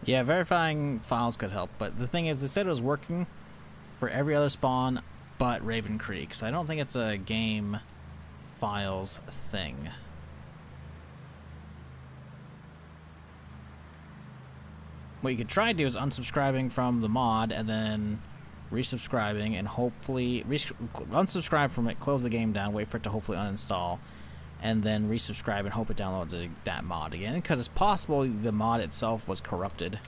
Yeah, verifying files could help, but the thing is, they said it was working for every other spawn but Raven Creek, so I don't think it's a game files thing. What you could try to do is unsubscribing from the mod and then resubscribing and hopefully unsubscribe from it, close the game down, wait for it to hopefully uninstall, and then resubscribe and hope it downloads that mod again, because it's possible the mod itself was corrupted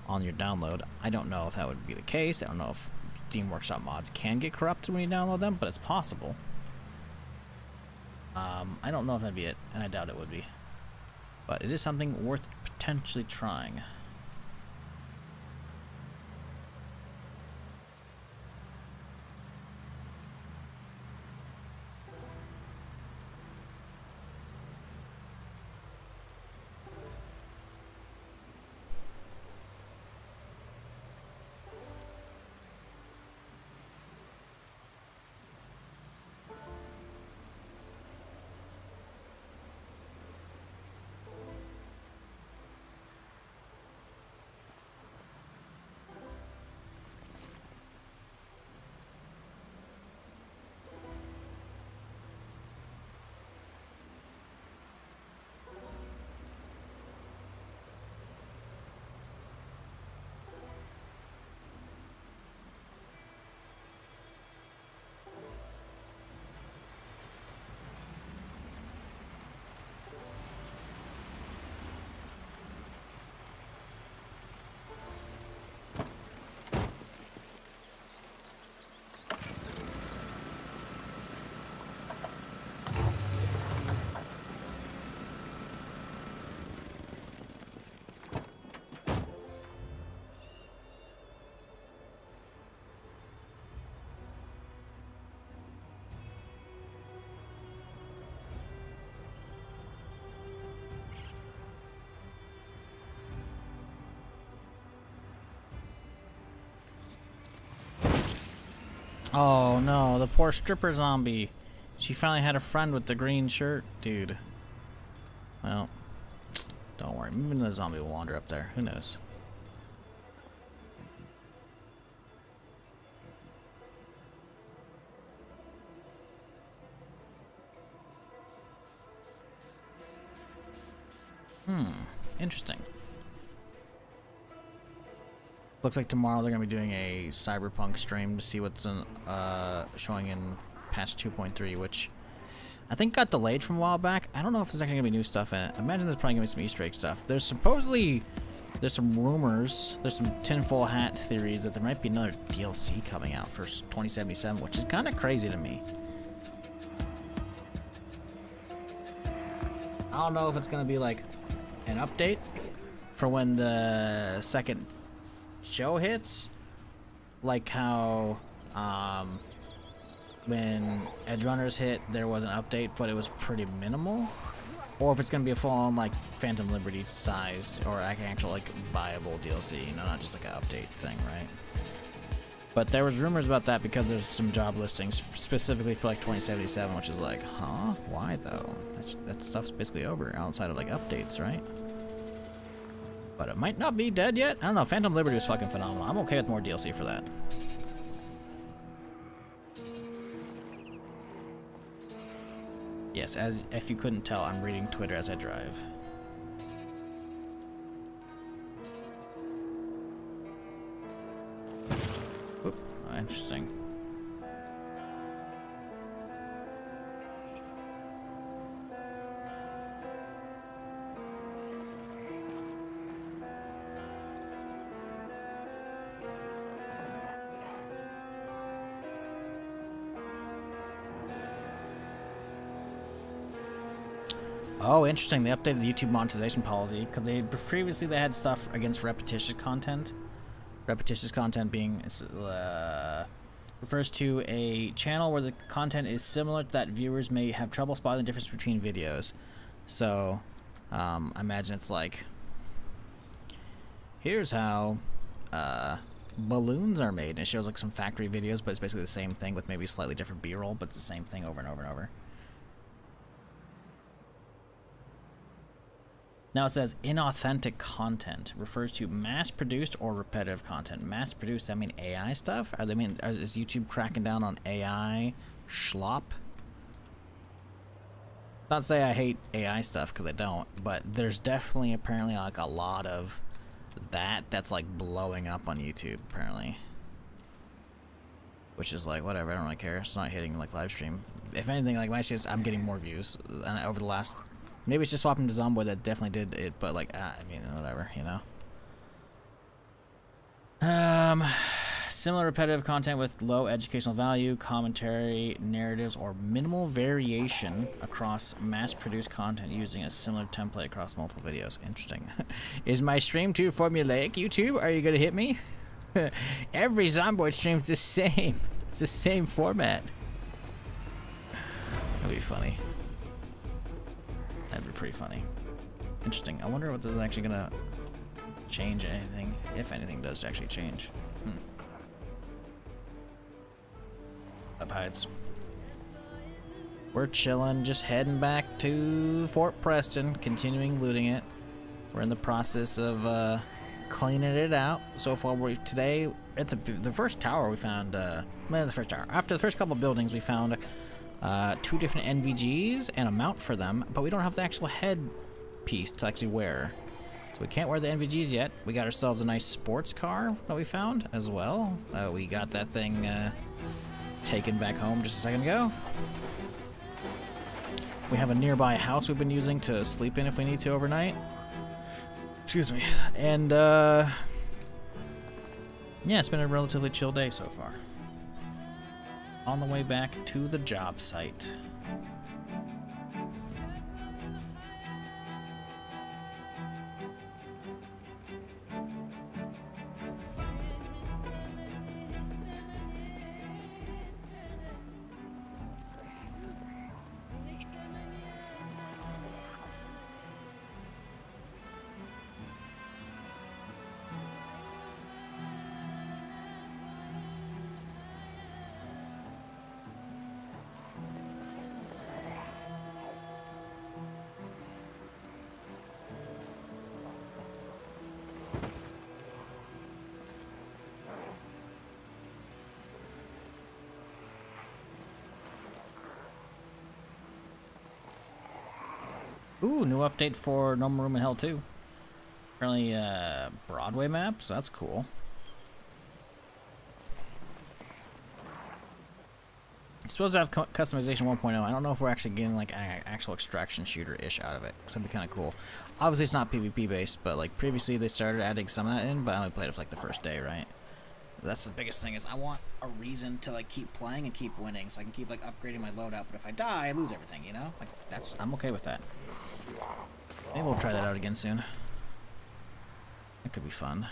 on your download. I don't know if that would be the case. I don't know if Steam Workshop mods can get corrupted when you download them, but it's possible. I don't know if that'd be it, and I doubt it would be, but it is something worth potentially trying. Oh no, the poor stripper zombie. She finally had a friend with the green shirt, dude. Well, don't worry. Maybe the zombie will wander up there. Who knows? Interesting. Looks like tomorrow they're gonna be doing a Cyberpunk stream to see what's in, showing in patch 2.3, which I think got delayed from a while back. I don't know if there's actually gonna be new stuff in it. I imagine there's probably gonna be some Easter egg stuff. There's some rumors, there's some tinfoil hat theories that there might be another DLC coming out for 2077, which is kind of crazy to me. I don't know if it's gonna be like an update for when the second show hits, like how when Edge Runners hit there was an update but it was pretty minimal, or if it's gonna be a full-on like Phantom Liberty sized or like actual like buyable DLC, you know, not just like an update thing, right? But there was rumors about that because there's some job listings specifically for like 2077, which is like, huh? Why though? That stuff's basically over outside of like updates, right? But it might not be dead yet. I don't know. Phantom Liberty was fucking phenomenal. I'm okay with more DLC for that. Yes, as if you couldn't tell, I'm reading Twitter as I drive. Oop, interesting. Oh, interesting. They updated the YouTube monetization policy because previously they had stuff against repetitious content. Repetitious content being refers to a channel where the content is similar to that viewers may have trouble spotting the difference between videos. So, I imagine it's like, here's how balloons are made, and it shows like some factory videos, but it's basically the same thing with maybe slightly different B-roll, but it's the same thing over and over and over. Now it says inauthentic content refers to mass-produced or repetitive content. Mass-produced, that mean AI stuff? Is YouTube cracking down on AI schlop? Not to say I hate AI stuff, because I don't, but there's definitely apparently like a lot of that's like blowing up on YouTube apparently. Which is like, whatever, I don't really care. It's not hitting like live stream. If anything, like my shits, I'm getting more views over the last. Maybe it's just swapping to Zomboid that definitely did it, but like, I mean, whatever, you know. Similar repetitive content with low educational value, commentary, narratives, or minimal variation across mass-produced content using a similar template across multiple videos. Interesting. Is my stream too formulaic, YouTube? Are you gonna hit me? Every Zomboid stream's the same. It's the same format. That'd be funny. That'd be pretty funny. Interesting. I wonder what this is actually gonna change anything, if anything does actually change. Up hides. We're chilling, just heading back to Fort Preston, continuing looting it. We're in the process of cleaning it out. So far, today at the first tower we found. The first tower. After the first couple buildings, we found 2 different NVGs and a mount for them, but we don't have the actual head piece to actually wear. So we can't wear the NVGs yet. We got ourselves a nice sports car that we found as well. We got that thing taken back home just a second ago. We have a nearby house we've been using to sleep in if we need to overnight. Excuse me. And yeah, it's been a relatively chill day so far. On the way back to the job site. Ooh, new update for No More Room in Hell 2. Apparently, Broadway map, so that's cool. It's supposed to have customization 1.0. I don't know if we're actually getting like an actual extraction shooter-ish out of it. So that'd be kind of cool. Obviously, it's not PvP based, but like previously they started adding some of that in, but I only played it for like the first day, right? That's the biggest thing is I want a reason to like keep playing and keep winning, so I can keep like upgrading my loadout. But if I die, I lose everything, you know? Like I'm okay with that. Maybe we'll try that out again soon. That could be fun.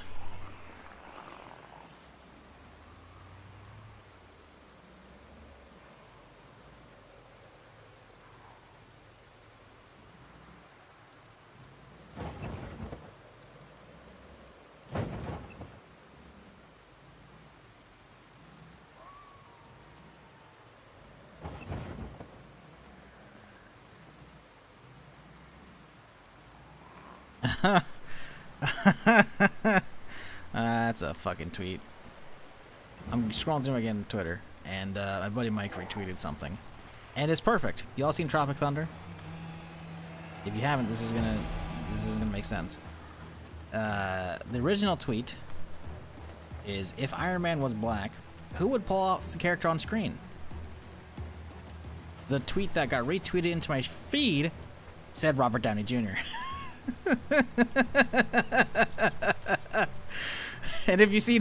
That's a fucking tweet. I'm scrolling through again on Twitter, and my buddy Mike retweeted something, and it's perfect. Y'all seen Tropic Thunder? If you haven't, this is gonna make sense. The original tweet is, if Iron Man was black, who would pull off the character on screen? The tweet that got retweeted into my feed said Robert Downey Jr. And if you've seen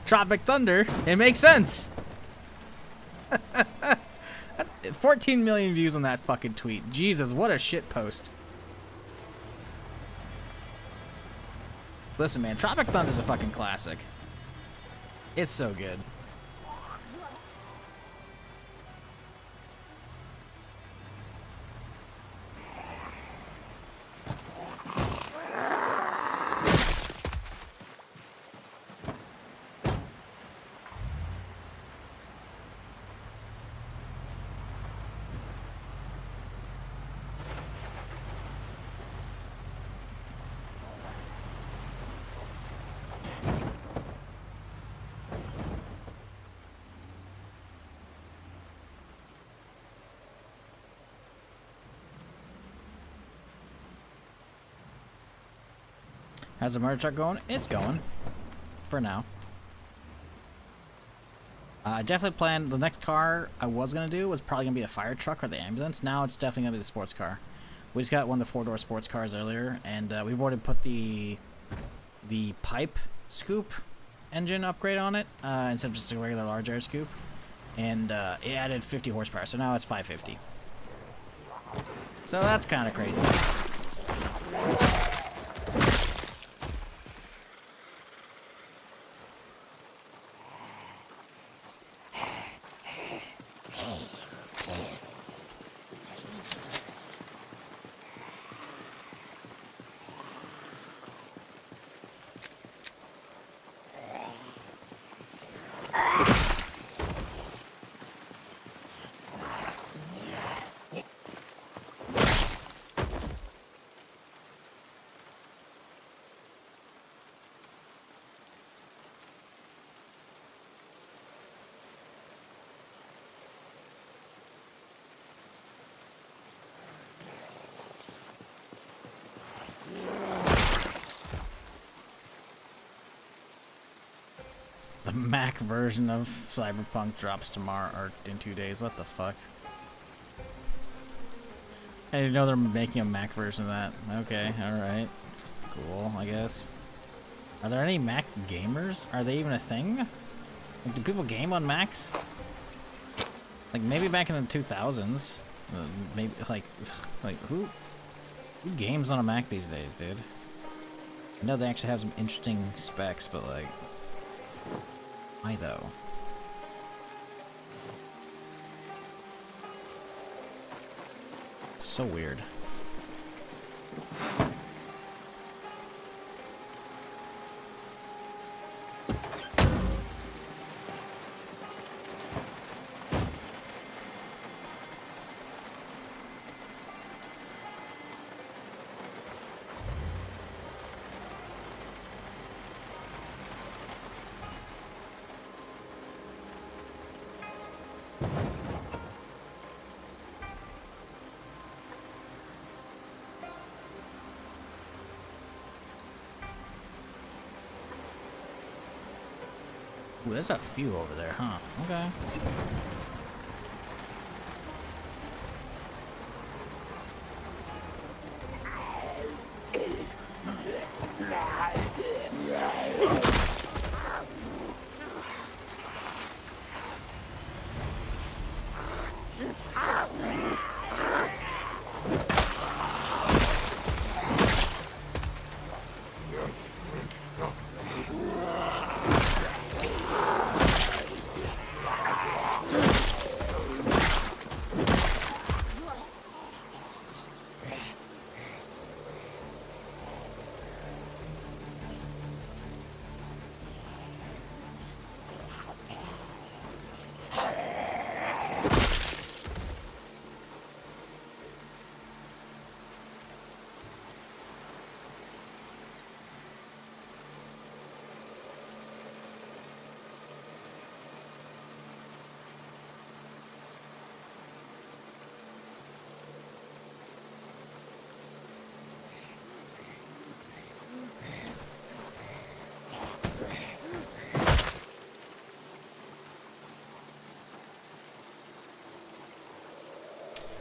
Tropic Thunder, it makes sense. 14 million views on that fucking tweet. Jesus, what a shit post. Listen, man, Tropic Thunder's a fucking classic. It's so good. How's the murder truck going? It's going. For now. I definitely planned the next car I was going to do was probably going to be a fire truck or the ambulance. Now it's definitely going to be the sports car. We just got one of the 4-door sports cars earlier, and we've already put the pipe scoop engine upgrade on it instead of just a regular large air scoop. And it added 50 horsepower, so now it's 550. So that's kind of crazy. The Mac version of Cyberpunk drops tomorrow or in 2 days. What the fuck? I didn't know they're making a Mac version of that. Okay, alright. Cool, I guess. Are there any Mac gamers? Are they even a thing? Like, do people game on Macs? Like, maybe back in the 2000s. Maybe, like who games on a Mac these days, dude? I know they actually have some interesting specs, but like, why though? It's so weird. Ooh, there's a few over there, huh? Okay.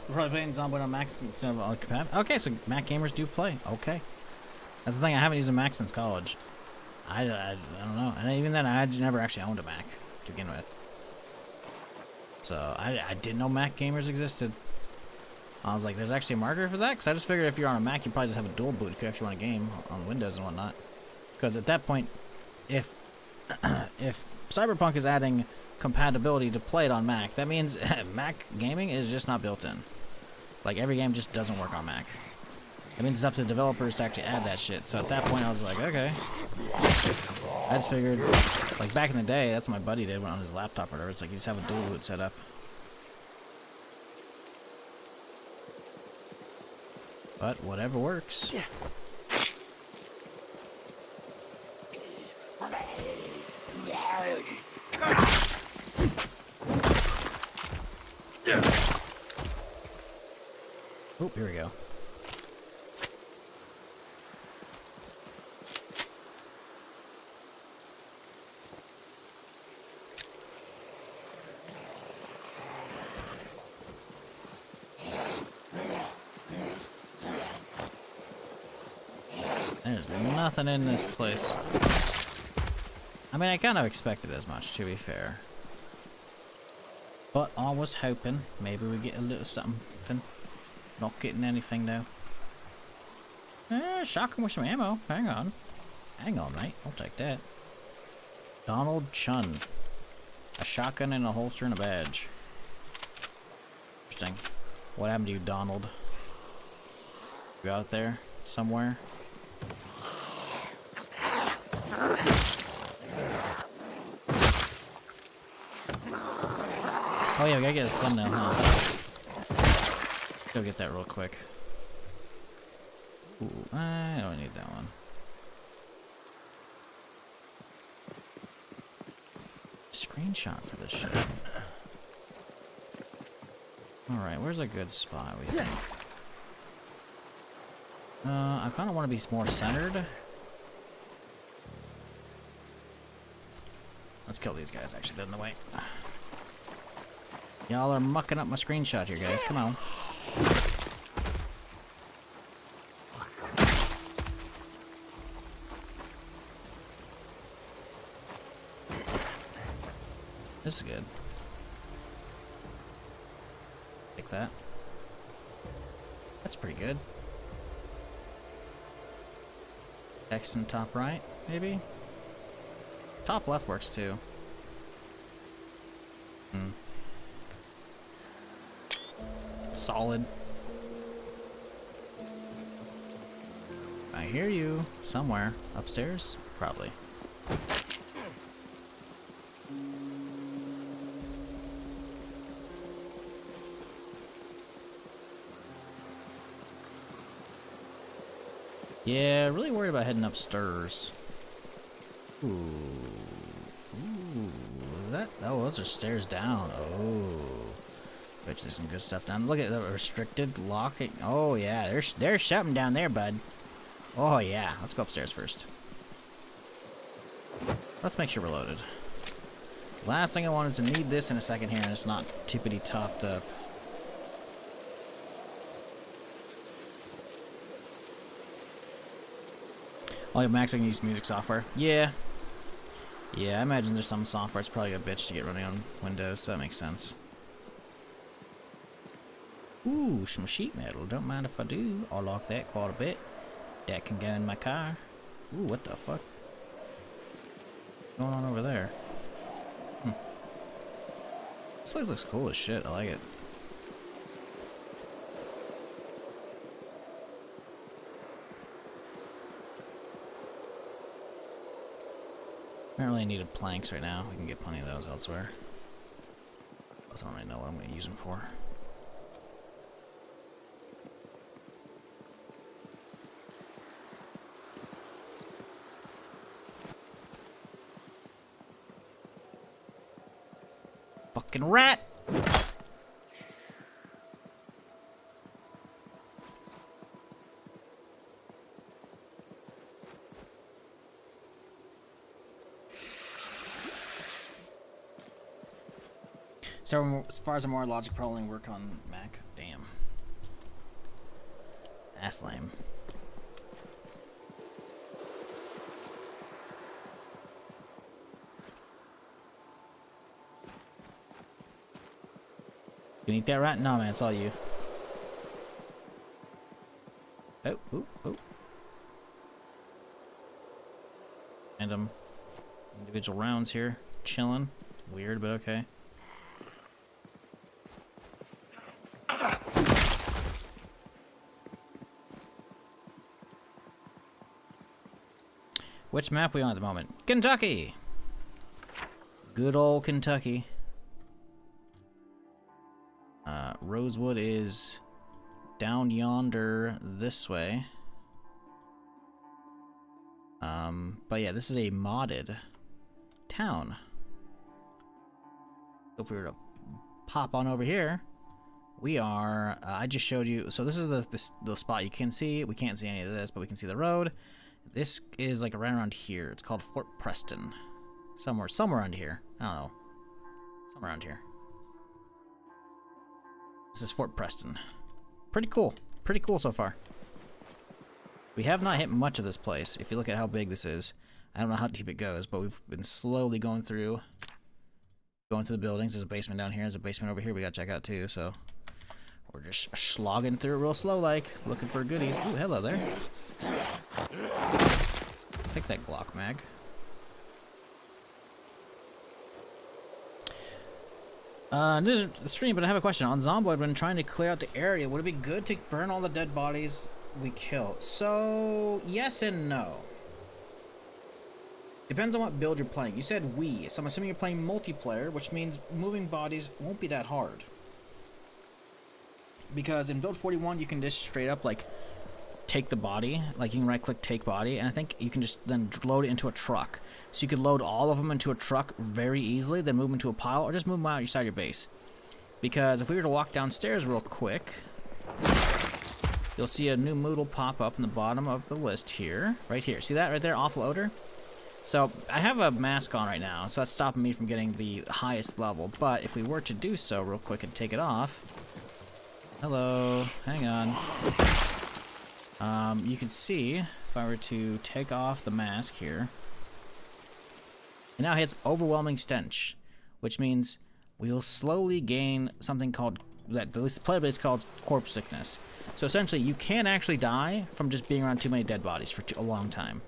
We're probably playing Zomboid on Mac instead of on compatible. Okay, so Mac gamers do play. Okay. That's the thing, I haven't used a Mac since college. I don't know. And even then, I never actually owned a Mac to begin with. So, I didn't know Mac gamers existed. I was like, there's actually a market for that? Because I just figured if you're on a Mac, you probably just have a dual boot if you actually want a game on Windows and whatnot. Because at that point, if Cyberpunk is adding compatibility to play it on Mac, that means Mac gaming is just not built in. Like, every game just doesn't work on Mac. It means it's up to developers to actually add that shit. So at that point, I was like, okay. I just figured, like, back in the day, that's what my buddy did on his laptop or whatever. It's like, you just have a dual boot set up. But whatever works. Yeah. Oh, here we go. There's nothing in this place. I mean, I kind of expected as much, to be fair. But I was hoping maybe we get a little something. Not getting anything, though. Shotgun with some ammo. Hang on. Hang on, mate. I'll take that. Donald Chun. A shotgun and a holster and a badge. Interesting. What happened to you, Donald? You out there? Somewhere? Oh yeah, we gotta get a thumbnail, huh? Go get that real quick. Ooh, I don't need that one. Screenshot for this shit. Alright, where's a good spot, we think? I kinda wanna be more centered. Let's kill these guys, actually, they're in the way. Y'all are mucking up my screenshot here, guys. Come on. This is good. Take that. That's pretty good. Text in top right, maybe? Top left works too. Solid. I hear you somewhere. Upstairs? Probably. Yeah, really worried about heading upstairs. Ooh. Ooh. That? Oh, those are stairs down. Oh. Bet there's some good stuff down. Look at the restricted locking. Oh yeah, there's something down there, bud. Oh yeah, let's go upstairs first. Let's make sure we're loaded. Last thing I want is to need this in a second here, and it's not tippity topped up. Oh, yeah, Max, I can use music software. Yeah. Yeah, I imagine there's some software. It's probably a bitch to get running on Windows, so that makes sense. Ooh, some sheet metal. Don't mind if I do. I like that quite a bit. That can go in my car. Ooh, what the fuck? What's going on over there? This place looks cool as shit. I like it. I don't really need planks right now. We can get plenty of those elsewhere. I don't really know what I'm going to use them for. Fucking rat! So as far as a more logic probably work on Mac, damn. That's lame. You can eat that rat? No, man, it's all you. Oh, oh, oh. Random individual rounds here. Chilling. Weird, but okay. Which map we on at the moment? Kentucky! Good old Kentucky. Rosewood is down yonder this way. But yeah, this is a modded town. So if we were to pop on over here, we are, I just showed you, so this is the spot you can see. We can't see any of this, but we can see the road. This is like around here. It's called Fort Preston. Somewhere around here. I don't know. Somewhere around here. This is Fort Preston. Pretty cool. Pretty cool so far. We have not hit much of this place. If you look at how big this is, I don't know how deep it goes, but we've been slowly going through the buildings. There's a basement down here. There's a basement over here we gotta check out too. So we're just slogging through it real slow, like looking for goodies. Ooh, hello there. Take that Glock mag. This is the stream, but I have a question. On Zomboid, when trying to clear out the area, would it be good to burn all the dead bodies we kill? So, yes and no. Depends on what build you're playing. You said we, so I'm assuming you're playing multiplayer, which means moving bodies won't be that hard. Because in build 41, you can just straight up, like, take the body. Like, you can right-click take body, and I think you can just then load it into a truck. So you could load all of them into a truck very easily, then move them into a pile, or just move them out your side of your base. Because if we were to walk downstairs real quick, you'll see a new moodle pop up in the bottom of the list here. Right here. See that right there? Offloader? So, I have a mask on right now, so that's stopping me from getting the highest level. But if we were to do so real quick and take it off... Hello. Hang on. You can see, if I were to take off the mask here, it now hits overwhelming stench, which means we will slowly gain something called, that the player base calls corpse sickness. So essentially, you can actually die from just being around too many dead bodies for a long time.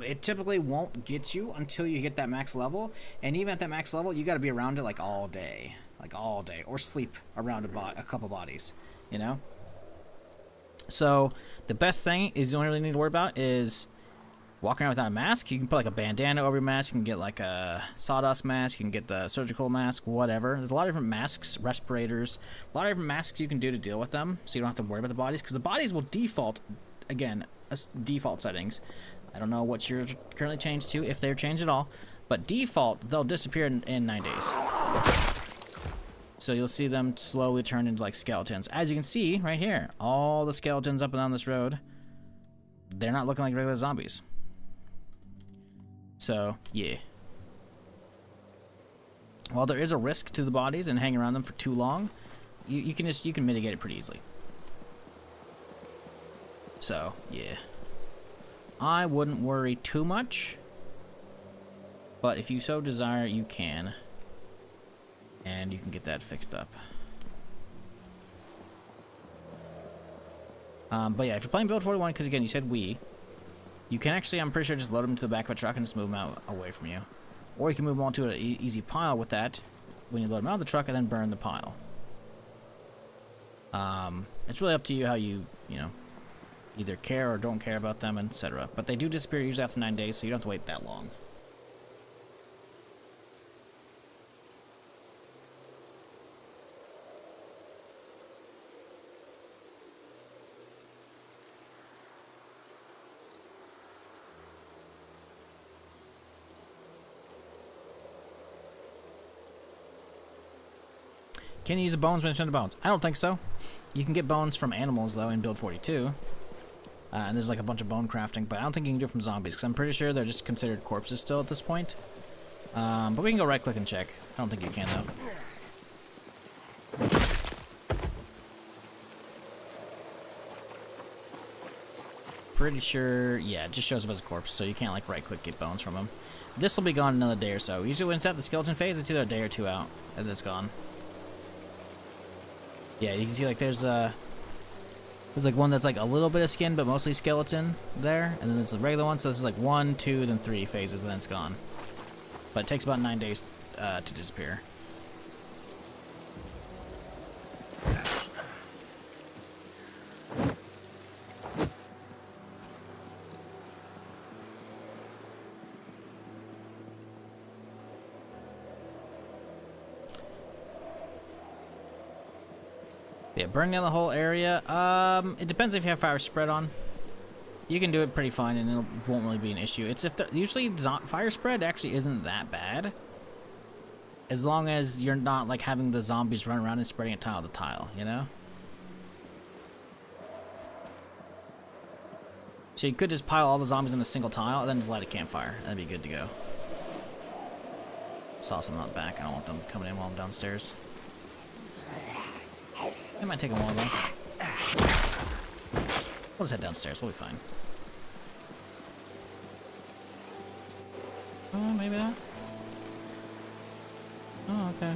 It typically won't get you until you hit that max level, and even at that max level, you got to be around it like all day, or sleep around a couple bodies, you know. So the best thing is you only really need to worry about is walking around without a mask. You can put like a bandana over your mask. You can get like a sawdust mask. You can get the surgical mask, whatever. There's a lot of different masks, respirators, a lot of different masks you can do to deal with them, so you don't have to worry about the bodies, because the bodies will default, again, default settings. I don't know what you're currently changed to, if they're changed at all, but default, they'll disappear in 9 days. So you'll see them slowly turn into like skeletons. As you can see right here, all the skeletons up and down this road, they're not looking like regular zombies. So, yeah. While there is a risk to the bodies and hanging around them for too long, you can mitigate it pretty easily. So, yeah. I wouldn't worry too much, but if you so desire, you can. And you can get that fixed up. But yeah, if you're playing build 41, because again, you said we, you can actually, I'm pretty sure, just load them to the back of a truck and just move them out away from you. Or you can move them onto an easy pile with that when you load them out of the truck and then burn the pile. It's really up to you how you either care or don't care about them, etc. But they do disappear usually after 9 days, so you don't have to wait that long. Can you use the bones when you turn the bones? I don't think so. You can get bones from animals, though, in build 42. And there's like a bunch of bone crafting, but I don't think you can do it from zombies, because I'm pretty sure they're just considered corpses still at this point. But we can go right-click and check. I don't think you can, though. Pretty sure, yeah, it just shows up as a corpse, so you can't like right-click get bones from them. This will be gone in another day or so. Usually when it's at the skeleton phase, it's either a day or two out, and then it's gone. Yeah, you can see like there's like one that's like a little bit of skin, but mostly skeleton there, and then there's the regular one, so this is like 1, 2, then 3 phases, and then it's gone. But it takes about 9 days to disappear. Yeah, burning down the whole area. It depends if you have fire spread on. You can do it pretty fine, and it won't really be an issue. It's if usually fire spread actually isn't that bad, as long as you're not like having the zombies run around and spreading it tile to tile, you know. So you could just pile all the zombies in a single tile, and then just light a campfire. That'd be good to go. Saw some out back. I don't want them coming in while I'm downstairs. It might take a while though. We'll just head downstairs. We'll be fine. Maybe not. Oh, okay.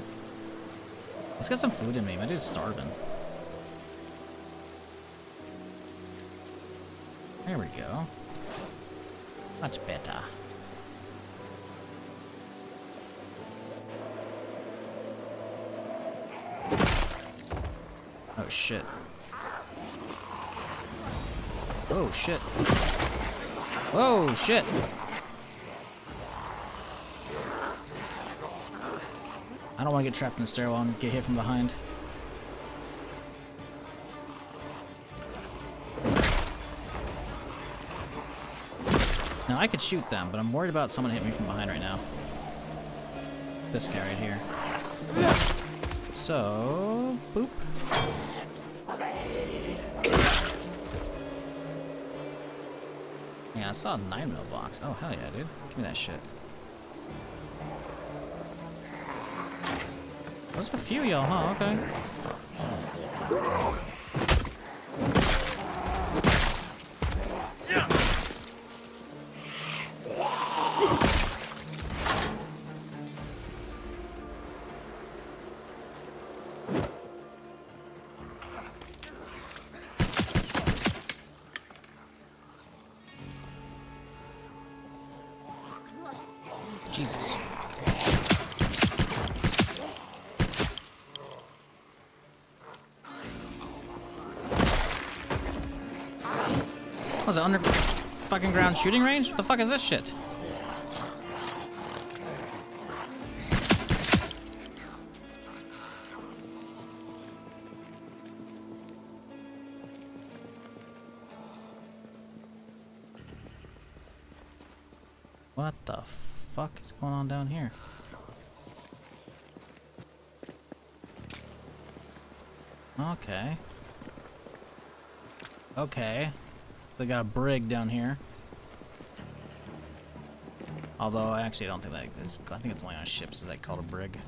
Let's get some food in me. My dude's starving. There we go. Much better. Oh shit. Oh shit. Whoa, shit. I don't want to get trapped in the stairwell and get hit from behind. Now I could shoot them, but I'm worried about someone hitting me from behind right now. This guy right here. So, boop. Yeah, I saw a 9mm box. Oh, hell yeah, dude. Give me that shit. There's a few of y'all, huh? Okay. Jesus. Was it under fucking ground shooting range? What the fuck is this shit? What the fuck is going on down here? Okay. Okay. So they got a brig down here. Although, actually, I don't think that is. I think it's only on ships is that called a brig.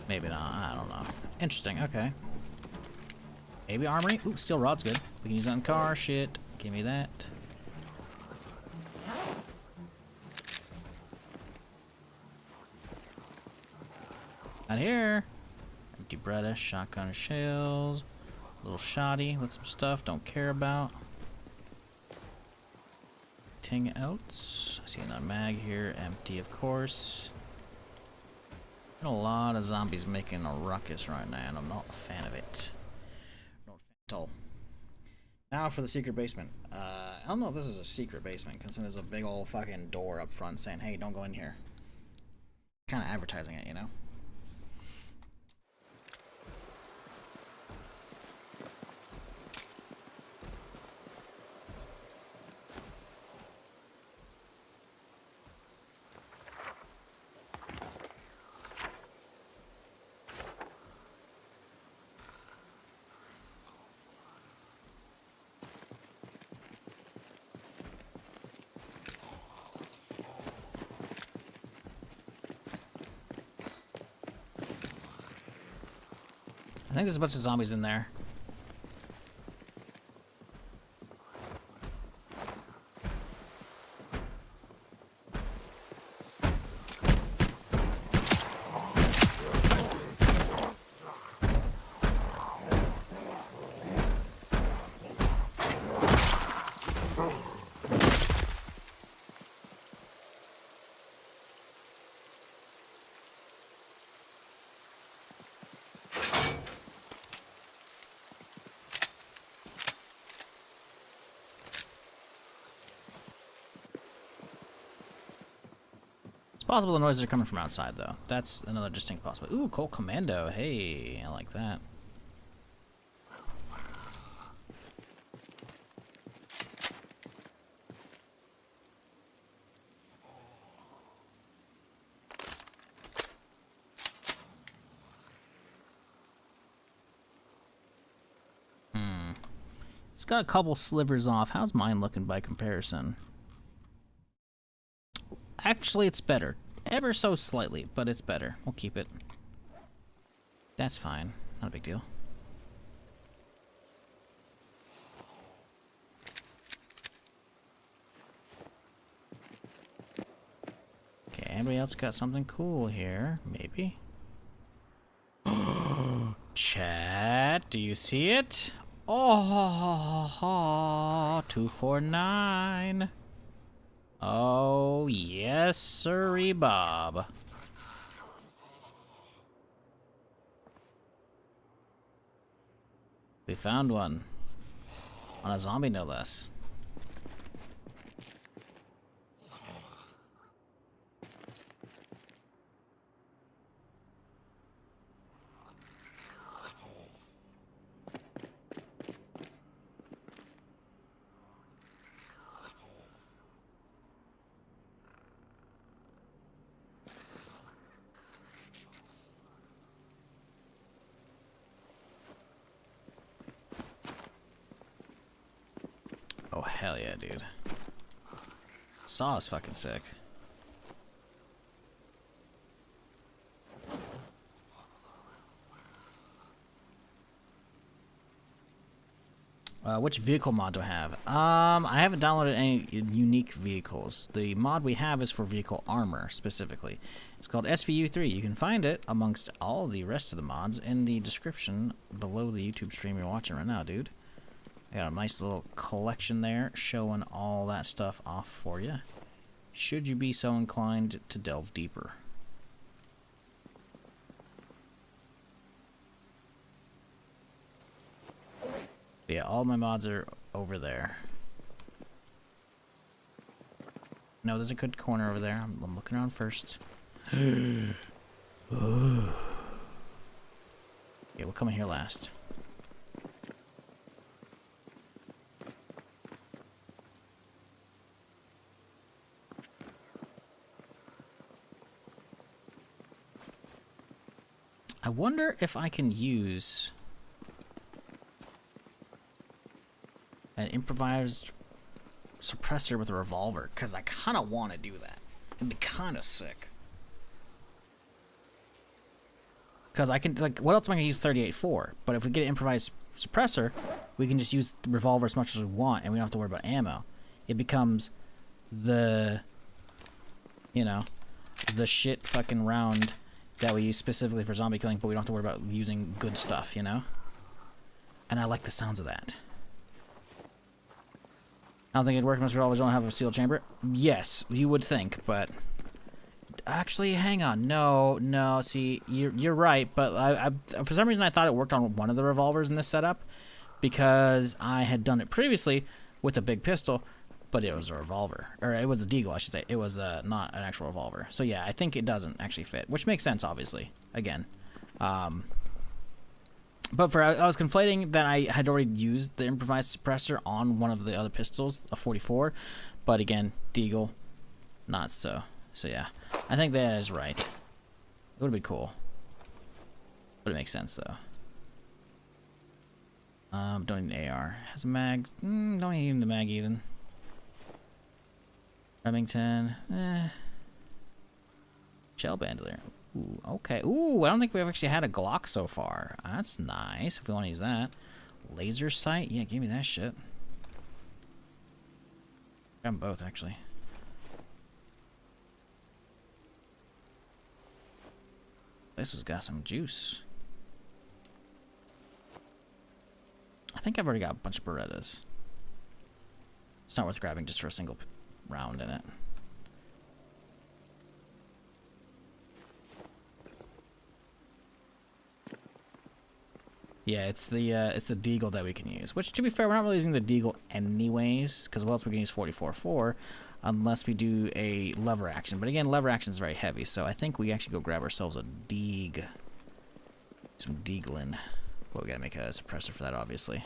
Maybe not. I don't know. Interesting. Okay. Maybe armory. Ooh, steel rod's good. We can use that in car. Shit. Give me that. Not here. Empty Bretta, shotgun shells, little shoddy with some stuff don't care about. Anything else? I see another mag here, empty of course. A lot of zombies making a ruckus right now, and I'm not a fan of it. Not a fan at all. Now for the secret basement. I don't know if this is a secret basement, because there's a big old fucking door up front saying, hey, don't go in here. Kind of advertising it, you know? I think there's a bunch of zombies in there. It's possible the noises are coming from outside, though. That's another distinct possibility. Ooh, Colt Commando. Hey, I like that. It's got a couple slivers off. How's mine looking by comparison? Actually, it's better. Ever so slightly, but it's better. We'll keep it. That's fine. Not a big deal. anybody else got something cool here? Maybe? Chat, do you see it? Oh, 249. Oh, yes, sirree, Bob. We found one. On a zombie, no less. Oh, hell yeah, dude. Saw is fucking sick. Which vehicle mod do I have? I haven't downloaded any unique vehicles. The mod we have is for vehicle armor, specifically. It's called SVU3. You can find it amongst all the rest of the mods in the description below the YouTube stream you're watching right now, dude. I got a nice little collection there showing all that stuff off for you, should you be so inclined to delve deeper. Yeah, all my mods are over there. No, there's a good corner over there. I'm looking around first. Yeah, we'll come in here last. I wonder if I can use an improvised suppressor with a revolver, because I kind of want to do that. It'd be kind of sick. Because I can, like, what else am I going to use 38 for? But if we get an improvised suppressor, we can just use the revolver as much as we want, and we don't have to worry about ammo. It becomes the, you know, the shit fucking round that we use specifically for zombie killing, but we don't have to worry about using good stuff, you know? And I like the sounds of that. I don't think it'd work unless we always don't have a sealed chamber. Yes, you would think, but actually, hang on. No. See, you're right, but I for some reason I thought it worked on one of the revolvers in this setup because I had done it previously with a big pistol, but it was a revolver, or it was a deagle, I should say. It was not an actual revolver. So yeah, I think it doesn't actually fit, which makes sense, obviously. Again. But I was conflating that I had already used the improvised suppressor on one of the other pistols, a 44. But again, deagle, not so. So yeah, I think that is right. It would be cool. But it makes sense though. Don't need an AR. Has a mag. Don't need the mag even. Remington. Shell bandolier. Ooh, okay. Ooh, I don't think we've actually had a Glock so far. That's nice if we want to use that. Laser sight? Yeah, give me that shit. Grab them both, actually. This has got some juice. I think I've already got a bunch of Berettas. It's not worth grabbing just for a single round in it. Yeah, it's the deagle that we can use. Which, to be fair, we're not really using the deagle anyways, because what else we can use 44 unless we do a lever action. But again, lever action is very heavy, so I think we actually go grab ourselves a deag. Some deagling. Well, we gotta make a suppressor for that, obviously.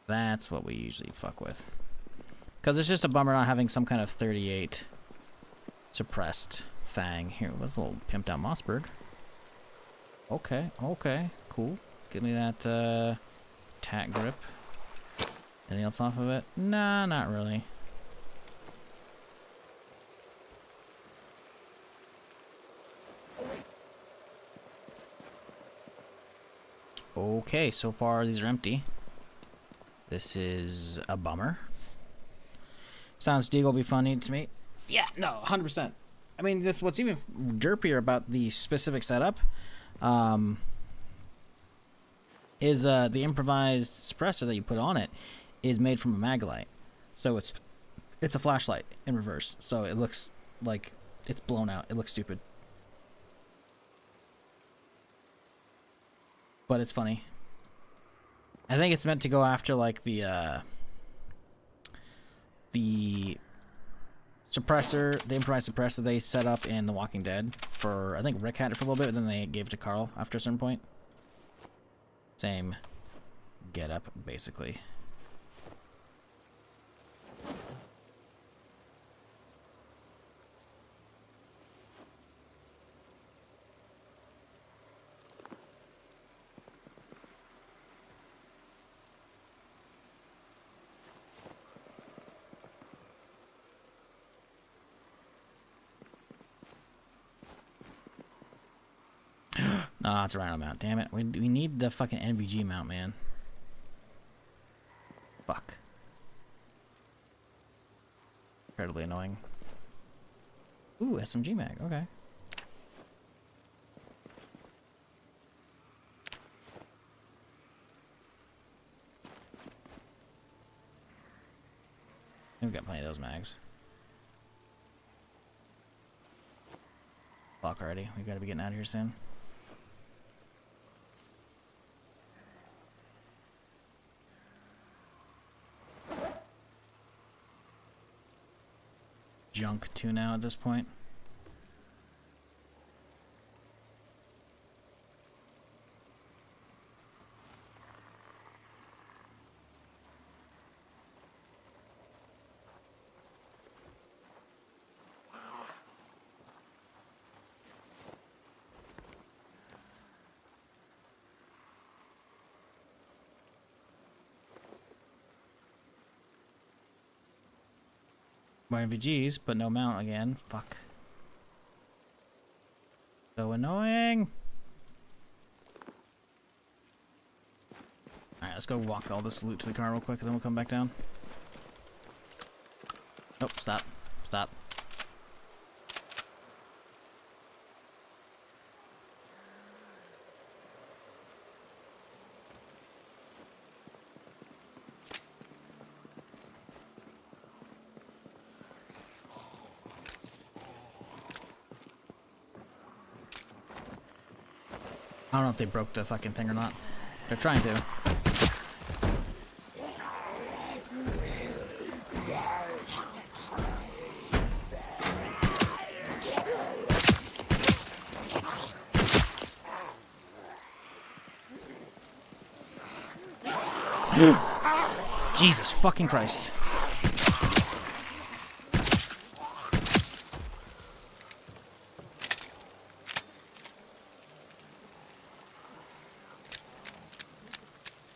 That's what we usually fuck with. Because it's just a bummer not having some kind of 38 suppressed thing. Here, what's a little pimped out Mossberg? Okay, cool. Let's give me that tack grip. Anything else off of it? Nah, not really. Okay, so far these are empty. This is a bummer. Sounds Deagle will be funny to me. Yeah, no, 100%. I mean, this what's even derpier about the specific setup is the improvised suppressor that you put on it is made from a Maglite. So it's a flashlight in reverse. So it looks like it's blown out. It looks stupid. But it's funny. I think it's meant to go after like the suppressor, the improvised suppressor they set up in The Walking Dead for, I think Rick had it for a little bit, but then they gave it to Carl after a certain point. Same getup, basically. Nah, it's a rhino mount. Damn it. We need the fucking NVG mount, man. Fuck. Incredibly annoying. Ooh, SMG mag. Okay. We've got plenty of those mags. Clock already. We gotta be getting out of here soon. Junk 2 now at this point. More NVGs, but no mount again. Fuck. So annoying. Alright, let's go walk all this loot to the car real quick and then we'll come back down. Nope, stop. Stop. I don't know if they broke the fucking thing or not. They're trying to. Jesus fucking Christ.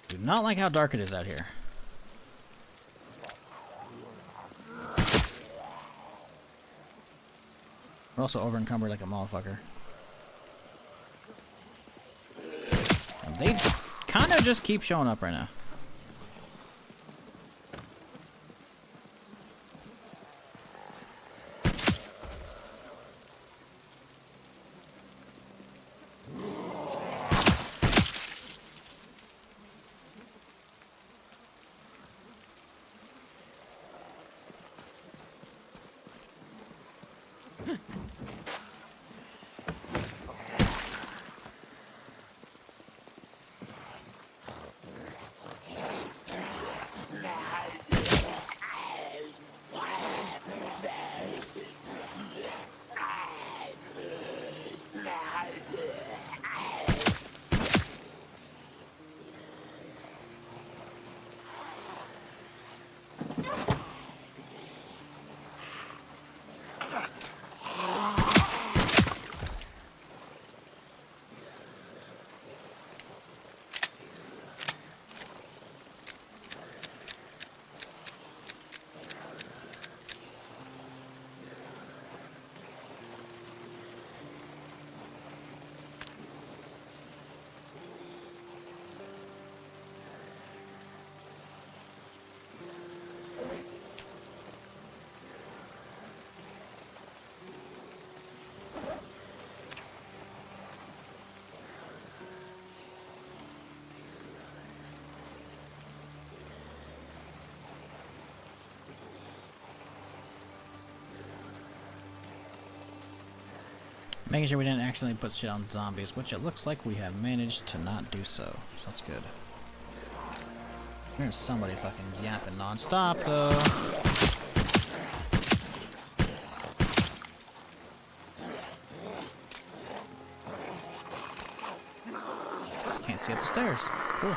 Do not like how dark it is out here. We're also over encumbered like a motherfucker. And they kind of just keep showing up right now. Making sure we didn't accidentally put shit on zombies, which it looks like we have managed to not do so. So that's good. There's somebody fucking yapping non-stop, though. Can't see up the stairs. Cool.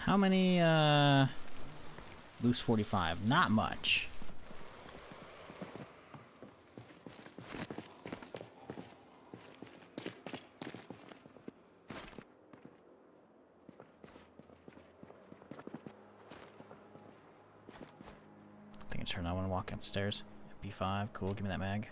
How many, loose 45? Not much. I think I turned on when walking upstairs. MP5, cool, give me that mag.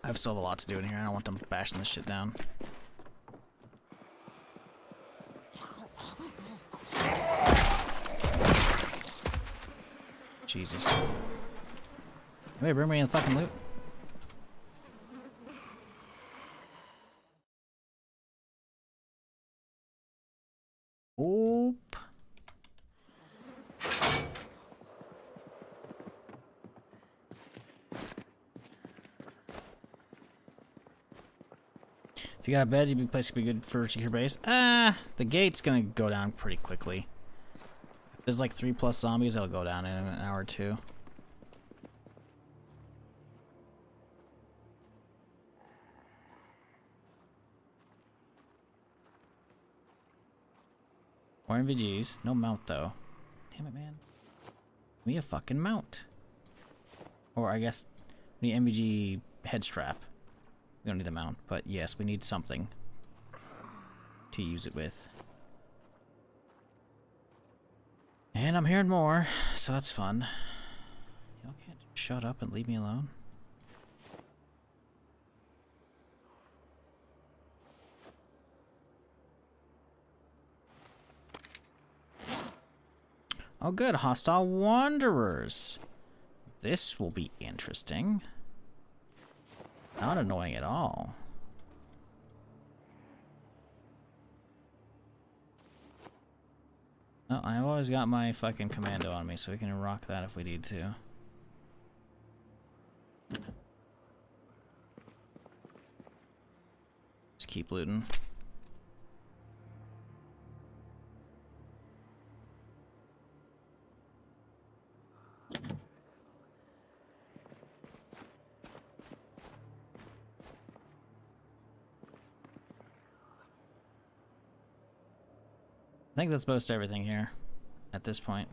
I still have a lot to do in here. I don't want them bashing this shit down. Jesus. Wait, bring me in the fucking loot. Oop. If you got a bed, you'd be place to be good for a secure base. The gate's gonna go down pretty quickly. If there's like 3+ zombies, it'll go down in an hour or two. More NVGs. No mount though. Damn it, man. We need a fucking mount. Or I guess we need NVG head strap. We don't need a mount, but yes, we need something to use it with. And I'm hearing more, so that's fun. Y'all can't just shut up and leave me alone. Oh good, hostile wanderers. This will be interesting. Not annoying at all. Oh, I've always got my fucking commando on me, so we can rock that if we need to. Just keep looting. I think that's most everything here at this point.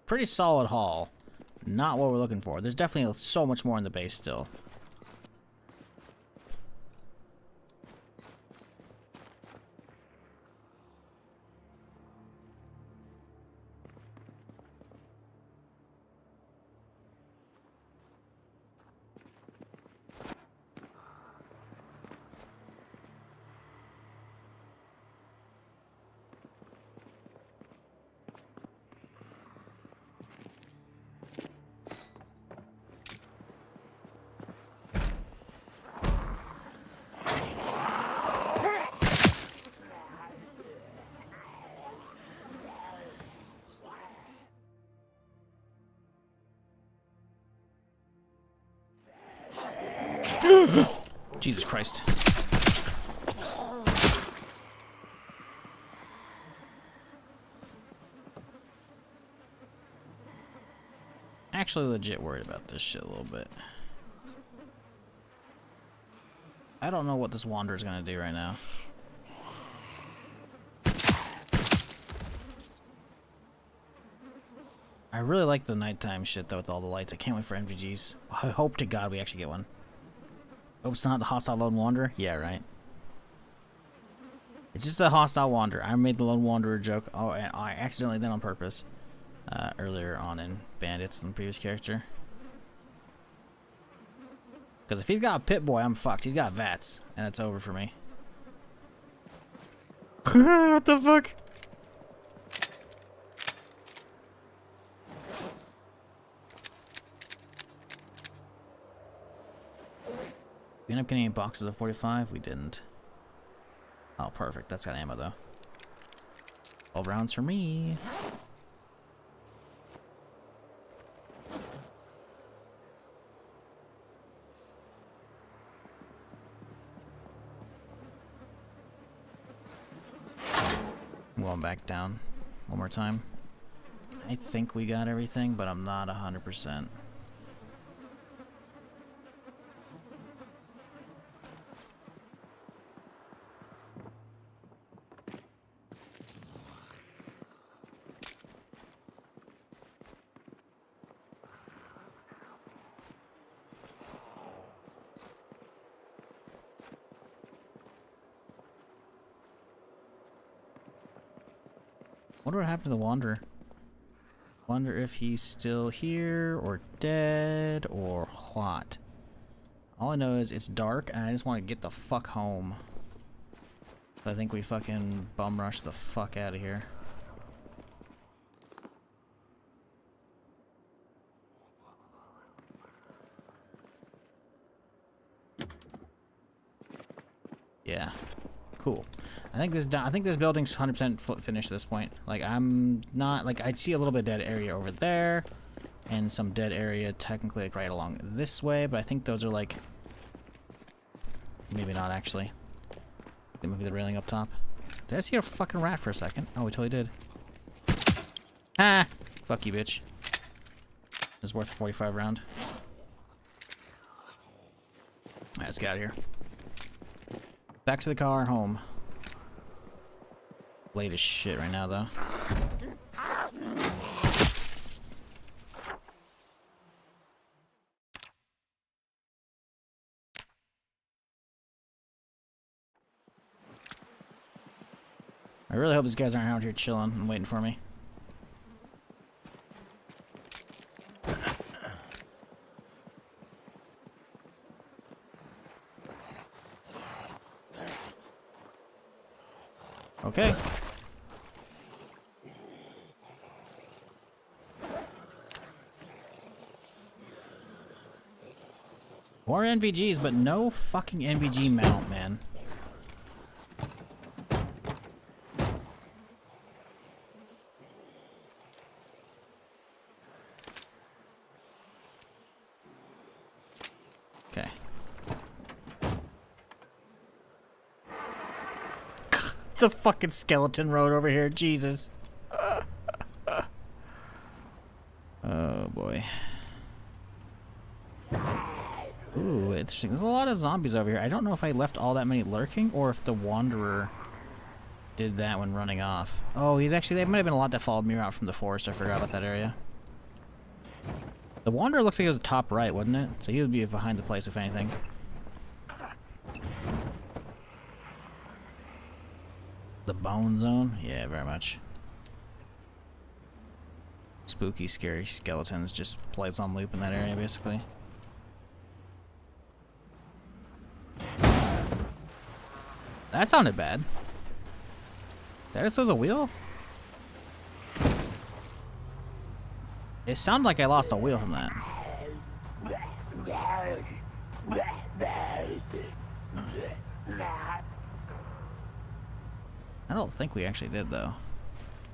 Pretty solid haul. Not what we're looking for. There's definitely so much more in the base still. Jesus Christ. Actually legit worried about this shit a little bit. I don't know what this wanderer's gonna do right now. I really like the nighttime shit though with all the lights. I can't wait for NVGs. I hope to God we actually get one. Hope it's not the hostile lone wanderer. Yeah, right. It's just a hostile wanderer. I made the lone wanderer joke. Oh, and I accidentally did on purpose. Earlier on in Bandits than the previous character. Because if he's got a pit boy, I'm fucked. He's got VATS, and it's over for me. What the fuck? We ended up getting 8 boxes of 45? We didn't. Oh, perfect. That's got ammo, though. 12 rounds for me. I'm going back down one more time. I think we got everything, but I'm not 100%. Wonder what happened to the Wanderer. Wonder if he's still here, or dead, or what. All I know is it's dark, and I just want to get the fuck home. I think we fucking bum rush the fuck out of here. Yeah. Cool. I think this building's 100% finished at this point. Like, I'm not, like, I see a little bit of dead area over there, and some dead area technically like right along this way, but I think those are like, maybe not actually. Maybe the railing up top. Did I see a fucking rat for a second? Oh, we totally did. Ah! Fuck you, bitch. It's worth a 45 round. Alright, let's get out of here. Back to the car, home. Late as shit right now, though. I really hope these guys aren't out here chilling and waiting for me. Okay. More NVGs, but no fucking NVG mount, man. Okay. The fucking skeleton road over here, Jesus. Oh boy. Ooh, interesting. There's a lot of zombies over here. I don't know if I left all that many lurking or if the Wanderer did that when running off. Oh, there might have been a lot that followed me out from the forest. I forgot about that area. The Wanderer looks like it was top right, wouldn't it? So he would be behind the place if anything. The bone zone? Yeah, very much. Spooky, scary skeletons just plays on loop in that area, basically. That sounded bad. That just was a wheel? It sounded like I lost a wheel from that. I don't think we actually did, though.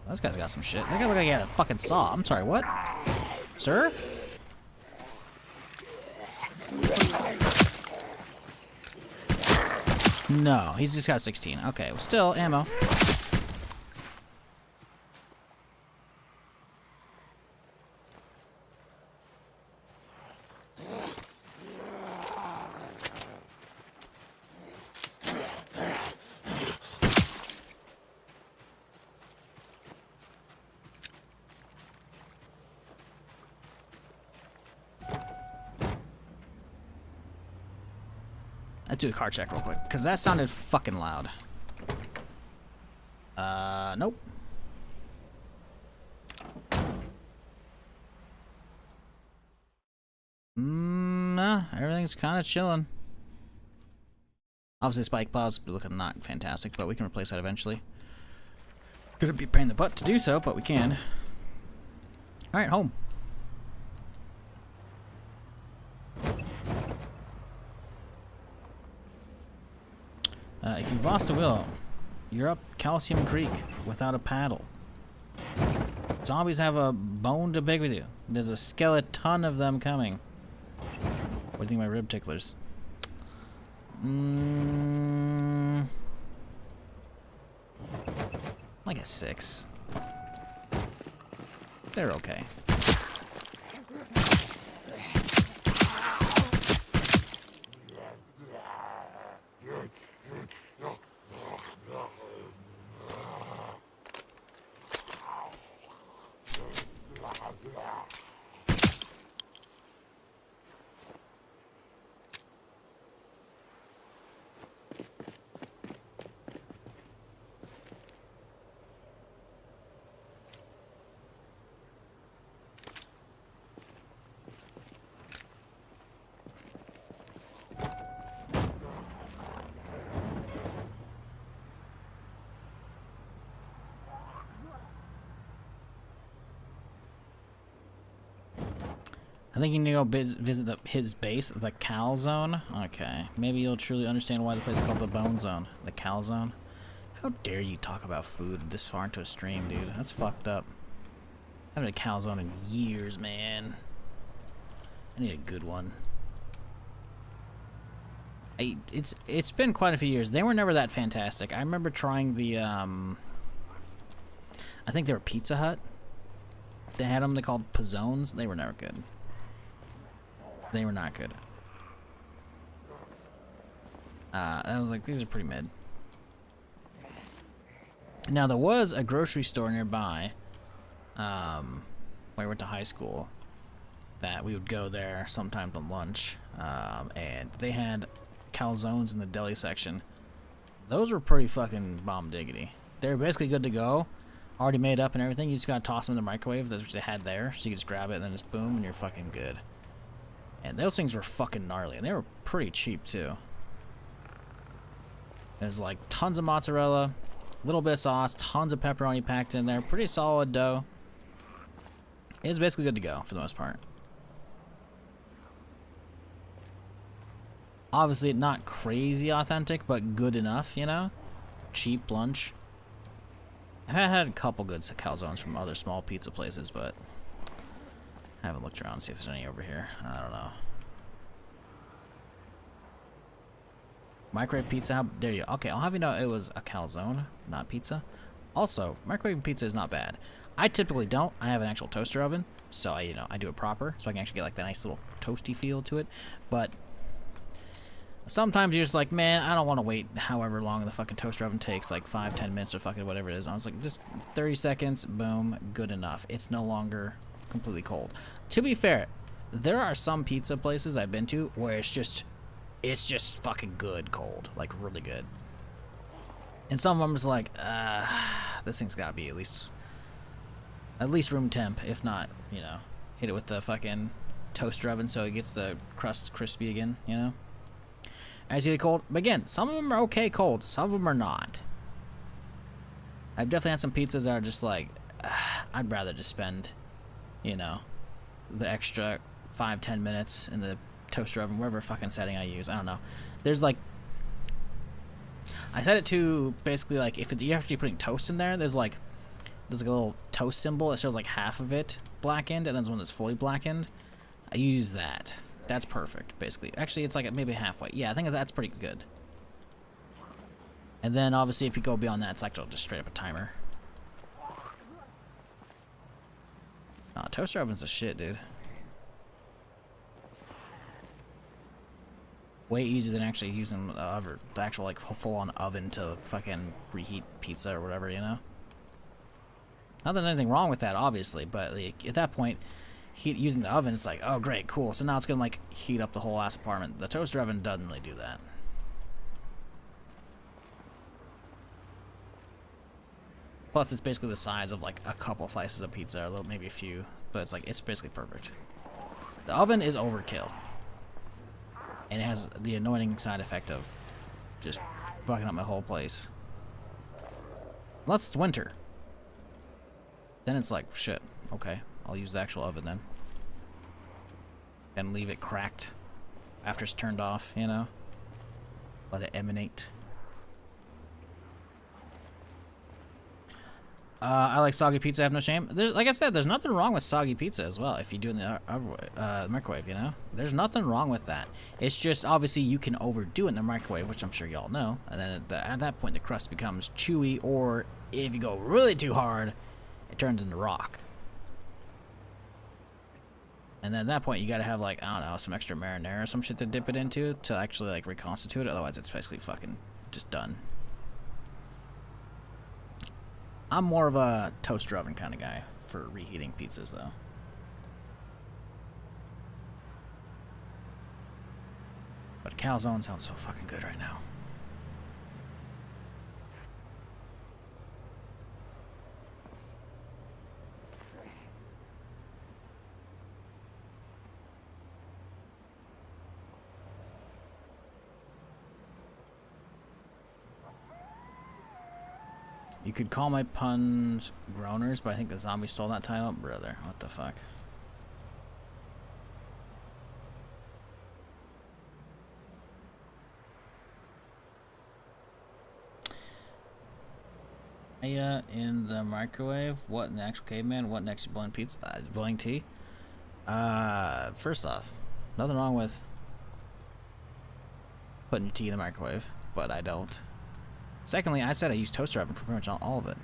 This guy's got some shit. That guy looked like he had a fucking saw. I'm sorry, what? Sir? No, he's just got 16. Okay, well, still, ammo. Let's do a car check real quick, because that sounded fucking loud. Nope. Nah, everything's kind of chilling. Obviously, spike plows looking not fantastic, but we can replace that eventually. Gonna be a pain in the butt to do so, but we can. Alright, home. If you've lost a wheel, you're up Calcium Creek without a paddle. Zombies have a bone to pick with you. There's a skeleton of them coming. What do you think of my rib ticklers? Like a 6. They're okay. I think you need to go visit his base, the Cal Zone. Okay, maybe you'll truly understand why the place is called the Bone Zone. The Cal Zone? How dare you talk about food this far into a stream, dude? That's fucked up. I haven't had a Cal Zone in years, man. I need a good one. It's been quite a few years. They were never that fantastic. I remember trying the I think they were Pizza Hut. They had them. They called Pizzones. They were never good. They were not good. I was like, these are pretty mid. Now, there was a grocery store nearby when we went to high school that we would go there sometimes on lunch, and they had calzones in the deli section. Those were pretty fucking bomb diggity. They were basically good to go, already made up and everything. You just gotta toss them in the microwave. That's what they had there, so you can just grab it and then just boom, and you're fucking good. And those things were fucking gnarly, and they were pretty cheap too. There's like tons of mozzarella, little bit of sauce, tons of pepperoni packed in there, pretty solid dough. It's basically good to go for the most part. Obviously not crazy authentic, but good enough, you know? Cheap lunch. I've had a couple good calzones from other small pizza places, but I haven't looked around to see if there's any over here. I don't know. Microwave pizza, how dare you? Okay, I'll have you know it was a calzone, not pizza. Also, microwave pizza is not bad. I typically don't. I have an actual toaster oven, so I do it proper, so I can actually get like that nice little toasty feel to it. But sometimes you're just like, man, I don't want to wait however long the fucking toaster oven takes, like 5-10 minutes or fucking whatever it is. I was like, just 30 seconds, boom, good enough. It's no longer completely cold. To be fair, there are some pizza places I've been to where it's just fucking good cold, like really good. And some of them is like, this thing's gotta be at least room temp, if not, you know, hit it with the fucking toaster oven so it gets the crust crispy again, you know. As you get cold, but again, some of them are okay cold, some of them are not. I've definitely had some pizzas that are just like, I'd rather just spend, you know, the extra 5-10 minutes in the toaster oven, whatever fucking setting I use. I don't know. There's like, I set it to basically like if you're actually putting toast in there, there's like a little toast symbol that shows like half of it blackened, and then there's one that's fully blackened. I use that. That's perfect, basically. Actually, it's like maybe halfway. Yeah, I think that's pretty good. And then obviously if you go beyond that, it's like just straight up a timer. Toaster oven's a shit, dude. Way easier than actually using the actual like full-on oven to fucking reheat pizza or whatever, you know? Not that there's anything wrong with that, obviously, but like, at that point, using the oven, it's like, oh great, cool. So now it's gonna like heat up the whole ass apartment. The toaster oven doesn't really do that. Plus, it's basically the size of like a couple slices of pizza, or a little, maybe a few, but it's like, it's basically perfect. The oven is overkill. And it has the annoying side effect of just fucking up my whole place. Unless it's winter. Then it's like, shit, okay, I'll use the actual oven then. And leave it cracked after it's turned off, you know? Let it emanate. I like soggy pizza, I have no shame. There's, like I said, there's nothing wrong with soggy pizza as well if you do it in the microwave, you know? There's nothing wrong with that. It's just, obviously, you can overdo it in the microwave, which I'm sure y'all know. And then at that point, the crust becomes chewy, or if you go really too hard, it turns into rock. And then at that point, you gotta have, like, I don't know, some extra marinara or some shit to dip it into to actually, like, reconstitute it. Otherwise, it's basically fucking just done. I'm more of a toaster oven kind of guy for reheating pizzas, though. But calzone sounds so fucking good right now. You could call my puns groaners, but I think the zombie stole that title. Brother, what the fuck? In the microwave? What in the actual caveman? What next? You blowing pizza? Blowing tea? First off, nothing wrong with putting your tea in the microwave, but I don't. Secondly, I said I use toaster oven for pretty much all of it.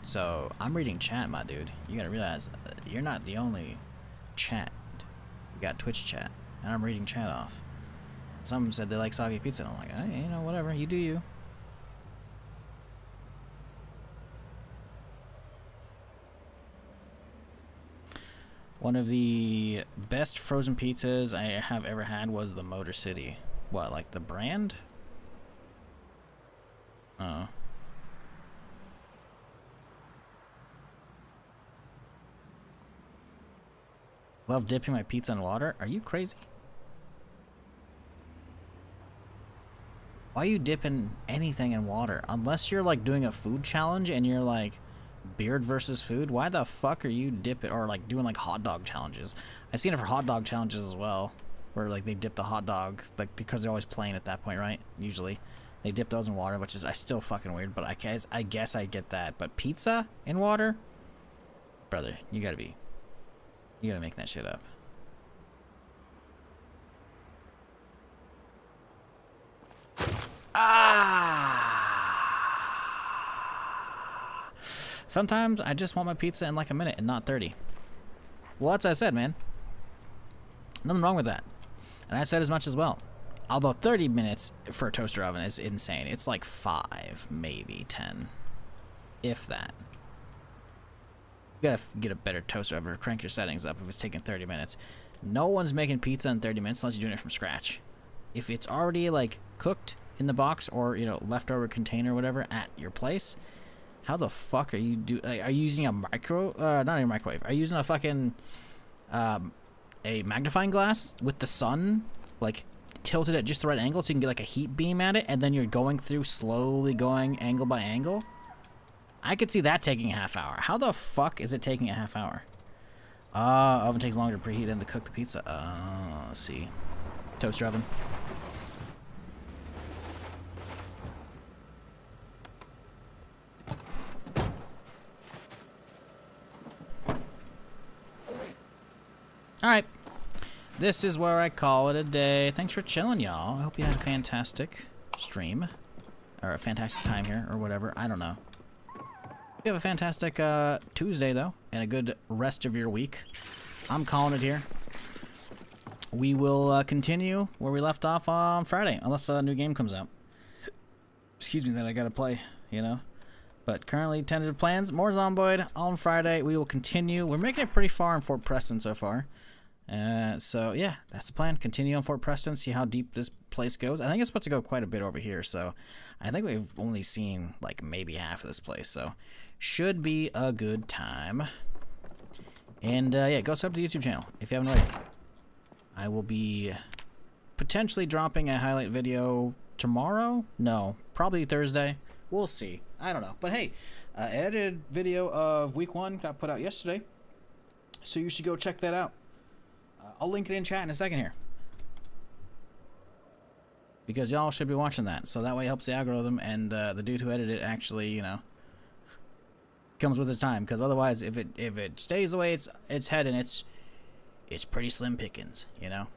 So, I'm reading chat, my dude. You gotta realize, you're not the only chat. You got Twitch chat, and I'm reading chat off. And some said they like soggy pizza, and I'm like, hey, you know, whatever, you do you. One of the best frozen pizzas I have ever had was the Motor City. What, like the brand? Oh. Love dipping my pizza in water? Are you crazy? Why are you dipping anything in water? Unless you're like doing a food challenge and you're like beard versus food, why the fuck are you dipping, or like doing like hot dog challenges? I've seen it for hot dog challenges as well, where like they dip the hot dog, like because they're always playing at that point, right? Usually. They dip those in water, which is still fucking weird, but I guess I get that. But pizza in water? Brother, you gotta make that shit up. Sometimes I just want my pizza in like a minute and not 30. Well, that's what I said, man. Nothing wrong with that. And I said as much as well. Although 30 minutes for a toaster oven is insane. It's like 5, maybe 10. If that. You gotta get a better toaster oven or crank your settings up if it's taking 30 minutes. No one's making pizza in 30 minutes unless you're doing it from scratch. If it's already like cooked in the box or, you know, leftover container or whatever at your place, how the fuck are you are you using a not a microwave. Are you using a fucking a magnifying glass with the sun like tilted at just the right angle so you can get like a heat beam at it, and then you're going through slowly going angle by angle? I could see that taking a half hour. How the fuck is it taking a half hour? Oven takes longer to preheat than to cook the pizza. See. Toaster oven. Alright. This is where I call it a day. Thanks for chilling, y'all. I hope you had a fantastic stream. Or a fantastic time here, or whatever. I don't know. You have a fantastic Tuesday, though, and a good rest of your week. I'm calling it here. We will continue where we left off on Friday, unless a new game comes out. Excuse me, that I gotta play, you know? But currently, tentative plans, more Zomboid on Friday. We will continue. We're making it pretty far in Fort Preston so far. So yeah, that's the plan. Continue on Fort Preston, see how deep this place goes. I think it's supposed to go quite a bit over here, so I think we've only seen like maybe half of this place, so should be a good time. And yeah, go sub to the YouTube channel if you haven't already. I will be potentially dropping a highlight video tomorrow. No, probably Thursday. We'll see. I don't know. But hey, edited video of week 1 got put out yesterday, so you should go check that out. I'll link it in chat in a second here, because y'all should be watching that, so that way it helps the algorithm, and the dude who edited it actually, you know, comes with his time. Because otherwise, if it stays the way it's heading, it's pretty slim pickings, you know.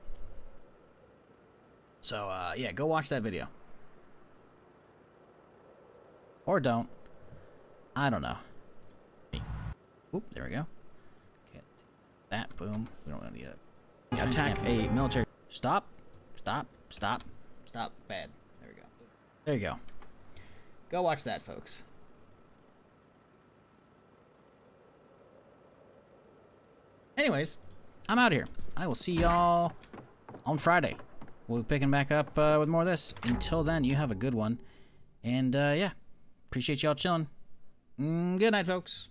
So yeah, go watch that video, or don't. I don't know. Oop, there we go. Okay, that boom. We don't need it. Attack a military. Stop. Stop. Stop. Stop. Bad. There we go. There you go. Go watch that, folks. Anyways, I'm out of here. I will see y'all on Friday. We'll be picking back up with more of this. Until then, you have a good one. And yeah, appreciate y'all chilling. Good night, folks.